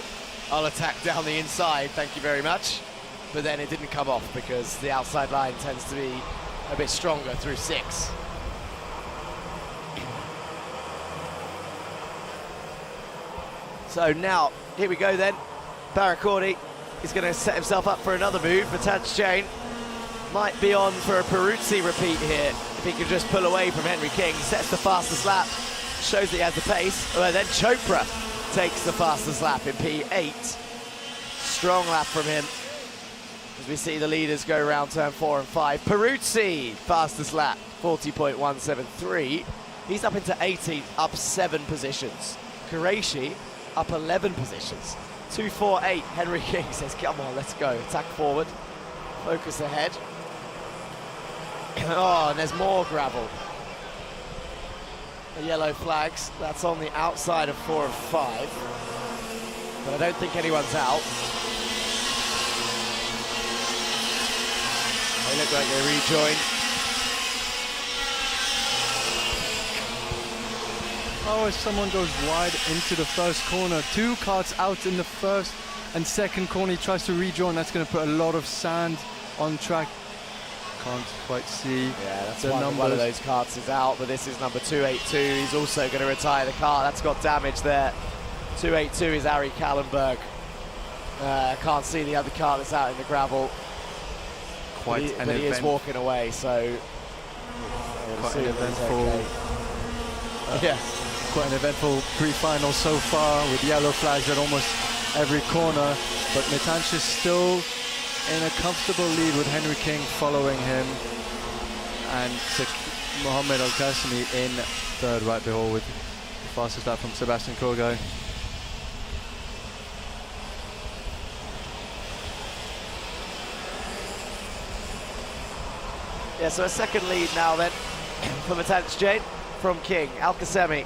I'll attack down the inside, thank you very much. But then it didn't come off because the outside line tends to be a bit stronger through 6. So now, here we go then. Barracordi is going to set himself up for another move. Matanch Jain might be on for a Peruzzi repeat here. If he could just pull away from Henry King, sets the fastest lap, shows that he has the pace. Well, then Chopra takes the fastest lap in P8. Strong lap from him. As we see the leaders go around turn 4 and 5. Peruzzi, fastest lap, 40.173. He's up into 18th, up 7 positions. Qureshi up 11 positions. 248, Henry King says, come on, let's go. Attack forward, focus ahead. Oh, and there's more gravel. The yellow flags, that's on the outside of 4 and 5. But I don't think anyone's out. They look like they rejoined. Oh, as someone goes wide into the first corner. 2 carts out in the first and second corner. He tries to rejoin. That's going to put a lot of sand on track. Can't quite see. Yeah, that's the numbers. One of those carts is out, but this is number 282. He's also going to retire the car. That's got damage there. 282 is Ari Kallenberg. Can't see the other car that's out in the gravel. But he is walking away, so quite an eventful. Okay. Yeah. Quite an eventful pre-final so far with yellow flags at almost every corner, but Matanch is still in a comfortable lead with Henry King following him, and Mohamed Al-Qasimi in third right behind with the fastest lap from Sebastian Krogai. Yeah, so a second lead now then for Matanch Jain from King. Al-Qasimi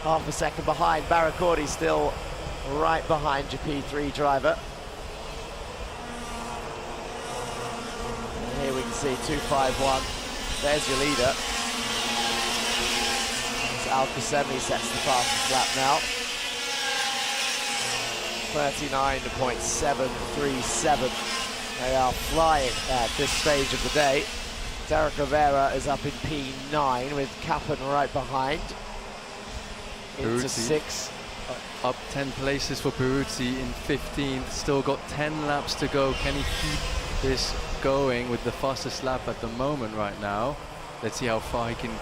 half a second behind. Barracordi still right behind your P3 driver. And here we can see 251. There's your leader. So Al-Qasimi sets the fastest lap now. 39.737. They are flying at this stage of the day. Derek Rivera is up in P9 with Kappen right behind. Into Peruzzi 6. Up 10 places for Peruzzi in 15th. Still got 10 laps to go. Can he keep this going with the fastest lap at the moment right now? Let's see how far he can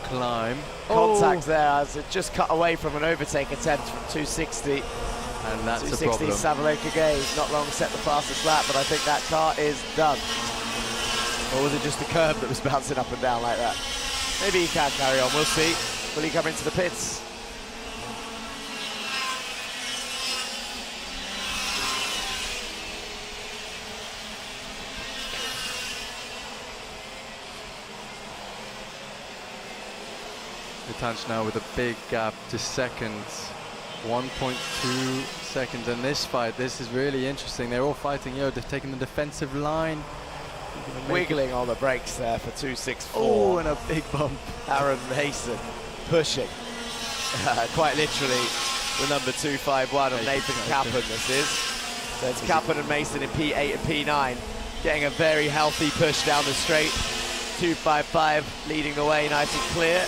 climb. Contact there as it just cut away from an overtake attempt from 260. And that's a 260 problem. Savaloka Gay not long set the fastest lap, but I think that car is done. Or was it just the curb that was bouncing up and down like that? Maybe he can carry on, we'll see. Will he come into the pits? Matanch now with a big gap to second. 1.2 seconds. And this fight, this is really interesting. They're all fighting, they're taking the defensive line. Wiggling on the brakes there for 264. Oh, and a big bump. Aaron Mason pushing. Quite literally the number 251 of Nathan Kappen this is. So it's Kappen and Mason in P8 and P9. Getting a very healthy push down the straight. 255 leading the way nice and clear.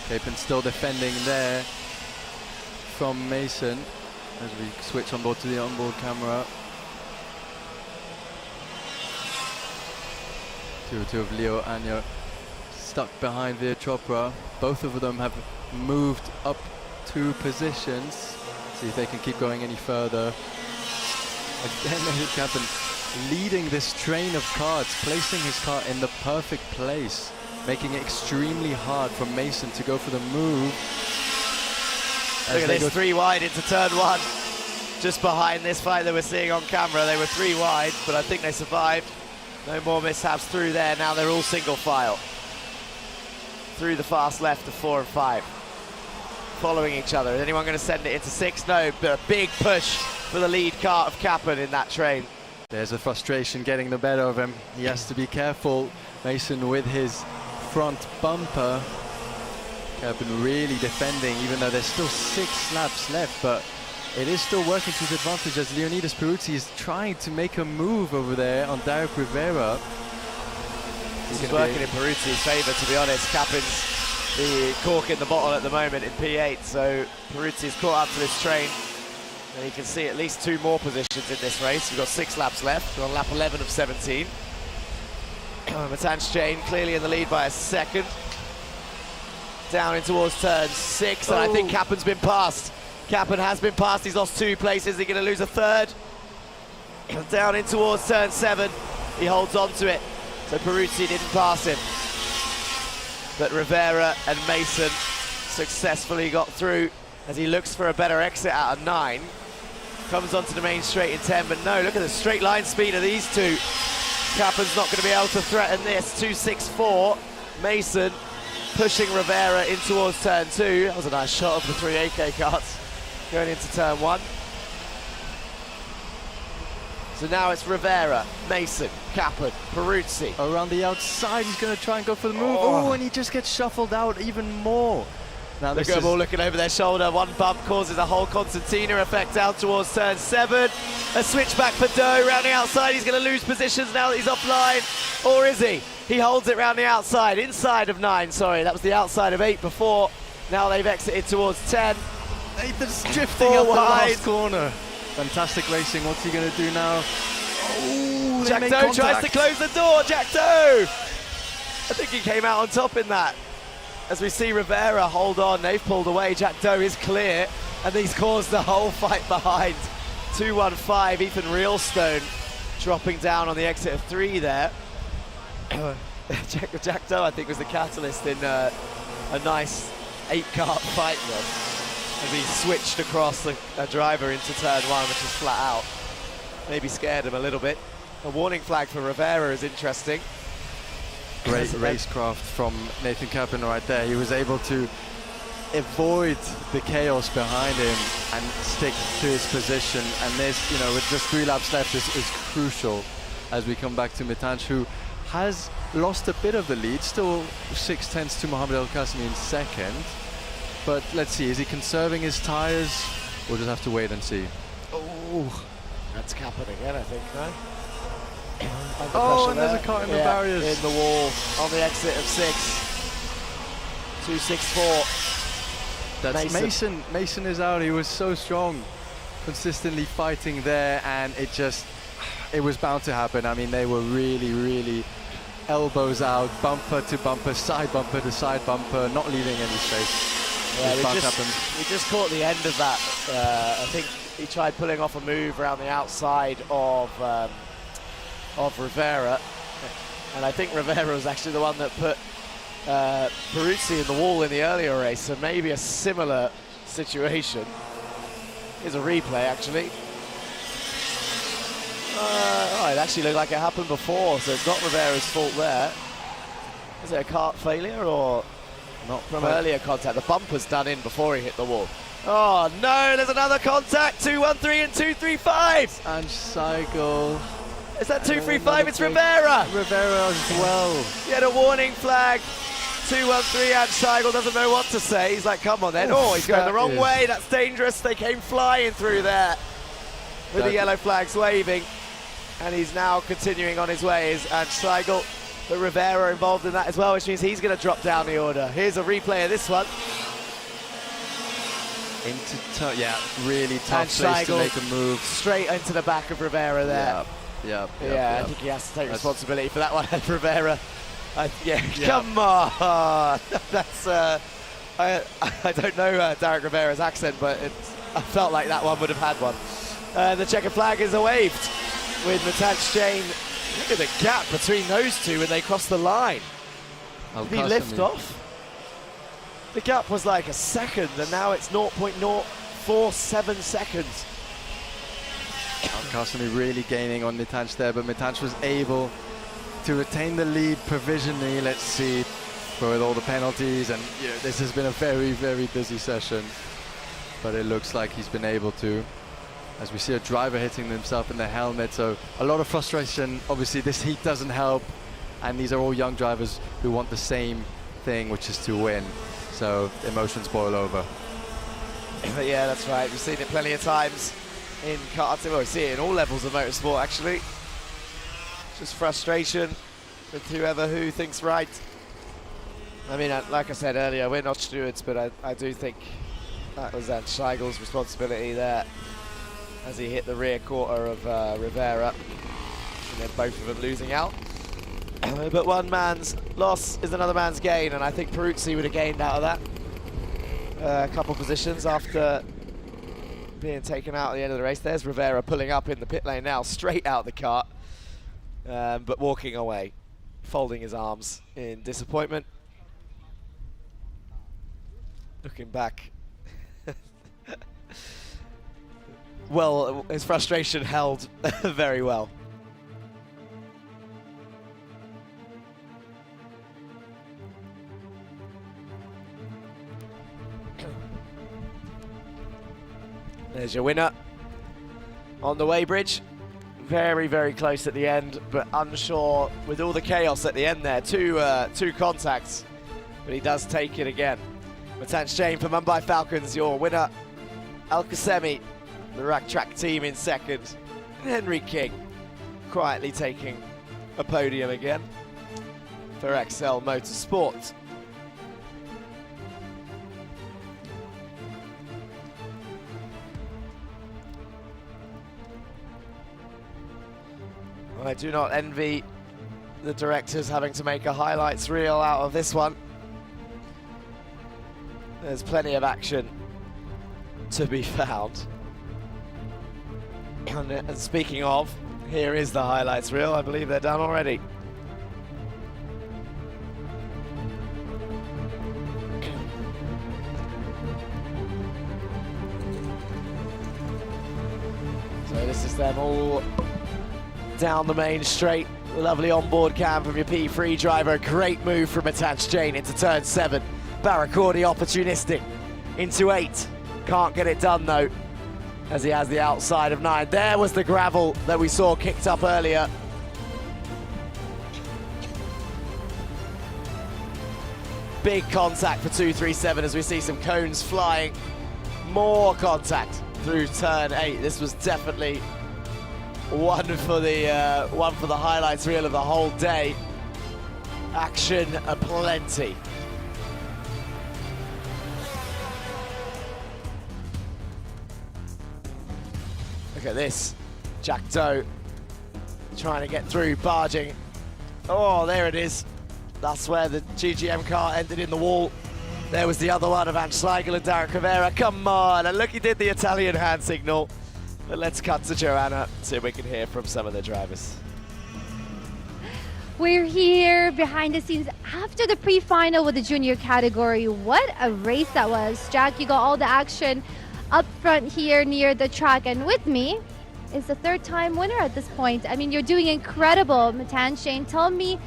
Kappen still defending there from Mason as we switch on board to the onboard camera. 202 of Leo Anya stuck behind Veer Chopra. Both of them have moved up 2 positions. See if they can keep going any further. Again, Kappen leading this train of cards, placing his car in the perfect place, making it extremely hard for Mason to go for the move. Look at this, 3 wide into turn 1. Just behind this fight that we're seeing on camera, they were 3 wide, but I think they survived. No more mishaps through there. Now they're all single file. Through the fast left of 4 and 5. Following each other. Is anyone going to send it into 6? No, but a big push for the lead car of Kappen in that train. There's a frustration getting the better of him. He has to be careful. Mason with his front bumper. Kappen really defending, even though there's still 6 laps left, but it is still working to his advantage as Leonidas Peruzzi is trying to make a move over there on Derek Rivera. He's working in Peruzzi's favour, to be honest. Kappen's the cork in the bottle at the moment in P8, so Peruzzi's caught up to this train. And you can see at least 2 more positions in this race. We've got 6 laps left. We're on lap 11 of 17. Matanch Chain clearly in the lead by a second. Down in towards turn 6, and I think Kappen's been passed. Kappen has been passed. He's lost 2 places. He's going to lose a third. Down in towards turn 7. He holds on to it. So Peruzzi didn't pass him. But Rivera and Mason successfully got through as he looks for a better exit out of 9. Comes onto the main straight in 10, but no, look at the straight line speed of these two. Kappen's not going to be able to threaten this. 2.64. Mason pushing Rivera in towards turn 2. That was a nice shot of the 3 AK carts going into turn 1. So now it's Rivera, Mason, Kappen, Peruzzi. Around the outside, he's going to try and go for the move. Oh, and he just gets shuffled out even more. Now Look at them all looking over their shoulder. One bump causes a whole concertina effect out towards turn 7. A switchback for Doe round the outside. He's going to lose positions now that he's offline. Or is he? He holds it round the outside, inside of 9, sorry. That was the outside of 8 before. Now they've exited towards 10. Nathan's drifting up the last corner. Fantastic racing. What's he going to do now? Oh, Jack Doe tries to close the door. Jack Doe! I think he came out on top in that. As we see Rivera hold on, they've pulled away. Jack Doe is clear, and he's caused the whole fight behind. 2.15, Ethan Realstone dropping down on the exit of 3 there. Jack Doe, I think, was the catalyst in a nice 8-kart fight there, as he switched across a driver into turn 1, which is flat out. Maybe scared him a little bit. A warning flag for Rivera is interesting. Great racecraft from Nathan Kappen right there. He was able to avoid the chaos behind him and stick to his position. And this, you know, with just 3 laps left is crucial as we come back to Matanch, who has lost a bit of the lead. Still 6/10 to Mohamed El Qasimi in second. But let's see, is he conserving his tyres? We'll just have to wait and see. Oh, that's Kappen again, I think, no? Oh, and there's a car in the barriers. In the wall on the exit of 6. 2.64. That's Mason. Mason is out. He was so strong, consistently fighting there, and it was bound to happen. I mean, they were really elbows out, bumper to bumper, side bumper to side bumper, not leaving any space. Yeah, we just caught the end of that. I think he tried pulling off a move around the outside of Rivera, and I think Rivera was actually the one that put Peruzzi in the wall in the earlier race, so maybe a similar situation. Here's a replay, actually. It actually looked like it happened before, so it's not Rivera's fault there. Is it a kart failure or not from earlier contact? The bumper's done in before he hit the wall. Oh no, there's another contact. 2.13 and 2.35. And Seigel. Is that 2.35? It's Rivera. Rivera as well. He had a warning flag. 2.13 and Seigel doesn't know what to say. He's like, come on then. Oh, he's going the wrong way. That's dangerous. They came flying through there with the yellow flags waving. And he's now continuing on his way. And Seigel, but Rivera involved in that as well, which means he's going to drop down the order. Here's a replay of this one. Yeah, really tough place to make a move. Straight into the back of Rivera there. Yep. I think he has to take responsibility for that one. Rivera, come on. That's I don't know Derek Rivera's accent, but I felt like that one would have had one. The checkered flag is waved with Matanch Chain. Look at the gap between those two when they cross the line. Did he lift off? The gap was like a second, and now it's 0.047 seconds. Al Qasimi really gaining on Matanch there, but Matanch was able to retain the lead provisionally. Let's see, with all the penalties, and this has been a very busy session, but it looks like he's been able to as we see a driver hitting himself in the helmet. So a lot of frustration. Obviously this heat doesn't help, and these are all young drivers who want the same thing, which is to win. So emotions boil over. But yeah, that's right. We've seen it plenty of times in karting. Well, we see it in all levels of motorsport, actually. Just frustration with who thinks right. I mean, like I said earlier, we're not stewards, but I do think that was Schleigel's responsibility there as he hit the rear quarter of Rivera, and then both of them losing out. But one man's loss is another man's gain, and I think Peruzzi would have gained out of that. A couple positions after being taken out at the end of the race. There's Rivera pulling up in the pit lane now, straight out the kart, but walking away, folding his arms in disappointment. Looking back. Well, his frustration held very well. There's your winner on the weighbridge. Very, very close at the end, but unsure with all the chaos at the end there. Two contacts, but he does take it again. Matanj Jain for Mumbai Falcons, your winner. Al Khaimah, the Rack Track team in second. Henry King quietly taking a podium again for XL Motorsport. I do not envy the directors having to make a highlights reel out of this one. There's plenty of action to be found. And speaking of, here is the highlights reel. I believe they're done already. So this is them all down the main straight. Lovely onboard cam from your P3 driver. Great move from Matanj Jain into turn 7. Barracordi opportunistic into 8. Can't get it done though, as he has the outside of 9. There was the gravel that we saw kicked up earlier. Big contact for 237 as we see some cones flying. More contact through turn 8. This was definitely one for the highlights reel of the whole day. Action aplenty. Look at this, Jack Doe trying to get through, barging. Oh, there it is. That's where the GGM car ended in the wall. There was the other one of Ange Schleigel and Derek Rivera. Come on, and look, he did the Italian hand signal. But let's cut to Joanna, see if we can hear from some of the drivers. We're here behind the scenes after the pre-final with the junior category. What a race that was. Jack, you got all the action up front here near the track, and with me is the third-time winner at this point. I mean, you're doing incredible, Matanj Jain. Tell me,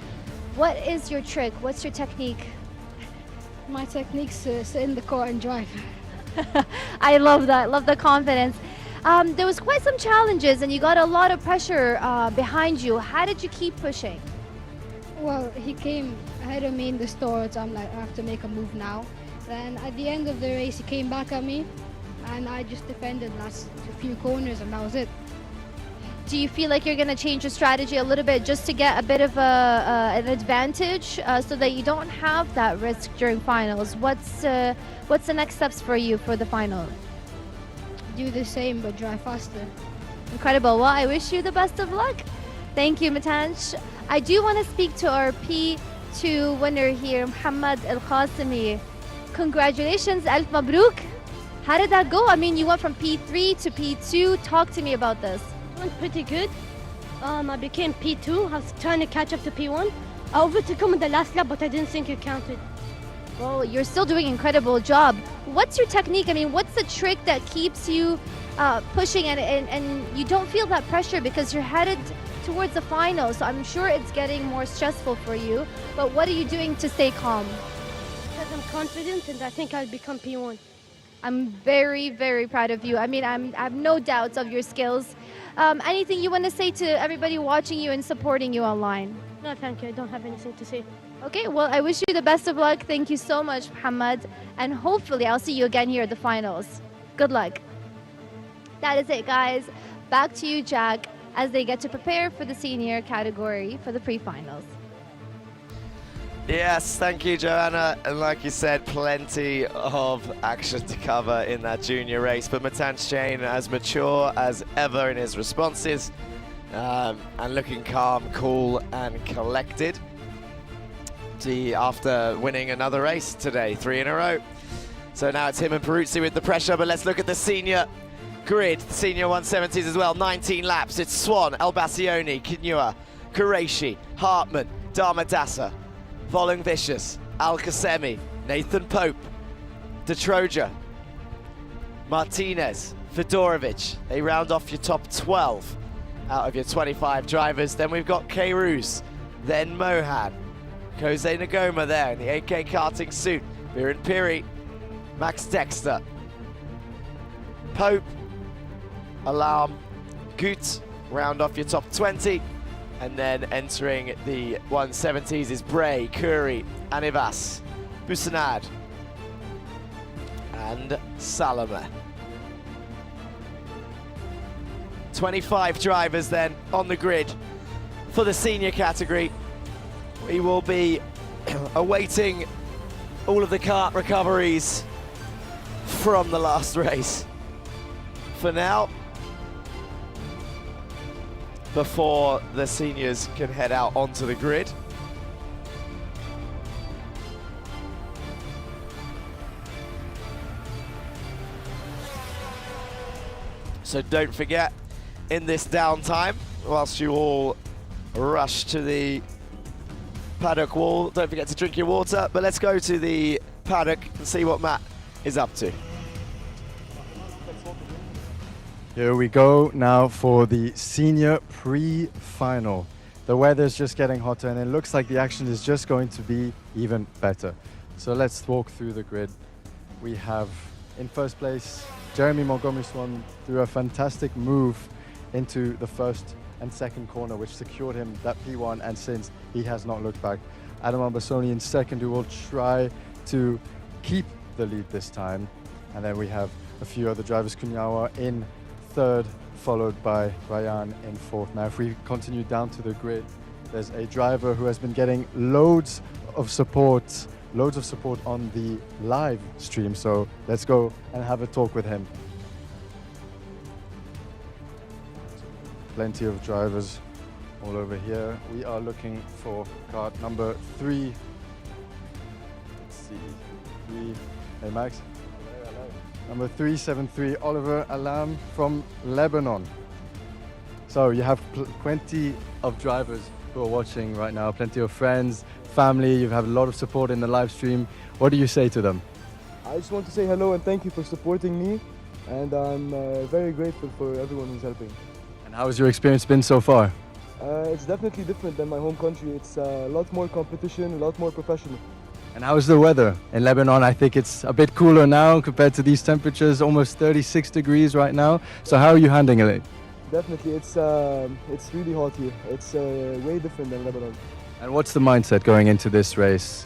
what is your trick? What's your technique? My technique's sit in the car and drive. I love that. Love the confidence. There was quite some challenges, and you got a lot of pressure behind you. How did you keep pushing? Well, he came ahead of me in the start, so I'm like, I have to make a move now. Then at the end of the race, he came back at me, and I just defended last few corners, and that was it. Do you feel like you're going to change your strategy a little bit just to get a bit of an advantage so that you don't have that risk during finals? What's the next steps for you for the final? Do the same, but drive faster. Incredible. Well, I wish you the best of luck. Thank you, Matanj. I do want to speak to our P2 winner here, Mohammed Al Khaimah. Congratulations, Alf Mabruk. How did that go? I mean, you went from P3 to P2. Talk to me about this. It went pretty good. I became P2. I was trying to catch up to P1. I overtook him in the last lap, but I didn't think it counted. Well, you're still doing an incredible job. What's your technique? I mean, what's the trick that keeps you pushing and you don't feel that pressure because you're headed towards the final? So I'm sure it's getting more stressful for you. But what are you doing to stay calm? Because I'm confident and I think I'll become P1. I'm very, very proud of you. I mean, I have no doubts of your skills. Anything you want to say to everybody watching you and supporting you online? No, thank you. I don't have anything to say. Okay, well, I wish you the best of luck. Thank you so much, Muhammad. And hopefully I'll see you again here at the finals. Good luck. That is it, guys. Back to you, Jack, as they get to prepare for the senior category for the pre-finals. Yes, thank you, Joanna. And like you said, plenty of action to cover in that junior race. But Matanch Chain as mature as ever in his responses and looking calm, cool, and collected. After winning another race today, 3 in a row. So now it's him and Peruzzi with the pressure, but let's look at the senior grid, senior 170s as well. 19 laps. It's Swan, Elbassioni, Kinua, Qureshi, Hartman, Darmadasa, Volung Vicious, Al Khaimah, Nathan Pope, De Troja, Martinez, Fedorovic. They round off your top 12 out of your 25 drivers. Then we've got K-Roos, then Mohan, Jose Nagoma there in the AK karting suit, Viren Piri, Max Dexter, Pope, Alarm, Gut, round off your top 20. And then entering the 170s is Bray, Curry, Anivas, Busanad, and Salama. 25 drivers then on the grid for the senior category. We will be awaiting all of the kart recoveries from the last race for now, before the seniors can head out onto the grid. So don't forget, in this downtime, whilst you all rush to the paddock wall, don't forget to drink your water, but let's go to the paddock and see what Matt is up to. Here we go now for the senior pre-final. The weather's just getting hotter and it looks like the action is just going to be even better. So let's walk through the grid. We have in first place Jeremy Montgomery Swan threw a fantastic move into the first and second corner, which secured him that P1, and since he has not looked back. Adam Albassoni in second, who will try to keep the lead this time. And then we have a few other drivers, Kunyawa in third, followed by Ryan in fourth. Now, if we continue down to the grid, there's a driver who has been getting loads of support on the live stream. So let's go and have a talk with him. Plenty of drivers all over here. We are looking for card number 3. Let's see, 3. Hey, Max. Number 373, Oliver Alam from Lebanon. So you have plenty of drivers who are watching right now, plenty of friends, family. You have a lot of support in the live stream. What do you say to them? I just want to say hello and thank you for supporting me. And I'm very grateful for everyone who's helping. And how has your experience been so far? It's definitely different than my home country. It's a lot more competition, a lot more professional. And how's the weather in Lebanon? I think it's a bit cooler now compared to these temperatures, almost 36 degrees right now. So how are you handling it? Definitely, it's really hot here. It's way different than Lebanon. And what's the mindset going into this race?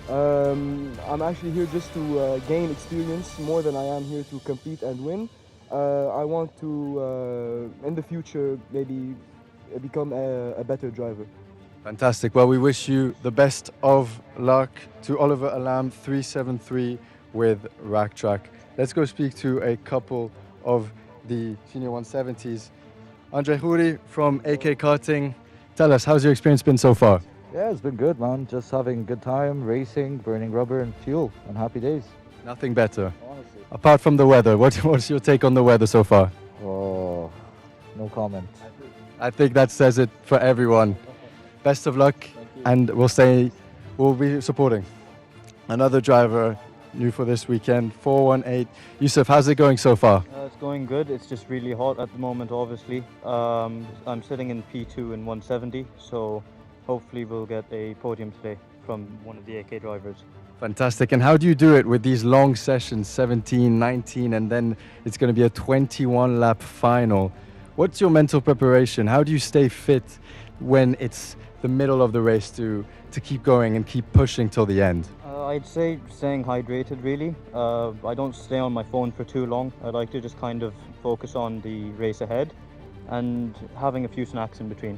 I'm actually here just to gain experience more than I am here to compete and win. I want to, in the future, maybe become a better driver. Fantastic. Well, we wish you the best of luck. To Oliver Alam, 373 with Rack Track. Let's go speak to a couple of the senior 170s. Andre Houri from AK Karting. Tell us, how's your experience been so far? Yeah, it's been good, man. Just having a good time, racing, burning rubber and fuel, and happy days. Nothing better. Honestly. Apart from the weather, what's your take on the weather so far? Oh, no comment. I think that says it for everyone. Best of luck, and we'll be supporting. Another driver new for this weekend, 418. Yusuf, how's it going so far? It's going good. It's just really hot at the moment, obviously. I'm sitting in P2 in 170, so hopefully we'll get a podium today from one of the AK drivers. Fantastic. And how do you do it with these long sessions, 17, 19, and then it's going to be a 21-lap final? What's your mental preparation? How do you stay fit when it's the middle of the race to keep going and keep pushing till the end? I'd say staying hydrated, really. I don't stay on my phone for too long. I like to just kind of focus on the race ahead and having a few snacks in between.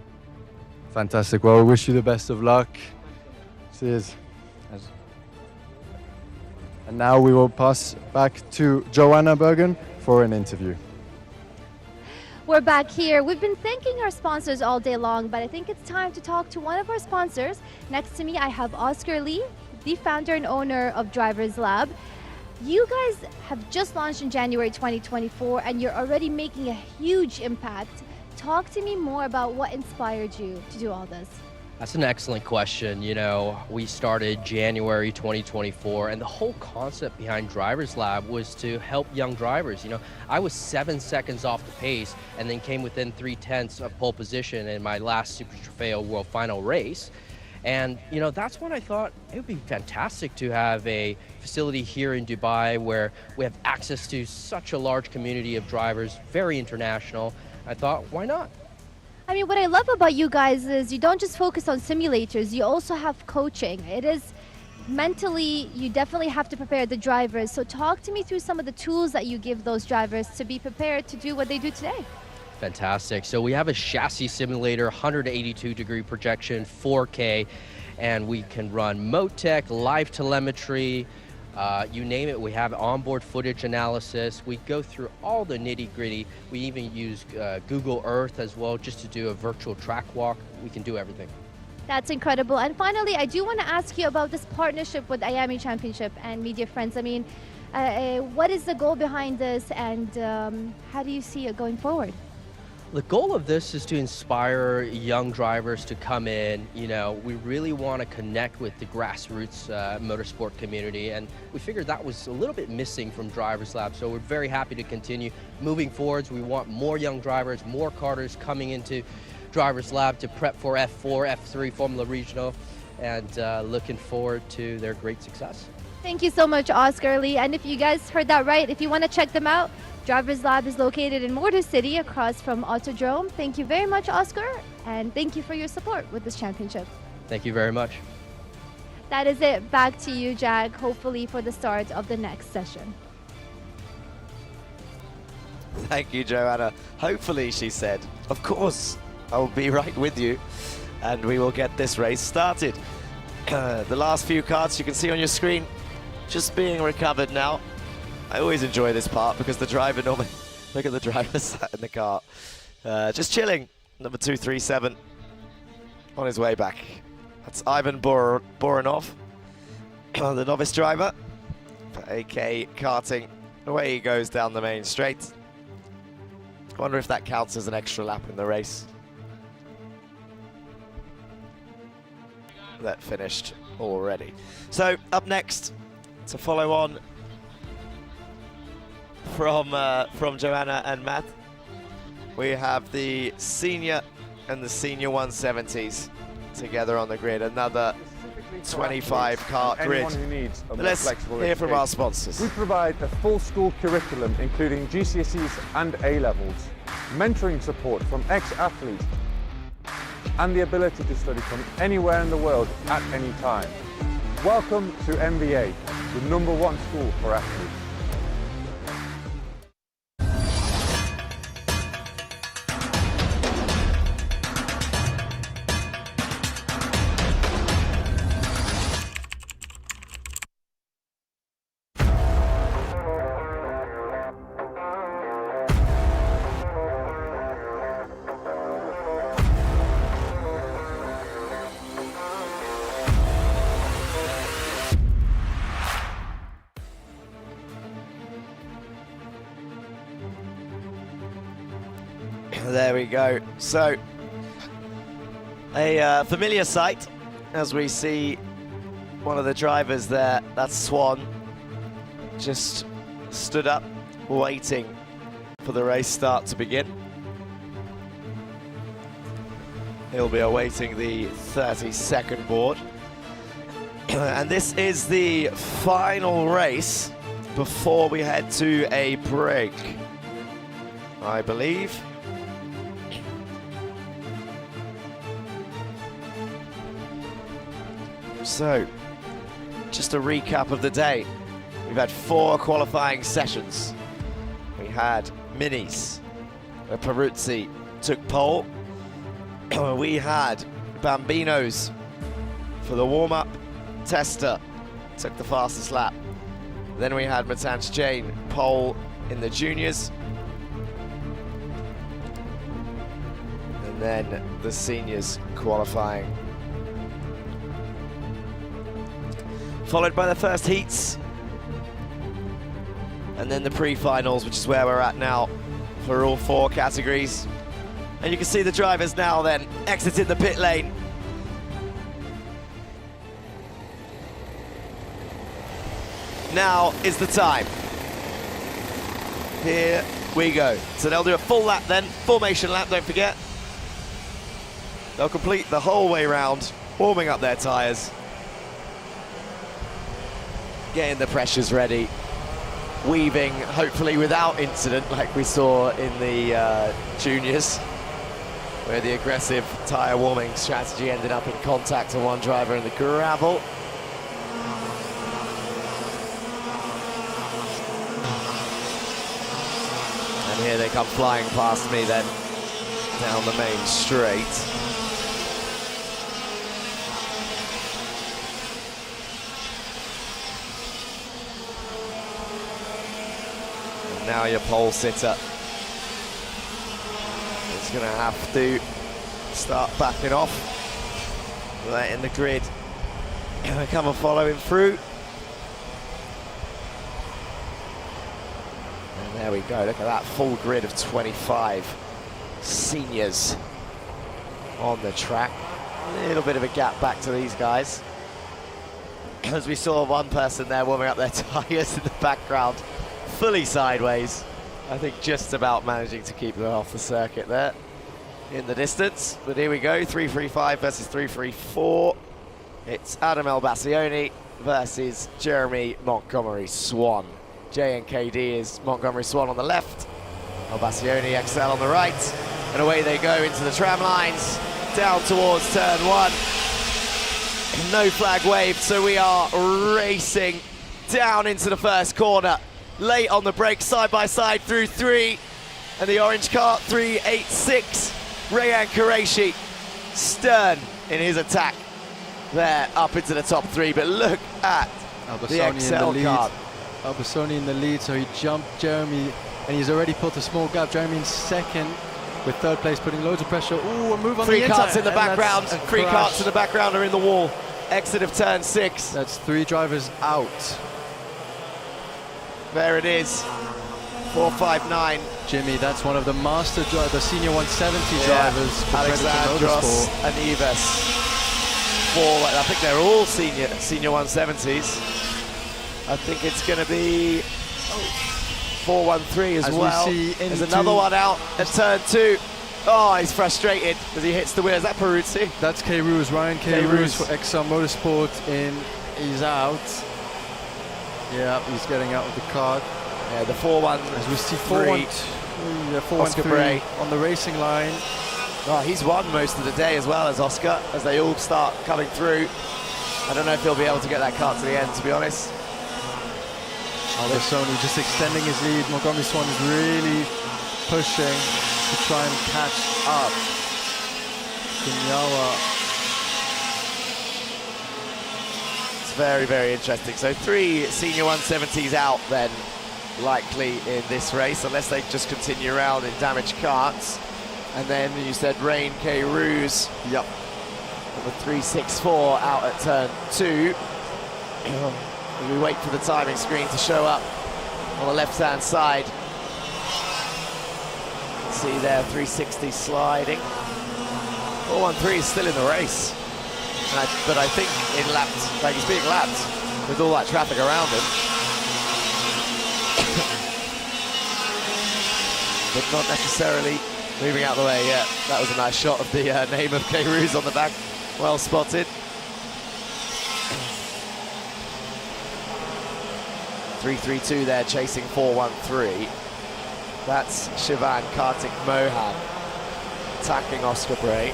Fantastic. Well, I wish you the best of luck. Cheers. And now we will pass back to Joanna Bergen for an interview. We're back here. We've been thanking our sponsors all day long, but I think it's time to talk to one of our sponsors. Next to me, I have Oscar Lee, the founder and owner of Drivers Lab. You guys have just launched in January 2024, and you're already making a huge impact. Talk to me more about what inspired you to do all this. That's an excellent question. You know, we started January 2024, and the whole concept behind Drivers Lab was to help young drivers. You know, I was 7 seconds off the pace and then came within 3/10 of pole position in my last Super Trofeo World Final race. And, you know, that's when I thought it would be fantastic to have a facility here in Dubai where we have access to such a large community of drivers, very international. I thought, why not? I mean, what I love about you guys is you don't just focus on simulators, you also have coaching. It is mentally, you definitely have to prepare the drivers. So talk to me through some of the tools that you give those drivers to be prepared to do what they do today. Fantastic. So we have a chassis simulator, 182-degree projection, 4K, and we can run Motec, live telemetry, you name it. We have onboard footage analysis. We go through all the nitty-gritty. We even use Google Earth as well just to do a virtual track walk. We can do everything. That's incredible. And finally, I do want to ask you about this partnership with Iame Championship and Media Friends. I mean, what is the goal behind this, and how do you see it going forward? The goal of this is to inspire young drivers to come in. You know, we really want to connect with the grassroots motorsport community, and we figured that was a little bit missing from Drivers Lab, so we're very happy to continue moving forwards. We want more young drivers, more karters coming into Drivers Lab to prep for F4, F3 Formula Regional, and looking forward to their great success. Thank you so much, Oscar Lee. And if you guys heard that right, if you want to check them out, Drivers Lab is located in Motor City across from Autodrome. Thank you very much, Oscar, and thank you for your support with this championship. Thank you very much. That is it. Back to you, Jack, hopefully for the start of the next session. Thank you, Joanna. Hopefully, she said. Of course, I will be right with you, and we will get this race started. The last few cards you can see on your screen just being recovered now. I always enjoy this part because the driver normally, look at the driver sat in the car, just chilling. Number 237 on his way back. That's Ivan Boranov, the novice driver for AK Karting. Away he goes down the main straight. I wonder if that counts as an extra lap in the race. That finished already. So up next to follow on from Joanna and Matt, we have the senior and the senior 170s together on the grid. Another 25 kart grid. Who needs a more Let's flexible hear from our education. sponsors. We provide a full school curriculum including GCSEs and A-levels, mentoring support from ex-athletes, and the ability to study from anywhere in the world at any time. Welcome to MBA, the #1 school for athletes. There we go. So, a familiar sight as we see one of the drivers there, that's Swan, just stood up waiting for the race start to begin. He'll be awaiting the 30-second board. And this is the final race before we head to a break, I believe. So, just a recap of the day. We've had 4 qualifying sessions. We had minis, where Peruzzi took pole. We had Bambinos for the warm-up. Testa took the fastest lap. Then we had Matanch Jain pole in the juniors. And then the seniors qualifying. Followed by the first heats. And then the pre-finals, which is where we're at now for all 4 categories. And you can see the drivers now then exiting the pit lane. Now is the time. Here we go. So they'll do a full lap then, formation lap, don't forget. They'll complete the whole way round, warming up their tyres. Getting the pressures ready. Weaving, hopefully without incident, like we saw in the juniors, where the aggressive tyre warming strategy ended up in contact on one driver in the gravel. And here they come flying past me then, down the main straight. And now your pole sitter is going to have to start backing off, letting the grid come and follow him through. And there we go, look at that full grid of 25 seniors on the track. A little bit of a gap back to these guys, as we saw one person there warming up their tyres in the background, fully sideways. I think just about managing to keep them off the circuit there in the distance. But here we go, 335 versus 334. It's Adam Elbassioni versus Jeremy Montgomery Swan. JNKD is Montgomery Swan on the left, Elbassioni XL on the right, and away they go into the tram lines, down towards turn 1. No flag waved, so we are racing down into the first corner. Late on the brake, side by side through 3, and the orange car 386. Rayan Qureshi, stern in his attack there, up into the top 3, but look at the XL car. Albassoni in the lead, so he jumped Jeremy, and he's already put a small gap. Jeremy in second, with third place putting loads of pressure. Ooh, a move on the inside. 3 carts in the background. 3 carts in the background are in the wall. Exit of turn 6. That's 3 drivers out. There it is. 459. Jimmy, that's one of the master drivers, the senior 170 drivers. Alexandros and Ives. I think they're all senior 170s. I think it's going to be 413 as well. There's another one out at turn 2. Oh, he's frustrated as he hits the wheel. Is that Peruzzi? That's K. Roos, Ryan K. Roos for XL Motorsport he's out. Yeah, he's getting out of the cart. Yeah, the 4-1. As we see 4-1-3 on the racing line. Oh, he's won most of the day as well as Oscar, as they all start coming through. I don't know if he'll be able to get that cart to the end, to be honest. Albassoni just extending his lead. Montgomery Swan is really pushing to try and catch up. Kunyawa. It's very, very interesting. So 3 senior 170s out then, likely in this race, unless they just continue around in damaged carts. And then you said Rain K. Roos. Yep. The 364 out at turn 2. We wait for the timing screen to show up on the left-hand side. See there, 360 sliding. 413 is still in the race. But I think in lapped, like he's being lapped with all that traffic around him. But not necessarily moving out the way yet. That was a nice shot of the name of K. Roos on the back. Well spotted. 3-3-2 there, chasing 4-1-3. That's Shivan Kartik Mohan attacking Oscar Bray.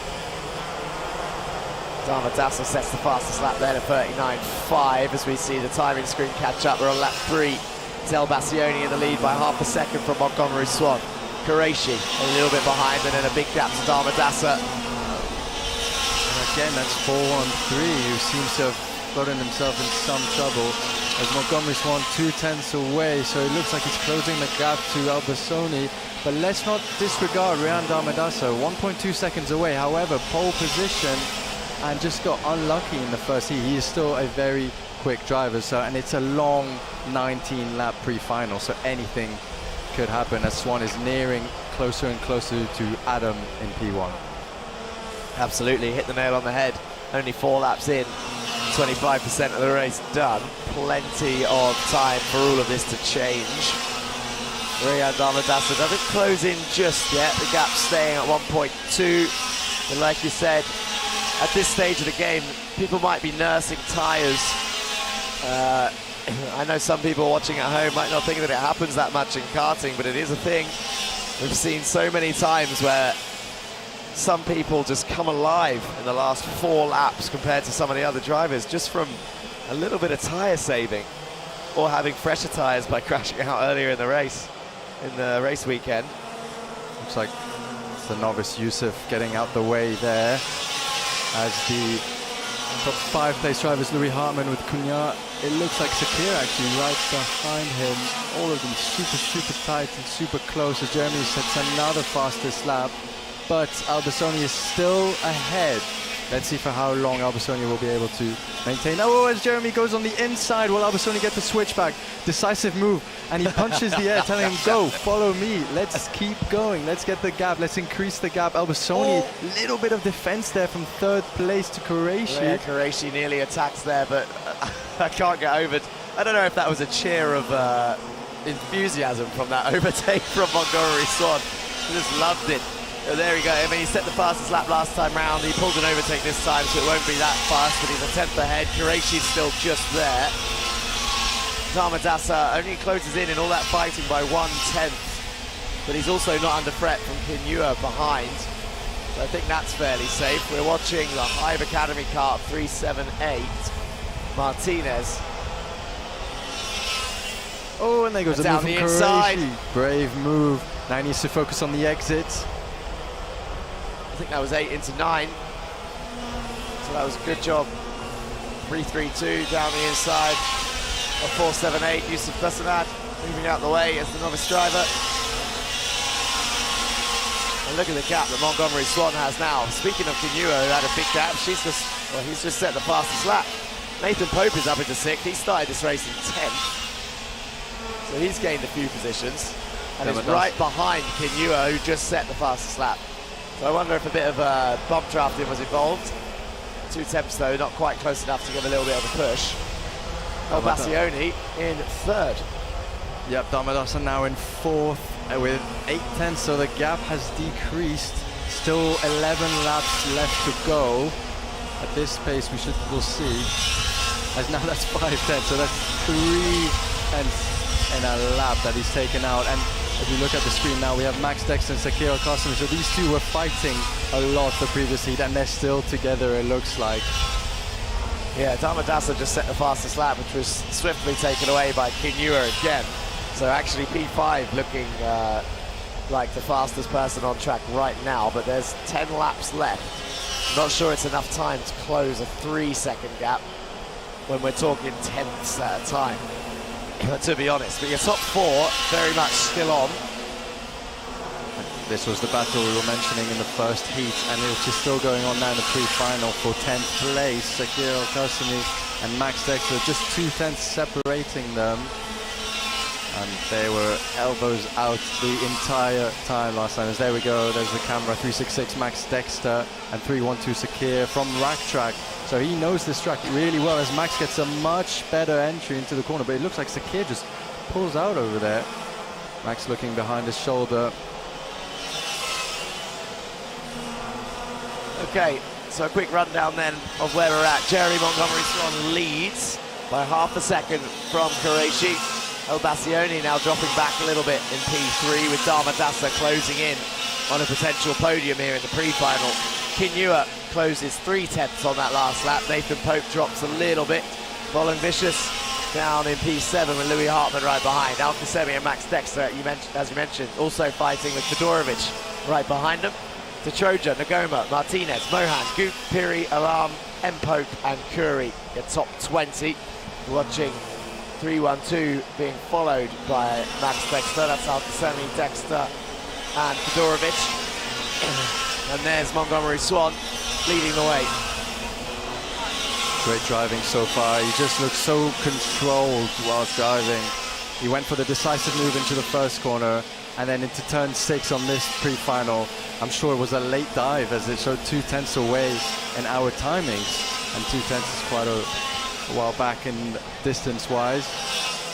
Dharmadasa sets the fastest lap there to 39.5 as we see the timing screen catch up. We're on lap 3. It's El Bassioni in the lead by half a second from Montgomery Swan. Qureshi a little bit behind, and then a big gap to Dharmadasa. And again, that's 4-1-3, who seems to have gotten himself in some trouble, as Montgomery Swan 2/10 away, so it looks like he's closing the gap to Albasoni. But let's not disregard Ryan Dharmadasa, 1.2 seconds away. However, pole position, and just got unlucky in the first heat. He is still a very quick driver, and it's a long 19-lap pre-final, so anything could happen as Swan is nearing closer and closer to Adam in P1. Absolutely, hit the nail on the head. Only 4 laps in, 25% of the race done. Plenty of time for all of this to change. Ryan Dharmadasa doesn't close in just yet. The gap's staying at 1.2. And like you said, at this stage of the game, people might be nursing tyres. I know some people watching at home might not think that it happens that much in karting, but it is a thing. We've seen so many times where some people just come alive in the last 4 laps compared to some of the other drivers just from a little bit of tyre saving or having fresher tyres by crashing out earlier in the race weekend. Looks like it's the novice Yusuf getting out the way there as the top 5 place drivers, Louis Hartmann with Cunha. It looks like Sakir actually right behind him. All of them super tight and super close as Jeremy sets another fastest lap. But Albasoni is still ahead. Let's see for how long Albasoni will be able to maintain. Oh, as Jeremy goes on the inside, will Albasoni get the switchback? Decisive move, and he punches the air, telling him, go, follow me. Let's keep going. Let's get the gap. Let's increase the gap. Albasoni, little bit of defense there from 3rd place to Qureshi. Yeah, Qureshi nearly attacks there, but I can't get over it. I don't know if that was a cheer of enthusiasm from that overtake from Montgomery Swan. He just loved it. Oh, there we go. I mean, he set the fastest lap last time round. He pulled an overtake this time, so it won't be that fast, but he's a 10th ahead. Qureshi's still just there. Dharmadasa only closes in all that fighting by 1/10, but he's also not under threat from Kinua behind. So I think that's fairly safe. We're watching the Hive Academy car 378. Martinez. Oh, and there goes a move from Qureshi. Brave move. Now he needs to focus on the exit. I think that was 8 into 9. So that was a good job. 3-3-2 down the inside of 4-7-8. Yusuf Besanad moving out the way as the novice driver. And look at the gap that Montgomery Swan has now. Speaking of Kinua, who had a big gap, he's just set the fastest lap. Nathan Pope is up into 6th. He started this race in 10th. So he's gained a few positions. And is right behind Kinua, who just set the fastest lap. So I wonder if a bit of bump drafting was involved. 2 temps though, not quite close enough to give a little bit of a push. El Bassioni in 3rd. Yep, Dharmadasa now in 4th with 8/10, so the gap has decreased. Still 11 laps left to go. At this pace, we'll see. As now that's 5/10, so that's 3/10 in a lap that he's taken out. And if you look at the screen now, we have Max Dexter and Sakir Al-Qasimi. So these two were fighting a lot the previous heat, and they're still together, it looks like. Yeah, Dharmadasa just set the fastest lap, which was swiftly taken away by Kinua again. So actually P5 looking like the fastest person on track right now, but there's 10 laps left. I'm not sure it's enough time to close a 3-second gap when we're talking tenths at a time. To be honest, but your top 4 very much still on. This was the battle we were mentioning in the first heat, and it's just still going on now in the pre-final for 10th place. Sakir Al-Qasimi and Max Dexter, just 2/10 separating them. And they were elbows out the entire time last time. As there we go, there's the camera, 366 Max Dexter and 312 Sakir from Rack Track. So he knows this track really well as Max gets a much better entry into the corner, but it looks like Sakir just pulls out over there. Max looking behind his shoulder. Okay, so a quick rundown then of where we're at. Jerry Montgomery Swan leads by half a second from Qureshi. Elbassione now dropping back a little bit in P3 with Damadasa closing in on a potential podium here in the pre-final. Kinyua closes 3/10 on that last lap. Nathan Pope drops a little bit. Volon Vicious down in P7 with Louis Hartmann right behind. Al Khaimah and Max Dexter, as you mentioned, also fighting with Fedorovic right behind them. To Troja, Nagoma, Martinez, Mohan, Goop, Piri, Alam, M. Pope and Curry, your top 20. Watching 3-1-2 being followed by Max Dexter. That's Al Khaimah, Dexter and Fedorovic. And there's Montgomery Swan leading the way. Great driving so far. He just looks so controlled whilst driving. He went for the decisive move into the first corner and then into turn 6 on this pre-final. I'm sure it was a late dive as it showed 2/10 away in our timings. And 2/10 is quite a while back in distance-wise.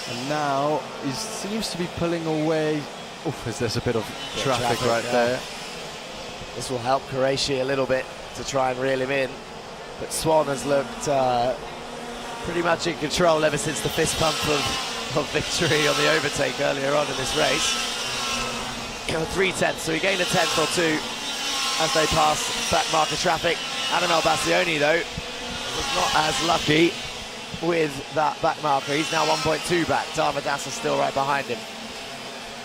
And now he seems to be pulling away. Oof, there's a bit of traffic right there. This will help Qureshi a little bit to try and reel him in. But Swan has looked pretty much in control ever since the fist bump of victory on the overtake earlier on in this race. 3/10, so he gained a 10th or 2 as they pass back marker traffic. Adam Elbassione, though, was not as lucky with that back marker. He's now 1.2 back. Damadasa still right behind him.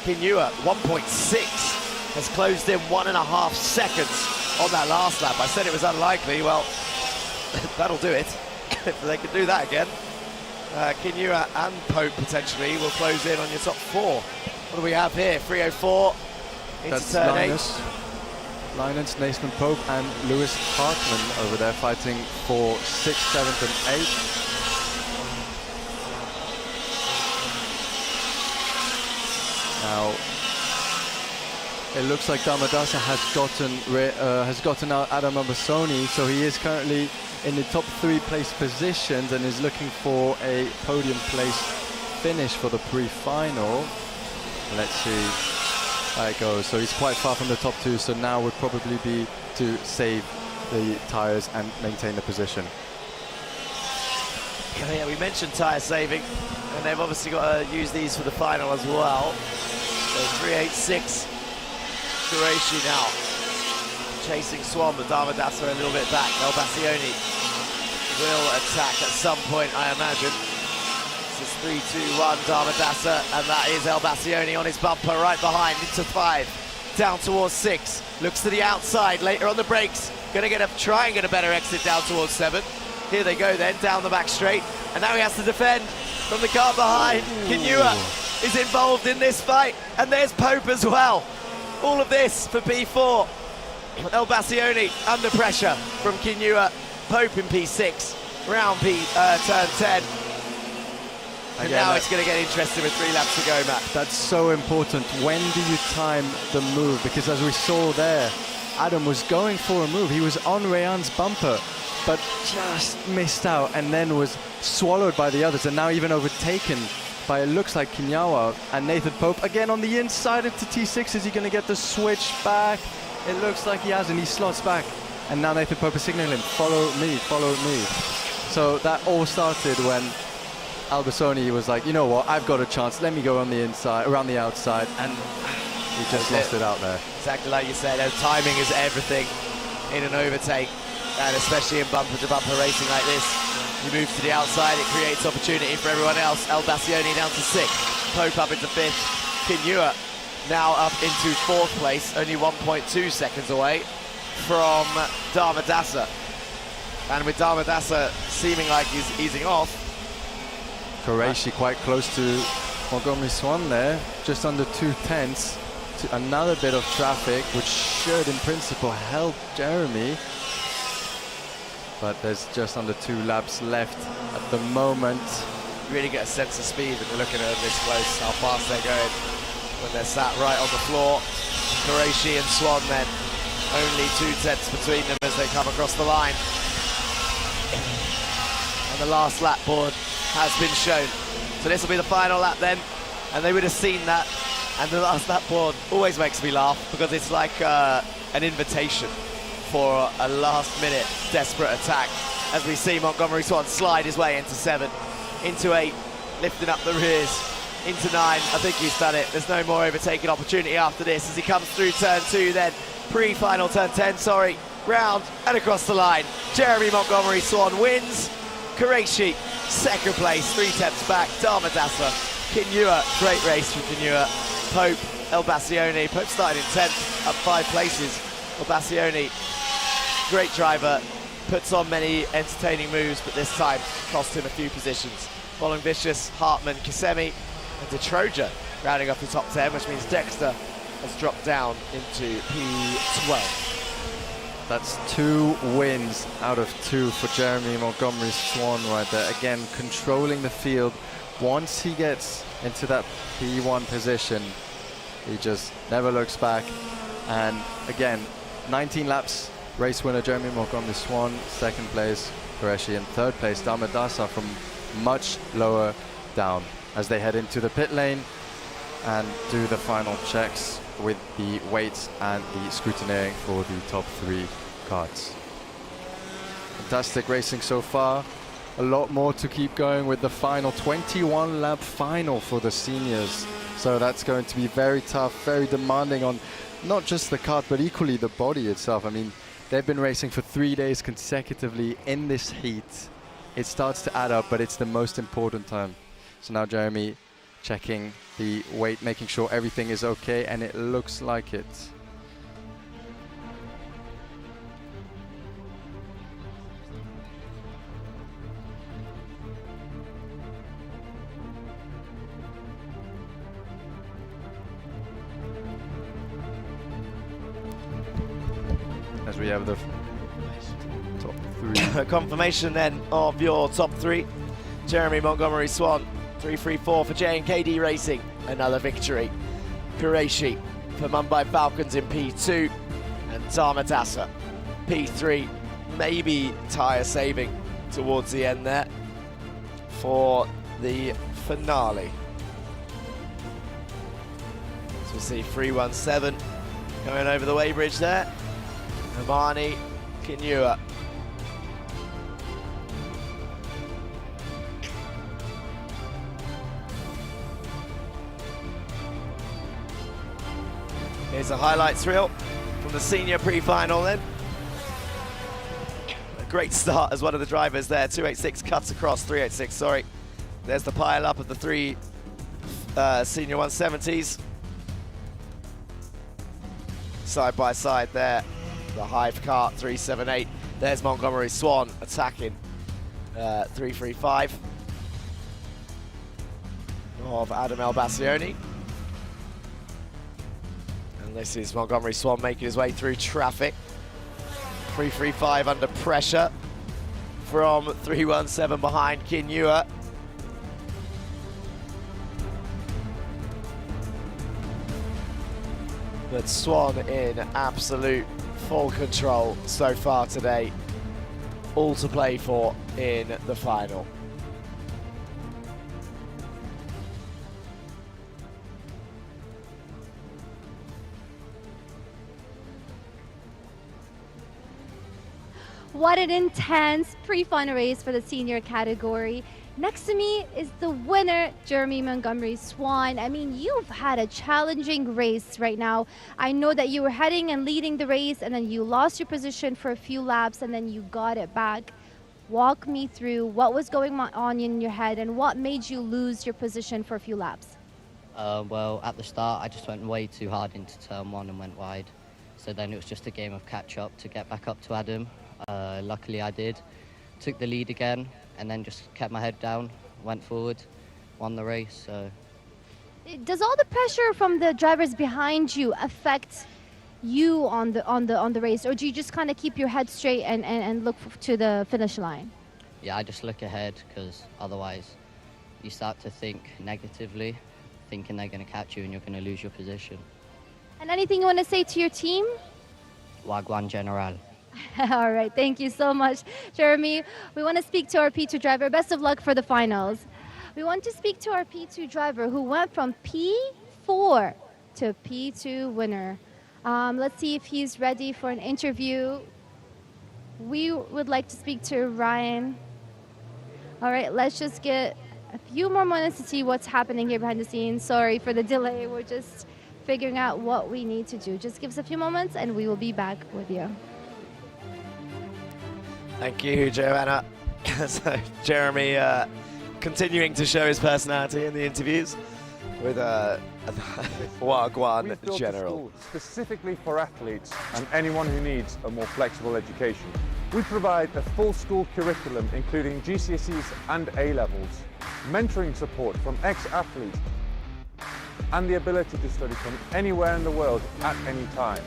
Kinyua, 1.6, has closed in 1.5 seconds on that last lap. I said it was unlikely. Well, that'll do it. If they can do that again. Kinyua and Pope potentially will close in on your top 4. What do we have here? 3:04 into That's turn 8. Linus, Nathan Pope and Louis Hartmann over there fighting for 6th, 7th and 8th. Now, it looks like Damadasa has gotten out Adam Elbassione, so he is currently in the top 3 place positions and is looking for a podium place finish for the pre-final. Let's see how it goes. So he's quite far from the top 2, so now would probably be to save the tyres and maintain the position. Yeah, we mentioned tyre saving, and they've obviously got to use these for the final as well. So 3.86. Qureshi now chasing Swan, but Damadasa a little bit back. Elbassione will attack at some point, I imagine. This is 3-2-1 Damadasa, and that is Elbassione on his bumper right behind into 5, down towards 6. Looks to the outside later on the brakes. Going to try and get a better exit down towards 7. Here they go then, down the back straight, and now he has to defend from the car behind. Kinyua is involved in this fight, and there's Pope as well. All of this for P4. Elbassione under pressure from Kinyua. Pope in P6, round turn 10. And Again, now it's going to get interesting with 3 laps to go, Matt. That's so important. When do you time the move? Because as we saw there, Adam was going for a move. He was on Rayan's bumper, but just missed out and then was swallowed by the others and now even overtaken by, it looks like, Kinyua and Nathan Pope. Again on the inside into T6. Is he going to get the switch back? It looks like he has, and he slots back. And now Nathan Pope is signaling, follow me, follow me. So that all started when Elbassione was like, you know what, I've got a chance. Let me go on the inside, around the outside, and he just lost it out there. Exactly like you said, timing is everything in an overtake, and especially in bumper-to-bumper racing like this. You move to the outside, it creates opportunity for everyone else. Elbassione down to 6th, Pope up into 5th, Kinyua now up into 4th place, only 1.2 seconds away from Damadasa. And with Damadasa seeming like he's easing off. Qureshi quite close to Montgomery Swan there, just under 2/10. To another bit of traffic, which should in principle help Jeremy. But there's just under 2 laps left at the moment. You really get a sense of speed when you're looking at them this close, how fast they're going when they're sat right on the floor. Qureshi and Swan then, only 2/10 between them as they come across the line. And the last lap board has been shown. So this will be the final lap then, and they would have seen that. And the last lap board always makes me laugh because it's like an invitation for a last-minute desperate attack as we see Montgomery Swan slide his way into 7, into 8, lifting up the rears into 9. I think he's done it. There's no more overtaking opportunity after this as he comes through turn 2, then pre-final turn 10, sorry, round and across the line. Jeremy Montgomery Swan wins. Qureshi, second place, 3 tenths back. Darmadasa, Kinua, great race for Kinua. Pope, El Bassione. Pope started in 10th, up 5 places. El Bassione, great driver, puts on many entertaining moves, but this time cost him a few positions. Following Vicious, Hartman, Kisemi, and DeTroja rounding off the top 10, which means Dexter has dropped down into P12. That's 2 wins out of 2 for Jeremy Montgomery Swan right there. Again, controlling the field. Once he gets into that P1 position, he just never looks back. And again, 19 laps, race winner Jeremy Montgomery Swan, second place Qureshi, and third place Darmadasa from much lower down as they head into the pit lane and do the final checks with the weights and the scrutineering for the top 3 cards. Fantastic racing so far. A lot more to keep going with the final 21 lap final for the seniors. So that's going to be very tough, very demanding on not just the kart, but equally the body itself. I mean, they've been racing for 3 days consecutively in this heat. It starts to add up, but it's the most important time. So now Jeremy checking the weight, making sure everything is okay, and it looks like it. As we have the top 3. Confirmation then of your top 3. Jeremy Montgomery Swan, 334 for J&KD Racing, another victory. Qureshi for Mumbai Falcons in P2, and Darmadasa, P3, maybe tyre saving towards the end there for the finale. So we see 317 going over the weighbridge there. Amani Kinua. Here's a highlights reel from the senior pre-final then. A great start as one of the drivers there. 286 cuts across, 386, sorry. There's the pile up of the 3 senior 170s. Side by side there. The Hive kart, 378. There's Montgomery Swan attacking 335 of Adam El Bassione. And this is Montgomery Swan making his way through traffic. 335 under pressure from 317 behind Kinua. But Swan in absolute full control so far today. All to play for in the final. What an intense pre-final race for the senior category. Next to me is the winner, Jeremy Montgomery Swan. I mean, you've had a challenging race right now. I know that you were heading and leading the race, and then you lost your position for a few laps, and then you got it back. Walk me through what was going on in your head and what made you lose your position for a few laps. Well, at the start, I just went way too hard into turn 1 and went wide. So then it was just a game of catch-up to get back up to Adam. Luckily I did. Took the lead again and then just kept my head down, went forward, won the race. So, does all the pressure from the drivers behind you affect you on the race, or do you just kind of keep your head straight and look to the finish line? Yeah, I just look ahead because otherwise you start to think negatively, thinking they're going to catch you and you're going to lose your position. And anything you want to say to your team? Wagwan General. All right, thank you so much, Jeremy. We want to speak to our P2 driver. Best of luck for the finals. We want to speak to our P2 driver who went from P4 to P2 winner. Let's see if he's ready for an interview. We would like to speak to Ryan. All right, let's just get a few more moments to see what's happening here behind the scenes. Sorry for the delay. We're just figuring out what we need to do. Just give us a few moments and we will be back with you. Thank you, Joanna. So Jeremy continuing to show his personality in the interviews with Wagwan We've built a General. school specifically for athletes and anyone who needs a more flexible education. We provide a full school curriculum including GCSEs and A-levels, mentoring support from ex-athletes, and the ability to study from anywhere in the world at any time.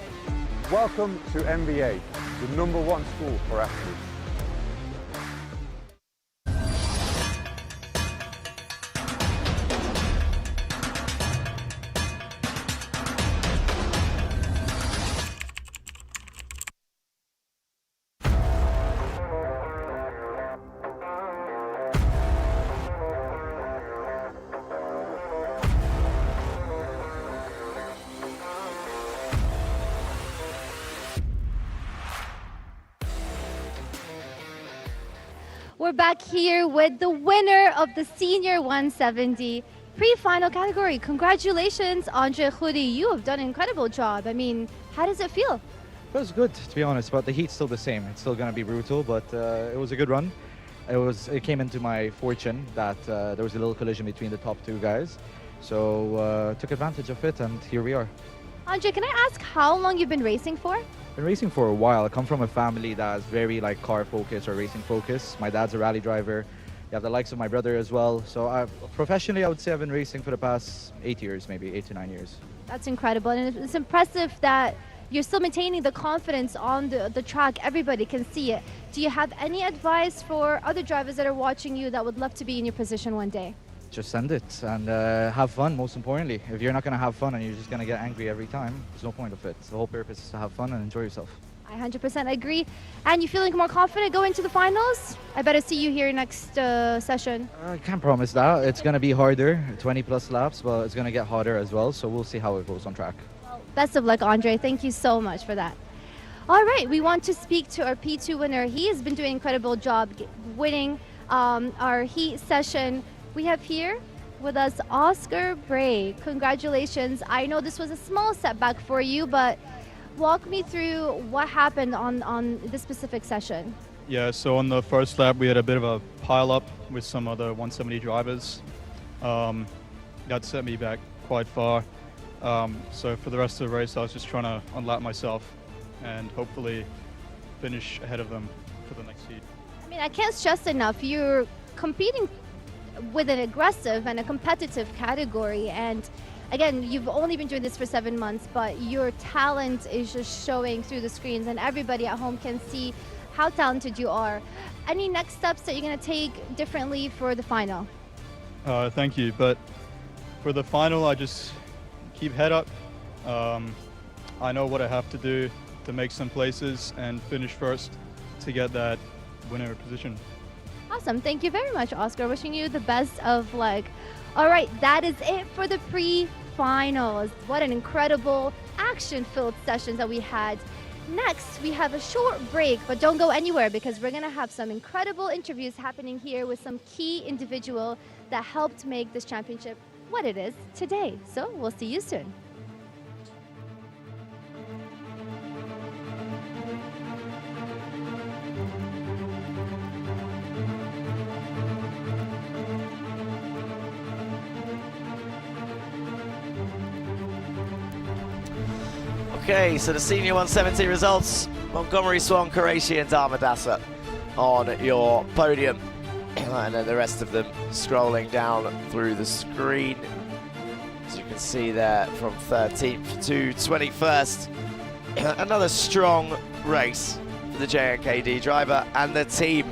Welcome to MBA, the #1 school for athletes. We're back here with the winner of the Senior 170 pre-final category. Congratulations, Andre Khoury. You have done an incredible job. I mean, how does it feel? It was good, to be honest, but the heat's still the same. It's still going to be brutal, but it was a good run. It came into my fortune that there was a little collision between the top two guys. So took advantage of it, and here we are. Andre, can I ask how long you've been racing for? Been racing for a while. I come from a family that's very like car focused or racing focused. My dad's a rally driver. You have the likes of my brother as well. So professionally, I would say I've been racing for the past 8 years, maybe 8 to 9 years. That's incredible, and it's impressive that you're still maintaining the confidence on the track. Everybody can see it. Do you have any advice for other drivers that are watching you that would love to be in your position one day? Just send it and have fun, most importantly. If you're not going to have fun and you're just going to get angry every time, there's no point of it. The whole purpose is to have fun and enjoy yourself. I 100% agree. And you feeling more confident going to the finals? I better see you here next session. I can't promise that. It's going to be harder, 20 plus laps, but it's going to get harder as well. So we'll see how it goes on track. Well, best of luck, Andre. Thank you so much for that. All right, we want to speak to our P2 winner. He has been doing an incredible job winning our heat session. We have here with us Oscar Bray. Congratulations. I know this was a small setback for you, but walk me through what happened on this specific session. Yeah, so on the first lap, we had a bit of a pile-up with some other 170 drivers. That set me back quite far. So for the rest of the race, I was just trying to unlap myself and hopefully finish ahead of them for the next heat. I mean, I can't stress enough, you're competing with an aggressive and a competitive category, and again, you've only been doing this for 7 months, but your talent is just showing through the screens, and everybody at home can see how talented you are. Any next steps that you're going to take differently for the final? Thank you, but for the final, I just keep head up. I know what I have to do to make some places and finish first to get that winner position. Awesome. Thank you very much, Oscar. Wishing you the best of luck. All right, that is it for the pre-finals. What an incredible action-filled session that we had. Next, we have a short break, but don't go anywhere because we're going to have some incredible interviews happening here with some key individual that helped make this championship what it is today. So we'll see you soon. Okay, so the Senior 170 results. Montgomery, Swan, Qureshi and Darmadasa on your podium. And then the rest of them scrolling down through the screen. As you can see there, from 13th to 21st. Another strong race for the JNKD driver and the team.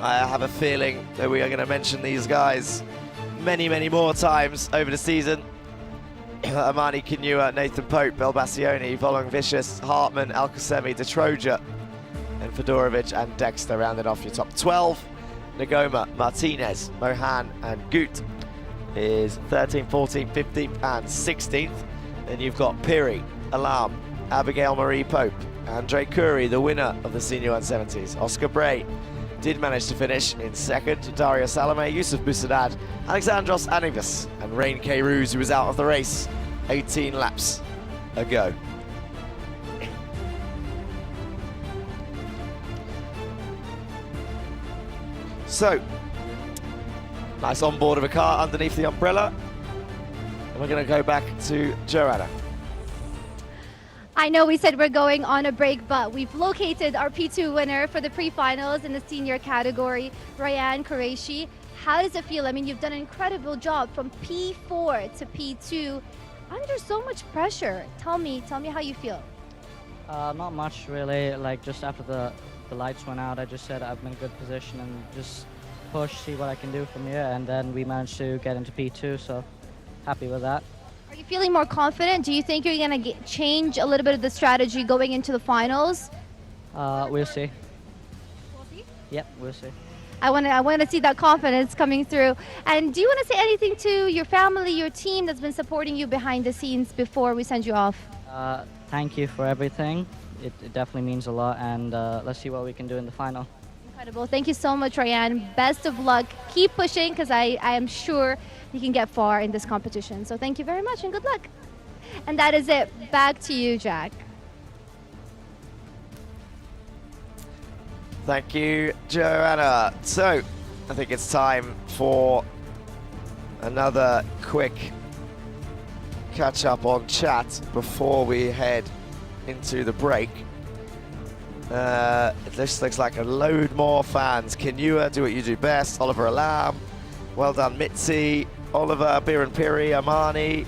I have a feeling that we are going to mention these guys many, many more times over the season. Amani Kinua, Nathan Pope, Belbassioni, Volong Vicious, Hartman, Alcasemi, De Troja, and Fedorovic and Dexter rounded off your top 12. Nagoma, Martinez, Mohan and Gut is 13th, 14th, 15th and 16th. Then you've got Piri, Alam, Abigail Marie Pope, Andre Khoury, the winner of the Senior 170s, Oscar Bray, did manage to finish in second. Dario Salome, Yusuf Busadad, Alexandros Anivas, and Rain K. Ruse, who was out of the race 18 laps ago. So, nice on board of a car underneath the umbrella. And we're going to go back to Joanna. I know we said we're going on a break, but we've located our P2 winner for the pre-finals in the senior category, Ryan Qureshi. How does it feel? I mean, you've done an incredible job from P4 to P2 under so much pressure. Tell me how you feel. Not much really. Like just after the lights went out, I just said I'm in a good position and just push, see what I can do from here. And then we managed to get into P2, so happy with that. Are you feeling more confident? Do you think you're going to change a little bit of the strategy going into the finals? We'll see. We'll see? Yep, we'll see. I want to see that confidence coming through. And do you want to say anything to your family, your team that's been supporting you behind the scenes before we send you off? Thank you for everything. It definitely means a lot, and let's see what we can do in the final. Incredible. Thank you so much, Ryan. Best of luck. Keep pushing, because I am sure you can get far in this competition. So thank you very much and good luck. And that is it. Back to you, Jack. Thank you, Joanna. So, I think it's time for another quick catch up on chat before we head into the break. This looks like a load more fans. Kinua, do what you do best. Oliver Alam, well done Mitzi. Oliver, Biran Piri, Amani.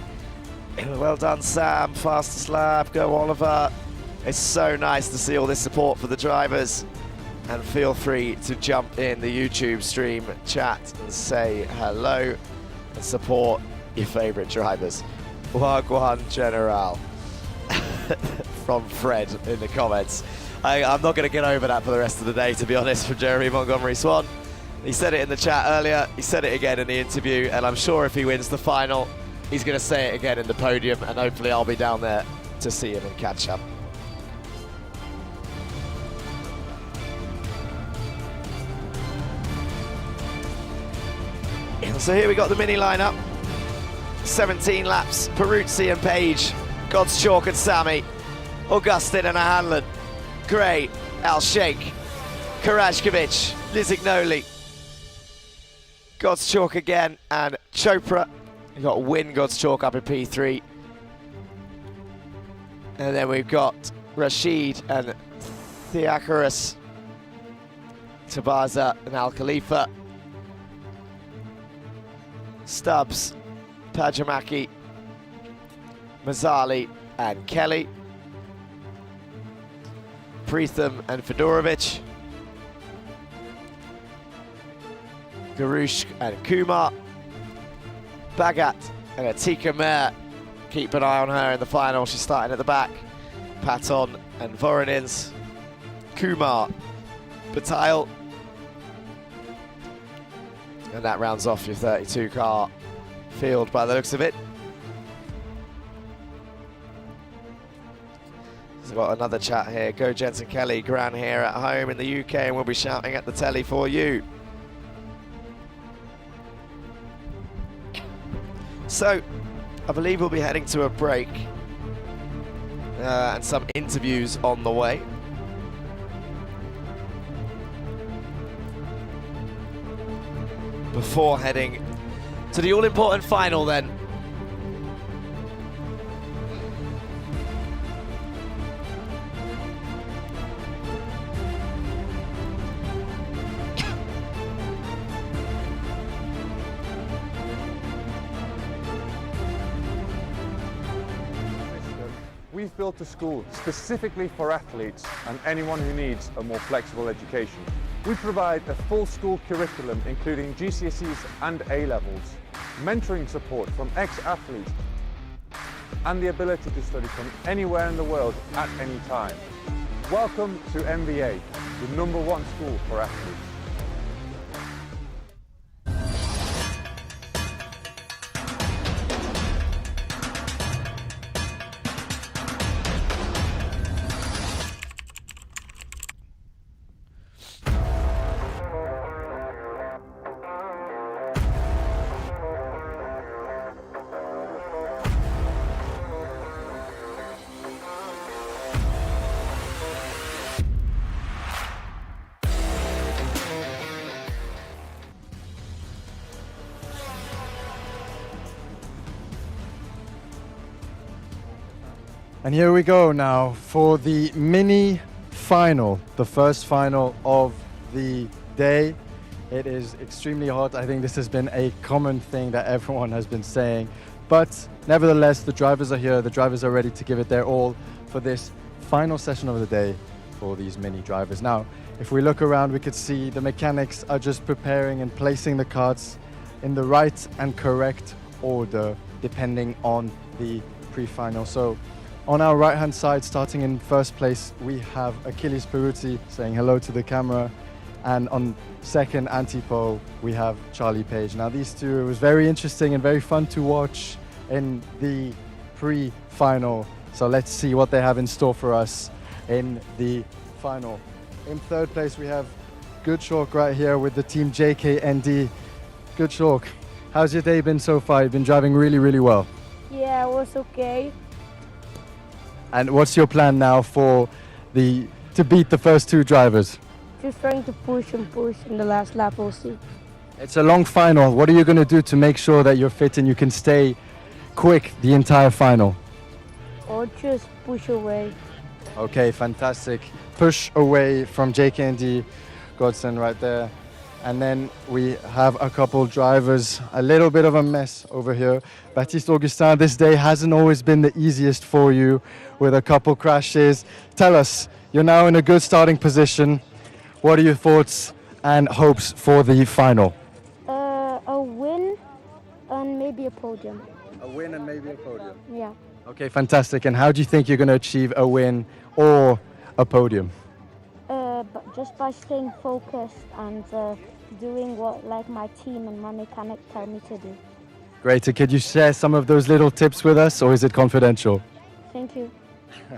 Well done Sam, fastest lap, go Oliver. It's so nice to see all this support for the drivers. And feel free to jump in the YouTube stream chat and say hello and support your favorite drivers. Wagwan General from Fred in the comments. I'm not going to get over that for the rest of the day, to be honest, from Jeremy Montgomery Swan. He said it in the chat earlier, he said it again in the interview, and I'm sure if he wins the final, he's going to say it again in the podium, and hopefully I'll be down there to see him and catch up. So here we got the mini lineup. 17 laps, Peruzzi and Page, Godschalk and Sammy, Augustin and Hanlon, Gray, Al-Sheikh, Karajkovic, Lizignoli, Godschalk again, and Chopra. We've got Win Godschalk up in P3. And then we've got Rashid and Theocarus, Tabaza and Al Khalifa, Stubbs, Pajamaki, Mazzali and Kelly, Preetham and Fedorovic, Garush and Kumar, Bagat and Atika Mer. Keep an eye on her in the final, she's starting at the back. Paton and Voronins, Kumar, Patel. And that rounds off your 32 car field by the looks of it. We've got another chat here. Go Jensen Kelly, Gran here at home in the UK, and we'll be shouting at the telly for you. So, I believe we'll be heading to a break and some interviews on the way. Before heading to the all-important final then. We've built a school specifically for athletes and anyone who needs a more flexible education. We provide a full school curriculum including GCSEs and A-levels, mentoring support from ex-athletes, and the ability to study from anywhere in the world at any time. Welcome to MBA, the #1 school for athletes. And here we go now for the mini final, the first final of the day. It is extremely hot. I think this has been a common thing that everyone has been saying. But nevertheless, the drivers are here. The drivers are ready to give it their all for this final session of the day for these mini drivers. Now, if we look around, we could see the mechanics are just preparing and placing the carts in the right and correct order, depending on the pre-final. So on our right-hand side, starting in first place, we have Achilles Peruzzi saying hello to the camera. And on second anti-pole, we have Charlie Page. Now these two, it was very interesting and very fun to watch in the pre-final. So let's see what they have in store for us in the final. In third place, we have Good Chalk right here with the team JKND. Good Chalk, how's your day been so far? You've been driving really, really well. Yeah, it was okay. And what's your plan now to beat the first two drivers? Just trying to push and push in the last lap, we'll see. It's a long final. What are you going to do to make sure that you're fit and you can stay quick the entire final? Or just push away. Okay, fantastic. Push away from JKND, Godson right there. And then we have a couple drivers, a little bit of a mess over here. Baptiste Augustin, this day hasn't always been the easiest for you with a couple crashes. Tell us, you're now in a good starting position. What are your thoughts and hopes for the final? A win and maybe a podium. A win and maybe a podium. Yeah. Okay, fantastic. And how do you think you're going to achieve a win or a podium? But just by staying focused and doing what my team and my mechanic tell me to do. Great. So could you share some of those little tips with us, or is it confidential? Thank you.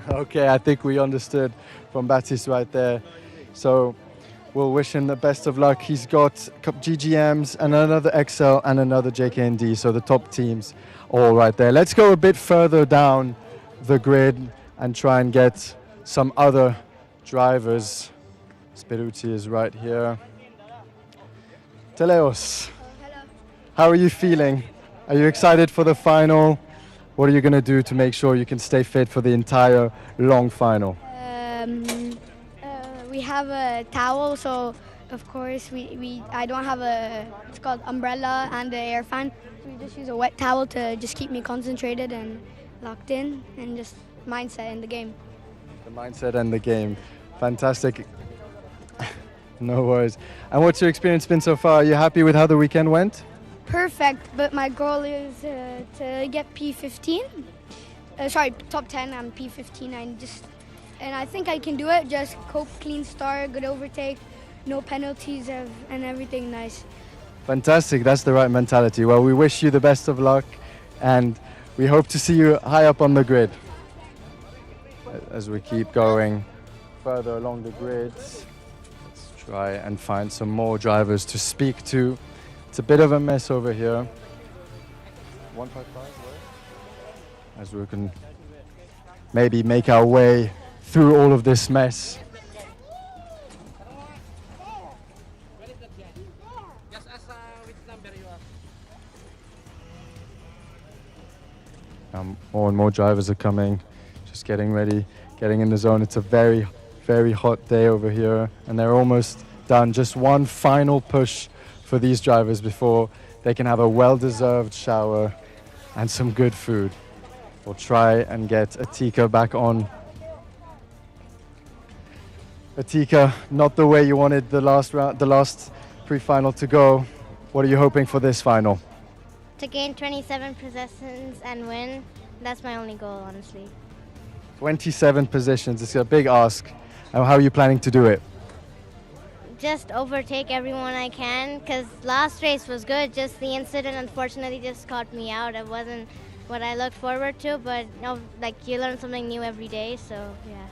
Okay, I think we understood from Baptiste right there. So we'll wish him the best of luck. He's got GGMs and another XL and another JKND, so the top teams all right there. Let's go a bit further down the grid and try and get some other drivers. Spiruzzi is right here. Teleos, how are you feeling? Are you excited for the final? What are you going to do to make sure you can stay fit for the entire long final? We have a towel, so of course I don't have it's called umbrella and the air fan. We just use a wet towel to just keep me concentrated and locked in and just mindset in the game. The mindset and the game. Fantastic. No worries. And what's your experience been so far? Are you happy with how the weekend went? Perfect, but my goal is to get P15. Top 10 and P15. And I think I can do it. Just cope, clean start, good overtake, no penalties, and everything nice. Fantastic. That's the right mentality. Well, we wish you the best of luck, and we hope to see you high up on the grid. As we keep going further along the grids, let's try and find some more drivers to speak to. It's a bit of a mess over here. 155, as we can maybe make our way through all of this mess. More and more drivers are coming, just getting ready, getting in the zone. It's a very, very hot day over here, and they're almost done. Just one final push for these drivers before they can have a well-deserved shower and some good food. We'll try and get Atika back on. Atika, not the way you wanted the last round, the last pre-final to go. What are you hoping for this final? To gain 27 possessions and win. That's my only goal, honestly. 27 positions, it's a big ask. And how are you planning to do it? Just overtake everyone I can, because last race was good. Just the incident, unfortunately, just caught me out. It wasn't what I looked forward to, but you learn something new every day, so yeah.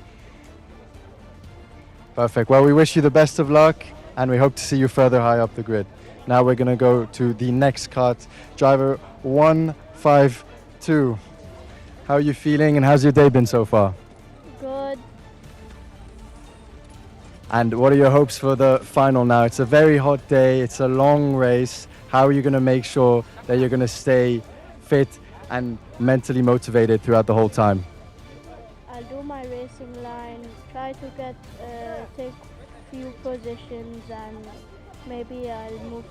Perfect. Well, we wish you the best of luck, and we hope to see you further high up the grid. Now we're going to go to the next kart, driver 152. How are you feeling, and how's your day been so far? Good. And what are your hopes for the final now? It's a very hot day, it's a long race. How are you going to make sure that you're going to stay fit and mentally motivated throughout the whole time? my racing line, try to take few positions, and maybe I'll move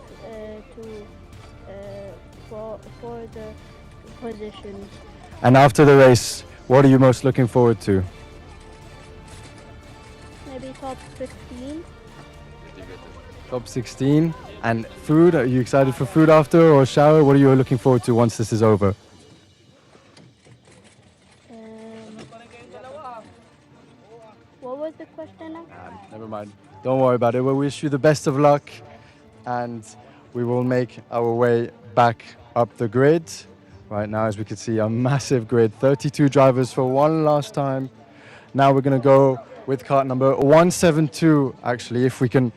for the positions. And after the race, what are you most looking forward to? Maybe top 15. Top 16. And food, are you excited for food after or shower? What are you looking forward to once this is over? What was the question now? Never mind. Don't worry about it. We wish you the best of luck, and we will make our way back up the grid. Right now, as we can see, a massive grid, 32 drivers for one last time. Now we're going to go with cart number 172, actually, if we can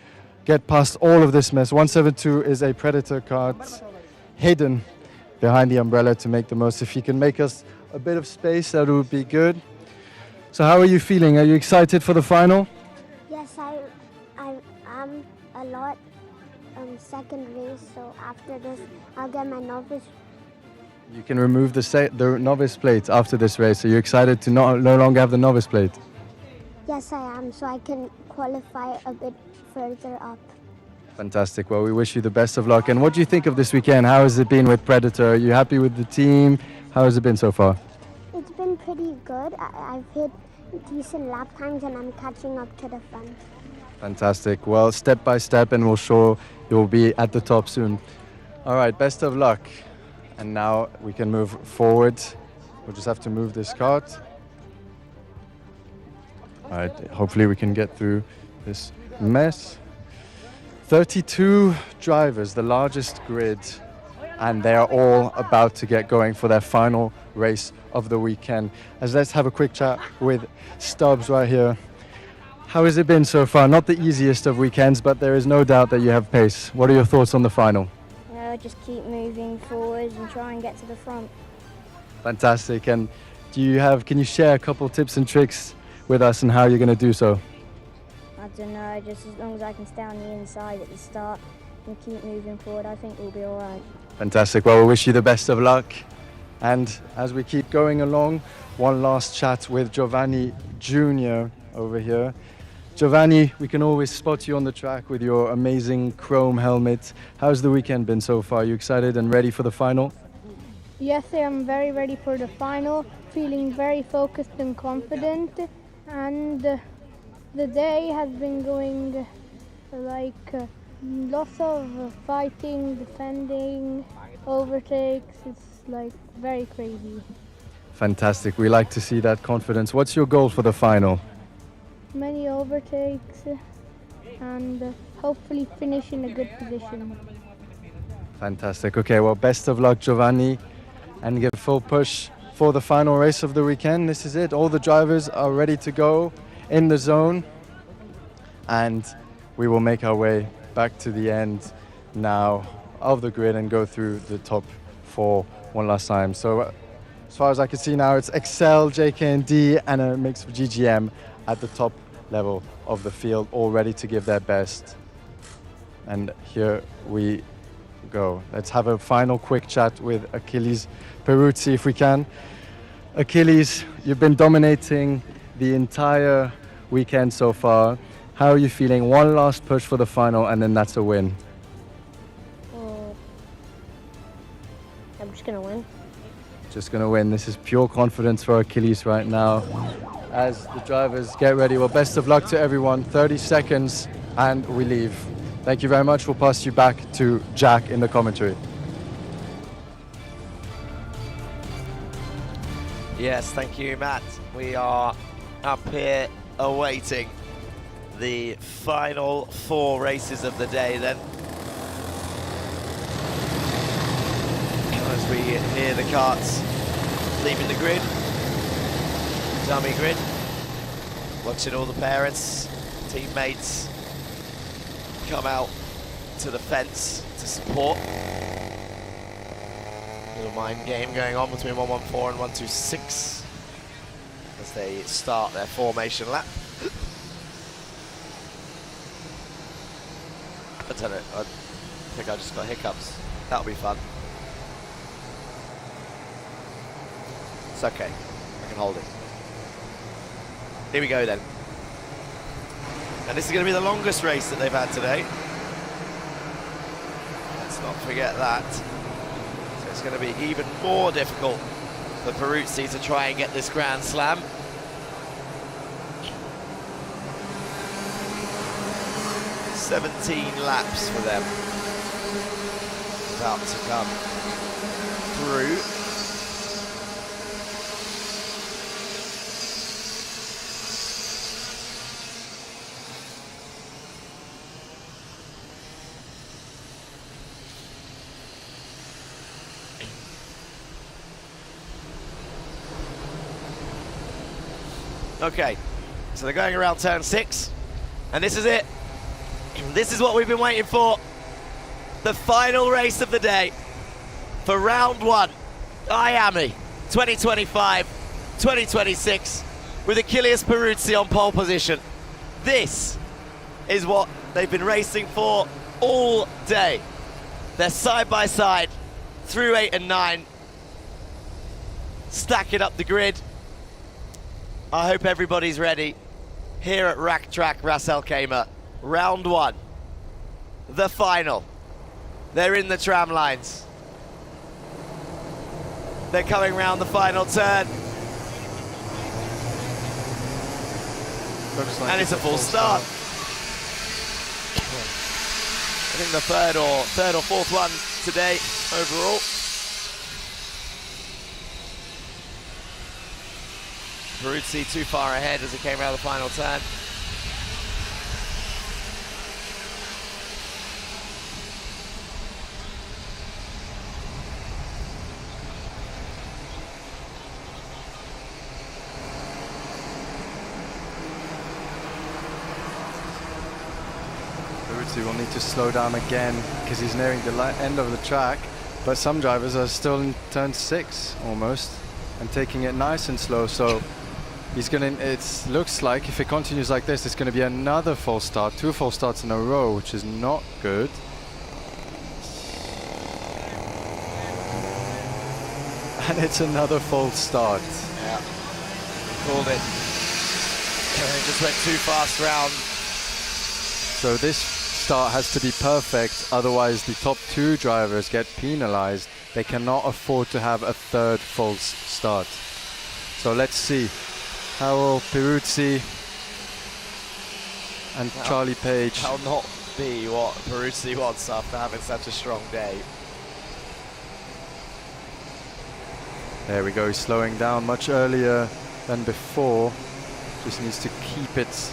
get past all of this mess. 172 is a Predator kart hidden behind the umbrella to make the most. If you can make us a bit of space, that would be good. So how are you feeling? Are you excited for the final? Yes, I am a lot second race, so after this I'll get my novice. You can remove the novice plate after this race. Are you excited to no longer have the novice plate? Yes, I am, so I can qualify a bit further up. Fantastic. Well, we wish you the best of luck. And what do you think of this weekend? How has it been with Predator? Are you happy with the team? How has it been so far? It's been pretty good. I've hit decent lap times and I'm catching up to the front. Fantastic. Well, step by step, and we'll sure you'll be at the top soon. All right, best of luck. And now we can move forward. We'll just have to move this cart. All right, hopefully we can get through this mess. 32 drivers, the largest grid, and they are all about to get going for their final race of the weekend. As let's have a quick chat with Stubbs right here. How has it been so far? Not the easiest of weekends, but there is no doubt that you have pace. What are your thoughts on the final? Just keep moving forwards and try and get to the front. Fantastic. And can you share a couple tips and tricks with us and how you're going to do so? I don't know, just as long as I can stay on the inside at the start and keep moving forward, I think we'll be all right. Fantastic. Well, we wish you the best of luck. And as we keep going along, one last chat with Giovanni Jr. over here. Giovanni, we can always spot you on the track with your amazing chrome helmet. How's the weekend been so far? Are you excited and ready for the final? Yes, I am very ready for the final, feeling very focused and confident, and the day has been going like lots of fighting, defending, overtakes. It's like very crazy. Fantastic. We like to see that confidence. What's your goal for the final? Many overtakes and hopefully finish in a good position. Fantastic. Okay, well, best of luck, Giovanni, and give full push for the final race of the weekend. This is it. All the drivers are ready to go in the zone, and we will make our way back to the end now of the grid and go through the top four one last time. So as far as I can see now, it's Excel, JK&D, and a mix of GGM at the top level of the field, all ready to give their best. And here we go. Let's have a final quick chat with Achilles Peruzzi if we can. Achilles, you've been dominating the entire weekend so far. How are you feeling? One last push for the final and then that's a win. I'm just gonna win. Just gonna win. This is pure confidence for Achilles right now. As the drivers get ready, well, best of luck to everyone. 30 seconds and we leave. Thank you very much. We'll pass you back to Jack in the commentary. Yes, thank you, Matt. We are up here awaiting the final four races of the day then. As we hear the carts leaving the grid, dummy grid, watching all the parents, teammates come out to the fence to support. Little mind game going on between 114 and 126 as they start their formation lap. I don't know, I think I just got hiccups. That'll be fun. It's okay, I can hold it. Here we go then. And this is going to be the longest race that they've had today. Let's not forget that. So it's going to be even more difficult for Peruzzi to try and get this Grand Slam. "17 laps for them about to come through. Okay, so they're going around turn 6, and this is it. This is what we've been waiting for. The final race of the day for round 1, Iame 2025-2026, with Achilles Peruzzi on pole position. This is what they've been racing for all day. They're side by side through 8 and 9, stacking up the grid. I hope everybody's ready here at Rack Track Ras Al Khaimah. Round 1, the final. They're in the tram lines. They're coming round the final turn. Looks like and it's a full start. I think the third or fourth one today overall. Peruzzi too far ahead as he came around the final turn. Peruzzi will need to slow down again because he's nearing the end of the track, but some drivers are still in turn 6 almost and taking it nice and slow, so he's gonna, it looks like if it continues like this, it's gonna be another false start, 2 false starts in a row, which is not good. And it's another false start. Yeah, called it. It just went too fast round. So this start has to be perfect, otherwise the top 2 drivers get penalized. They cannot afford to have a third false start. So let's see. How will Peruzzi and Charlie Page... That'll not be what Peruzzi wants after having such a strong day. There we go, he's slowing down much earlier than before. Just needs to keep it.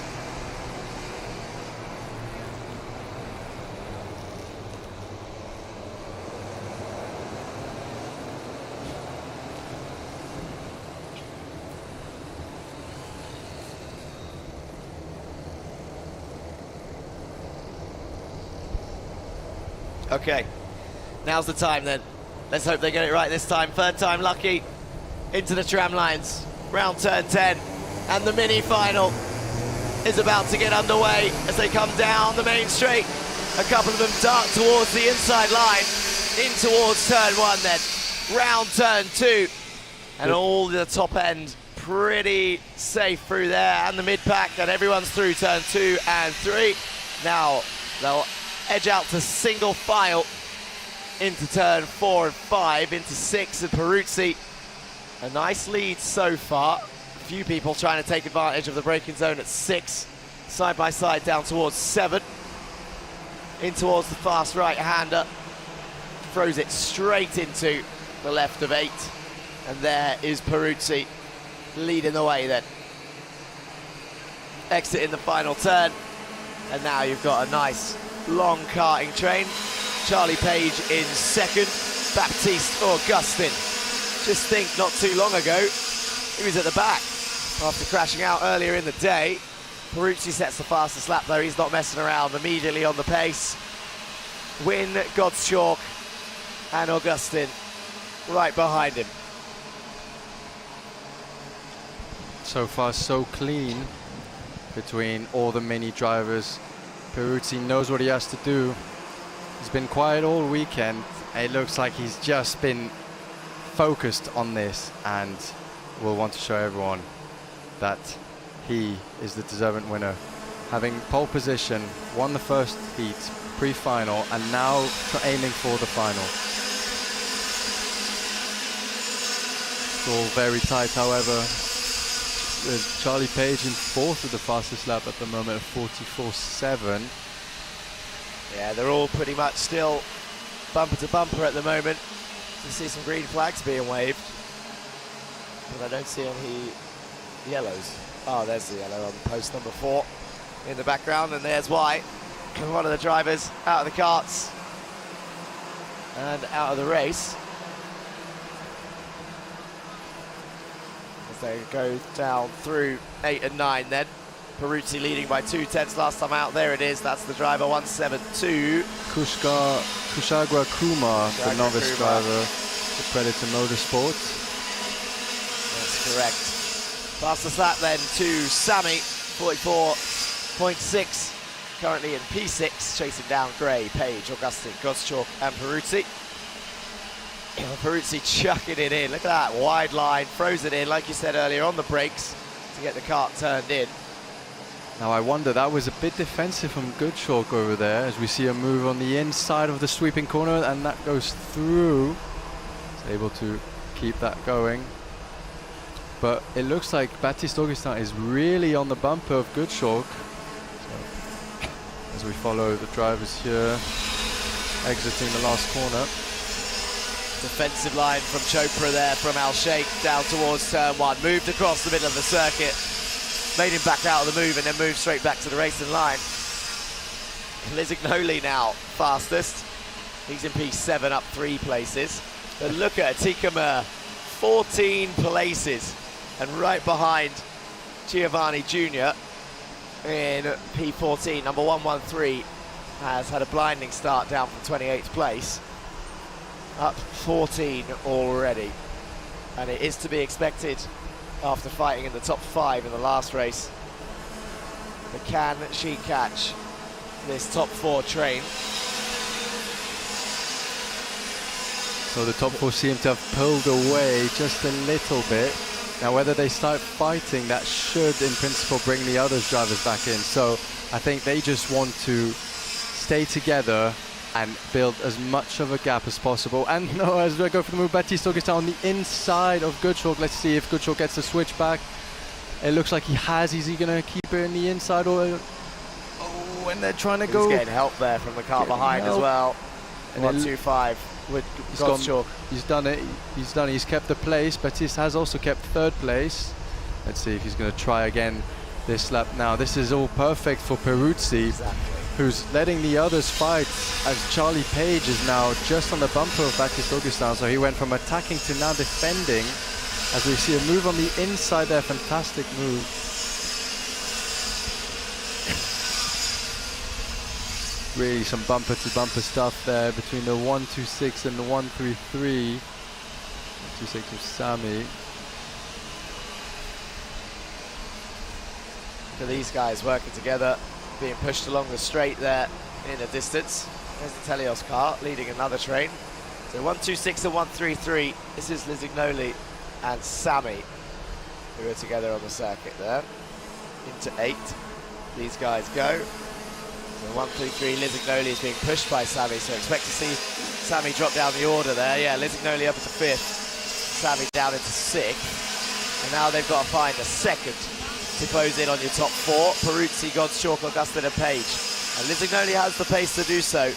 Okay, now's the time then. Let's hope they get it right this time. Third time lucky. Into the tram lines. Round turn 10. And the mini final is about to get underway as they come down the main straight. A couple of them dart towards the inside line. In towards turn 1 then. Round turn 2. And all the top end pretty safe through there. And the mid pack, and everyone's through turn 2 and 3. Now they'll edge out to single file into turn 4 and 5, into 6, and Peruzzi. A nice lead so far. A few people trying to take advantage of the braking zone at 6. Side by side down towards 7. In towards the fast right-hander. Throws it straight into the left of 8. And there is Peruzzi leading the way then. Exit in the final turn. And now you've got a nice long karting train. Charlie Page in 2nd, Baptiste Augustin. Just think not too long ago, he was at the back after crashing out earlier in the day. Peruzzi sets the fastest lap though, he's not messing around, immediately on the pace. Win, Gottschalk and Augustin right behind him. So far so clean between all the mini drivers. Peruzzi knows what he has to do. He's been quiet all weekend. It looks like he's just been focused on this and will want to show everyone that he is the deserving winner. Having pole position, won the first heat, pre-final, and now aiming for the final. It's all very tight, however. With Charlie Page in fourth with the fastest lap at the moment of 44.7. Yeah, they're all pretty much still bumper to bumper at the moment. You see some green flags being waved, but I don't see any yellows. Oh, there's the yellow on post number 4 in the background, and there's Uae, one of the drivers, out of the karts and out of the race. As they go down through 8 and 9 then. Peruzzi leading by 2/10 last time out. There it is, that's the driver, 172. Kushagwa Kumar, the novice driver, the Predator Motorsport. That's correct. Fastest lap then to Sami, 44.6. Currently in P6, chasing down Gray, Page, Augustin, Goschalk and Peruzzi. Peruzzi chucking it in. Look at that, wide line, throws it in, like you said earlier, on the brakes to get the kart turned in. Now I wonder, that was a bit defensive from Goodchalk over there, as we see a move on the inside of the sweeping corner, and that goes through. He's able to keep that going. But it looks like Baptiste Augustin is really on the bumper of Goodchalk. So, as we follow the drivers here, exiting the last corner. Defensive line from Chopra there, from Al Sheikh down towards turn 1. Moved across the middle of the circuit. Made him back out of the move and then moved straight back to the racing line. Lisignoli now fastest. He's in P7, up 3 places. But look at Tikama, 14 places. And right behind Giovanni Jr. in P14. Number 113 has had a blinding start down from 28th place. Up 14 already. And it is to be expected after fighting in the top 5 in the last race. But can she catch this top 4 train? So the top 4 seem to have pulled away just a little bit. Now whether they start fighting, that should in principle bring the other drivers back in. So I think they just want to stay together and build as much of a gap as possible. And no, as we go for the move, Baptiste Augustin on the inside of Goodchalk. Let's see if Goodchalk gets the switch back. It looks like he has. Is he going to keep it in the inside, or... Oh, and they're trying to go... He's getting help there from the car behind as well. And 125 with Gottschalk. He's done it. He's done it. He's kept the place. Baptiste has also kept 3rd place. Let's see if he's going to try again this lap. Now, this is all perfect for Peruzzi. Exactly. Who's letting the others fight, as Charlie Page is now just on the bumper of Baptiste Augustin. So he went from attacking to now defending, as we see a move on the inside there. Fantastic move. Really some bumper to bumper stuff there between the 126 and the 133. 126 of Sami. Look at these guys working together, being pushed along the straight there in the distance. There's the Telios car leading another train. So 126 and 133. This is Lisignoli and Sami, who are together on the circuit there. Into 8. These guys go. So 133, Lisignoli is being pushed by Sami, so expect to see Sami drop down the order there. Yeah, Lisignoli up into 5th, Sami down into 6th. And now they've got to find a 2nd to close in on your top 4. Peruzzi, Gottschalk, Augustin and Page. And Lisignoli has the pace to do so.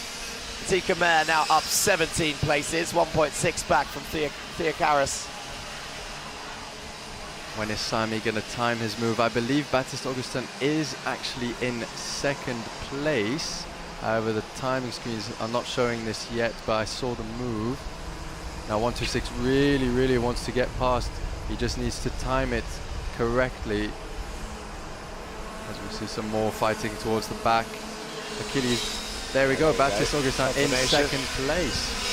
Tika Mare now up 17 places, 1.6 back from Thea Karas. When is Sami going to time his move? I believe Baptiste Augustin is actually in 2nd place. However, the timing screens are not showing this yet, but I saw the move. Now 126 really wants to get past. He just needs to time it correctly. As we see some more fighting towards the back. Achilles, there we go, Baptiste Augustin in 2nd place.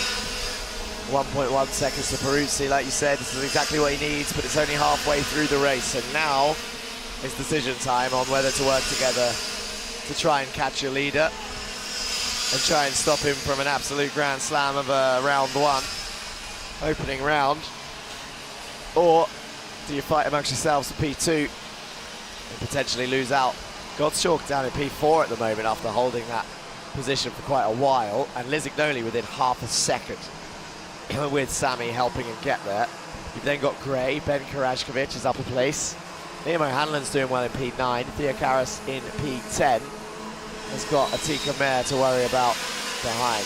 1.1 seconds to Peruzzi, like you said, this is exactly what he needs, but it's only halfway through the race, and now it's decision time on whether to work together to try and catch your leader and try and stop him from an absolute grand slam of round 1, opening round, or do you fight amongst yourselves for P2 and potentially lose out. Gottschalk down in P4 at the moment after holding that position for quite a while, and Lizignoli within half a second with Sami helping him get there. You've then got Gray, Ben Karajkovic is up a place. Liam O'Hanlon's doing well in P9, Theo Karas in P10. Has got Atika Mayer to worry about behind.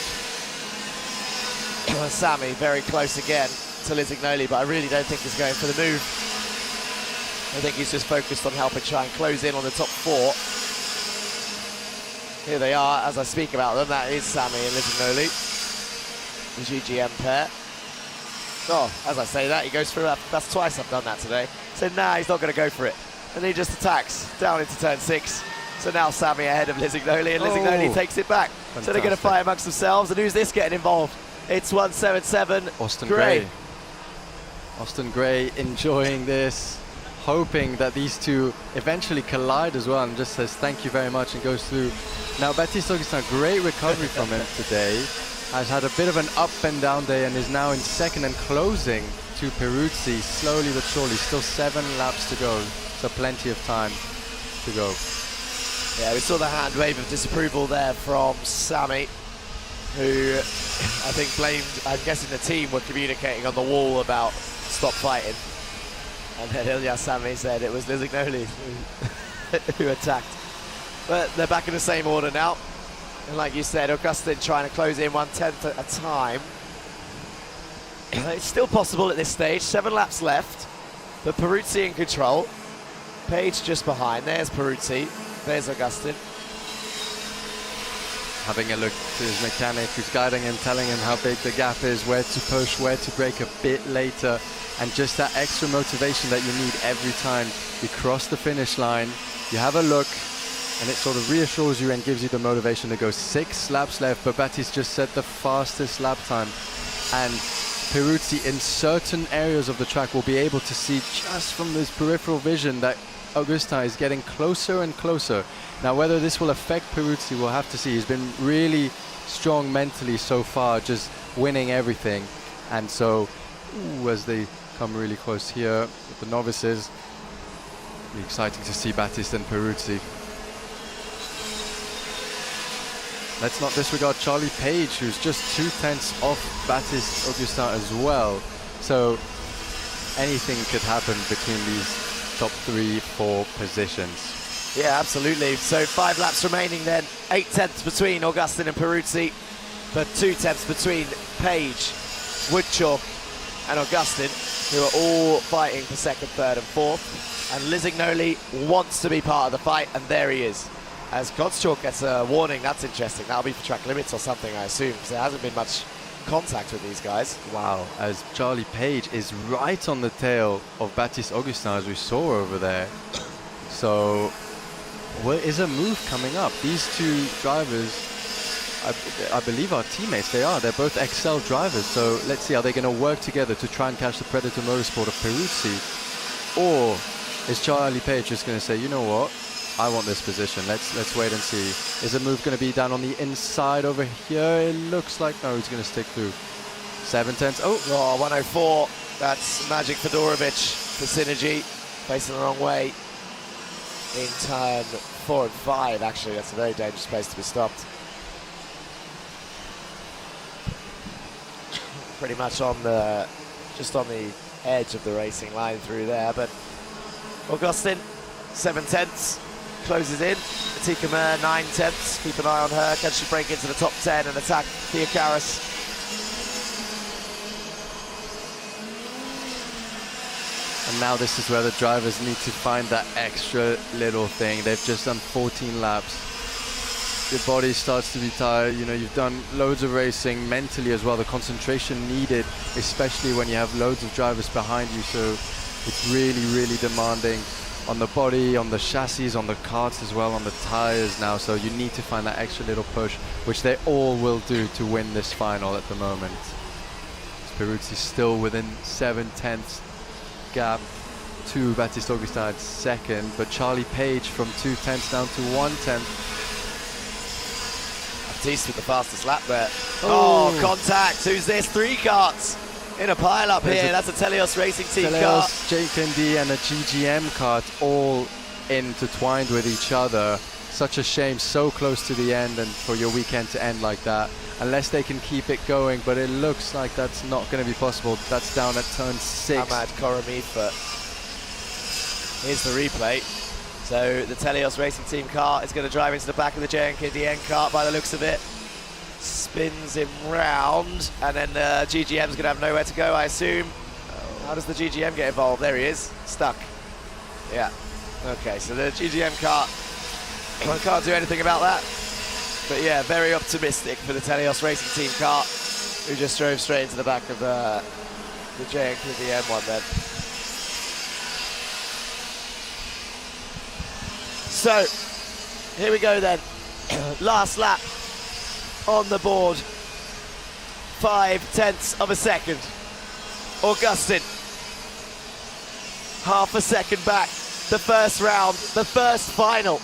Sami very close again to Lizignoli, but I really don't think he's going for the move. I think he's just focused on helping try and close in on the top 4. Here they are, as I speak about them. That is Sami and Lizignoli, the GGM pair. Oh, as I say that, he goes through that. That's twice I've done that today. So nah, he's not going to go for it. And he just attacks down into turn 6. So now Sami ahead of Lizignoli, and Lizignoli takes it back. Fantastic. So they're going to fight amongst themselves. And who's this getting involved? It's 177. Austin Gray. Austin Gray enjoying this, hoping that these two eventually collide as well, and just says thank you very much and goes through. Now Baptiste Augustin, great recovery from him today. Has had a bit of an up and down day and is now in second and closing to Peruzzi, slowly but surely. Still 7 laps to go, so plenty of time to go. Yeah, we saw the hand wave of disapproval there from Sami, who I think blamed, I'm guessing the team were communicating on the wall about stop fighting. And then Ilya Sami said it was Lizignoli who attacked. But they're back in the same order now. And like you said, Augustin trying to close in 1/10 at a time. It's still possible at this stage, 7 laps left. But Peruzzi in control. Page just behind. There's Peruzzi. There's Augustin. Having a look to his mechanic who's guiding him, telling him how big the gap is, where to push, where to brake a bit later. And just that extra motivation that you need every time you cross the finish line. You have a look, and it sort of reassures you and gives you the motivation to go. 6 laps left, but Baptiste just set the fastest lap time. And Peruzzi in certain areas of the track will be able to see just from this peripheral vision that Augustin is getting closer and closer. Now whether this will affect Peruzzi, we'll have to see. He's been really strong mentally so far, just winning everything. And so, as they come really close here with the novices, it'll be exciting to see Baptiste and Peruzzi. Let's not disregard Charlie Page, who's just 2/10 off Baptiste Augustin as well. So anything could happen between these top 3-4 positions. Yeah, absolutely. So 5 laps remaining then. 8/10 between Augustin and Peruzzi, but 2/10 between Page, Woodchalk and Augustin, who are all fighting for 2nd, 3rd and 4th. And Lizignoli wants to be part of the fight, and there he is. As Gottschalk gets a warning, that's interesting. That'll be for track limits or something, I assume, because there hasn't been much contact with these guys. Wow, as Charlie Page is right on the tail of Baptiste Augustin, as we saw over there. So, where is a move coming up? These two drivers, I believe, are teammates. They are. They're both Excel drivers. So let's see, are they going to work together to try and catch the Predator Motorsport of Peruzzi? Or is Charlie Page just going to say, you know what? I want this position. Let's wait and see. Is a move going to be down on the inside over here? It looks like no, he's going to stick through. 7/10. Oh, 104. That's Magic Fedorovic for Synergy. Facing the wrong way in turn 4 and 5. Actually, that's a very dangerous place to be stopped. Pretty much on the, just on the edge of the racing line through there. But Augustin, 7/10. Closes in. Atika Mayer, 9/10. Keep an eye on her. Can she break into the top 10 and attack Theo Karas? And now this is where the drivers need to find that extra little thing. They've just done 14 laps. Your body starts to be tired. You know, you've done loads of racing mentally as well. The concentration needed, especially when you have loads of drivers behind you. So it's really, really demanding on the body, on the chassis, on the karts as well, on the tires now. So you need to find that extra little push, which they all will do to win this final at the moment. Peruzzi still within 7/10 gap to Baptiste Augustin at 2nd, but Charlie Page from 2/10 down to 1/10. Baptiste with the fastest lap there. Oh, contact. Who's this? 3 karts in a pile-up here. That's a Teleos Racing Team car. Teleos, JKD and a GGM kart all intertwined with each other. Such a shame, so close to the end, and for your weekend to end like that. Unless they can keep it going, but it looks like that's not going to be possible. That's down at turn 6. Ahmad Koromifat. Here's the replay. So the Telios Racing Team car is going to drive into the back of the JNKDN car by the looks of it. Spins him round, and then the GGM's going to have nowhere to go, I assume. How does the GGM get involved? There he is, stuck. Yeah. Okay, so the GGM car, I can't do anything about that. But yeah, very optimistic for the Telios Racing Team car, who just drove straight into the back of the JNKDN one then. So, here we go then. Last lap on the board. 0.5 of a second. Augustin, half a second back. The first round, the first final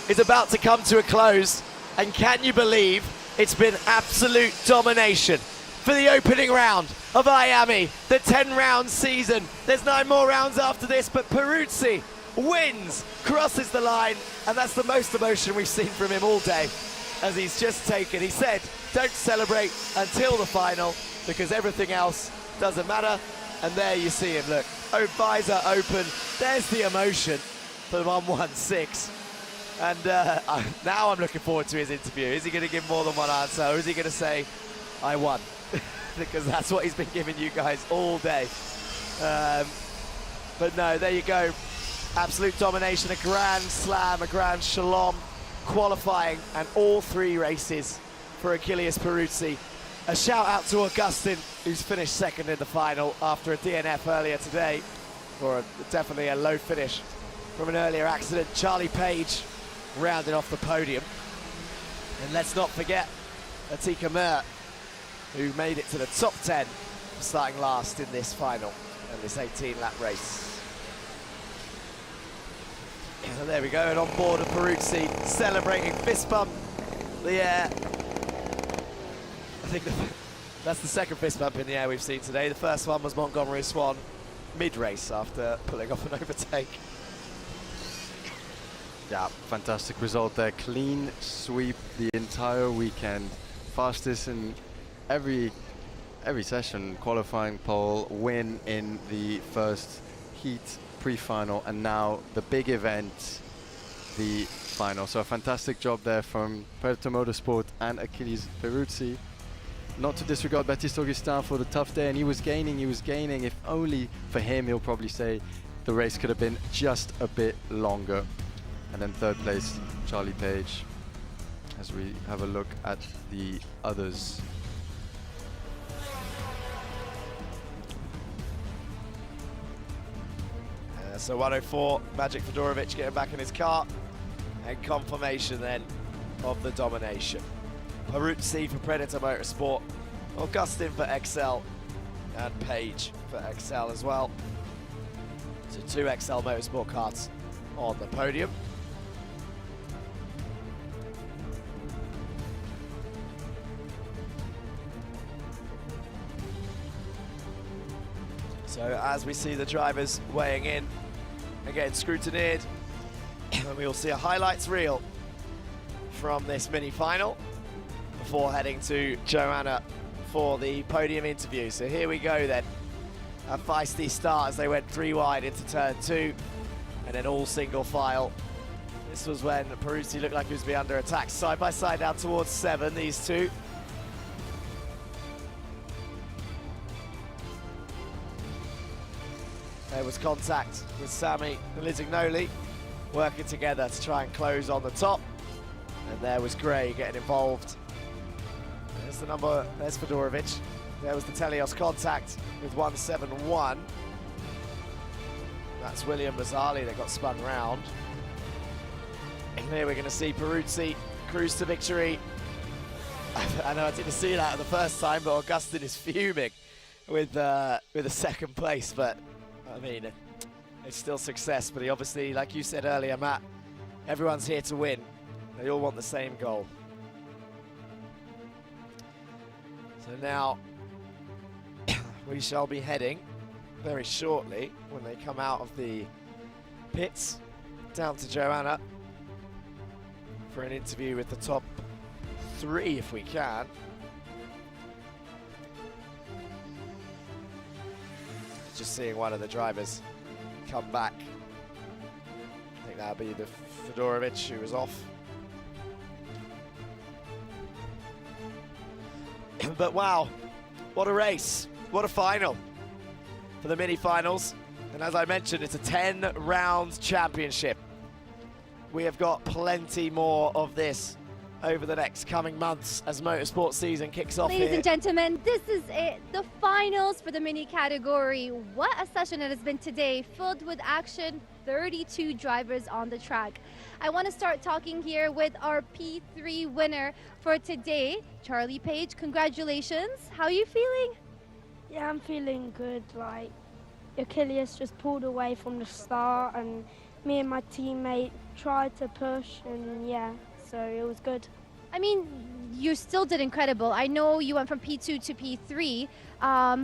is about to come to a close. And can you believe it's been absolute domination for the opening round of Iame, the 10-round season. There's 9 more rounds after this, but Peruzzi wins, crosses the line, and that's the most emotion we've seen from him all day, as he's just taken. He said, don't celebrate until the final, because everything else doesn't matter. And there you see him, look, visor open, there's the emotion for the 116. And now I'm looking forward to his interview. Is he going to give more than one answer, or is he going to say, I won? Because that's what he's been giving you guys all day. But no, there you go. Absolute domination, a grand slam, a grand shalom, qualifying, and all 3 races for Achilles Peruzzi. A shout out to Augustin, who's finished second in the final after a DNF earlier today, or definitely a low finish from an earlier accident. Charlie Page rounded off the podium. And let's not forget Atika Mer, who made it to the top 10, starting last in this final and this 18-lap race. So there we go, and on board of Peruzzi, celebrating, fist bump. The air. I think that's the second fist bump in the air we've seen today. The first one was Montgomery Swan mid-race after pulling off an overtake. Yeah, fantastic result there. Clean sweep the entire weekend. Fastest in every session, qualifying pole, win in the first heat, pre-final, and now the big event, the final. So a fantastic job there from Puerto Motorsport and Achilles Peruzzi. Not to disregard Baptiste Augustin for the tough day, and he was gaining. If only for him, he'll probably say the race could have been just a bit longer. And then third place, Charlie Page, as we have a look at the others. So 104, Magic Fedorovic getting back in his car, and confirmation then of the domination. Peruzzi for Predator Motorsport, Augustin for XL, and Page for XL as well. So 2 XL Motorsport cars on the podium. So as we see the drivers weighing in and getting scrutinized, and we will see a highlights reel from this mini-final before heading to Joanna for the podium interview. So here we go then. A feisty start as they went 3 wide into turn 2, and then all single file. This was when Peruzzi looked like he was being under attack. Side by side down towards 7, these two. There was contact with Sami and Lizignoli working together to try and close on the top. And there was Gray getting involved. There's the number, there's Fedorovic. There was the Telios contact with 171. That's William Mazzali that got spun round. And here we're going to see Peruzzi cruise to victory. I know I didn't see that the first time, but Augustin is fuming with a second place. But I mean, it's still success. But he obviously, like you said earlier, Matt, everyone's here to win. They all want the same goal. So now we shall be heading very shortly when they come out of the pits down to Joanna for an interview with the top 3 if we can. Just seeing one of the drivers come back. I think that'll be the Fedorovic who was off. But wow, what a race, what a final for the mini-finals. And as I mentioned, it's a 10-round championship. We have got plenty more of this over the next coming months as motorsport season kicks off. Ladies here. and gentlemen, this is it, the finals for the mini category. What a session it has been today, filled with action, 32 drivers on the track. I want to start talking here with our P3 winner for today, Charlie Page. Congratulations. How are you feeling? Yeah, I'm feeling good. Like, Achilles just pulled away from the start, and me and my teammate tried to push, and yeah, so it was good. I mean, you still did incredible. I know you went from P2 to P3,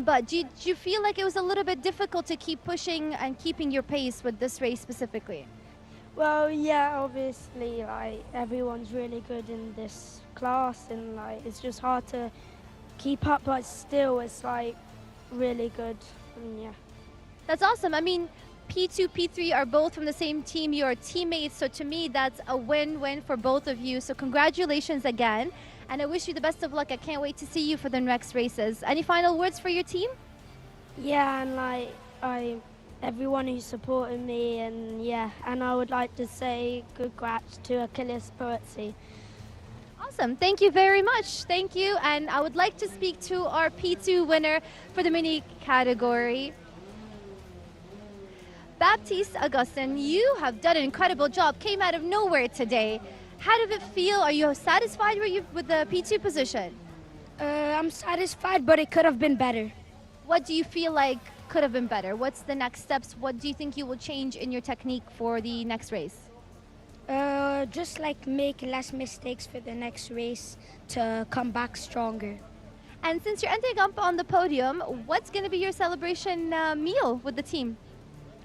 but did you feel like it was a little bit difficult to keep pushing and keeping your pace with this race specifically? Well, yeah, obviously, like, everyone's really good in this class, and like, it's just hard to keep up, but still, it's like really good, and yeah. That's awesome. I mean, P2, P3 are both from the same team. You're teammates, so to me, that's a win-win for both of you. So congratulations again, and I wish you the best of luck. I can't wait to see you for the next races. Any final words for your team? Yeah, and like, everyone who supported me, and yeah, and I would like to say congrats to Achilles Poetsi. Awesome. Thank you very much. Thank you. And I would like to speak to our P2 winner for the mini category. Baptiste Augustin, you have done an incredible job. Came out of nowhere today. How did it feel? Are you satisfied with the P2 position? I'm satisfied, but it could have been better. What do you feel like could have been better? What's the next steps? What do you think you will change in your technique for the next race? Just like make less mistakes for the next race to come back stronger. And since you're ending up on the podium, what's going to be your celebration meal with the team?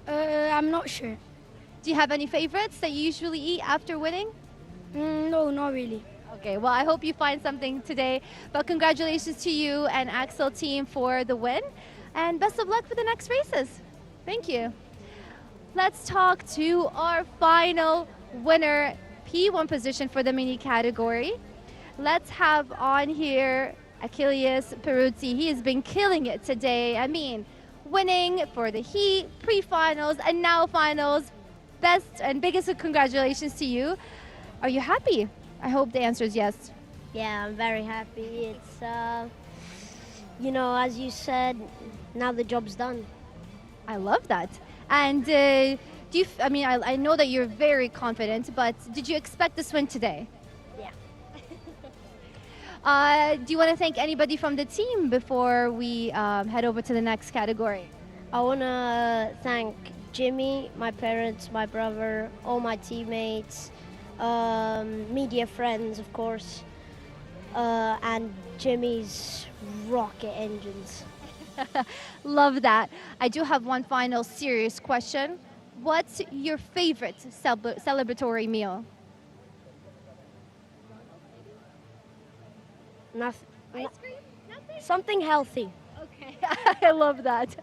I'm not sure. Do you have any favorites that you usually eat after winning? No, not really. Okay, well, I hope you find something today. But congratulations to you and Axel team for the win. And best of luck for the next races. Thank you. Let's talk to our final winner, P1 position for the mini category. Let's have on here Achilles Peruzzi. He has been killing it today. I mean, winning for the heat, pre-finals, and now finals. Best and biggest of congratulations to you. Are you happy? I hope the answer is yes. Yeah, I'm very happy. It's, you know, as you said, now the job's done. I love that. And do you? I mean, I know that you're very confident, but did you expect this win today? Yeah. Do you want to thank anybody from the team before we head over to the next category? I want to thank Jimmy, my parents, my brother, all my teammates, media friends, of course, and Jimmy's rocket engines. Love that. I do have one final serious question. What's your favorite celebratory meal? Nothing. Ice cream? Nothing? Something healthy. Okay, I love that.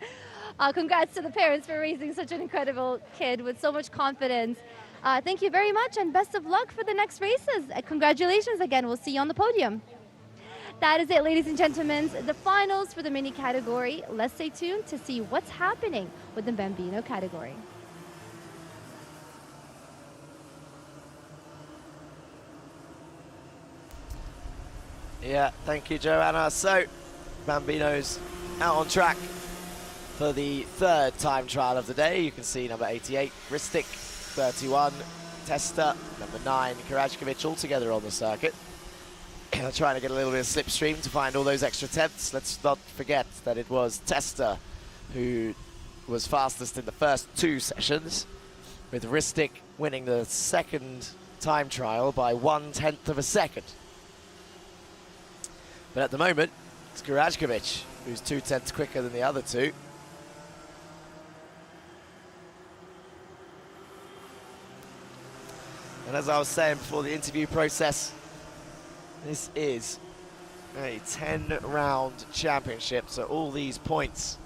Congrats to the parents for raising such an incredible kid with so much confidence. Thank you very much and best of luck for the next races. Congratulations again. We'll see you on the podium. That is it, ladies and gentlemen. The finals for the mini category. Let's stay tuned to see what's happening with the Bambino category. Yeah, thank you, Joanna. So, Bambino's out on track for the third time trial of the day. You can see number 88, Ristic, 31, Testa, number 9, Karajkovic, all together on the circuit. Trying to get a little bit of slipstream to find all those extra tenths. Let's not forget that it was Testa who was fastest in the first 2 sessions, with Ristic winning the second time trial by 1/10 of a second. But at the moment, it's Karajkovic, who's 2 tenths quicker than the other two. And as I was saying before the interview process, this is a 10-round championship, so all these points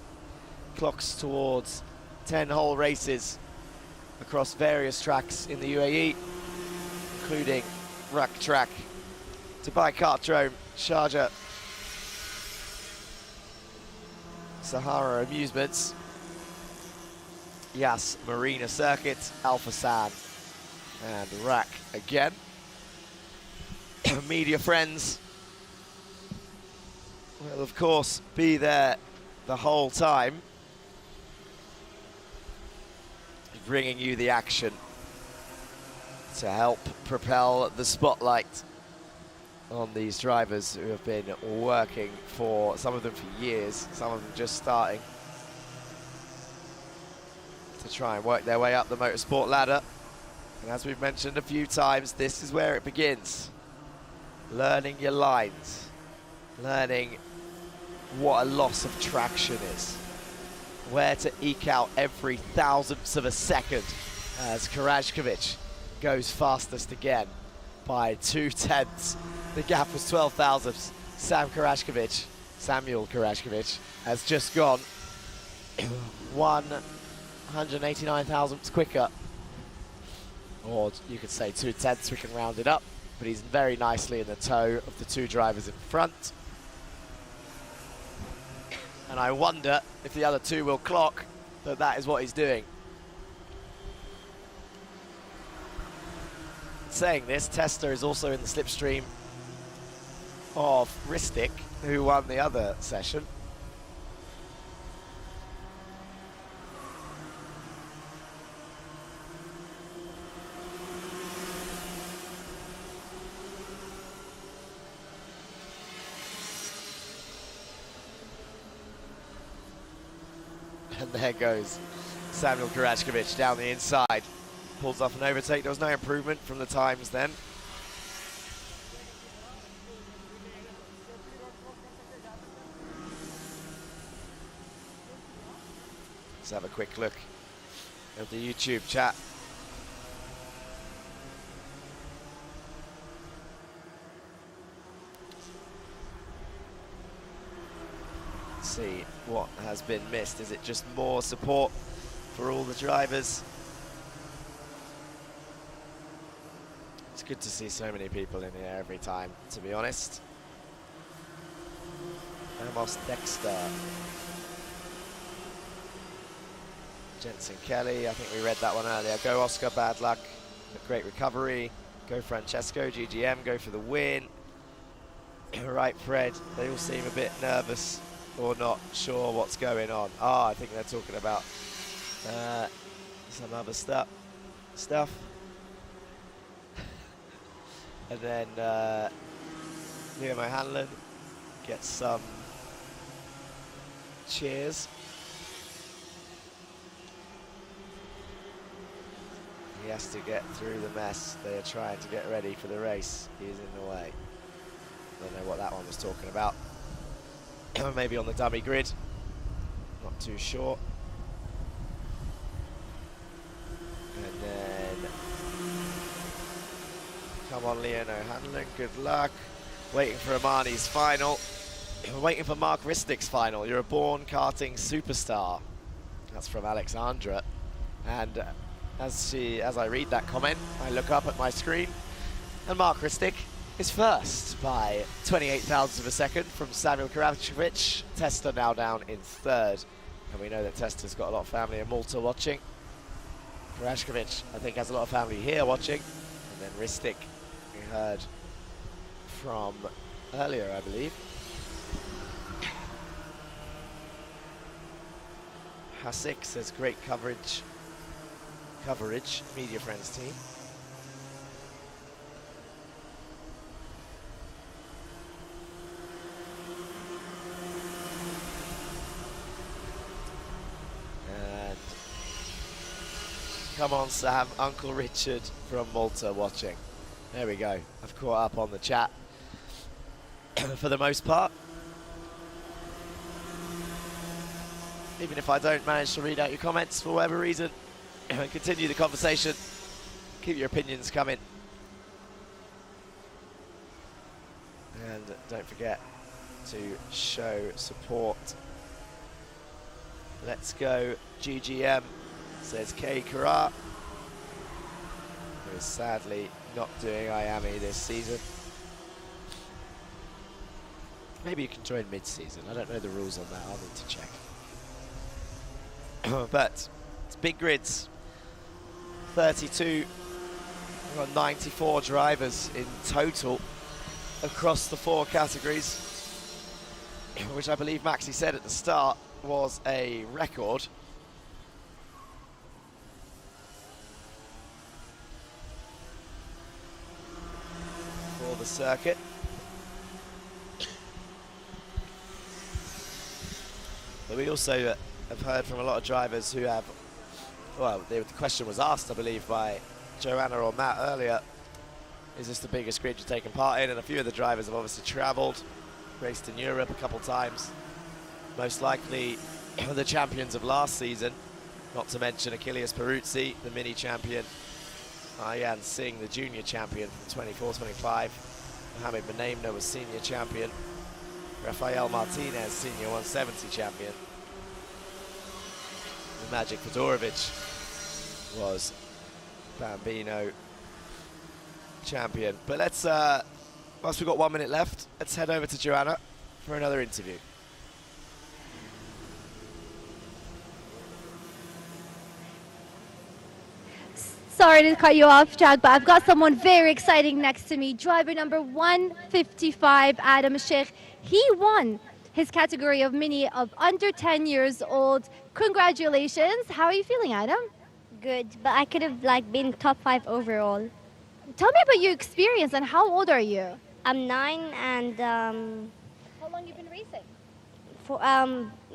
clocks towards 10-hole races across various tracks in the UAE, including Rak Track, Dubai Kartdrome, Sharjah, Sahara Amusements, Yas Marina Circuit, Al Fassan, and Rak again. Media friends will of course be there the whole time, bringing you the action to help propel the spotlight on these drivers who have been working for, some of them for years, some of them just starting to try and work their way up the motorsport ladder. And as we've mentioned a few times, this is where it begins. Learning your lines, learning what a loss of traction is, where to eke out every thousandths of a second as Karajkovic goes fastest again by 2/10. The gap was 12 thousandths. Samuel Karajkovic has just gone 189 thousandths quicker, or you could say 2/10, we can round it up, but he's very nicely in the tow of the two drivers in front. And I wonder if the other two will clock that that is what he's doing. Saying this, Testa is also in the slipstream of Ristic, who won the other session. And there goes Samuel Karajkovic down the inside. Pulls off an overtake. There was no improvement from the times then. Let's have a quick look at the YouTube chat. See what has been missed. Is it just more support for all the drivers? It's good to see so many people in here every time, to be honest. Amos Dexter, Jensen Kelly, I think we read that one earlier. Go Oscar, bad luck, a great recovery. Go Francesco, GGM, go for the win. Right, Fred, they all seem a bit nervous or not sure what's going on. Ah, I think they're talking about some other stuff. And then Liam O'Hanlon gets some cheers. He has to get through the mess. They are trying to get ready for the race. He is in the way. Don't know what that one was talking about. Maybe on the dummy grid. Not too sure. And then come on, Leon O'Hanlon, good luck. Waiting for Amani's final. Waiting for Mark Ristic's final. You're a born karting superstar. That's from Alexandra. And as I read that comment, I look up at my screen, and Mark Ristic is first by 28 thousandths of a second from Samuel Karajkovic. Testa now down in third. And we know that Testa's got a lot of family in Malta watching. Karajkovic, I think, has a lot of family here watching. And then Ristic, we heard from earlier, I believe. Hasik says great coverage, Media Friends team. And come on, Sam, Uncle Richard from Malta watching. There we go. I've caught up on the chat for the most part. Even if I don't manage to read out your comments for whatever reason, continue the conversation. Keep your opinions coming. And don't forget to show support. Let's go GGM, says Kay Kara, who is sadly not doing Iame this season. Maybe you can join mid-season. I don't know the rules on that. I'll need to check. But it's big grids. 32. We've got 94 drivers in total across the 4 categories, which I believe Maxi said at the start was a record. For the circuit. But we also have heard from a lot of drivers who have, well, the question was asked, I believe, by Joanna or Matt earlier, is this the biggest grid you've taken part in? And a few of the drivers have obviously travelled, raced in Europe a couple times. Most likely the champions of last season, not to mention Achilles Peruzzi, the mini champion, Ayan Singh, the junior champion from 24-25, Mohamed Benaimna was senior champion, Rafael Martinez, senior 170 champion, and Magic Fedorovic was Bambino champion. But let's, whilst we've got 1 minute left, let's head over to Joanna for another interview. Sorry to cut you off, Jack, but I've got someone very exciting next to me. Driver number 155, Adam Sheikh. He won his category of mini of under 10 years old. Congratulations. How are you feeling, Adam? Good, but I could have been top 5 overall. Tell me about your experience and how old are you? I'm 9 and how long you been racing? For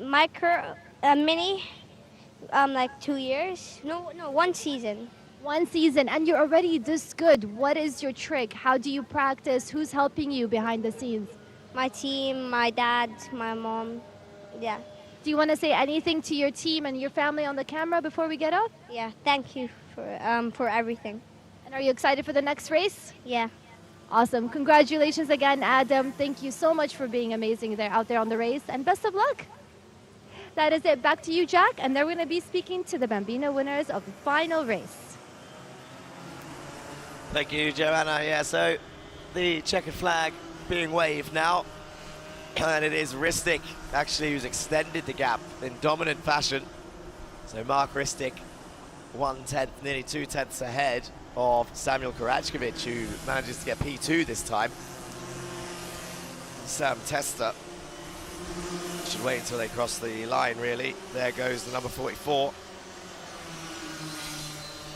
micro mini, 2 years. No, 1 season. 1 season, and you're already this good. What is your trick? How do you practice? Who's helping you behind the scenes? My team, my dad, my mom. Yeah. Do you want to say anything to your team and your family on the camera before we get off? Yeah. Thank you for everything. And are you excited for the next race? Yeah. Awesome. Congratulations again, Adam. Thank you so much for being amazing out there on the race, and best of luck. That is it. Back to you, Jack, and they're going to be speaking to the Bambino winners of the final race. Thank you, Joanna. Yeah, so the checkered flag being waved now, and it is Ristic, actually, who's extended the gap in dominant fashion. So Mark Ristic, 1/10, nearly 2/10 ahead of Samuel Karachkovic, who manages to get P2 this time. Sam Testa should wait until they cross the line, really. There goes the number 44.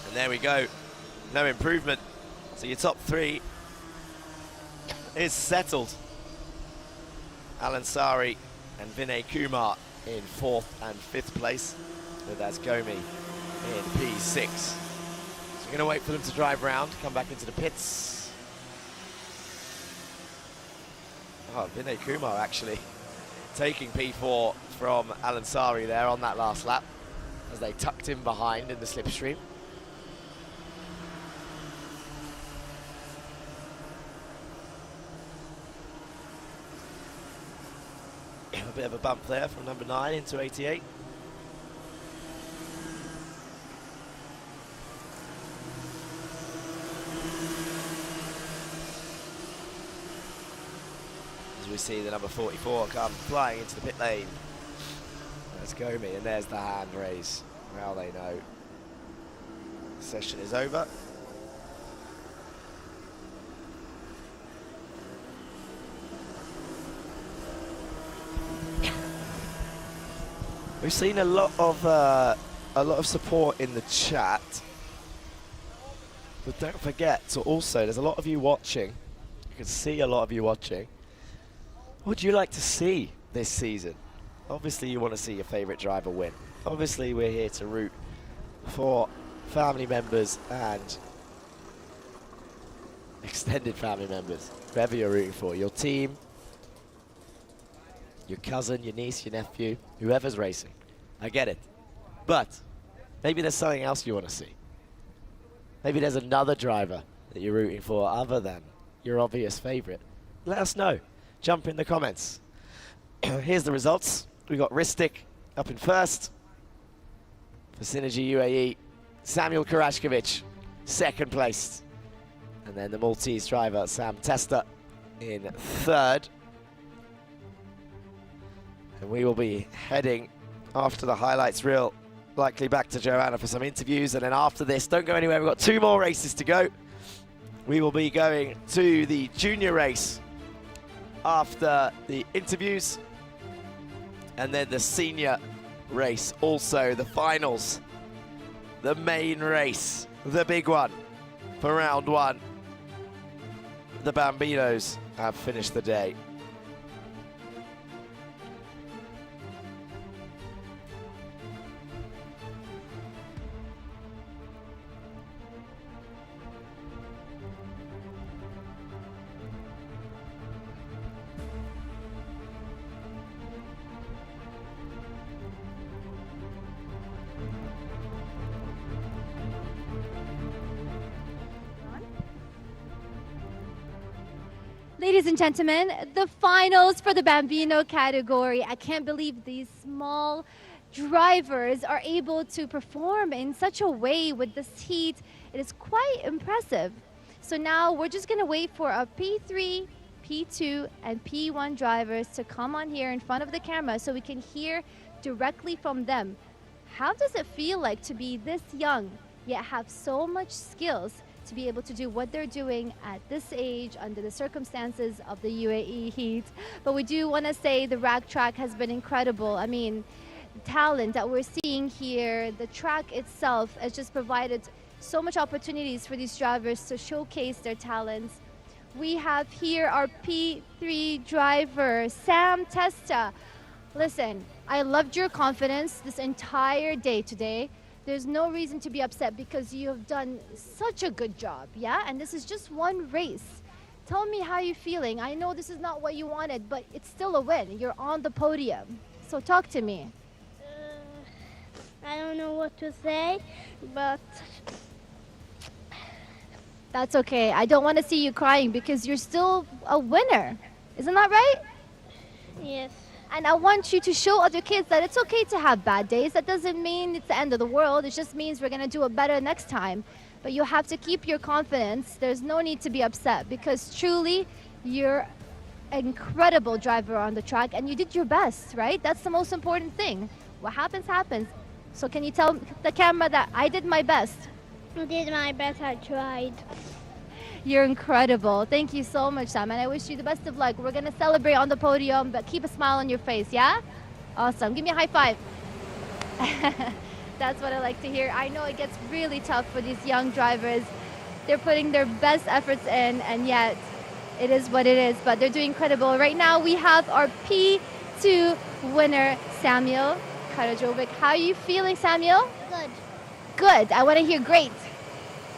And there we go. No improvement. So your top 3 is settled. Alan Sari and Vinay Kumar in 4th and 5th place. With Asgomi in P6. So we're going to wait for them to drive round, come back into the pits. Oh, Vinay Kumar actually taking P4 from Alan Sari there on that last lap as they tucked him behind in the slipstream. A bit of a bump there from number 9 into 88. As we see the number 44 come flying into the pit lane. Let's go me, and there's the hand raise. Now they know. The session is over. We've seen a lot of support in the chat, but don't forget to also, there's a lot of you watching. You can see a lot of you watching. What would you like to see this season? Obviously, you want to see your favourite driver win. Obviously, we're here to root for family members and extended family members, whoever you're rooting for, your team, your cousin, your niece, your nephew, whoever's racing. I get it. But maybe there's something else you want to see. Maybe there's another driver that you're rooting for other than your obvious favourite. Let us know. Jump in the comments. Here's the results. We got Ristic up in first for Synergy UAE. Samuel Karashkovic, second place. And then the Maltese driver, Sam Testa, in third. And we will be heading after the highlights reel, likely back to Joanna for some interviews. And then after this, don't go anywhere, we've got 2 more races to go. We will be going to the junior race after the interviews. And then the senior race, also the finals. The main race, the big one for round 1. The Bambinos have finished the day. Ladies and gentlemen, the finals for the Bambino category. I can't believe these small drivers are able to perform in such a way with this heat. It is quite impressive. So now we're just going to wait for our P3, P2, and P1 drivers to come on here in front of the camera so we can hear directly from them. How does it feel like to be this young, yet have so much skills to be able to do what they're doing at this age under the circumstances of the UAE heat? But we do want to say the rack track has been incredible. I mean, the talent that we're seeing here, the track itself has just provided so much opportunities for these drivers to showcase their talents. We have here our P3 driver, Sam Testa. Listen, I loved your confidence this entire day today. There's no reason to be upset because you have done such a good job, yeah? And this is just one race. Tell me how you're feeling. I know this is not what you wanted, but it's still a win. You're on the podium. So talk to me. I don't know what to say, but That's okay. I don't want to see you crying because you're still a winner. Isn't that right? yes. And I want you to show other kids that it's okay to have bad days. That doesn't mean it's the end of the world. It just means we're going to do it better next time. But you have to keep your confidence. There's no need to be upset because truly you're an incredible driver on the track and you did your best, right? That's the most important thing. What happens, happens. So can you tell the camera that I did my best? I did my best. I tried. You're incredible. Thank you so much, Sam. And I wish you the best of luck. We're going to celebrate on the podium, but keep a smile on your face, yeah? Awesome. Give me a high five. That's what I like to hear. I know it gets really tough for these young drivers. They're putting their best efforts in, and yet it is what it is. But they're doing incredible. Right now, we have our P2 winner, Samuel Karajovic. How are you feeling, Samuel? Good. Good. I want to hear great.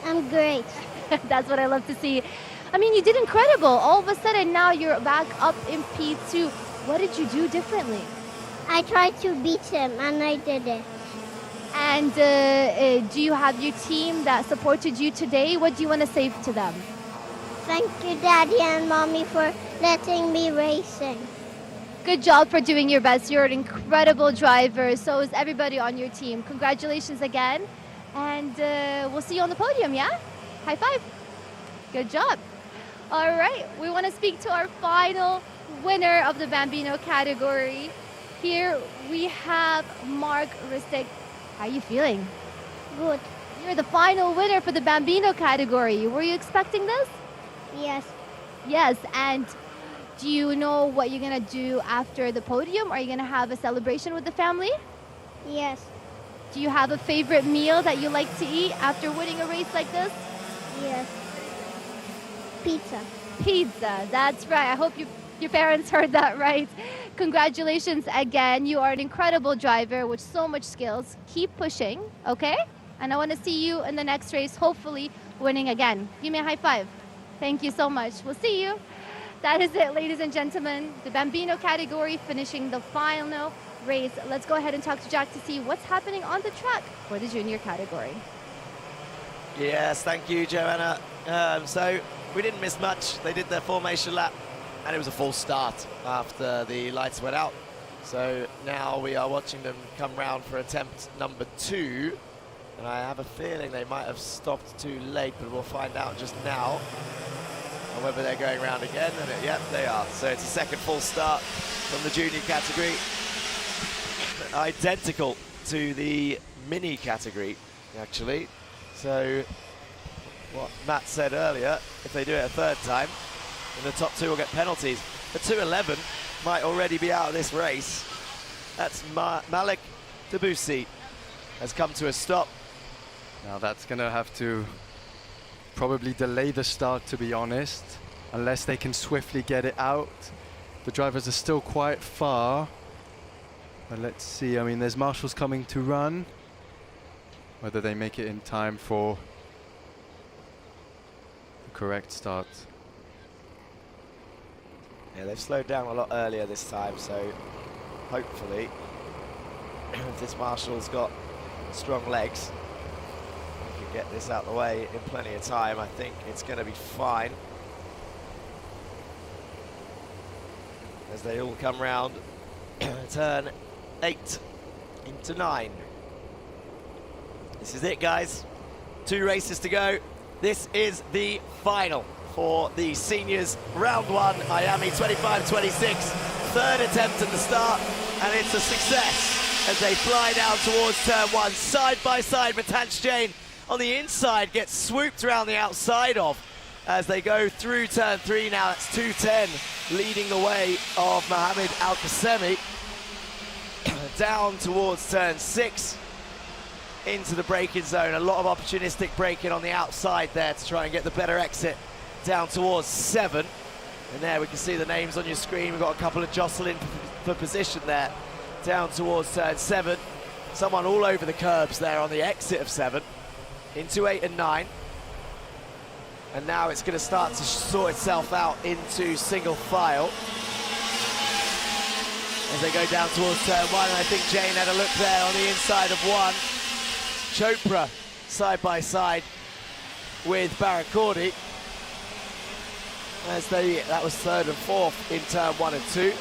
I'm great. That's what I love to see. I mean, you did incredible. All of a sudden, now you're back up in P2. What did you do differently? I tried to beat him, and I did it. And do you have your team that supported you today? What do you want to say to them? Thank you, Daddy and Mommy, for letting me racing. Good job for doing your best. You're an incredible driver. So is everybody on your team. Congratulations again. And we'll see you on the podium, yeah? High five. Good job. All right, we want to speak to our final winner of the Bambino category. Here we have Mark Ristic. How are you feeling? Good. You're the final winner for the Bambino category. Were you expecting this? Yes. Yes, and do you know what you're going to do after the podium? Are you going to have a celebration with the family? Yes. Do you have a favorite meal that you like to eat after winning a race like this? Yes. Pizza. Pizza, that's right. I hope your parents heard that right. Congratulations again. You are an incredible driver with so much skills. Keep pushing, okay? And I want to see you in the next race, hopefully winning again. Give me a high five. Thank you so much. We'll see you. That is it, ladies and gentlemen. The Bambino category finishing the final race. Let's go ahead and talk to Jack to see what's happening on the track for the junior category. Yes, thank you, Joanna. So we didn't miss much. They did their formation lap, and it was a full start after the lights went out. So now we are watching them come round for attempt number 2. And I have a feeling they might have stopped too late, but we'll find out just now. And whether they're going round again, and yep, they are. So it's a second full start from the junior category. Identical to the mini category, actually. So what Matt said earlier, if they do it a third time, then the top 2 will get penalties. The 2:11 might already be out of this race. That's Malik Debussy has come to a stop. Now that's going to have to probably delay the start, to be honest, unless they can swiftly get it out. The drivers are still quite far. But let's see, I mean, there's marshals coming to run. Whether they make it in time for the correct start. Yeah, they've slowed down a lot earlier this time, so hopefully, if this marshal's got strong legs, we can get this out of the way in plenty of time. I think it's going to be fine. As they all come round, turn 8 into 9. This is it, guys. 2 races to go. This is the final for the seniors. Round 1, Iame 25-26. Third attempt at the start, and it's a success as they fly down towards turn 1. Side by side, Matanch Jain on the inside gets swooped around the outside of as they go through turn 3 now. It's 2:10 leading the way of Mohamed Al Khaimah. Down towards turn 6 into the braking zone. A lot of opportunistic braking on the outside there to try and get the better exit down towards 7. And there we can see the names on your screen. We've got a couple of jostling for position there down towards turn 7. Someone all over the curbs there on the exit of 7 into 8 and 9. And now it's going to start to sort itself out into single file as they go down towards turn 1. And I think Jane had a look there on the inside of 1. Chopra side by side with Barakordi as that was 3rd and 4th in turn 1 and 2.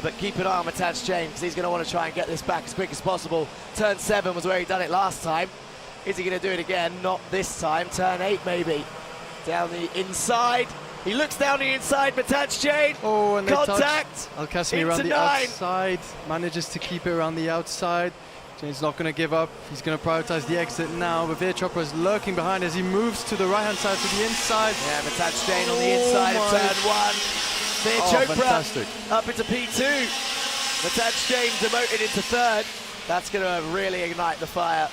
But keep an eye on Matanch Jain because he's going to want to try and get this back as quick as possible. Turn 7 was where he done it last time. Is he going to do it again? Not this time. Turn 8 maybe. Down the inside. He looks down the inside, Matanch Jain. Oh, and contact. Al Khaimah around the 9. outside. Manages to keep it around the outside. Jane's not going to give up. He's going to prioritize the exit now. But Veer Chopra is lurking behind as he moves to the right-hand side, to the inside. Yeah, Matanch Jain on the inside of turn 1. Veer Chopra fantastic. up into P2. Matanch Jain demoted into 3rd. That's going to really ignite the fire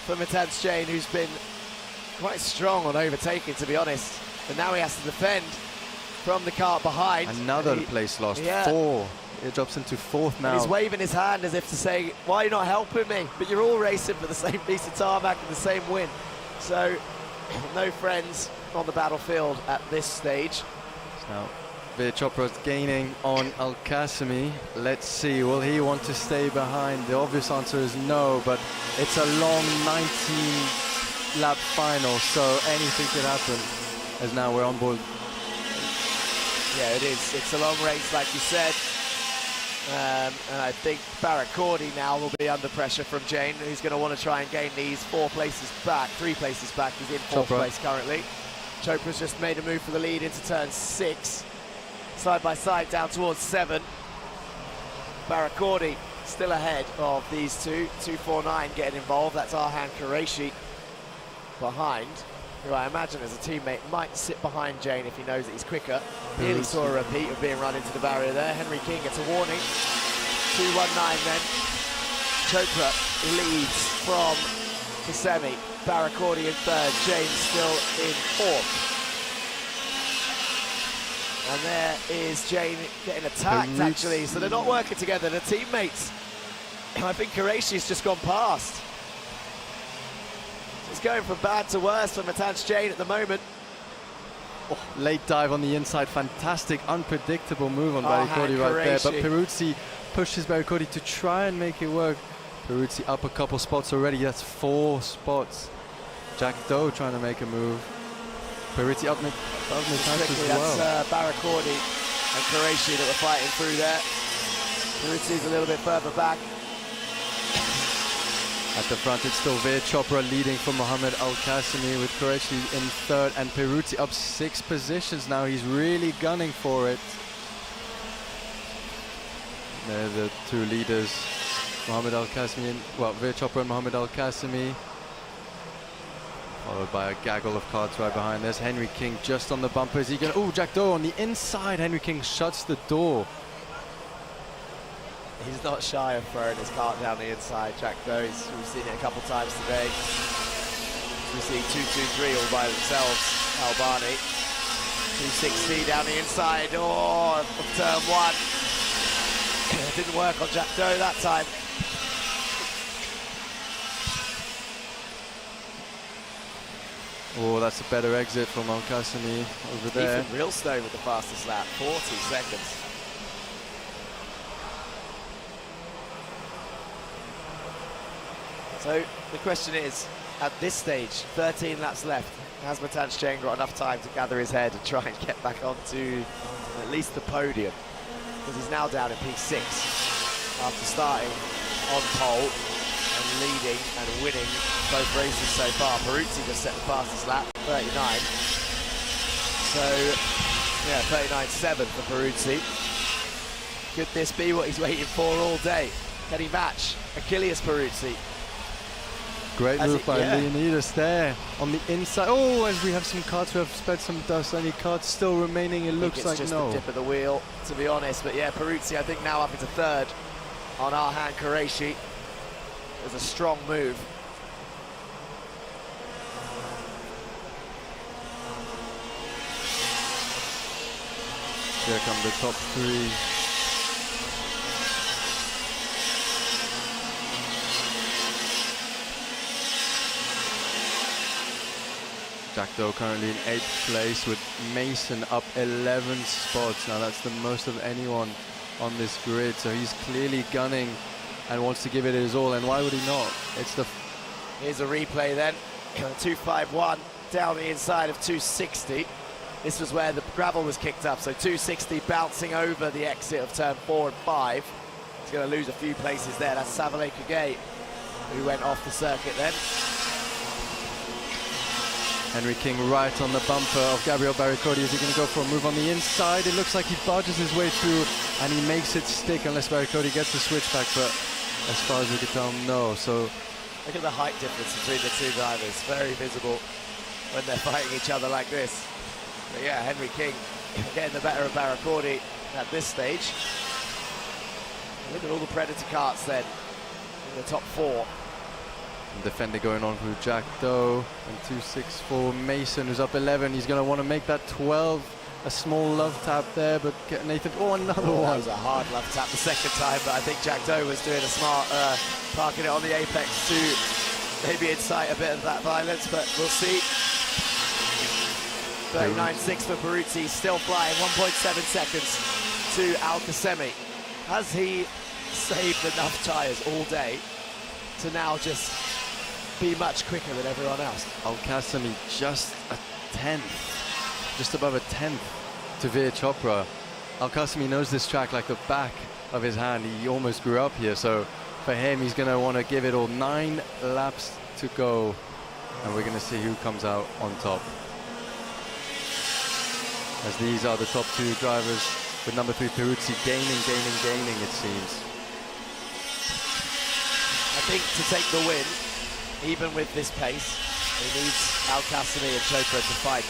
for Matanch Jain, who's been quite strong on overtaking, to be honest. But now he has to defend from the car behind. Another place lost. Yeah. 4. It drops into 4th now. And he's waving his hand as if to say, why are you not helping me? But you're all racing for the same piece of tarmac and the same win. So, no friends on the battlefield at this stage. Now, Veer Chopra gaining on Al Khaimah. Let's see, will he want to stay behind? The obvious answer is no, but it's a long 19-lap final, so anything could happen. As now we're on board. Yeah, it is. It's a long race, like you said. And I think Barakordi now will be under pressure from Jain, who's going to want to try and gain these 3 places back. He's in 4th place currently. Chopra's just made a move for the lead into turn 6. Side by side down towards 7. Barakordi still ahead of these two. 249 getting involved. That's Arhan Qureshi behind, who I imagine as a teammate might sit behind Jain if he knows that he's quicker. Nearly saw a repeat of being run into the barrier there. Henry King gets a warning. 219 then. Chopra leads from Khaimah. Barakordi in 3rd. Jain still in 4th. And there is Jain getting attacked, actually. So they're not working together. The teammates. I think Qureshi's just gone past. It's going from bad to worse for Matanch Jain at the moment. Oh, late dive on the inside. Fantastic, unpredictable move on Barakordi right there. But Peruzzi pushes Barakordi to try and make it work. Peruzzi up a couple spots already. That's 4 spots Jack Doe trying to make a move. Peruzzi up mid as well. That's Baracordi and Qureshi that were fighting through there. Peruzzi's a little bit further back. At the front, it's still Veer Chopra leading from Mohamed Al Qasimi with Qureshi in third, and Peruzzi up 6 positions now. He's really gunning for it. They're the two leaders, Mohamed Al Qasimi and, well, Veer Chopra and Mohamed Al Qasimi. Followed by a gaggle of cards right behind. There's Henry King just on the bumper. Is he going to... Oh, Jack Doe on the inside. Henry King shuts the door. He's not shy of throwing his cart down the inside, Jack Doe. We've seen it a couple times today. We see 2-2-3 all by themselves, Albani. 260 down the inside, oh, of turn 1. It didn't work on Jack Doe that time. Oh, that's a better exit from Al Qasimi over there. Ethan Reelstone with the fastest lap, 40 seconds. So the question is, at this stage, 13 laps left, has Matan Chen got enough time to gather his head and try and get back onto at least the podium? Because he's now down in P6 after starting on pole and leading and winning both races so far. Peruzzi just set the fastest lap, 39. So, yeah, 39.7 for Peruzzi. Could this be what he's waiting for all day? Can he match Achilles Peruzzi? Great move by Leonidas there on the inside. Oh, as we have some cards who have spread some dust. Any cards still remaining? It looks like just no. the tip of the wheel, to be honest. But yeah, Peruzzi, I think now up into third on Arhan Qureshi. It was a strong move. Here come the top 3. Jack Doe currently in 8th place with Mason up 11 spots. Now that's the most of anyone on this grid. So he's clearly gunning and wants to give it his all. And why would he not? It's the... Here's a replay then. 251 down the inside of 260. This was where the gravel was kicked up. So 260 bouncing over the exit of turn 4 and 5. He's going to lose a few places there. That's Savale Kagate, who went off the circuit then. Henry King right on the bumper of Gabriel Baracordi. Is he going to go for a move on the inside? It looks like he barges his way through and he makes it stick unless Baracordi gets the switchback, but as far as we can tell, no. So look at the height difference between the two drivers. Very visible when they're fighting each other like this. But yeah, Henry King getting the better of Baracordi at this stage. Look at all the Predator karts then in the top 4. Defender going on through Jack Doe and 264 Mason, who's up 11. He's going to want to make that 12. A small love tap there, but get Nathan. Oh, another one. That was a hard love tap the second time, but I think Jack Doe was doing a smart parking it on the apex to maybe incite a bit of that violence, but we'll see. 39.6 for Peruzzi, still flying, 1.7 seconds to Al Khaimah. Has he saved enough tyres all day to now just be much quicker than everyone else? Al Qasimi just a 10th, just above a 10th to Veer Chopra. Al Qasimi knows this track like the back of his hand. He almost grew up here, so for him, he's going to want to give it all. 9 laps to go, and we're going to see who comes out on top. As these are the top 2 drivers, with number 3 Peruzzi gaining, it seems. I think to take the win, even with this pace, he needs Al Qasimi and Chopra to fight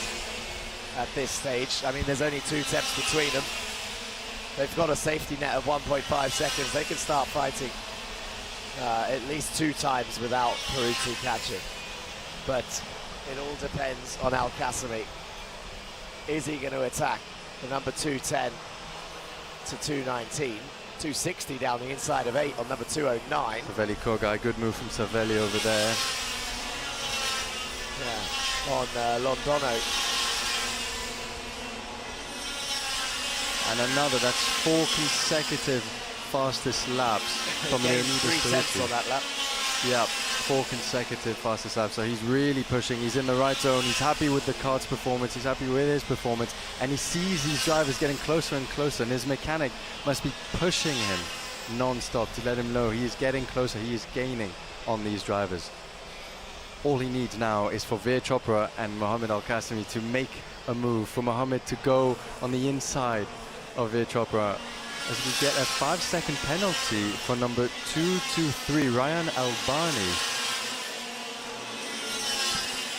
at this stage. I mean, there's only 2 steps between them. They've got a safety net of 1.5 seconds. They can start fighting at least 2 times without Peruzzi catching. But it all depends on Al Qasimi. Is he going to attack the number 210 to 219? 260 down the inside of 8 on number 209. Savelli Kogai, good move from Savelli over there. Yeah, on Londono. And another, that's 4 consecutive fastest laps from Leonidas Peruzzi. On that lap. Yeah, 4 consecutive fastest laps, so he's really pushing. He's in the right zone. He's happy with the kart's performance. He's happy with his performance, and he sees these drivers getting closer and closer, and his mechanic must be pushing him non-stop to let him know he is getting closer. He is gaining on these drivers. All he needs now is for Veer Chopra and Mohammed Al Qasimi to make a move, for Mohammed to go on the inside of Veer Chopra, as we get a 5-second penalty for number 223, Ryan Albani.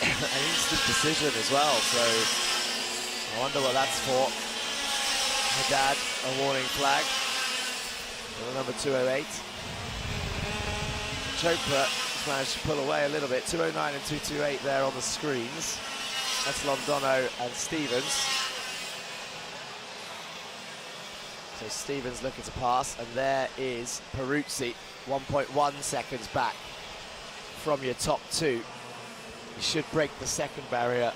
An instant decision as well, so I wonder what that's for. Haddad, a warning flag for number 208. Chopra managed to pull away a little bit. 209 and 228 there on the screens. That's Londono and Stevens. So Stevens looking to pass, and there is Peruzzi, 1.1 seconds back from your top two. You should break the second barrier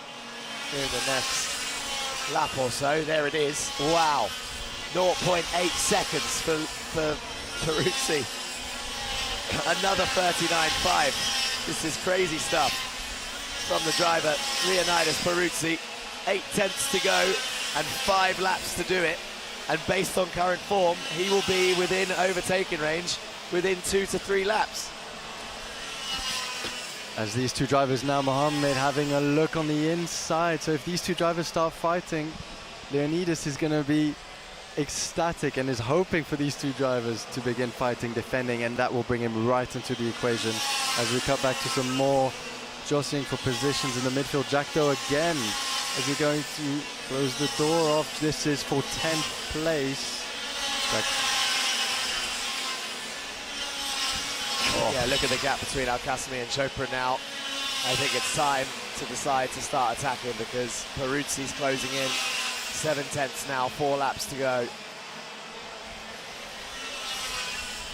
in the next lap or so. There it is. Wow. 0.8 seconds for Peruzzi. Another 39.5. This is crazy stuff from the driver, Leonidas Peruzzi. 8 tenths to go and 5 laps to do it. And based on current form, he will be within overtaking range within 2 to 3 laps. As these two drivers now, Mohammed having a look on the inside. So if these two drivers start fighting, Leonidas is going to be ecstatic and is hoping for these two drivers to begin fighting, defending, and that will bring him right into the equation. As we cut back to some more jostling for positions in the midfield. Jack Doe again, as we're going to close the door off. This is for 10th place. Yeah, look at the gap between Al Qasimi and Chopra now. I think it's time to decide to start attacking, because Peruzzi's closing in. 7 tenths now, 4 laps to go.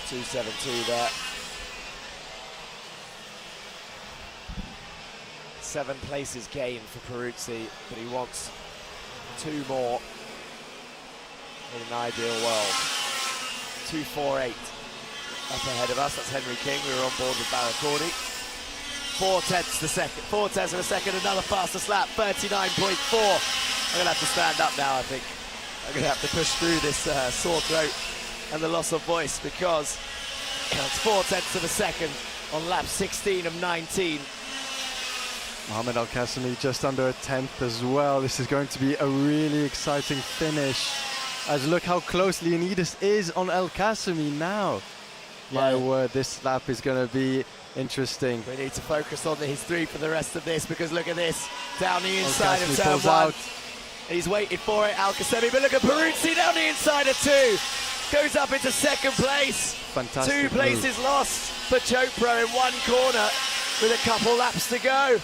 2.72 there. 7 places gained for Peruzzi, but he wants 2 more in an ideal world. 2.48 up ahead of us. That's Henry King. We were on board with Barracordi. 4 tenths of a second, another fastest lap, 39.4. I'm going to have to stand up now, I think. I'm going to have to push through this sore throat and the loss of voice, because it's 4 tenths of a second on lap 16 of 19. Mohammed Al Qasimi just under a tenth as well. This is going to be a really exciting finish. As look how close Leonidas is on Al Qasimi now. My word, this lap is going to be interesting. We need to focus on his 3 for the rest of this, because look at this. Down the inside of turn 1. Out. He's waited for it, Al Qasimi, but look at Peruzzi down the inside of 2. Goes up into 2nd place. Fantastic 2 places move. Lost for Chopra in 1 corner with a couple laps to go.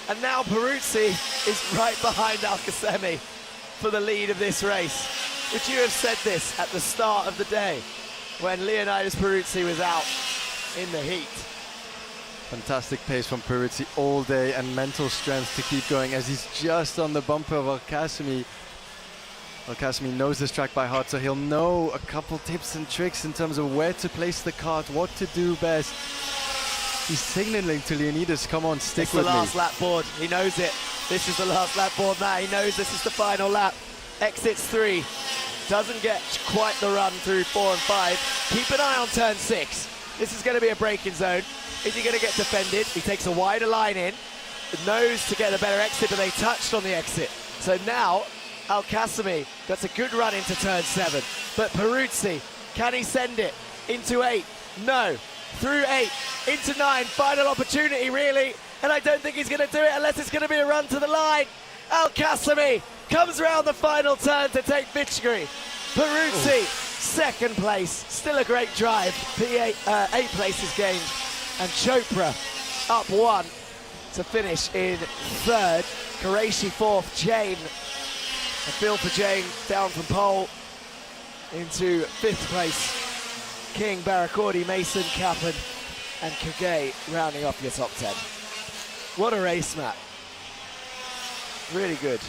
And now Peruzzi is right behind Al Qasimi for the lead of this race. Would you have said this at the start of the day, when Leonidas Peruzzi was out in the heat? Fantastic pace from Peruzzi all day, and mental strength to keep going, as he's just on the bumper of Al Qasimi. Al Qasimi knows this track by heart, so he'll know a couple tips and tricks in terms of where to place the kart, what to do best. He's signaling to Leonidas, come on, stick with me. It's the last lap board. He knows it. This is the last lap board now. He knows this is the final lap. Exits 3. Doesn't get quite the run through 4 and 5. Keep an eye on turn 6. This is going to be a braking zone. Is he going to get defended? He takes a wider line in. Knows to get a better exit, but they touched on the exit. So now, Al Qasimi gets a good run into turn 7. But Peruzzi, can he send it into 8? No. Through 8, into 9, final opportunity really, and I don't think he's going to do it unless it's going to be a run to the line. Al Qasimi comes around the final turn to take victory. Peruzzi, 2nd place, still a great drive. 8 places gained, and Chopra up 1 to finish in 3rd. Qureshi 4th, Jane. A feel for Jane down from pole into 5th place. King, Barracordi, Mason, Kappen, and Kage rounding off your top 10. What a race, Matt. Really good.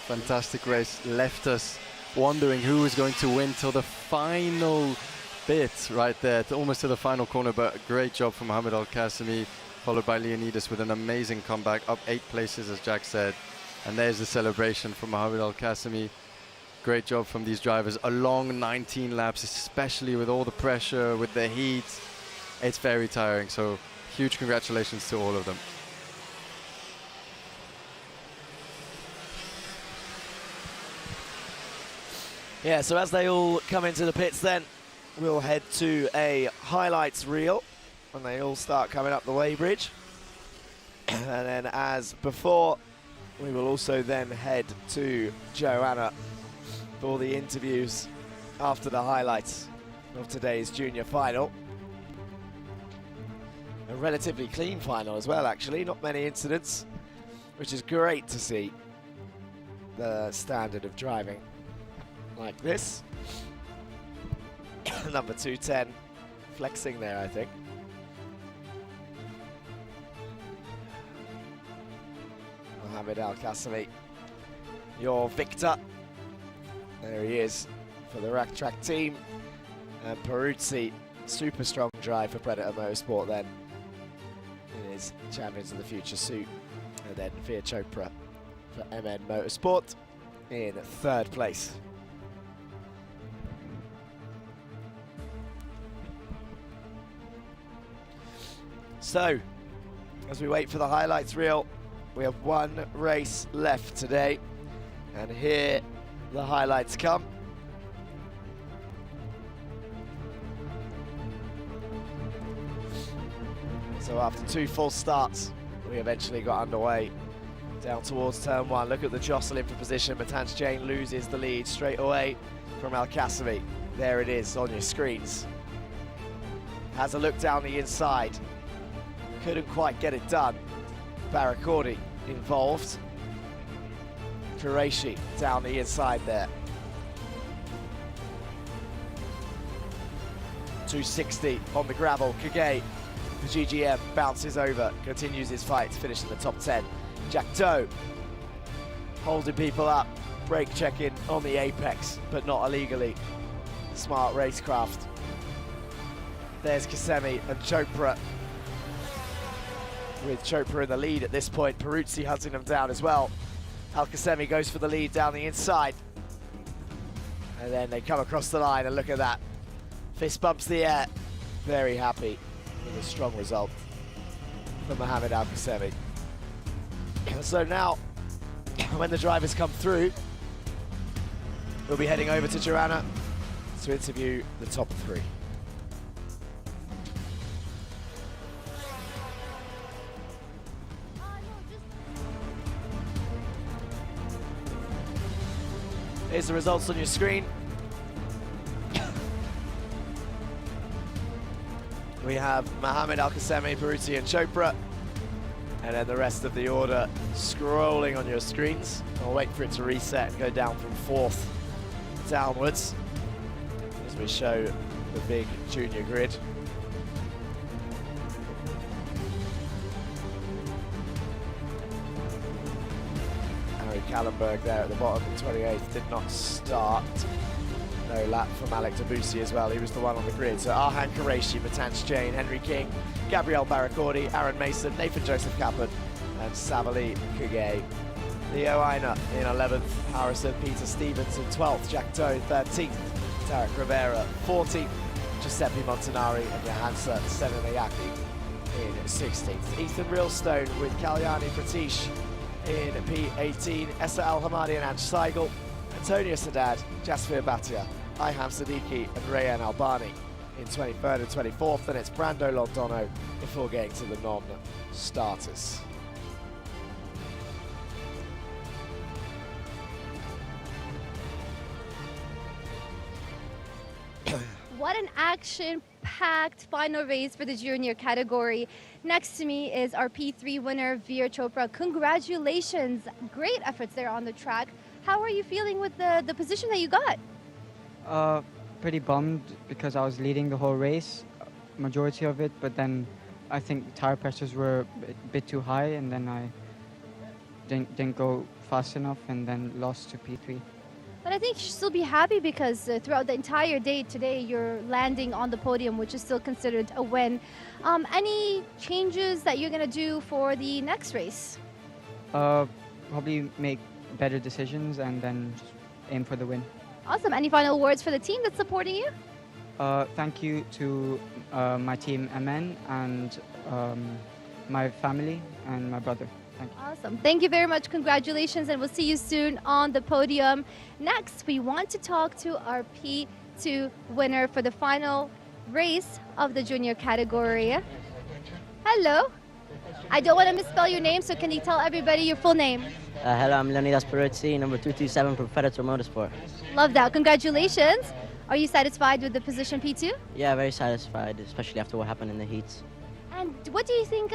Fantastic race. Left us wondering who was going to win till the final bit right there, almost to the final corner, but a great job from Mohamed Al Khaimah, followed by Leonidas with an amazing comeback, up 8 places, as Jack said. And there's the celebration from Mohamed Al Khaimah. Great job from these drivers. A long 19 laps, especially with all the pressure, with the heat. It's very tiring, so huge congratulations to all of them. Yeah, so as they all come into the pits then, we'll head to a highlights reel when they all start coming up the weighbridge. And then as before, we will also then head to Joanna for the interviews after the highlights of today's junior final. A relatively clean final as well, actually, not many incidents, which is great to see the standard of driving like this. Number 210 flexing there, I think. Mohamed Al Khaimah, your victor. There he is for the Rack Track team. And Peruzzi, super strong drive for Predator Motorsport then in his Champions of the Future suit. And then Veer Chopra for MN Motorsport in 3rd place. So, as we wait for the highlights reel, we have 1 race left today. And here the highlights come. So after 2 full starts, we eventually got underway down towards turn 1. Look at the jostling for position. Matanj Jain loses the lead straight away from Al Khaimah. There it is on your screens. Has a look down the inside. Couldn't quite get it done. Barakordi involved. Qureshi down the inside there. 260 on the gravel. Kage, the GGM, bounces over, continues his fight to finish in the top 10. Jack Doe holding people up, brake checking on the apex, but not illegally. Smart racecraft. There's Khaimah and Chopra, with Chopra in the lead at this point. Peruzzi hunting them down as well. Al Khaimah goes for the lead down the inside. And then they come across the line, and look at that. Fist bumps the air. Very happy with a strong result from Mohamed Al Khaimah. So now, when the drivers come through, we'll be heading over to Joanna to interview the top 3. Here's the results on your screen. We have Mohamed Al Khaimah, Peruzzi and Chopra. And then the rest of the order scrolling on your screens. I'll wait for it to reset and go down from 4th downwards as we show the big junior grid. Harry Kallenberg there at the bottom in 28th did not start. No lap from Alec Debussy as well. He was the one on the grid. So Arhan Qureshi, Matanj Jain, Henry King, Gabriel Barakordi, Aaron Mason, Nathan Joseph Kaplan, and Savali Kage. Leo Aina in 11th, Harrison Peter Stevens in 12th, Jack Doe 13th, Tarek Rivera 14th, Giuseppe Montanari and Johansa Senamayaki in 16th. Ethan Realstone with Kalyani Pratish in P18, Essa Al Hamadi and Anj Seigel, Antonio Sadat, Jasfir Bhatia, Iham Siddiqui and Rayan Albani in 23rd and 24th, and it's Brando Londono before getting to the non-starters. What an action-packed final race for the junior category. Next to me is our P3 winner, Veer Chopra. Congratulations. Great efforts there on the track. How are you feeling with the position that you got? Pretty bummed because I was leading the whole race, majority of it, but then I think tire pressures were a bit too high, and then I didn't go fast enough and then lost to P3. But I think you should still be happy because throughout the entire day today, you're landing on the podium, which is still considered a win. Any changes that you're going to do for the next race? Probably make better decisions and then just aim for the win. Awesome. Any final words for the team that's supporting you? Thank you to my team, Amen, and my family and my brother. Thank you. Awesome. Thank you very much. Congratulations, and we'll see you soon on the podium. Next, we want to talk to our P2 winner for the final race of the junior category. Hello. I don't want to misspell your name, so can you tell everybody your full name? Hello, I'm Leonidas Peruzzi, number 227 from Predator Motorsport. Love that. Congratulations. Are you satisfied with the position P2? Yeah, very satisfied, especially after what happened in the heats. And what do you think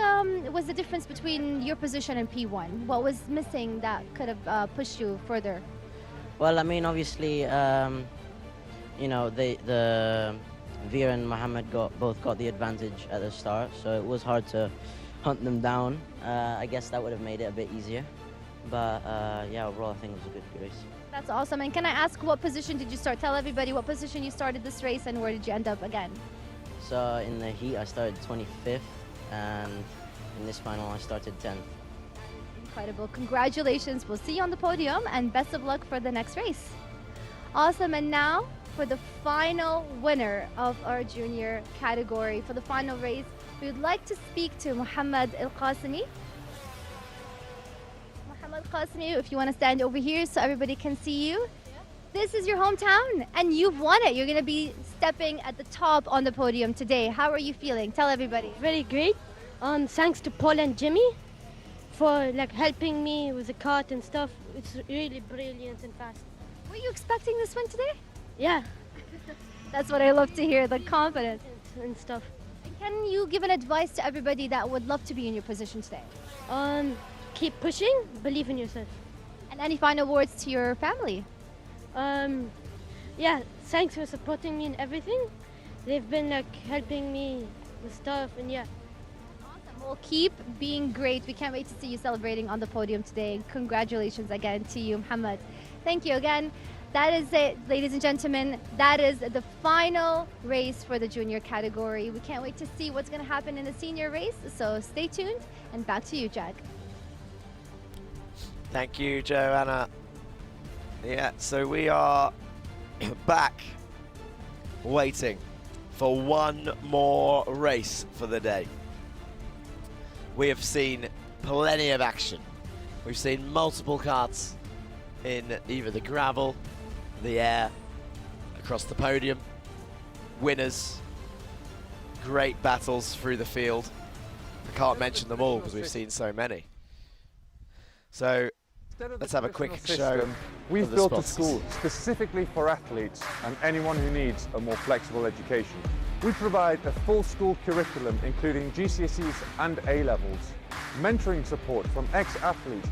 was the difference between your position and P1? What was missing that could have pushed you further? Well, I mean, obviously, you know, the Veer and Mohammed both got the advantage at the start, so it was hard to hunt them down. I guess that would have made it a bit easier. But yeah, overall, I think it was a good race. That's awesome. And can I ask, what position did you start? Tell everybody what position you started this race and where did you end up again? So in the heat, I started 25th, and in this final, I started 10th. Incredible. Congratulations. We'll see you on the podium, and best of luck for the next race. Awesome. And now for the final winner of our junior category. For the final race, we would like to speak to Muhammad Al Qasimi. Muhammad Al Qasimi, if you want to stand over here so everybody can see you. This is your hometown, and you've won it. You're going to be stepping at the top on the podium today. How are you feeling? Tell everybody. Very great. Thanks to Paul and Jimmy for helping me with the cart and stuff. It's really brilliant and fast. Were you expecting this win today? Yeah. That's what I love to hear, the confidence. And stuff. And can you give an advice to everybody that would love to be in your position today? Keep pushing, believe in yourself. And any final words to your family? Yeah, thanks for supporting me in everything. They've been helping me with stuff, and yeah. Awesome. Well, keep being great. We can't wait to see you celebrating on the podium today. Congratulations again to you, Muhammad. Thank you again. That is it, ladies and gentlemen. That is the final race for the junior category. We can't wait to see what's going to happen in the senior race. So stay tuned, and back to you, Jack. Thank you, Joanna. Yeah, so we are back waiting for one more race for the day. We have seen plenty of action. We've seen multiple karts in either the gravel, the air, across the podium, winners, great battles through the field. I can't mention them all because we've seen so many. So let's have a quick show. We've built a school specifically for athletes and anyone who needs a more flexible education. We provide a full school curriculum including GCSEs and A-levels, mentoring support from ex-athletes,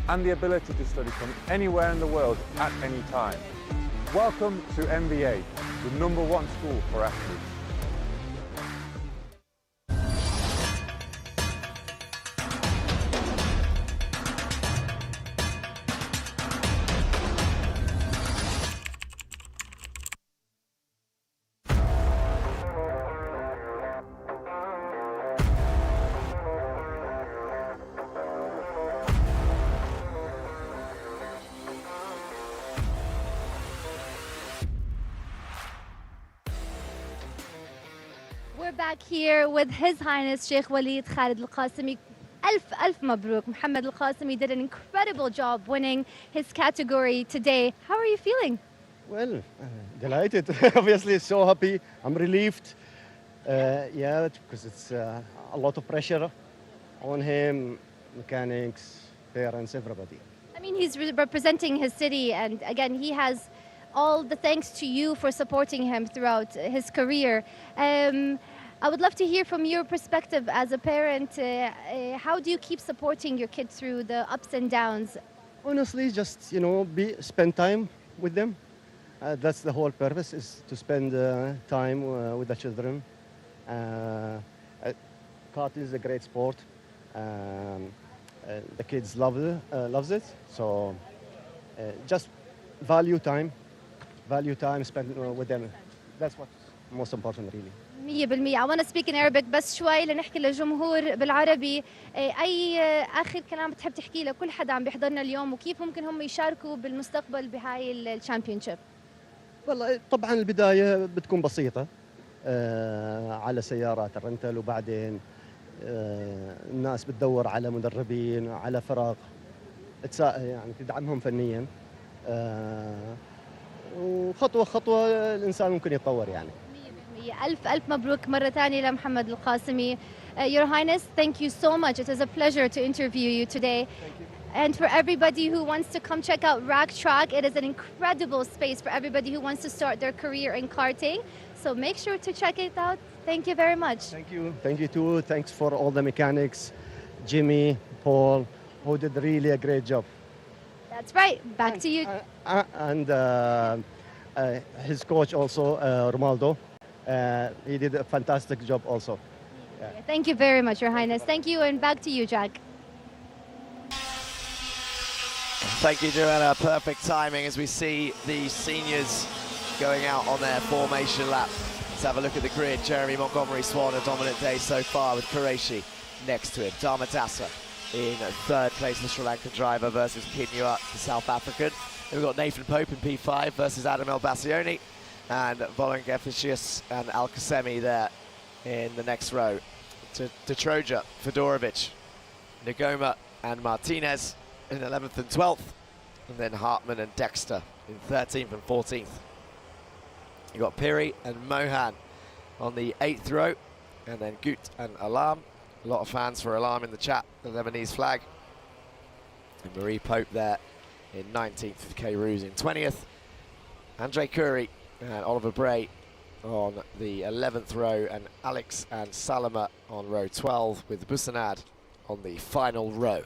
and the ability to study from anywhere in the world at any time. Welcome to MBA, the #1 school for athletes. We're back here with His Highness Sheikh Walid Khalid Al Qasimi. Alf Mabruk. Muhammad Al Qasimi did an incredible job winning his category today. How are you feeling? Well, delighted. Obviously, so happy. I'm relieved. Yeah, because it's a lot of pressure on him, mechanics, parents, everybody. I mean, he's representing his city, and again, he has all the thanks to you for supporting him throughout his career. I would love to hear from your perspective as a parent. How do you keep supporting your kid through the ups and downs? Honestly, just spend time with them. That's the whole purpose, is to spend time with the children. Kart is a great sport. The kids loves it. So just value time spent with them. That's what's most important really. 100%. I want to speak in Arabic بس شوي لنحكي للجمهور بالعربي. أي آخر كلام بتحب تحكيه لكل حدا عم بيحضرنا اليوم وكيف ممكن هم يشاركوا بالمستقبل بهاي الشامبيونشيب؟ والله طبعا البداية بتكون بسيطة على سيارات الرنتل، وبعدين الناس بتدور على مدربين، على فرق يعني تدعمهم فنيا، وخطوة خطوة الإنسان ممكن يتطور يعني. ألف مبروك مرة ثانية لمحمد القاسمي. Your Highness, thank you so much. It is a pleasure to interview you today. And for everybody who wants to come check out Rack Track, it is an incredible space for everybody who wants to start their career in karting. So make sure to check it out. Thank you very much. Thank you. Thank you too. Thanks for all the mechanics, Jimmy, Paul, who did really a great job. That's right. Back to you. And his coach also, Romaldo. He did a fantastic job also. Yeah. Thank you very much, Your Highness. Thank you, and back to you, Jack. Thank you, Joanna. Perfect timing as we see the seniors going out on their formation lap. Let's have a look at the grid. Jeremy Montgomery Swan, a dominant day so far with Qureshi next to him. Dharmadasa in third place, the Sri Lankan driver versus Kinyua, the South African. Then we've got Nathan Pope in P5 versus Adam El Bassioni, and Volungeficius and Al Khaimah there in the next row. To Troja, Fedorovic, Ngoma and Martinez in 11th and 12th, and then Hartman and Dexter in 13th and 14th. You've got Piri and Mohan on the 8th row, and then Gut and Alam. A lot of fans for Alam in the chat, the Lebanese flag. And Marie Pope there in 19th, with Kay Roos in 20th. Andre Curry and Oliver Bray on the 11th row, and Alex and Salama on row 12, with Busanad on the final row.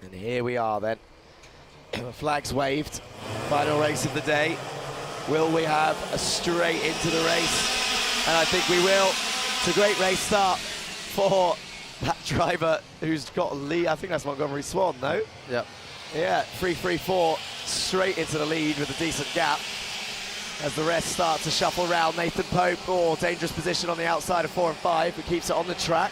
And here we are then. Flags waved. Final race of the day. Will we have a straight into the race? And I think we will. It's a great race start for that driver who's got a lead. I think that's Montgomery Swan, no? Yep. Yeah, 3-3-4, straight into the lead with a decent gap. As the rest start to shuffle round, Nathan Pope, dangerous position on the outside of 4 and 5, but keeps it on the track.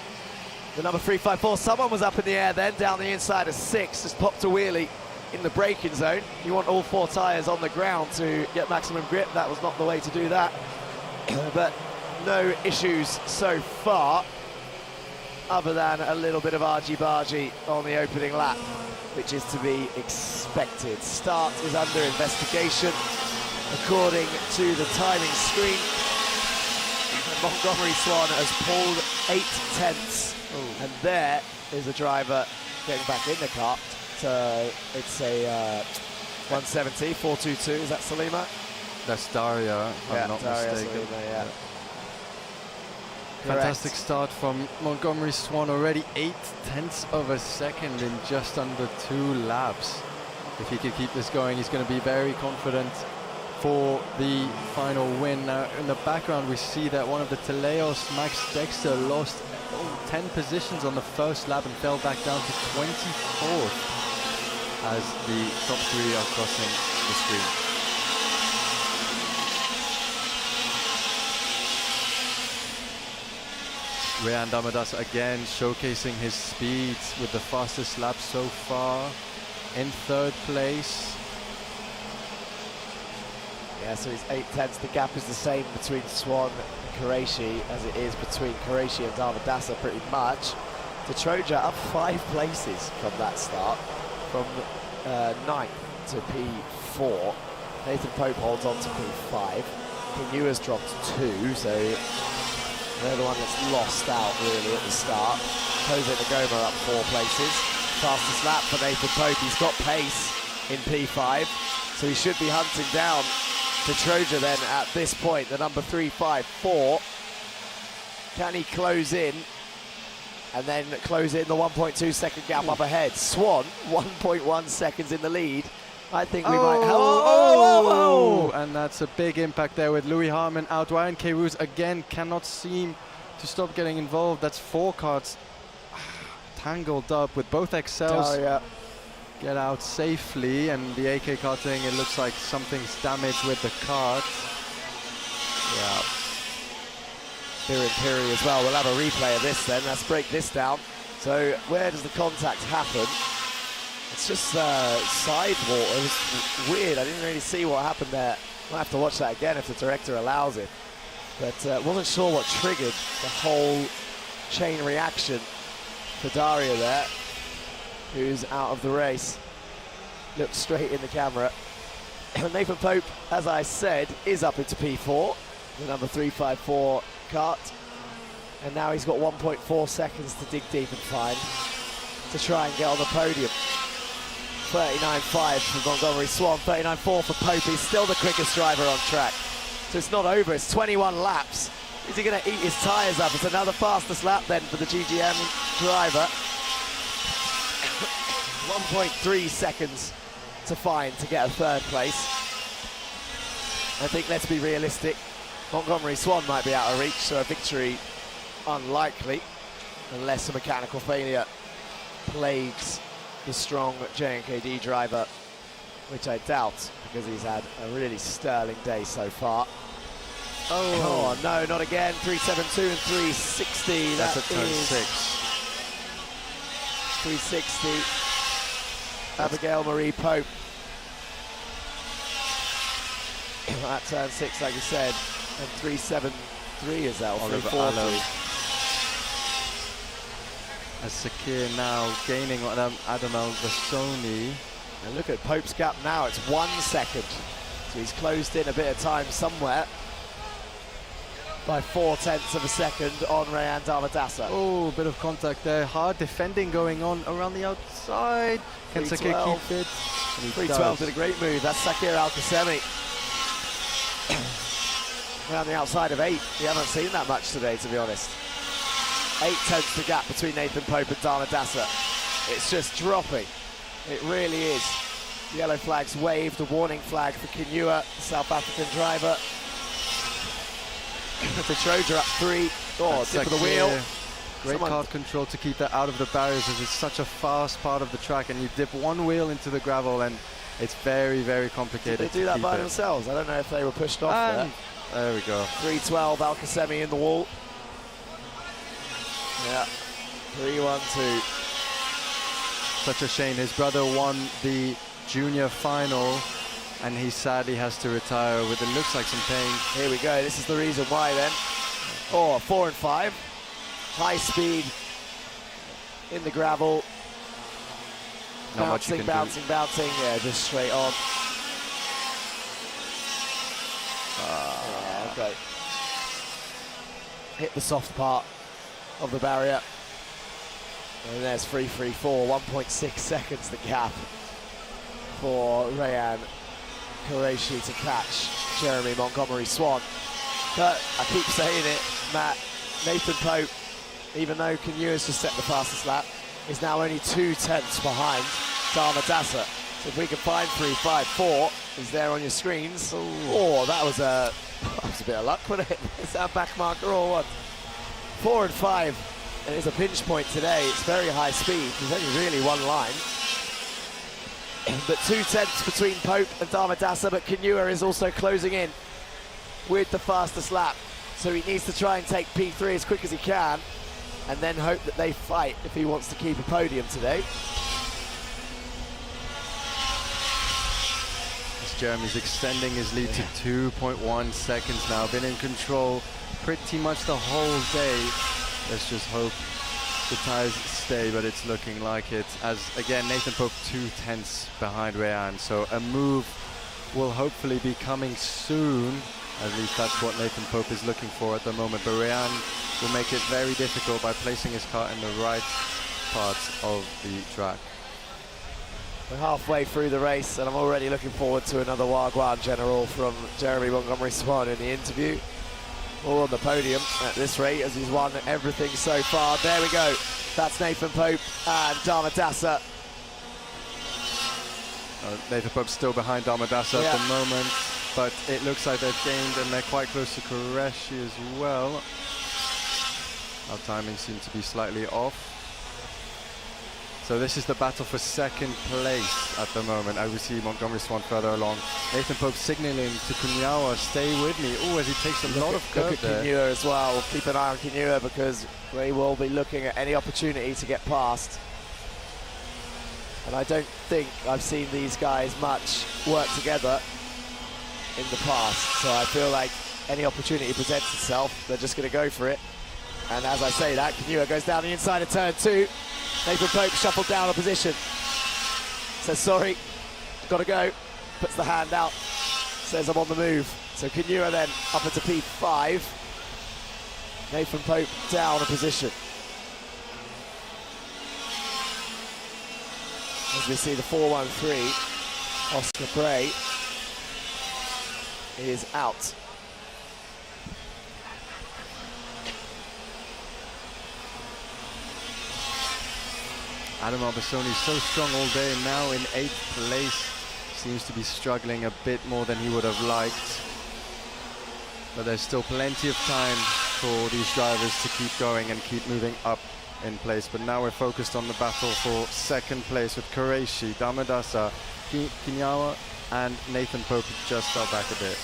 The number 354, someone was up in the air then, down the inside of 6, just popped a wheelie in the braking zone. You want all 4 tyres on the ground to get maximum grip. That was not the way to do that. But no issues so far, other than a little bit of argy-bargy on the opening lap, which is to be expected. Start is under investigation, according to the timing screen. Montgomery Swan has pulled 8/10, and there is a driver getting back in the car. So it's a 170, 422. Is that Salima? That's Daria, if I'm not mistaken. Salima, yeah. Fantastic start from Montgomery Swan, already 8/10 of a second in just under 2 laps. If he could keep this going, he's going to be very confident for the final win. Now in the background we see that one of the Teleos, Max Dexter, lost 10 positions on the first lap and fell back down to 24th as the top 3 are crossing the screen. Rayan Dharmadasa again showcasing his speed with the fastest lap so far, in 3rd place. Yeah, so he's 8/10. The gap is the same between Swan and Qureshi as it is between Qureshi and Dharmadasa pretty much. To Troja up 5 places from that start, from 9th to P4. Nathan Pope holds on to P5. Kinua's dropped 2, so they're the one that's lost out really at the start. Jose Ngoma up 4 places. Fastest lap for Nathan Pope. He's got pace in P5, so he should be hunting down to Troja then at this point, the number 354. Can he close in and then close it in the 1.2 second gap up ahead? Swan, 1.1 seconds in the lead. I think we might have... And that's a big impact there with Louis Harmon out wide, and Kay Roos again cannot seem to stop getting involved. That's 4 carts tangled up with both XLs. get out safely, and the AK karting, it looks like something's damaged with the kart. Yeah. Here in Piri as well. We'll have a replay of this then. Let's break this down. So where does the contact happen? It's just sidewalk. It was weird. I didn't really see what happened there. I'll have to watch that again if the director allows it. But wasn't sure what triggered the whole chain reaction for Daria there, who's out of the race. Looked straight in the camera. Nathan Pope, as I said, is up into P4, the number 354 kart. And now he's got 1.4 seconds to dig deep and find to try and get on the podium. 39.5 for Montgomery Swan, 39.4 for Pope. He's still the quickest driver on track. So it's not over, it's 21 laps. Is he going to eat his tyres up? It's another fastest lap then for the GGM driver. 1.3 seconds to find to get a third place. I think, let's be realistic, Montgomery Swan might be out of reach, so a victory unlikely, unless a mechanical failure plagues the strong JNKD driver, which I doubt, because he's had a really sterling day so far. Oh no, not again. 372 and 360. That's a turn 6. 360. Abigail Marie Pope. At turn 6, like you said, and 373 is that, or 340. As Sakir now gaining on Adamel Vassoni. And look at Pope's gap now, it's 1 second. So he's closed in a bit of time somewhere by 0.4 of a second on Rayan Damadasa. Oh, a bit of contact there. Hard defending going on around the outside. Can Sakir keep it? 312 did a great move. That's Sakir Al-Qasemi. Around the outside of 8. We haven't seen that much today, to be honest. 0.8 the gap between Nathan Pope and Damadasa. It's just dropping. It really is. The yellow flag's waved, a warning flag for Kinua, the South African driver. Petroja up 3. Oh, tip of the wheel. Great kart control to keep that out of the barriers, as it's such a fast part of the track, and you dip one wheel into the gravel and it's very, very complicated. Did they do that by themselves? I don't know if they were pushed off there. There we go. 312, Al-Qasemi in the wall. Yeah, 3-1-2. Such a shame. His brother won the junior final, and he sadly has to retire with, it looks like, some pain. Here we go. This is the reason why then. Oh, 4 and 5. High speed in the gravel. Not much you can bouncing. Yeah, just straight on. Yeah, okay. Hit the soft part of the barrier. And there's 3-3-4, 1.6 seconds the gap for Rayan Qureshi to catch Jeremy Montgomery Swan. But I keep saying it, Matt, Nathan Pope, even though Kinua's just set the fastest lap, is now only 0.2 behind Damadasa. So if we can find 3-5-4, is there on your screens. Oh, that was a bit of luck, wasn't it? Is that back marker or what? 4 and 5. And it's a pinch point today. It's very high speed. There's only really one line. But 0.2 between Pope and Damadasa, but Kinua is also closing in with the fastest lap. So he needs to try and take P3 as quick as he can, and then hope that they fight if he wants to keep a podium today. As Jeremy's extending his lead to 2.1 seconds now. Been in control pretty much the whole day. Let's just hope the tyres stay, but it's looking like it. As again, Nathan Pope 0.2 behind Rayan, so a move will hopefully be coming soon. At least that's what Nathan Pope is looking for at the moment. But Rayan will make it very difficult by placing his car in the right parts of the track. We're halfway through the race, and I'm already looking forward to another Wagwan General from Jeremy Montgomery Swan in the interview. All on the podium at this rate, as he's won everything so far. There we go. That's Nathan Pope and Damadasa. Nathan Pope's still behind Damadasa at the moment, but it looks like they've gained, and they're quite close to Qureshi as well. Our timing seems to be slightly off. So this is the battle for second place at the moment. I will see Montgomery Swan further along. Nathan Pope signaling to Kunyawa, stay with me. Oh, as he takes a lot of curve there. Kinua as well. Keep an eye on Kinua because they will be looking at any opportunity to get past. And I don't think I've seen these guys much work together in the past. So I feel like any opportunity presents itself, they're just going to go for it. And as I say that, Kinua goes down the inside of turn 2. Nathan Pope shuffled down a position. Says, sorry, gotta go. Puts the hand out. Says, I'm on the move. So Kinua then up into P5. Nathan Pope down a position. As we see the 4-1-3, Oscar Bray is out. Adam Albasoni so strong all day, now in 8th place. Seems to be struggling a bit more than he would have liked. But there's still plenty of time for these drivers to keep going and keep moving up in place. But now we're focused on the battle for second place with Qureshi, Damadasa, Kinyawa and Nathan Pope just fell back a bit.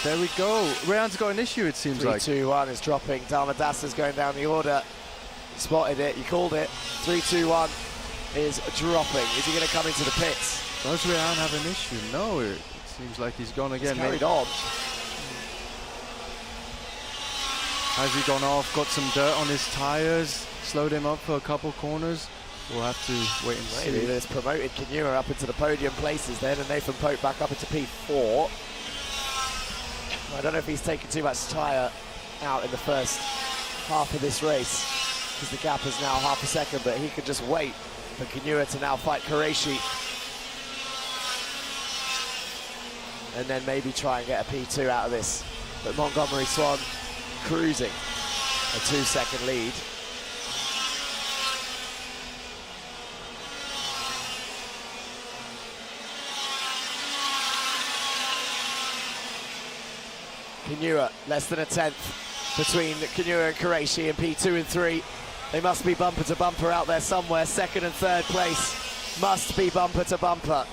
There we go. Rayan's got an issue, it seems like. 3-2-1 is dropping. Damadasa's going down the order. Spotted it, you called it. 3-2-1 is dropping. Is he going to come into the pits? Does Rayan have an issue? No, it seems like he's gone again. He's carried on. Has he gone off? Got some dirt on his tires? Slowed him up for a couple corners? We'll have to wait and see. Maybe this promoted Kinua up into the podium places then, and Nathan Pope back up into P4. I don't know if he's taken too much tyre out in the first half of this race, because the gap is now half a second, but he could just wait for Kinua to now fight Qureshi. And then maybe try and get a P2 out of this. But Montgomery Swan cruising a 2-second lead. Kinua, less than a tenth between Kinua and Qureshi in P2 and 3. They must be bumper to bumper out there somewhere. Second and third place must be bumper to bumper.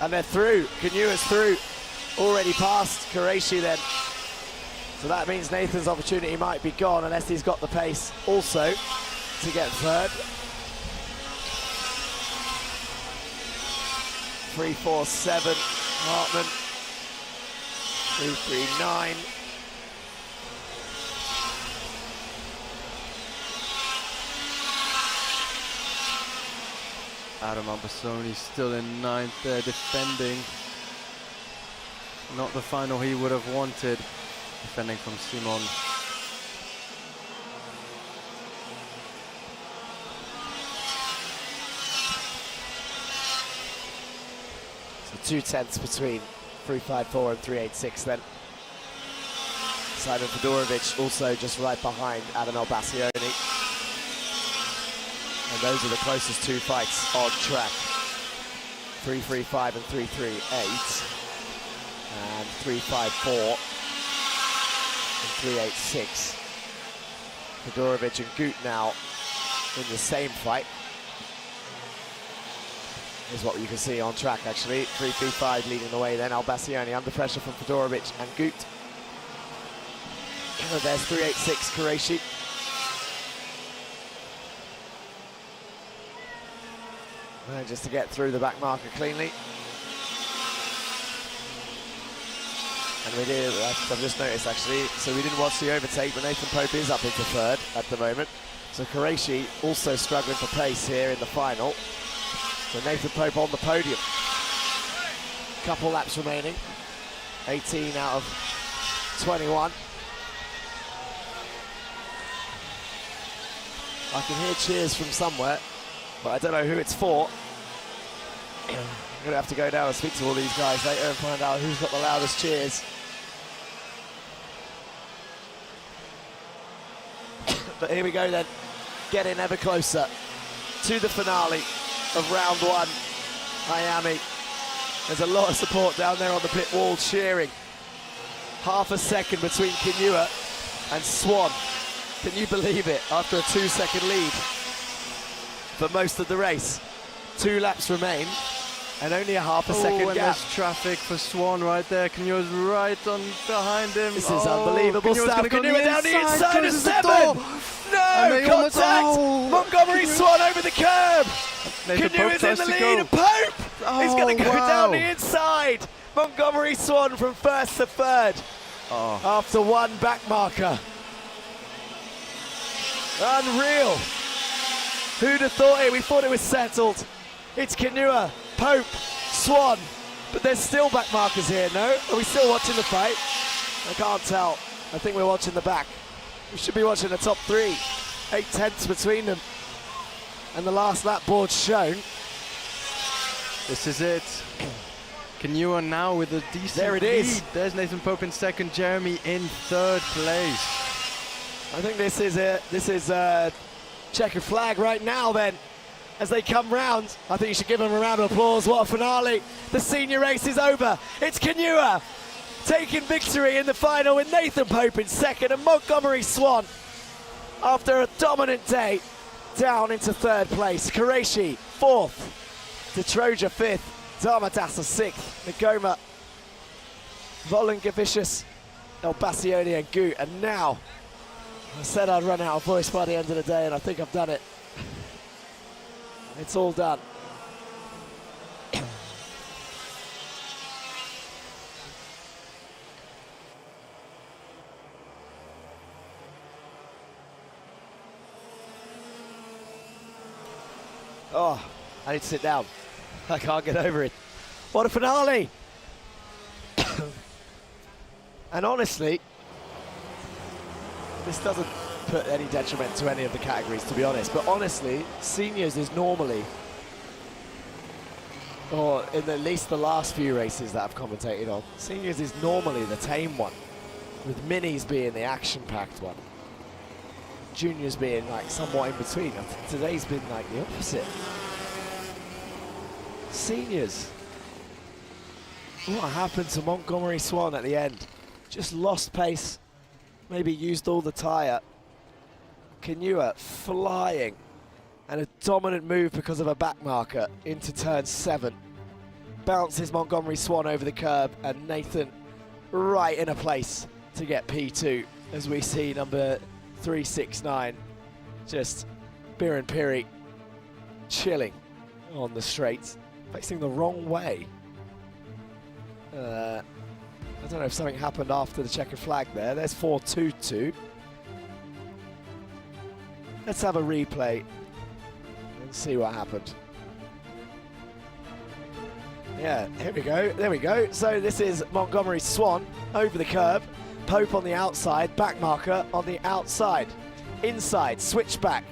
And they're through. Kinua's through. Already past Qureshi then. So that means Nathan's opportunity might be gone unless he's got the pace also to get third. 3-4-7, Hartman. 3-3-9. Adam Albasoni still in 9th there, defending. Not the final he would have wanted. Defending from Simon. So 2 tenths between 3-5-4 and 3-8-6 then. Simon Fedorovic also just right behind Adam Albasoni. And those are the closest 2 fights on track. 3-3-5 and 3-3-8. And 3-5-4 and 3-8-6. Fedorovic and Gut now in the same fight. Is what you can see on track actually. 3-3-5 leading the way then. Albasoni under pressure from Fedorovic and Gut. And there's 3-8-6 Qureshi. Just to get through the back marker cleanly. And we did, I've just noticed actually, so we didn't watch the overtake, but Nathan Pope is up into third at the moment. So Qureshi also struggling for pace here in the final. So Nathan Pope on the podium. Couple laps remaining. 18 out of 21. I can hear cheers from somewhere, but I don't know who it's for. I'm going to have to go down and speak to all these guys later and find out who's got the loudest cheers. But here we go then, getting ever closer to the finale of round 1. Iame There's a lot of support down there on the pit wall cheering. Half a second between Kinua and Swan. Can you believe it? After a 2-second lead for most of the race. 2 laps remain and only a half a second and gap. there's traffic for Swan right there. Kinua's right on behind him. This is unbelievable Kinua's stuff. gonna go Kinua down the inside of 7. And they No, contact! almost- Montgomery Swan over the curb. Nathan Pope Kinua's in tries the to lead go. and Pope is going to go wow. down the inside. Montgomery Swan from first to third after one back marker. Unreal. Who'd have thought it? We thought it was settled. It's Kinua, Pope, Swan, but there's still back markers here, no? Are we still watching the fight? I can't tell. I think we're watching the back. We should be watching the top 3. 8/10 between them. And the last lap board shown. This is it. Kinua now with a decent There it lead. is. There's Nathan Pope in second, Jeremy in third place. I think this is a checkered flag right now then. As they come round, I think you should give them a round of applause. What a finale. The senior race is over. It's Kinua taking victory in the final with Nathan Pope in second and Montgomery Swan, after a dominant day, down into third place. Qureshi, fourth. Detroja, fifth. Darmadasa, sixth. Ngoma, Volungavicius, El Bassioni and Goot. And now, I said I'd run out of voice by the end of the day, and I think I've done it. It's all done. Oh, I need to sit down. I can't get over it. What a finale! And honestly, this doesn't put any detriment to any of the categories, to be honest. But honestly, seniors is normally, or in at least the last few races that I've commentated on, seniors is normally the tame one, with minis being the action-packed one. Juniors being like somewhat in between. Today's been like the opposite. Seniors. What happened to Montgomery Swan at the end? Just lost pace, maybe used all the tyre. Kinua flying, and a dominant move because of a back marker into turn 7. Bounces Montgomery Swan over the curb, and Nathan right in a place to get P2, as we see number 369 just Biren Piri chilling on the straight, facing the wrong way. I don't know if something happened after the checkered flag there. There's 4-2-2. Let's have a replay and see what happened. Yeah, here we go. There we go. So this is Montgomery Swan over the curb. Pope on the outside, back marker on the outside. Inside, switchback.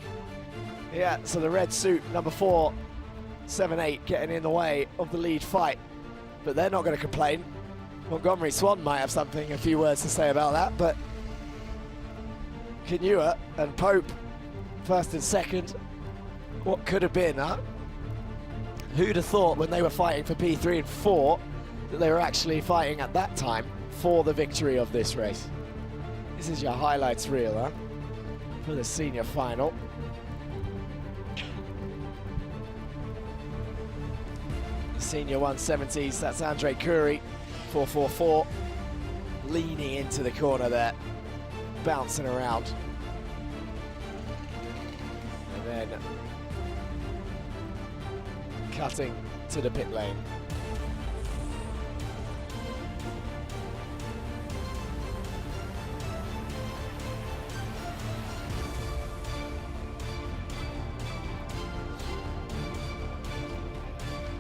Yeah, so the red suit, number 4, 7-8, getting in the way of the lead fight. But they're not going to complain. Montgomery Swan might have something, a few words to say about that, but Kinua and Pope, first and second. What could have been, huh? Who'd have thought when they were fighting for P3 and 4 that they were actually fighting at that time for the victory of this race? This is your highlights reel, huh? For the senior final. The senior 170s, that's Andre Curie, 444, leaning into the corner there, bouncing around. And then cutting to the pit lane.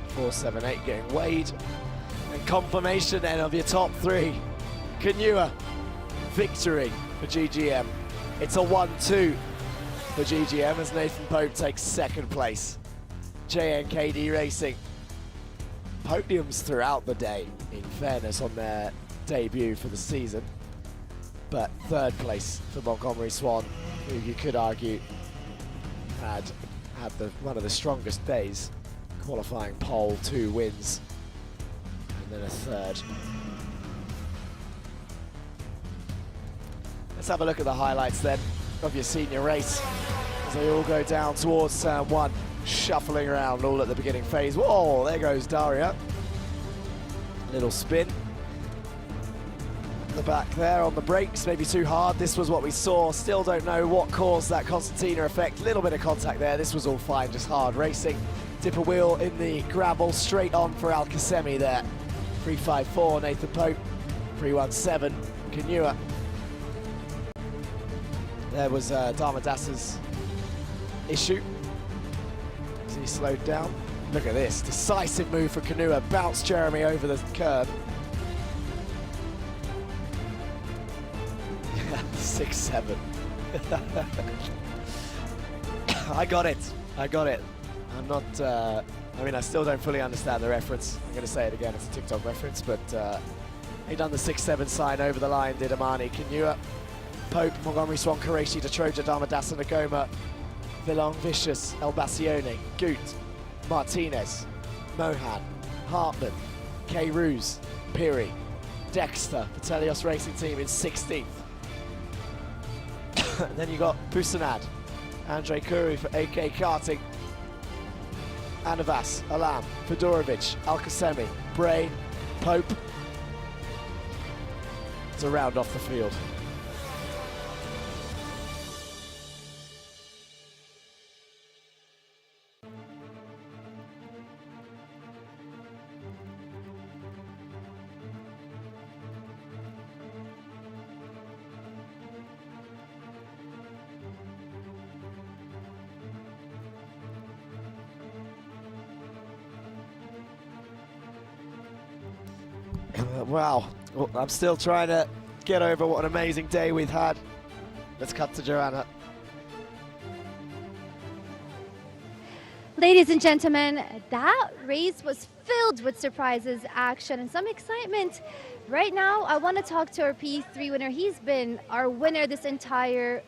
Four, 7, 8 getting weighed. And confirmation then of your top 3. Kinua, victory for GGM. It's a 1-2 for GGM as Nathan Pope takes second place. JNKD Racing, podiums throughout the day, in fairness, on their debut for the season. But third place for Montgomery Swan, who you could argue had one of the strongest days. Qualifying pole, 2 wins. and then a third. Let's have a look at the highlights then of your senior race as they all go down towards turn 1, shuffling around all at the beginning phase. Whoa, there goes Daria. Little spin. The back there on the brakes, maybe too hard. This was what we saw. Still don't know what caused that concertina effect. Little bit of contact there. This was all fine, just hard racing. Dip a wheel in the gravel, straight on for Al Khaimah there. 354, Nathan Pope. 317, Kanua. There was Darmadas's issue. As he slowed down. Look at this, decisive move for Kanua. Bounced Jeremy over the curb. 6-7. I got it. I'm not, I mean, I still don't fully understand the reference. I'm going to say it again, it's a TikTok reference, but he done the 6-7 sign over the line, did Amani Kanua. Pope, Montgomery Swan, Qureshi, Detroja, Darmadasa, Nagoma, Villon, Vicious, El Bassione, Goot, Martinez, Mohan, Hartman, K. Ruse, Piri, Dexter, Petelios Racing Team in 16th. Then you got Busanad, Andrei Kuru for AK Karting, Anavas, Alam, Fedorovic, Al Khaimah, Bray, Pope to round off the field. Wow, well, I'm still trying to get over what an amazing day we've had. Let's cut to Joanna. Ladies and gentlemen, that race was filled with surprises, action, and some excitement. Right now, I want to talk to our P3 winner. He's been our winner this entire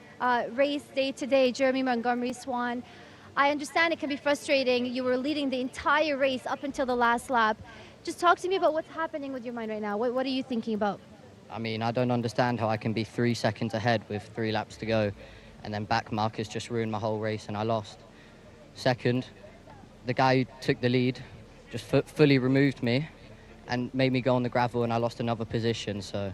race day today, Jeremy Montgomery Swan. I understand it can be frustrating. You were leading the entire race up until the last lap. Just talk to me about what's happening with your mind right now. What are you thinking about? I mean, I don't understand how I can be 3 seconds ahead with 3 laps to go, and then back Marcus just ruined my whole race and I lost. Second, the guy who took the lead just fully removed me and made me go on the gravel, and I lost another position, so.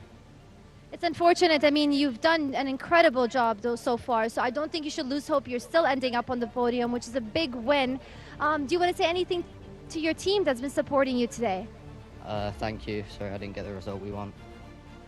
It's unfortunate. I mean, you've done an incredible job though so far, so I don't think you should lose hope. You're still ending up on the podium, which is a big win. Do you want to say anything to your team that's been supporting you today? Thank you. Sorry I didn't get the result we want.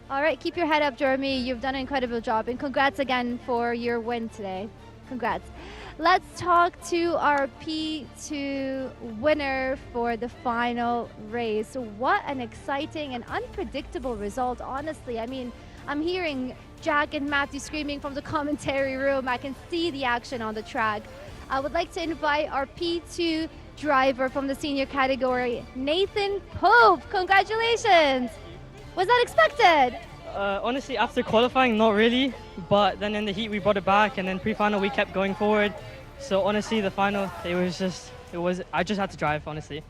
All right, keep your head up, Jeremy. You've done an incredible job, and congrats again for your win today. Congrats. Let's talk to our P2 winner for the final race. What an exciting and unpredictable result, honestly. I mean, I'm hearing Jack and Matthew screaming from the commentary room. I can see the action on the track. I would like to invite our P2 driver from the senior category, Nathan Pope. Congratulations. Was that expected? Honestly, after qualifying, not really, but then in the heat we brought it back, and then pre-final we kept going forward. So honestly, the final, I just had to drive, honestly.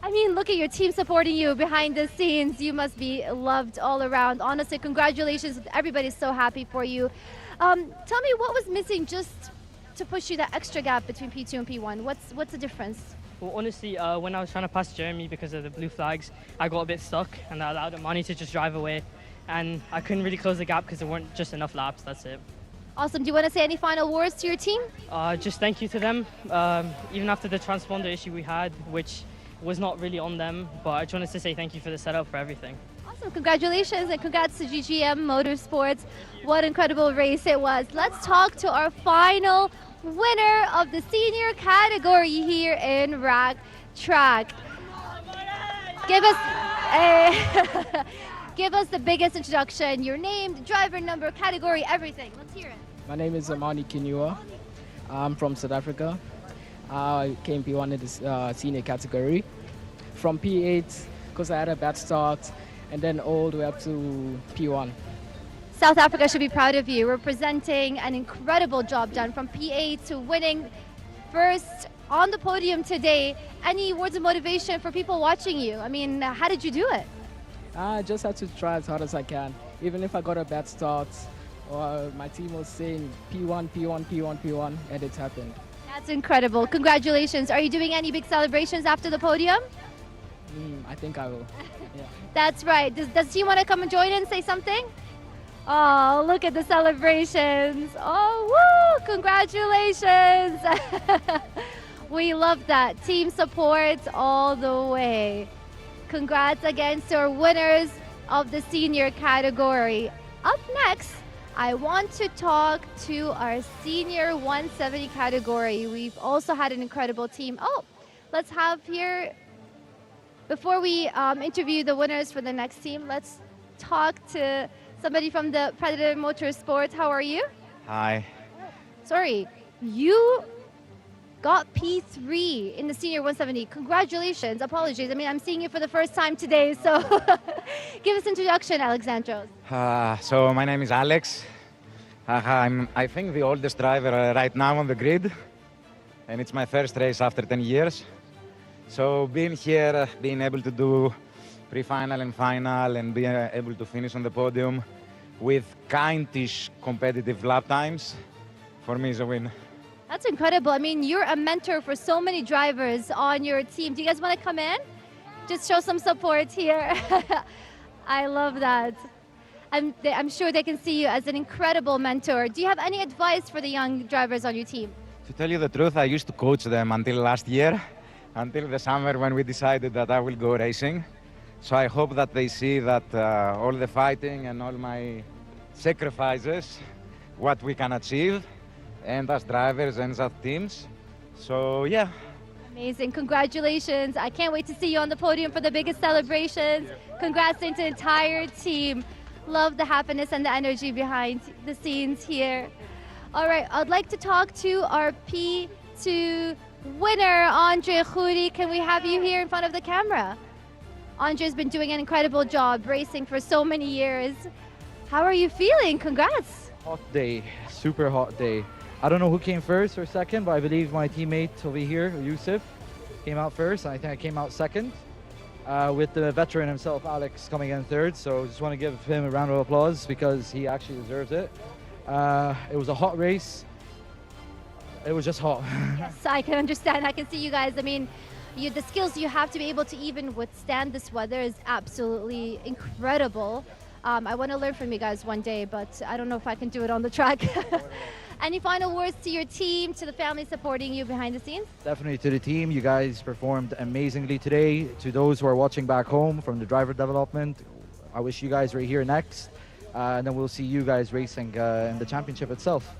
I mean, look at your team supporting you behind the scenes. You must be loved all around. Honestly, congratulations. Everybody's so happy for you. Tell me what was missing just to push you that extra gap between P2 and P1. What's the difference? Well, honestly, when I was trying to pass Jeremy because of the blue flags, I got a bit stuck, and that allowed Amani to just drive away. And I couldn't really close the gap because there weren't just enough laps, that's it. Awesome. Do you want to say any final words to your team? Just thank you to them. Even after the transponder issue we had, which was not really on them, but I just wanted to say thank you for the setup, for everything. Awesome. Congratulations, and congrats to GGM Motorsports. What an incredible race it was. Let's talk to our final winner of the senior category here in Rack Track. Give us a give us the biggest introduction, your name, the driver number, category, everything. Let's hear it. My name is Amani Kanua. I'm from South Africa. I came P1 in the senior category. From P8, because I had a bad start, and then all the way up to P1. South Africa should be proud of you. Representing an incredible job done from P8 to winning first on the podium today. Any words of motivation for people watching you? I mean, how did you do it? I just had to try as hard as I can. Even if I got a bad start, or my team was saying P1, P1, P1, P1, and it happened. That's incredible. Congratulations. Are you doing any big celebrations after the podium? I think I will. Yeah. That's right. Does he want to come and join in and say something? Oh, look at the celebrations. Oh, woo! Congratulations. We love that. Team support all the way. Congrats again to our winners of the senior category. Up next, I want to talk to our senior 170 category. We've also had an incredible team. Oh, let's have here, before we interview the winners for the next team, let's talk to somebody from the Predator Motorsports. How are you? Hi. Sorry, you got P3 in the senior 170. Congratulations. Apologies. I mean, I'm seeing you for the first time today, so give us an introduction, Alexandros. So my name is Alex. I'm, I think, the oldest driver right now on the grid, and it's my first race after 10 years. So being here, being able to do pre-final and final, and being able to finish on the podium with kindish competitive lap times, for me is a win. That's incredible. I mean, you're a mentor for so many drivers on your team. Do you guys want to come in? Just show some support here. I love that. I'm sure they can see you as an incredible mentor. Do you have any advice for the young drivers on your team? To tell you the truth, I used to coach them until last year, until the summer when we decided that I will go racing. So I hope that they see that all the fighting and all my sacrifices, what we can achieve, and as drivers and as teams. So yeah. Amazing. Congratulations. I can't wait to see you on the podium for the biggest celebrations. Congrats to the entire team. Love the happiness and the energy behind the scenes here. All right, I'd like to talk to our P2 winner, Andre Khoury. Can we have you here in front of the camera? Andre's been doing an incredible job racing for so many years. How are you feeling? Congrats. Hot day, super hot day. I don't know who came first or second, but I believe my teammate over here, Yusuf, came out first. I think I came out second, with the veteran himself, Alex, coming in third. So just want to give him a round of applause because he actually deserves it. It was a hot race. It was just hot. Yes, I can understand. I can see you guys. I mean, the skills you have to be able to even withstand this weather is absolutely incredible. I want to learn from you guys one day, but I don't know if I can do it on the track. Any final words to your team, to the family supporting you behind the scenes? Definitely to the team. You guys performed amazingly today. To those who are watching back home from the driver development, I wish you guys were here next. And then we'll see you guys racing in the championship itself.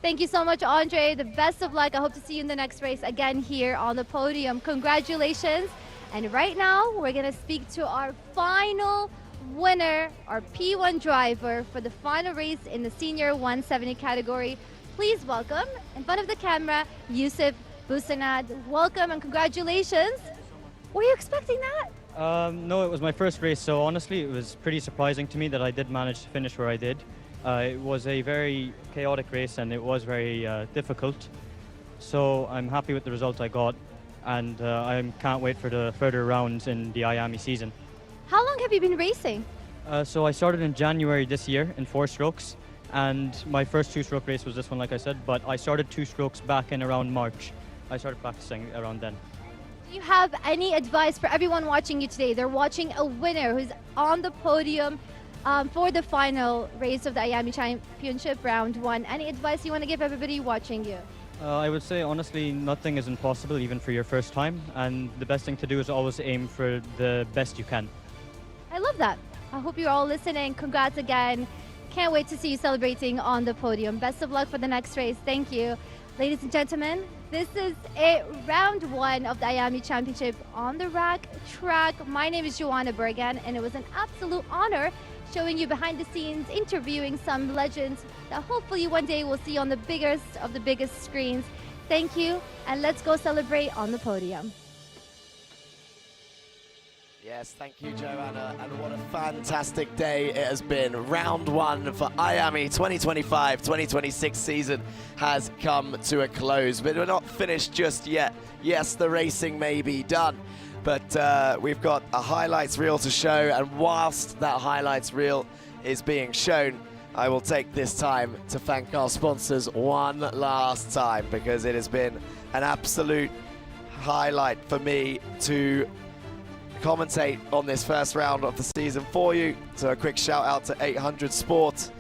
Thank you so much, Andre. The best of luck. I hope to see you in the next race again here on the podium. Congratulations. And right now, we're going to speak to our final winner, our P1 driver for the final race in the senior 170 category. Please welcome, in front of the camera, Yusuf Busanad. Welcome and congratulations. Were you expecting that? No, it was my first race, so honestly it was pretty surprising to me that I did manage to finish where I did. It was a very chaotic race and it was very difficult. So I'm happy with the result I got, and I can't wait for the further rounds in the Iame season. How long have you been racing? So I started in January this year in 4 strokes, and my first 2-stroke race was this one, like I said, but I started 2 strokes back in around March. I started practicing around then. Do you have any advice for everyone watching you today? They're watching a winner who's on the podium for the final race of the Iame Championship Round 1. Any advice you want to give everybody watching you? I would say, honestly, nothing is impossible, even for your first time, and the best thing to do is always aim for the best you can. I love that. I hope you're all listening. Congrats again. Can't wait to see you celebrating on the podium. Best of luck for the next race. Thank you. Ladies and gentlemen, this is it, round 1 of the Iame Championship on the rack track. My name is Joanna Bergan, and it was an absolute honor showing you behind the scenes, interviewing some legends that hopefully one day we'll see on the biggest of the biggest screens. Thank you, and let's go celebrate on the podium. Yes, thank you, Joanna, and what a fantastic day it has been. Round 1 for Iame 2025-2026 season has come to a close, but we're not finished just yet. Yes, the racing may be done, But we've got a highlights reel to show, and whilst that highlights reel is being shown, I will take this time to thank our sponsors one last time, because it has been an absolute highlight for me to commentate on this first round of the season for you. So a quick shout out to 800 Sport,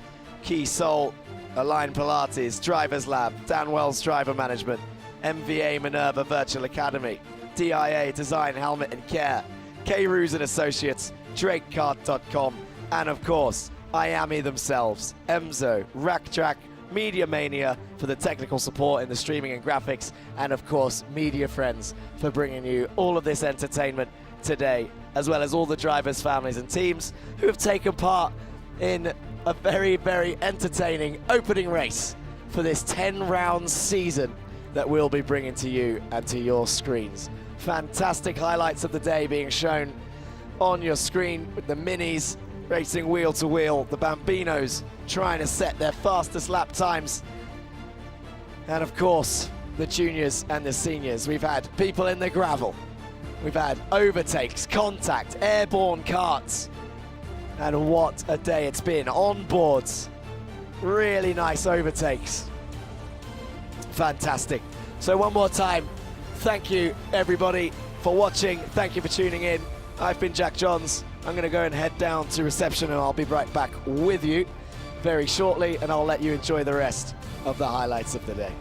Key Soul, Align Pilates, Drivers Lab, Dan Wells Driver Management, MVA Minerva Virtual Academy, DIA Design Helmet and Care, K-Roos and Associates, DrakeCart.com, and of course, Iame themselves, Emzo, Rack Track, Media Mania for the technical support in the streaming and graphics, and of course, Media Friends for bringing you all of this entertainment today, as well as all the drivers, families and teams who have taken part in a very, very entertaining opening race for this 10-round season that we'll be bringing to you and to your screens. Fantastic highlights of the day being shown on your screen with the minis racing wheel to wheel, the Bambinos trying to set their fastest lap times, and of course the juniors and the seniors. We've had people in the gravel, we've had overtakes, contact, airborne karts, and what a day it's been. On boards, really nice overtakes. Fantastic. So one more time, thank you everybody for watching, thank you for tuning in. I've been Jack Johns. I'm going to go and head down to reception, and I'll be right back with you very shortly, and I'll let you enjoy the rest of the highlights of the day.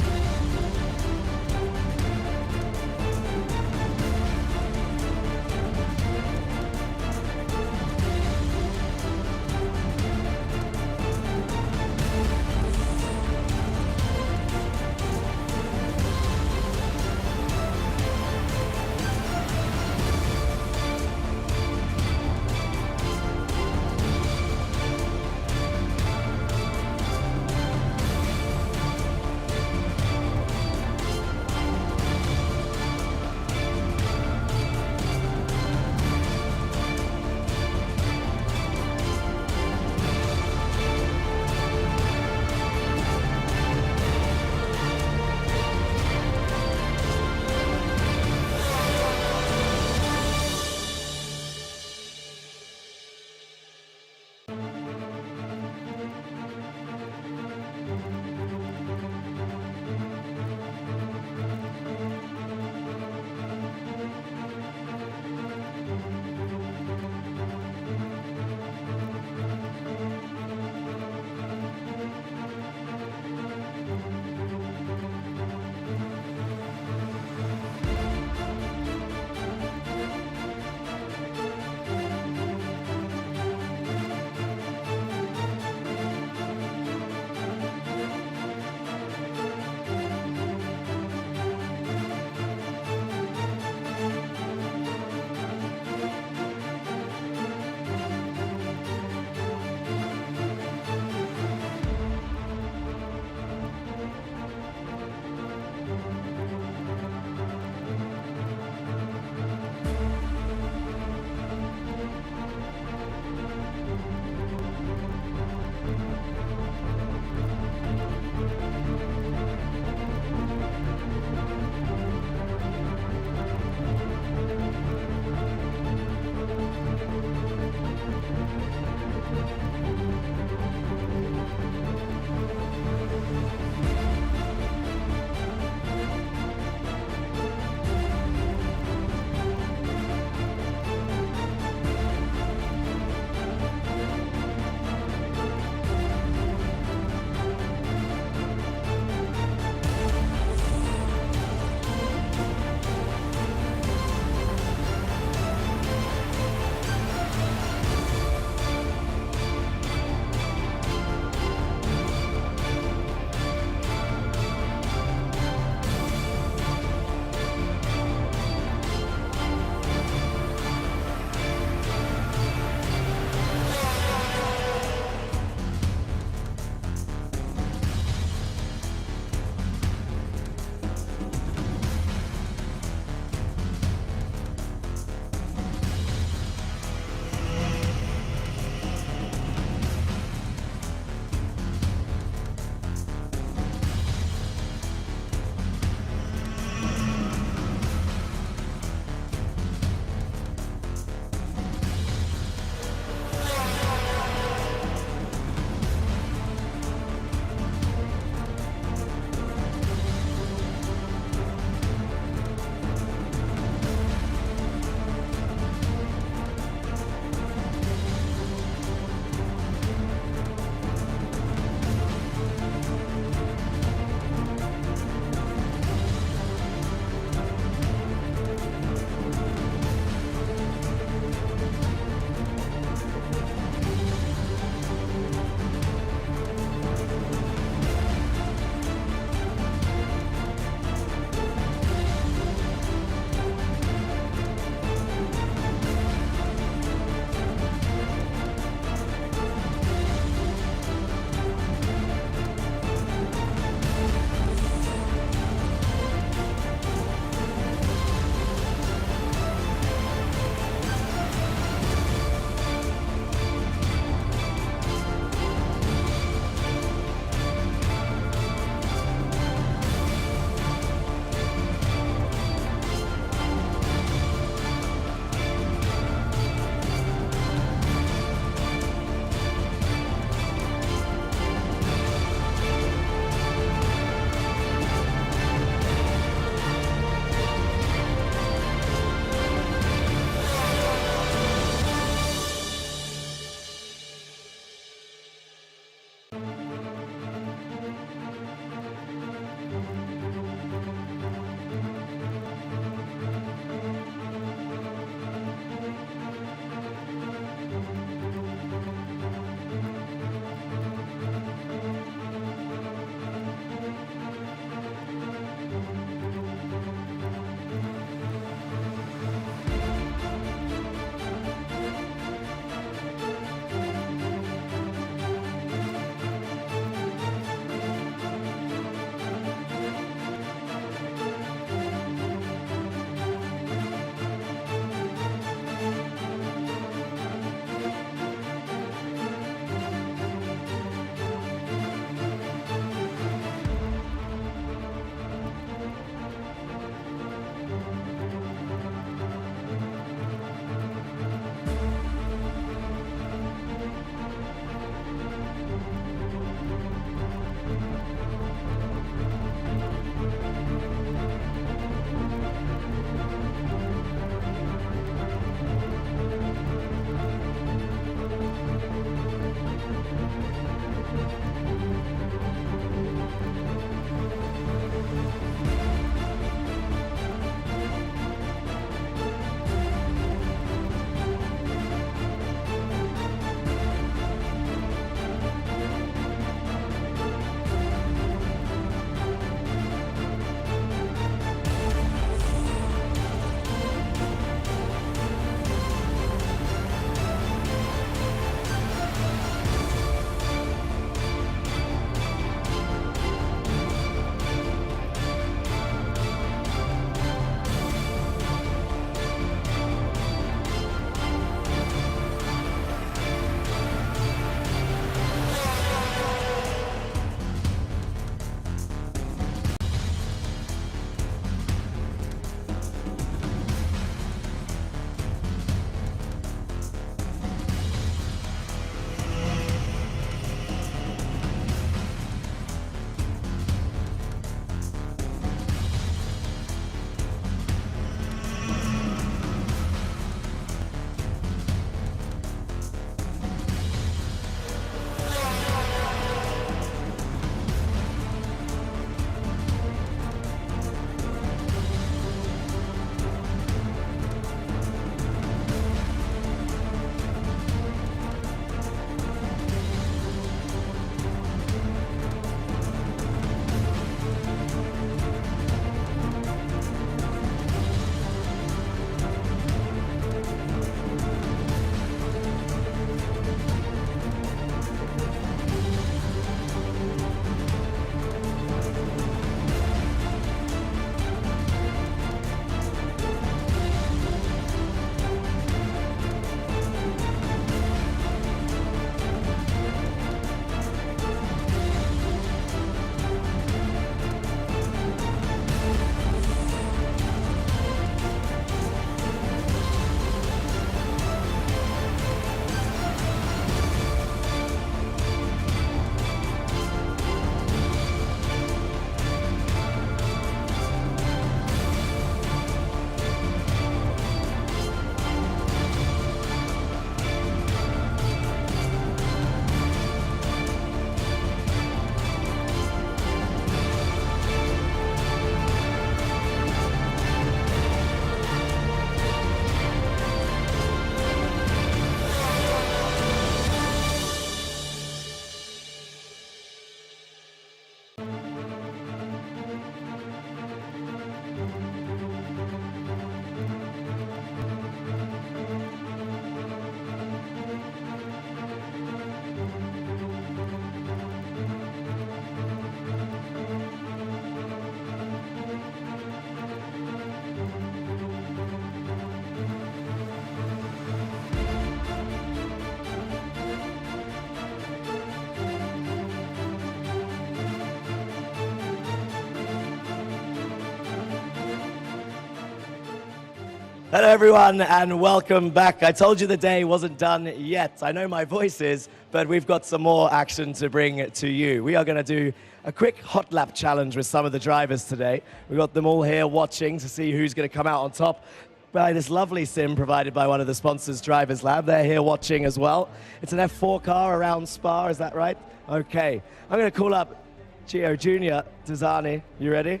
Hello everyone and welcome back. I told you the day wasn't done yet. I know my voice is, but we've got some more action to bring to you. We are going to do a quick hot lap challenge with some of the drivers today. We've got them all here watching to see who's going to come out on top by this lovely sim provided by one of the sponsors, Drivers Lab. They're here watching as well. It's an F4 car around Spa, is that right? Okay. I'm going to call up Gio Jr. Tazani. You ready?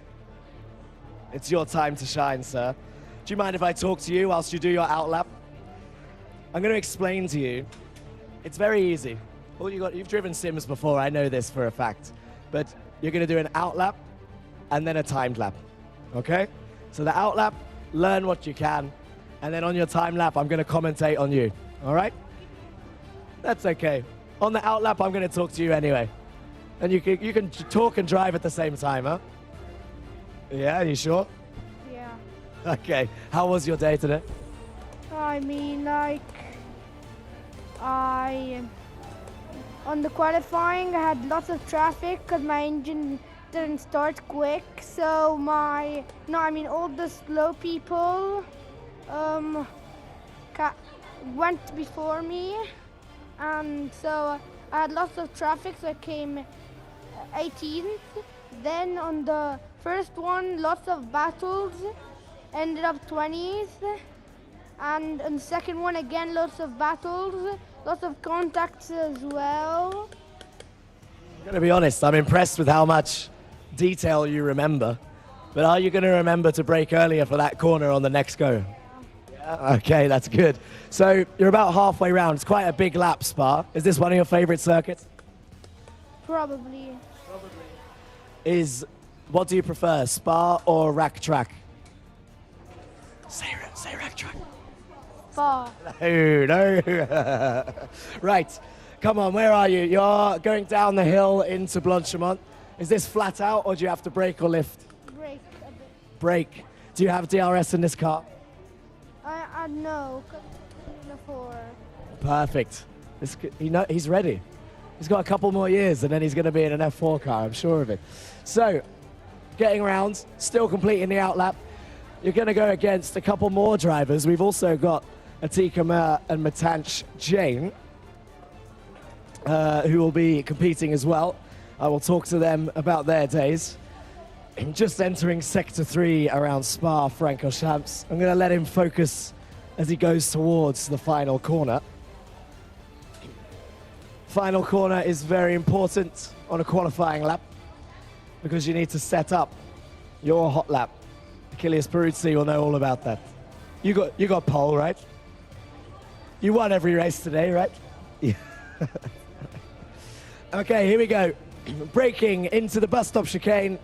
It's your time to shine, sir. Do you mind if I talk to you whilst you do your outlap? I'm going to explain to you. It's very easy. You've driven sims before, I know this for a fact. But you're going to do an outlap and then a timed lap. Okay? So the outlap, learn what you can. And then on your time lap, I'm going to commentate on you. All right? That's okay. On the outlap, I'm going to talk to you anyway. And you can talk and drive at the same time, huh? Yeah, you sure? Yeah. Okay. How was your day today? I mean, like, on the qualifying, I had lots of traffic because my engine didn't start quick. So all the slow people went before me. And so I had lots of traffic, so I came 18th. Then on the first one, lots of battles, ended up 20th. And on the second one, again, lots of battles, lots of contacts as well. I'm going to be honest, I'm impressed with how much detail you remember. But are you going to remember to brake earlier for that corner on the next go? Yeah. Okay, that's good. So you're about halfway round. It's quite a big lap, Spa. Is this one of your favorite circuits? Probably. What do you prefer, Spa or rack track? Say rack track. Spa. No. Right, come on, where are you? You're going down the hill into Blanchimont. Is this flat out or do you have to brake or lift? Brake a bit. Brake. Do you have DRS in this car? I know. Before. Perfect. He's ready. He's got a couple more years and then he's going to be in an F4 car, I'm sure of it. So, getting around, still completing the outlap. You're going to go against a couple more drivers. We've also got Atika Mer and Matanch Jane, who will be competing as well. I will talk to them about their days. Just entering Sector 3 around Spa, Francorchamps. I'm going to let him focus as he goes towards the final corner. Final corner is very important on a qualifying lap because you need to set up your hot lap. Achilles Peruzzi will know all about that. You got pole, right? You won every race today, right? Yeah. Okay, here we go. Braking into the bus stop chicane,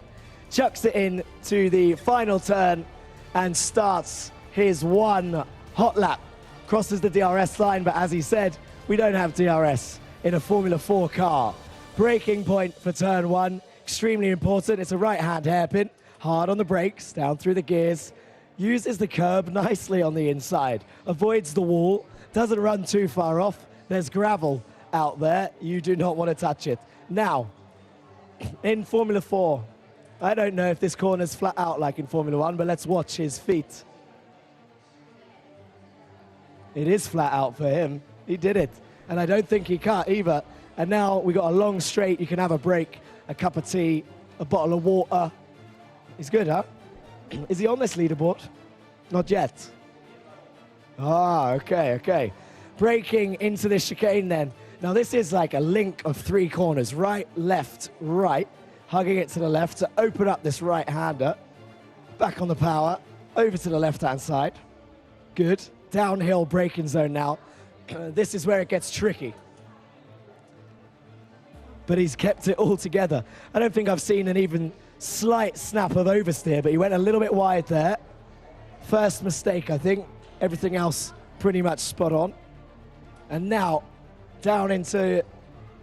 chucks it in to the final turn and starts his one hot lap. Crosses the DRS line, but as he said, we don't have DRS in a Formula 4 car. Braking point for turn 1, extremely important. It's a right-hand hairpin, hard on the brakes, down through the gears, uses the curb nicely on the inside, avoids the wall, doesn't run too far off. There's gravel out there. You do not want to touch it. Now, in Formula 4, I don't know if this corner's flat out like in Formula 1, but let's watch his feet. It is flat out for him. He did it. And I don't think he cut either. And now we got a long straight. You can have a break, a cup of tea, a bottle of water. He's good, huh? Is he on this leaderboard? Not yet. Ah, okay. Braking into this chicane then. Now this is like a link of 3 corners. Right, left, right. Hugging it to the left to open up this right-hander. Back on the power. Over to the left-hand side. Good. Downhill braking zone now. This is where it gets tricky. But he's kept it all together. I don't think I've seen an even slight snap of oversteer, but he went a little bit wide there. First mistake, I think. Everything else pretty much spot on. And now, down into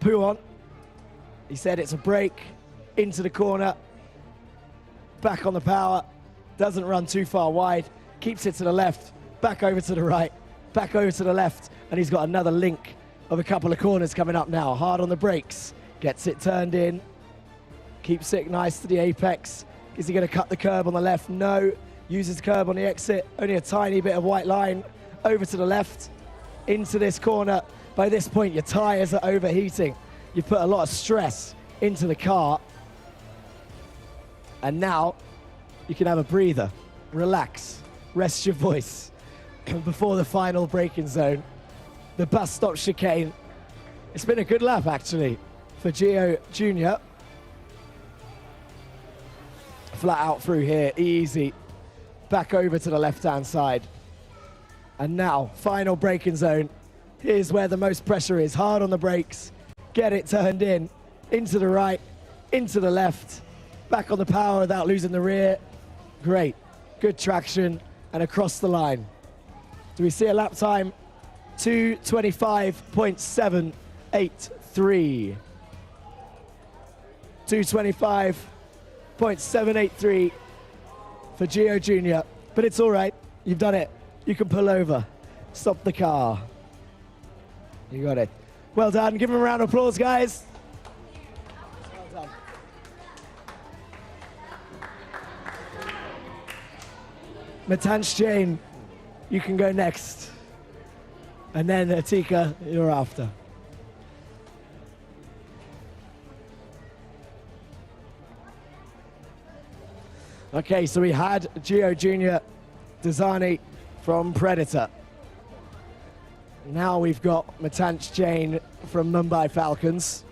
Pouon. He said it's a break into the corner. Back on the power. Doesn't run too far wide. Keeps it to the left. Back over to the right. Back over to the left. And he's got another link of a couple of corners coming up now. Hard on the brakes. Gets it turned in. Keeps it nice to the apex. Is he going to cut the curb on the left? No. Uses curb on the exit, only a tiny bit of white line over to the left, into this corner. By this point, your tires are overheating. You've put a lot of stress into the car. And now you can have a breather, relax, rest your voice before the final braking zone. The bus stop chicane. It's been a good lap, actually, for Gio Jr. Flat out through here, easy. Back over to the left-hand side. And now, final braking zone. Here's where the most pressure is. Hard on the brakes. Get it turned in. Into the right, into the left. Back on the power without losing the rear. Great. Good traction and across the line. Do we see a lap time? 2:25.783. 2:25.783 for Gio Jr. But it's all right. You've done it. You can pull over. Stop the car. You got it. Well done. Give him a round of applause, guys. Well done. Matanch Jane, you can go next. And then Atika, you're after. Okay, so we had Gio Jr. Desani from Predator. Now we've got Matanch Jain from Mumbai Falcons.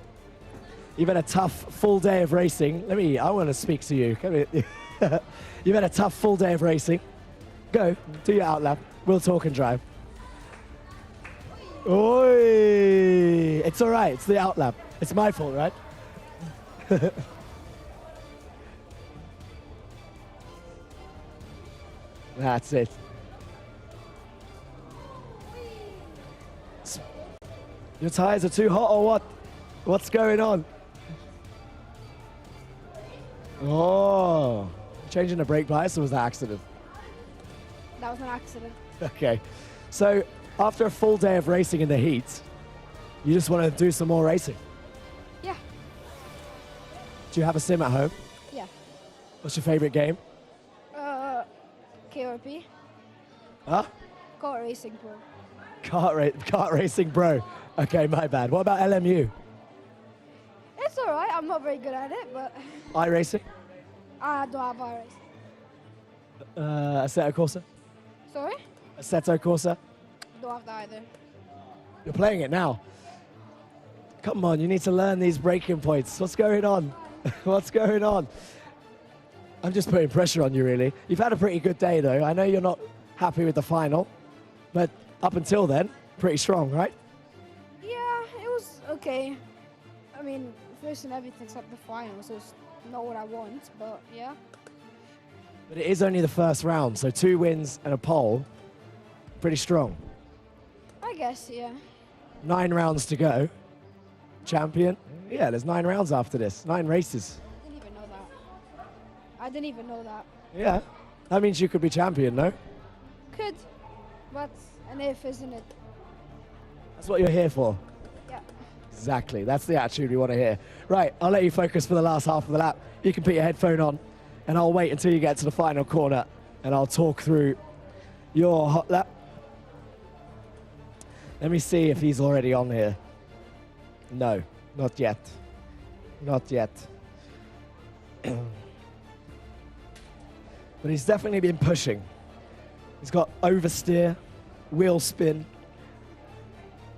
You've had a tough full day of racing. I want to speak to you. You've had a tough full day of racing. Go, do your outlap. We'll talk and drive. Oi! It's all right, it's the outlap. It's my fault, right? That's it. Your tires are too hot or what? What's going on? Oh, changing the brake bias, or was that accident? That was an accident. Okay, so after a full day of racing in the heat, you just want to do some more racing? Yeah. Do you have a sim at home? Yeah. What's your favorite game? KRP. Huh? Kart Racing Pro. Kart Racing Bro. Okay, my bad. What about LMU? It's all right. I'm not very good at it, but iRacing? I don't have iRacing. Assetto Corsa? Sorry? Assetto Corsa? Don't have that either. You're playing it now. Come on, you need to learn these braking points. What's going on? What's going on? I'm just putting pressure on you, really. You've had a pretty good day, though. I know you're not happy with the final, but up until then, pretty strong, right? Yeah, it was okay. I mean, first and everything except the final, so it's not what I want, but yeah. But it is only the first round, so 2 wins and a pole. Pretty strong. I guess, yeah. 9 rounds to go. Champion? Yeah, there's 9 rounds after this. 9 races. I didn't even know that. Yeah. That means you could be champion, no? Could, but an if, isn't it? That's what you're here for. Yeah. Exactly. That's the attitude we want to hear. Right, I'll let you focus for the last half of the lap. You can put your headphone on, and I'll wait until you get to the final corner, and I'll talk through your hot lap. Let me see if he's already on here. No, not yet. Not yet. But he's definitely been pushing. He's got oversteer, wheel spin,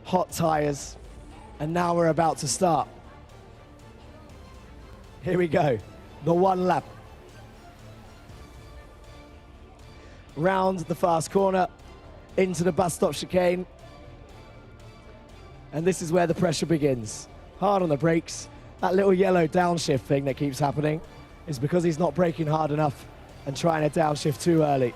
hot tires, and now we're about to start. Here we go, the 1 lap. Round the fast corner, into the bus stop chicane. And this is where the pressure begins. Hard on the brakes. That little yellow downshift thing that keeps happening is because he's not braking hard enough and trying to downshift too early.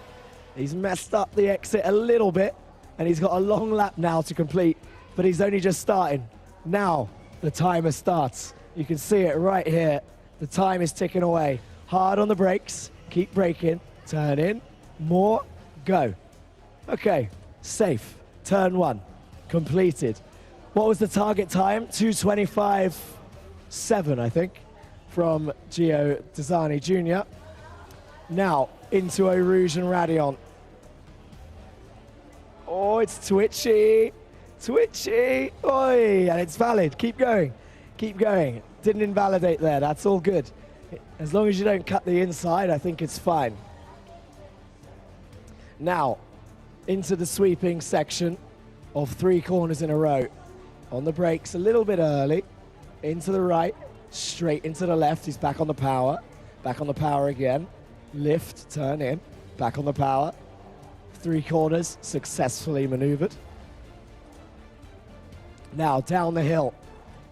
He's messed up the exit a little bit, and he's got a long lap now to complete, but he's only just starting. Now, the timer starts. You can see it right here. The time is ticking away. Hard on the brakes, keep braking, turn in, more, go. Okay, safe, turn 1, completed. What was the target time? 2:25.7, I think, from Gio Desani Jr. Now, into Eau Rouge and Radion. Oh, it's twitchy. Twitchy. Oi, and it's valid. Keep going. Keep going. Didn't invalidate there. That's all good. As long as you don't cut the inside, I think it's fine. Now, into the sweeping section of 3 corners in a row. On the brakes a little bit early. Into the right, straight into the left. He's back on the power. Back on the power again. Lift, turn in, back on the power. 3 corners successfully maneuvered. Now down the hill,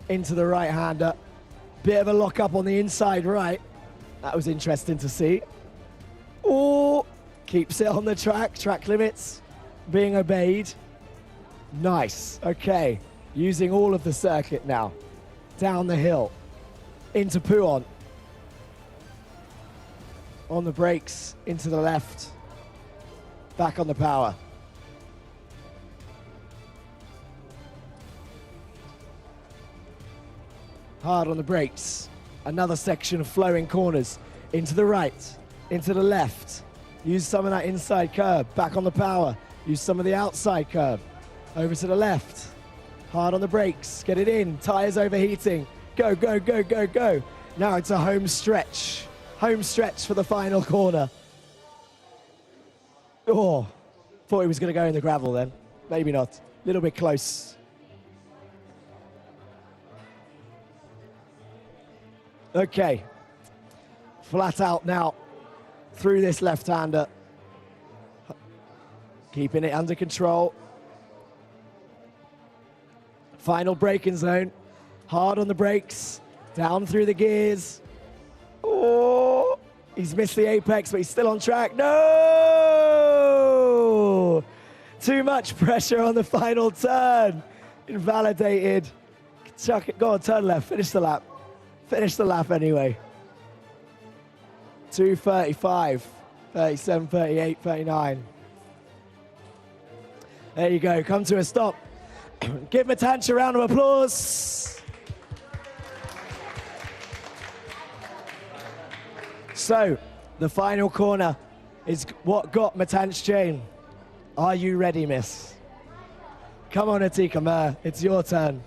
into the right-hander. Bit of a lock-up on the inside right. That was interesting to see. Oh, keeps it on the track. Track limits being obeyed. Nice. Okay, using all of the circuit now. Down the hill, into Puon. On the brakes, into the left. Back on the power. Hard on the brakes. Another section of flowing corners. Into the right, into the left. Use some of that inside curve. Back on the power. Use some of the outside curve. Over to the left. Hard on the brakes. Get it in. Tires overheating. Go, go, go, go, go. Now it's a home stretch. Home stretch for the final corner. Oh, thought he was going to go in the gravel then. Maybe not. A little bit close. Okay. Flat out now through this left-hander. Keeping it under control. Final braking zone. Hard on the brakes. Down through the gears. Oh, he's missed the apex, but he's still on track. No! Too much pressure on the final turn. Invalidated. Chuck it. Go on, turn left. Finish the lap. Finish the lap anyway. 2:35, 37, 38, 39. There you go. Come to a stop. Give Matanch a round of applause. So, the final corner is what got Matanch Chain. Are you ready, miss? Come on, Atika Mer, it's your turn.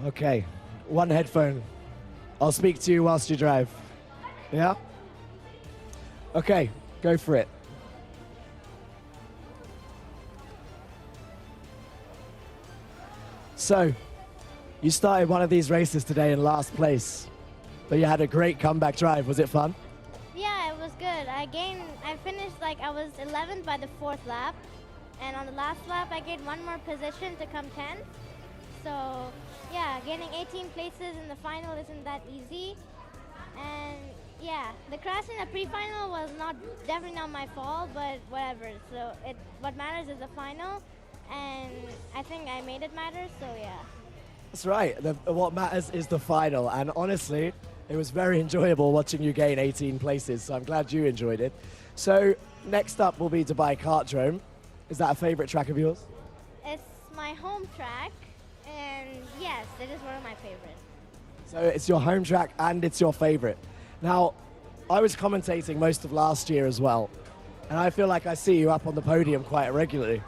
Okay, one headphone. I'll speak to you whilst you drive. Yeah? Okay, go for it. So, you started one of these races today in last place, but you had a great comeback drive. Was it fun? Yeah, it was good. I finished I was 11th by the 4th lap, and on the last lap I gained 1 more position to come 10th. So yeah, gaining 18 places in the final isn't that easy. And yeah, the crash in the pre-final was definitely not my fault, but whatever. So what matters is the final, and I think I made it matter, so yeah. That's right. What matters is the final, and honestly, it was very enjoyable watching you gain 18 places, so I'm glad you enjoyed it. So next up will be Dubai Kartdrome. Is that a favorite track of yours? It's my home track, and yes, it is one of my favorites. So it's your home track and it's your favorite. Now, I was commentating most of last year as well, and I feel like I see you up on the podium quite regularly.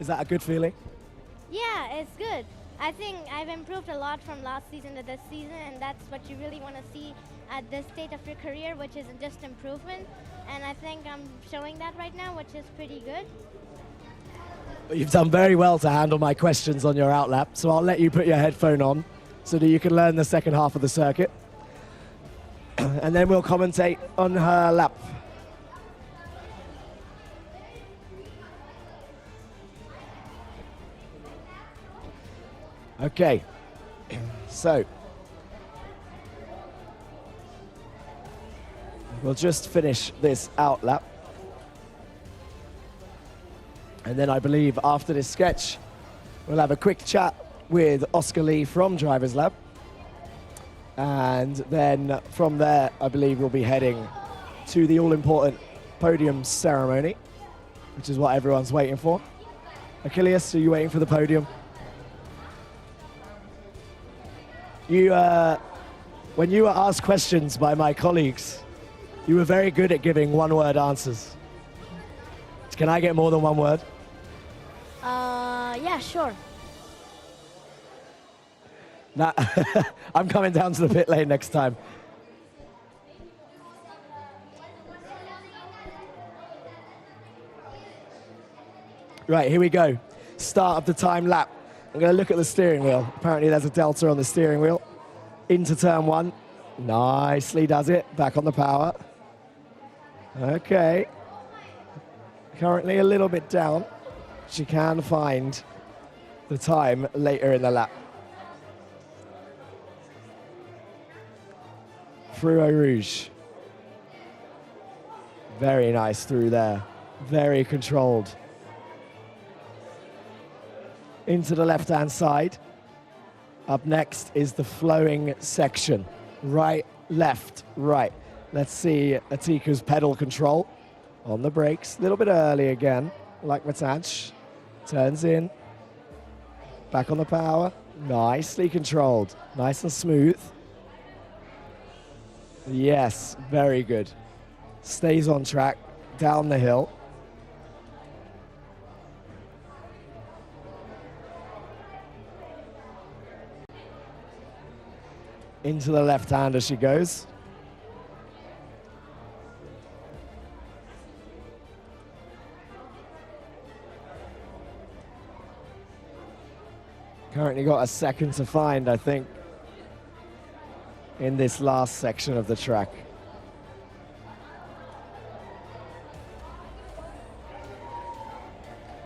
Is that a good feeling? Yeah, it's good. I think I've improved a lot from last season to this season, and that's what you really want to see at this state of your career, which is just improvement. And I think I'm showing that right now, which is pretty good. But you've done very well to handle my questions on your outlap, so I'll let you put your headphone on so that you can learn the second half of the circuit. And then we'll commentate on her lap. Okay, so we'll just finish this outlap. And then I believe after this sketch, We'll have a quick chat with Oscar Lee from Drivers Lab. And then from there, I believe we'll be heading to the all-important podium ceremony, which is what everyone's waiting for. Achilles, are you waiting for the podium? When you were asked questions by my colleagues, you were very good at giving one-word answers. Can I get more than one word? Yeah, sure. Nah, I'm coming down to the pit lane next time. Right, here we go. Start of the time lap. I'm going to look at the steering wheel. Apparently there's a delta on the steering wheel. Into turn 1. Nicely does it. Back on the power. Okay. Currently a little bit down. She can find the time later in the lap. Through Eau Rouge. Very nice through there. Very controlled. Into the left-hand side. Up next is the flowing section. Right, left, right. Let's see Atika's pedal control on the brakes. A little bit early again, like Matanch. Turns in. Back on the power. Nicely controlled. Nice and smooth. Yes, very good. Stays on track, down the hill. Into the left hand as she goes. Currently got a second to find, I think, in this last section of the track.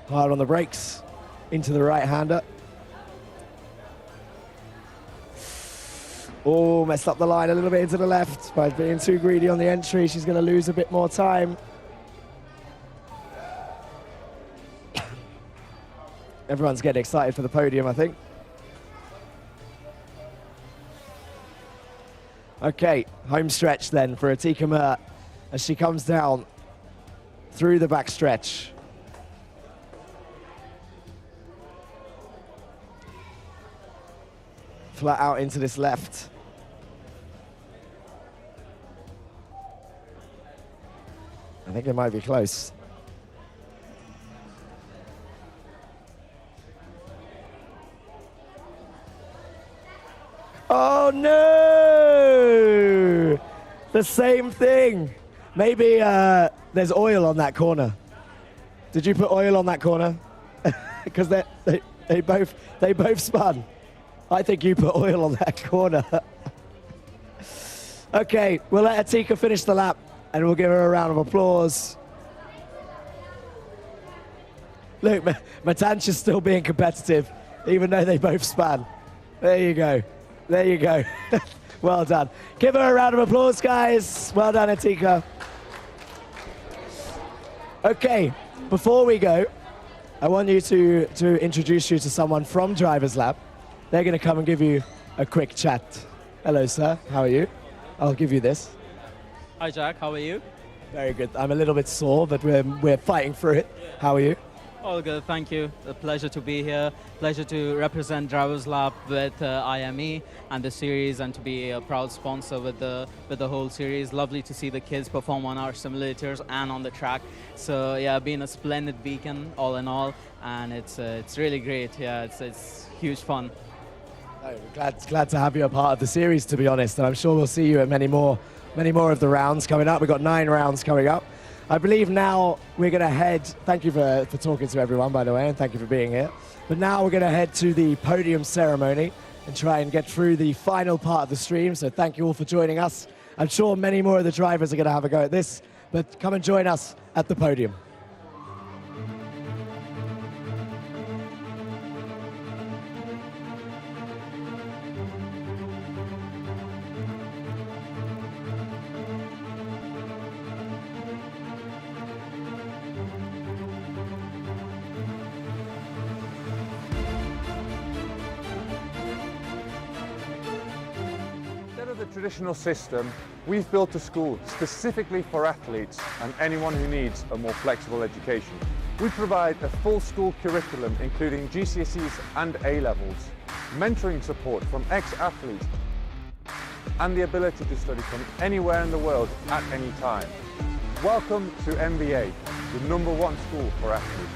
Hard on the brakes, into the right-hander. Oh, messed up the line a little bit into the left by being too greedy on the entry. She's going to lose a bit more time. Everyone's getting excited for the podium, I think. Okay, home stretch then for Atika Mert as she comes down through the back stretch. Flat out into this left. I think it might be close. Oh no! The same thing. Maybe there's oil on that corner. Did you put oil on that corner? Because they both spun. I think you put oil on that corner. Okay, we'll let Atika finish the lap and we'll give her a round of applause. Look, Matanch is still being competitive, even though they both span. There you go. There you go. Well done. Give her a round of applause, guys. Well done, Atika. Okay, before we go, I want you to introduce you to someone from Drivers Lab. They're going to come and give you a quick chat. Hello, sir. How are you? I'll give you this. Hi, Jack. How are you? Very good. I'm a little bit sore, but we're fighting through it. How are you? All good. Thank you. A pleasure to be here. Pleasure to represent Drivers Lab with Iame and the series, and to be a proud sponsor with the whole series. Lovely to see the kids perform on our simulators and on the track. So yeah, been a splendid weekend all in all, and it's really great. Yeah, it's huge fun. Oh, glad to have you a part of the series, to be honest, and I'm sure we'll see you at many more of the rounds coming up. We've got 9 rounds coming up. I believe now we're going to head, thank you for talking to everyone, by the way, and thank you for being here. But now we're going to head to the podium ceremony and try and get through the final part of the stream. So thank you all for joining us. I'm sure many more of the drivers are going to have a go at this, but come and join us at the podium. traditional system, we've built a school specifically for athletes and anyone who needs a more flexible education. We provide a full school curriculum including GCSEs and A-levels, mentoring support from ex-athletes, and the ability to study from anywhere in the world at any time. Welcome to MBA, the #1 school for athletes.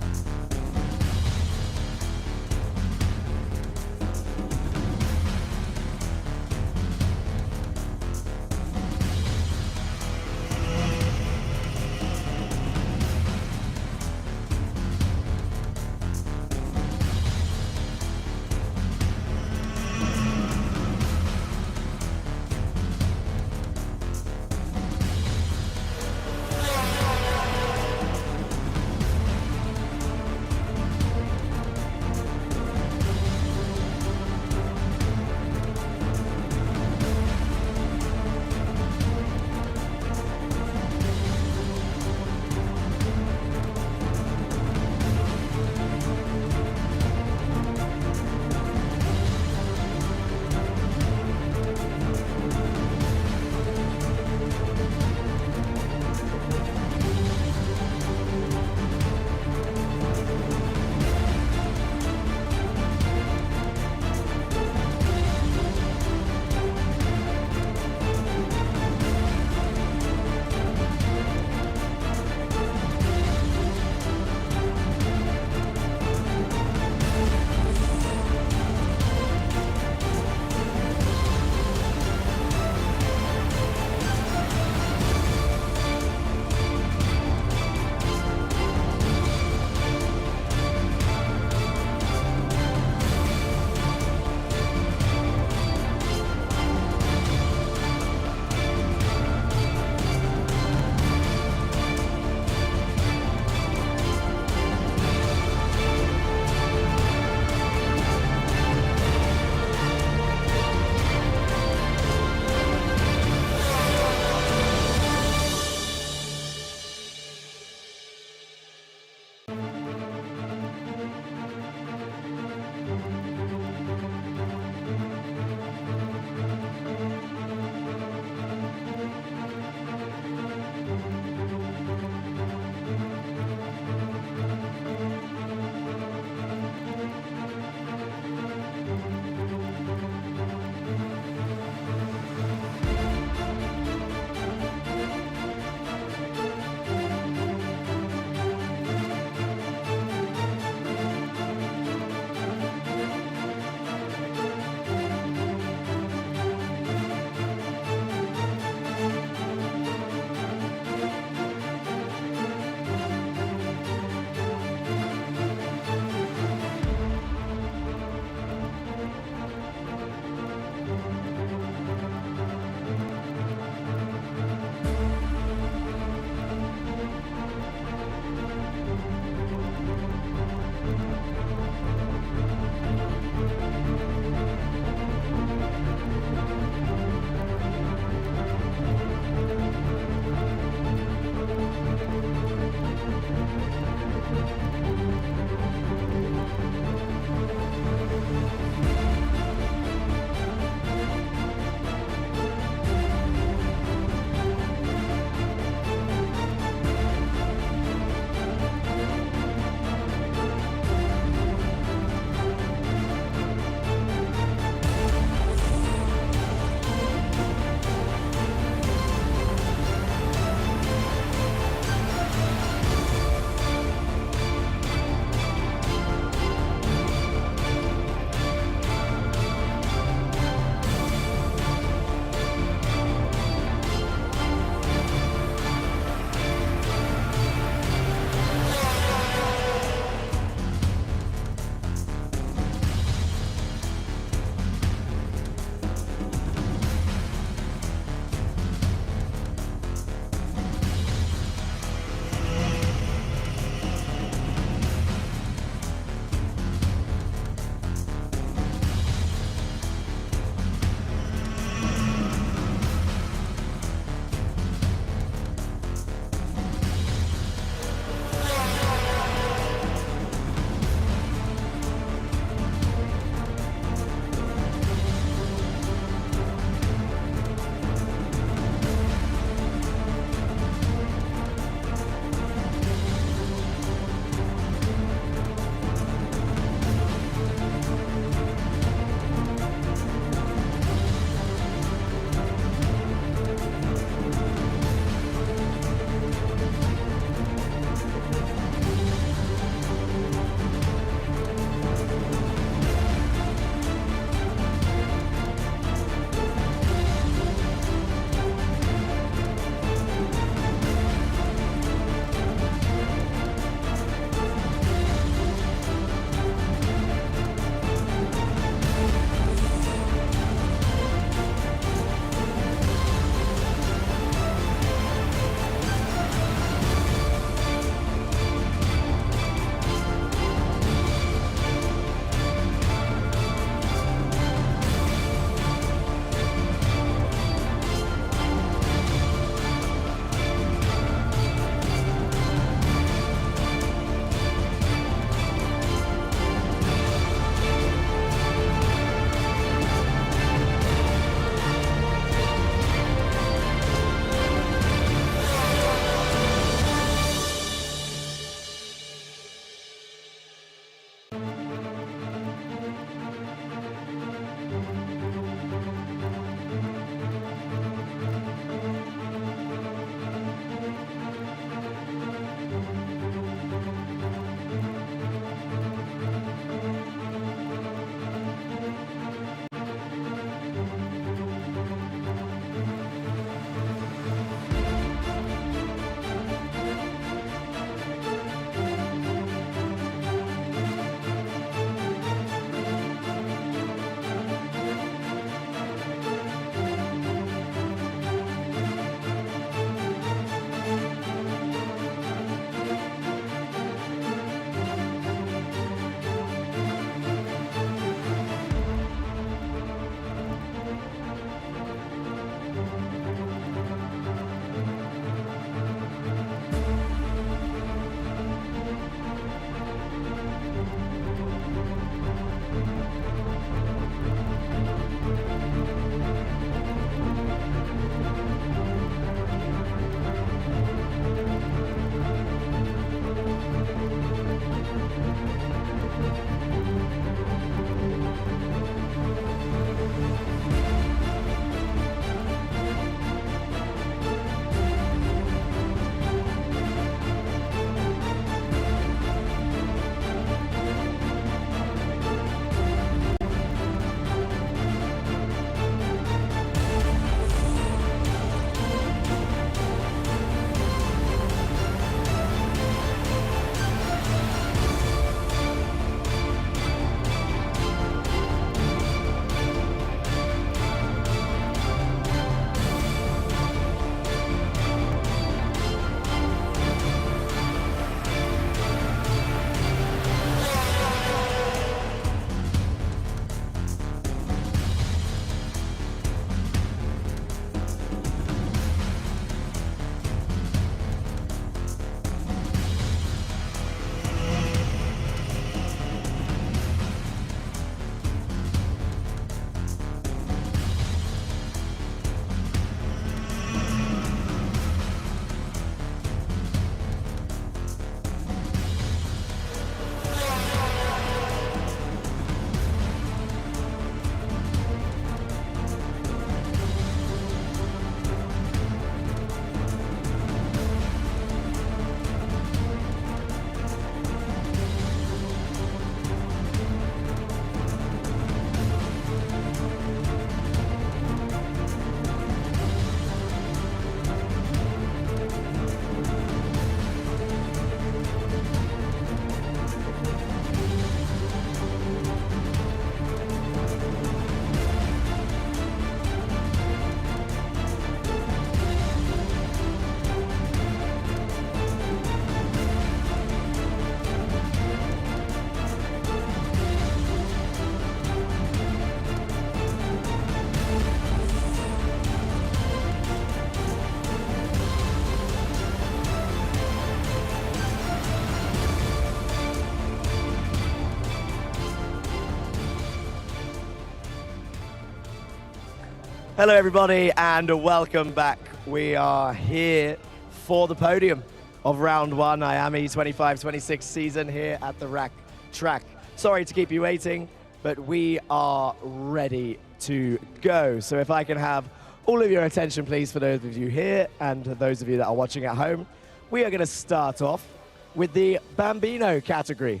Hello, everybody, and welcome back. We are here for the podium of round one, Iame 25-26 season here at the Rack Track. Sorry to keep you waiting, but we are ready to go. So if I can have all of your attention, please, for those of you here and those of you that are watching at home. We are going to start off with the Bambino category.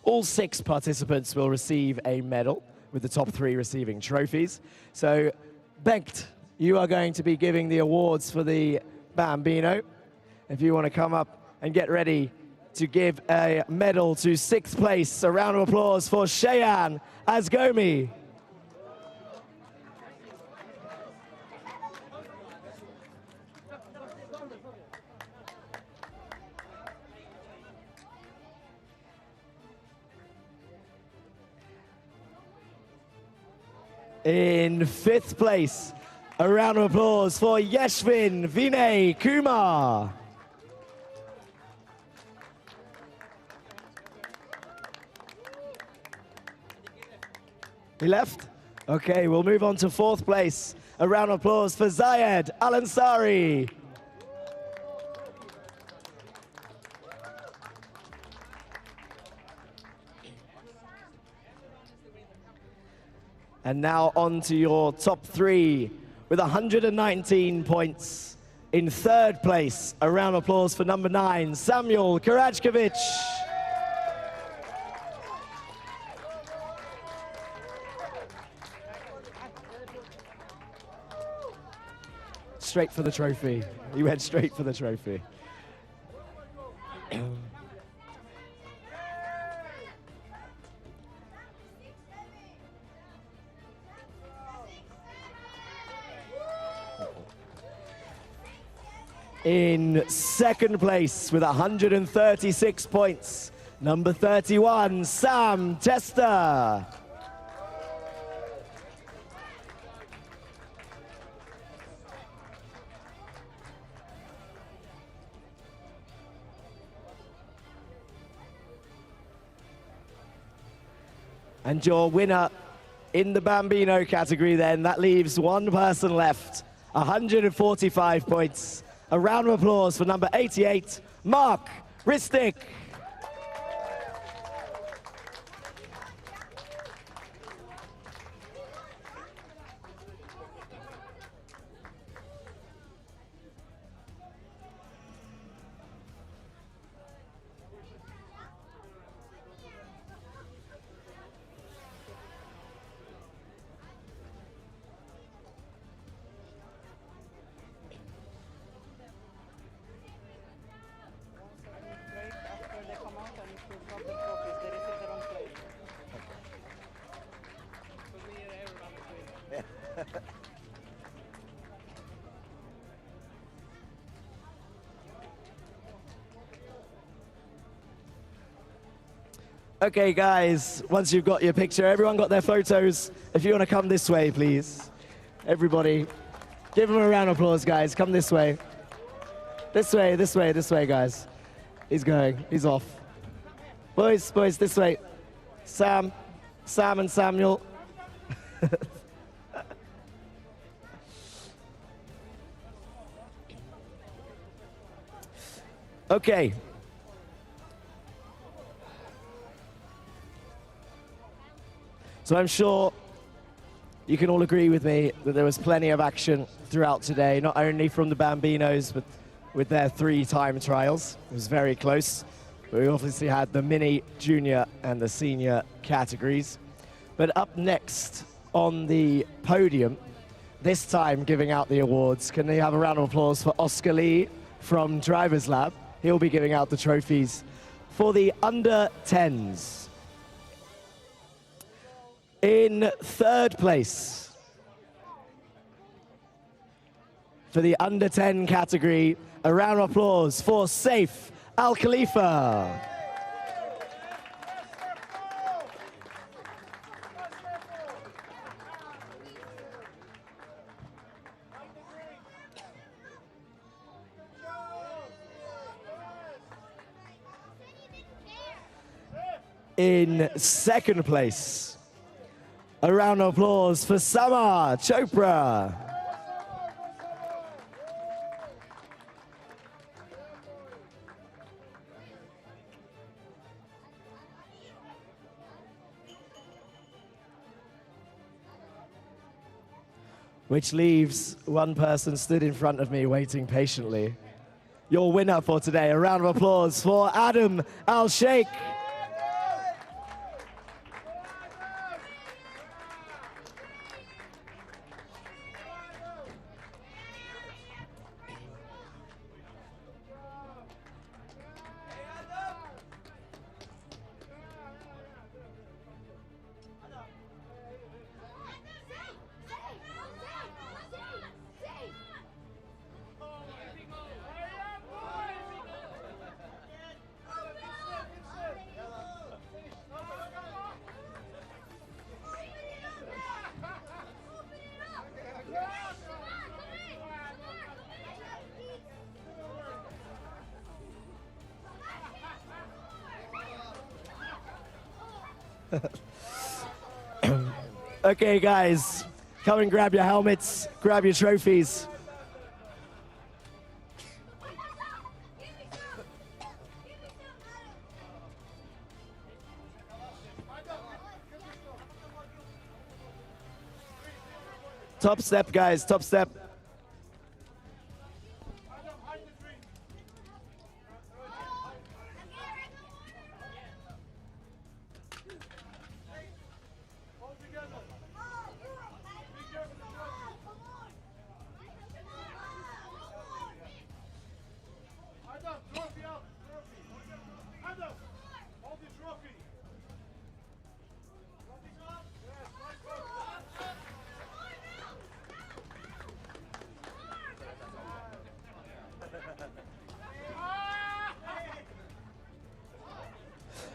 All 6 participants will receive a medal, with the top 3 receiving trophies. So, Bengt, you are going to be giving the awards for the Bambino. If you want to come up and get ready to give a medal to 6th place, a round of applause for Cheyenne Asgomi. In 5th place, a round of applause for Yeshvin Vinay Kumar. He left? Okay, we'll move on to 4th place. A round of applause for Zayed Al-Ansari. And now on to your top 3 with 119 points. In 3rd place, a round of applause for number 9, Samuel Karajkovic. Straight for the trophy. He went straight for the trophy. In 2nd place with 136 points, number 31, Sam Tester. And your winner in the Bambino category then, that leaves one person left, 145 points. A round of applause for number 88, Mark Ristic. Okay, guys, once you've got your picture, everyone got their photos. If you want to come this way, please. Everybody, give them a round of applause, guys. Come this way. This way, this way, this way, guys. He's going, he's off. Boys, this way. Sam and Samuel. Okay. So I'm sure you can all agree with me that there was plenty of action throughout today, not only from the Bambinos, but with their 3 time trials. It was very close. We obviously had the mini, junior, and the senior categories. But up next on the podium, this time giving out the awards, can we have a round of applause for Oscar Lee from Drivers Lab? He'll be giving out the trophies for the under 10s. In 3rd place, for the under 10 category, a round of applause for Saif Al Khalifa. In 2nd place, a round of applause for Samar Chopra. which leaves one person stood in front of me waiting patiently. Your winner for today, a round of applause for Adam Al-Sheikh. Okay, guys, come and grab your helmets, grab your trophies. Top step, guys, top step.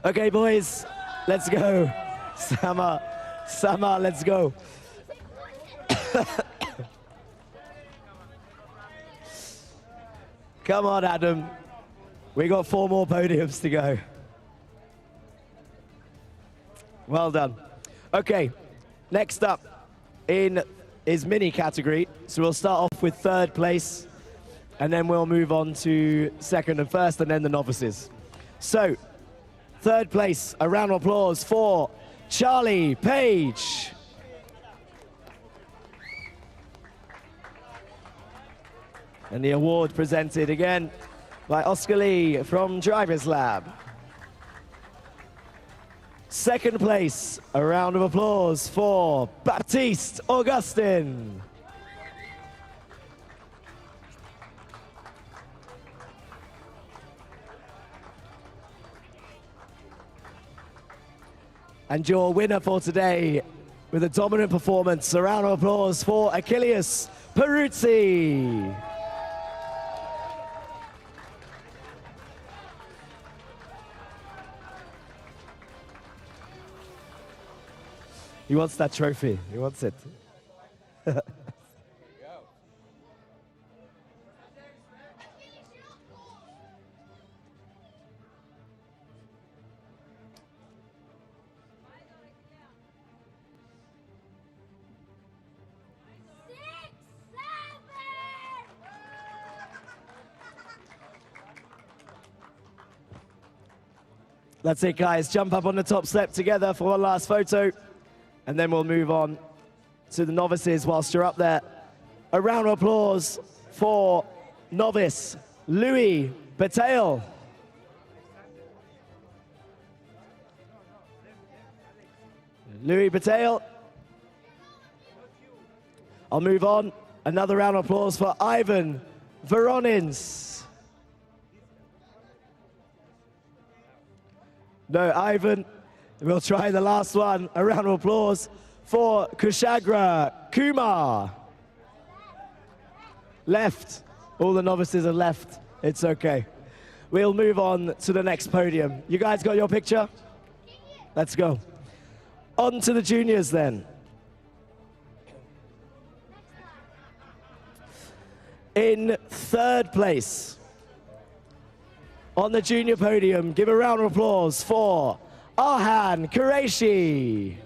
Okay, boys, let's go. Sama, let's go. Come on, Adam. We got 4 more podiums to go. Well done. Okay, next up in is mini category. So we'll start off with 3rd place, and then we'll move on to 2nd and 1st, and then the novices. So, 3rd place, a round of applause for Charlie Page. And the award presented again by Oscar Lee from Drivers Lab. 2nd place, a round of applause for Baptiste Augustin. And your winner for today, with a dominant performance, a round of applause for Achilles Peruzzi. He wants that trophy. He wants it. That's it, guys. Jump up on the top step together for one last photo, and then we'll move on to the novices whilst you're up there. A round of applause for novice Louis Patel. Louis Patel. I'll move on. Another round of applause for Ivan Veronins. No, Ivan. We'll try the last one. A round of applause for Kushagra Kumar. Left. All the novices are left. It's okay. We'll move on to the next podium. You guys got your picture? Let's go. On to the juniors then. In 3rd place, on the junior podium, give a round of applause for Arhan Qureshi.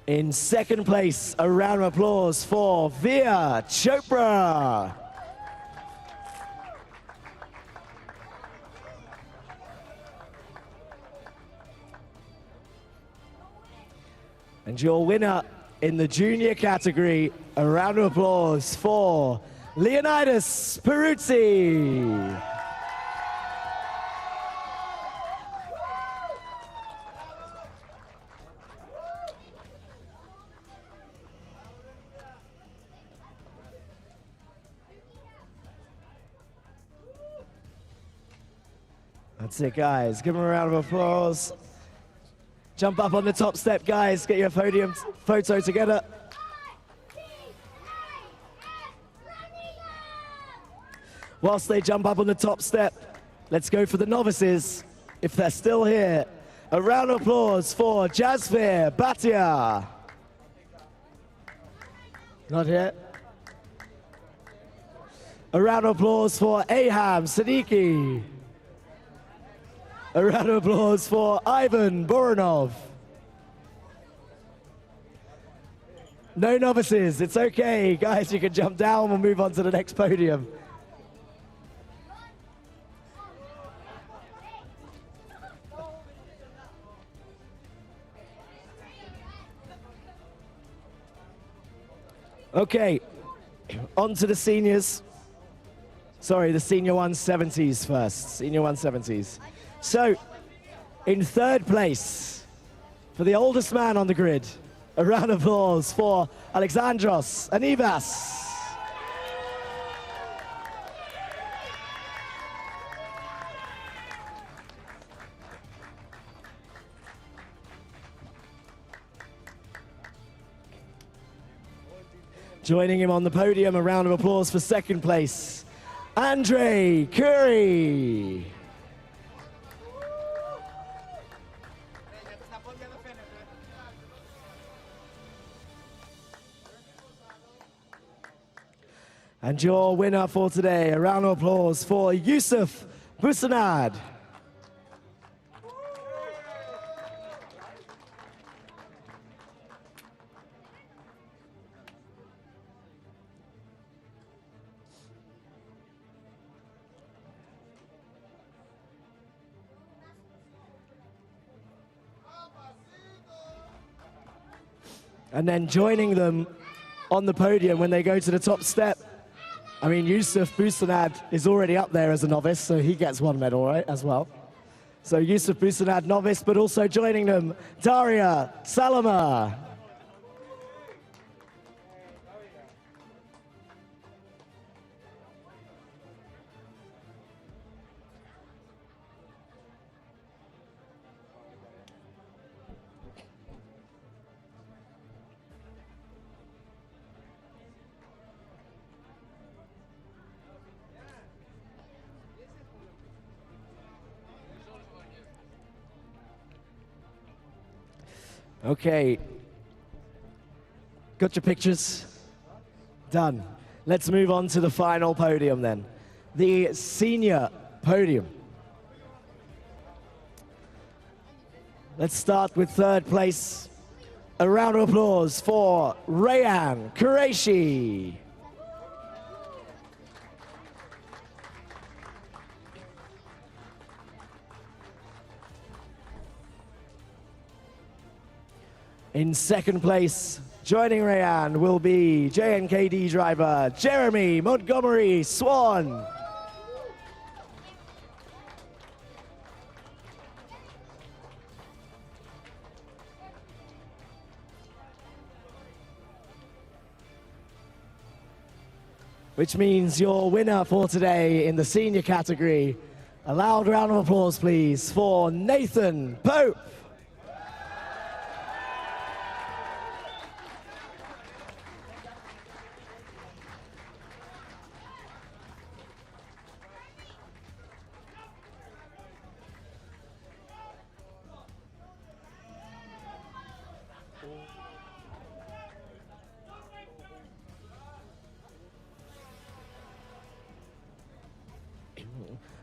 In second place, a round of applause for Via Chopra. And your winner in the junior category, a round of applause for Leonidas Peruzzi. That's it, guys. Give them a round of applause. Jump up on the top step, guys. Get your podium photo together. Whilst they jump up on the top step, let's go for the novices, if they're still here. A round of applause for Jasvir Bhatia. Not here. A round of applause for Aham Siddiqui. A round of applause for Ivan Boranov. No novices, it's okay. Guys, you can jump down, we'll move on to the next podium. Okay, on to the seniors. Sorry, the senior 170s first, senior 170s. So, in third place, for the oldest man on the grid, a round of applause for Alexandros Anivas. Joining him on the podium, a round of applause for second place, Andre Curry. And your winner for today, a round of applause for Yusuf Busanad. And then joining them on the podium when they go to the top step, I mean, Yusuf Busanad is already up there as a novice, so he gets one medal, right, as well. So Yusuf Busanad, novice, but also joining them, Daria Salama. Okay, got your pictures? Done. Let's move on to the final podium then. The senior podium. Let's start with third place. A round of applause for Rayan Qureshi. In second place, joining Rayan will be JNKD driver Jeremy Montgomery Swan. Which means your winner for today in the senior category. A loud round of applause, please, for Nathan Pope.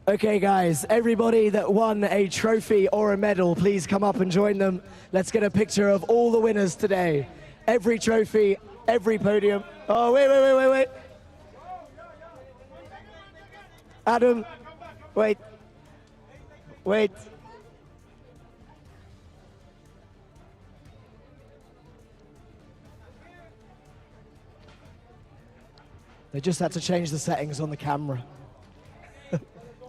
Okay, guys, everybody that won a trophy or a medal, please come up and join them. Let's get a picture of all the winners today. every trophy, every podium. Oh, wait. Adam, wait. They just had to change the settings on the camera.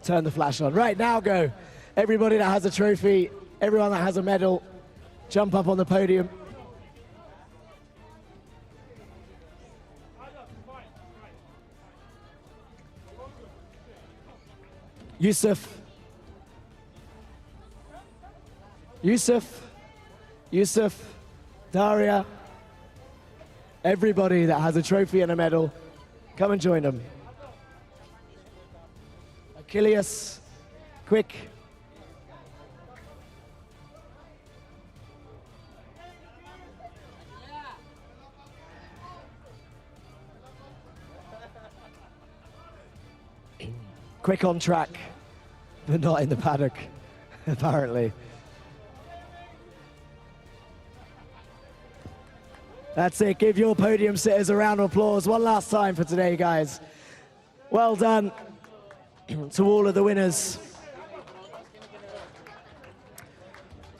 Turn the flash on. Right, now go. Everybody that has a trophy, everyone that has a medal, jump up on the podium. Yusuf, Daria, everybody that has a trophy and a medal, come and join them. Achilles, quick. Quick on track, but not in the paddock, apparently. That's it. Give your podium sitters a round of applause one last time for today, guys. Well done to all of the winners.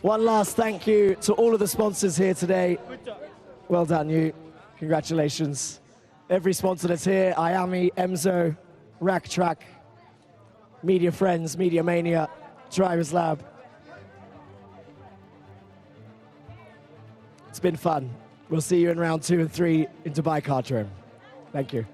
One last thank you to all of the sponsors here today. Well done, you. Congratulations. Every sponsor that's here, Iame, Emzo, Rack Track, Media Friends, Media Mania, Drivers Lab. It's been fun. We'll see you in round 2 and 3 in Dubai Kart Room. Thank you.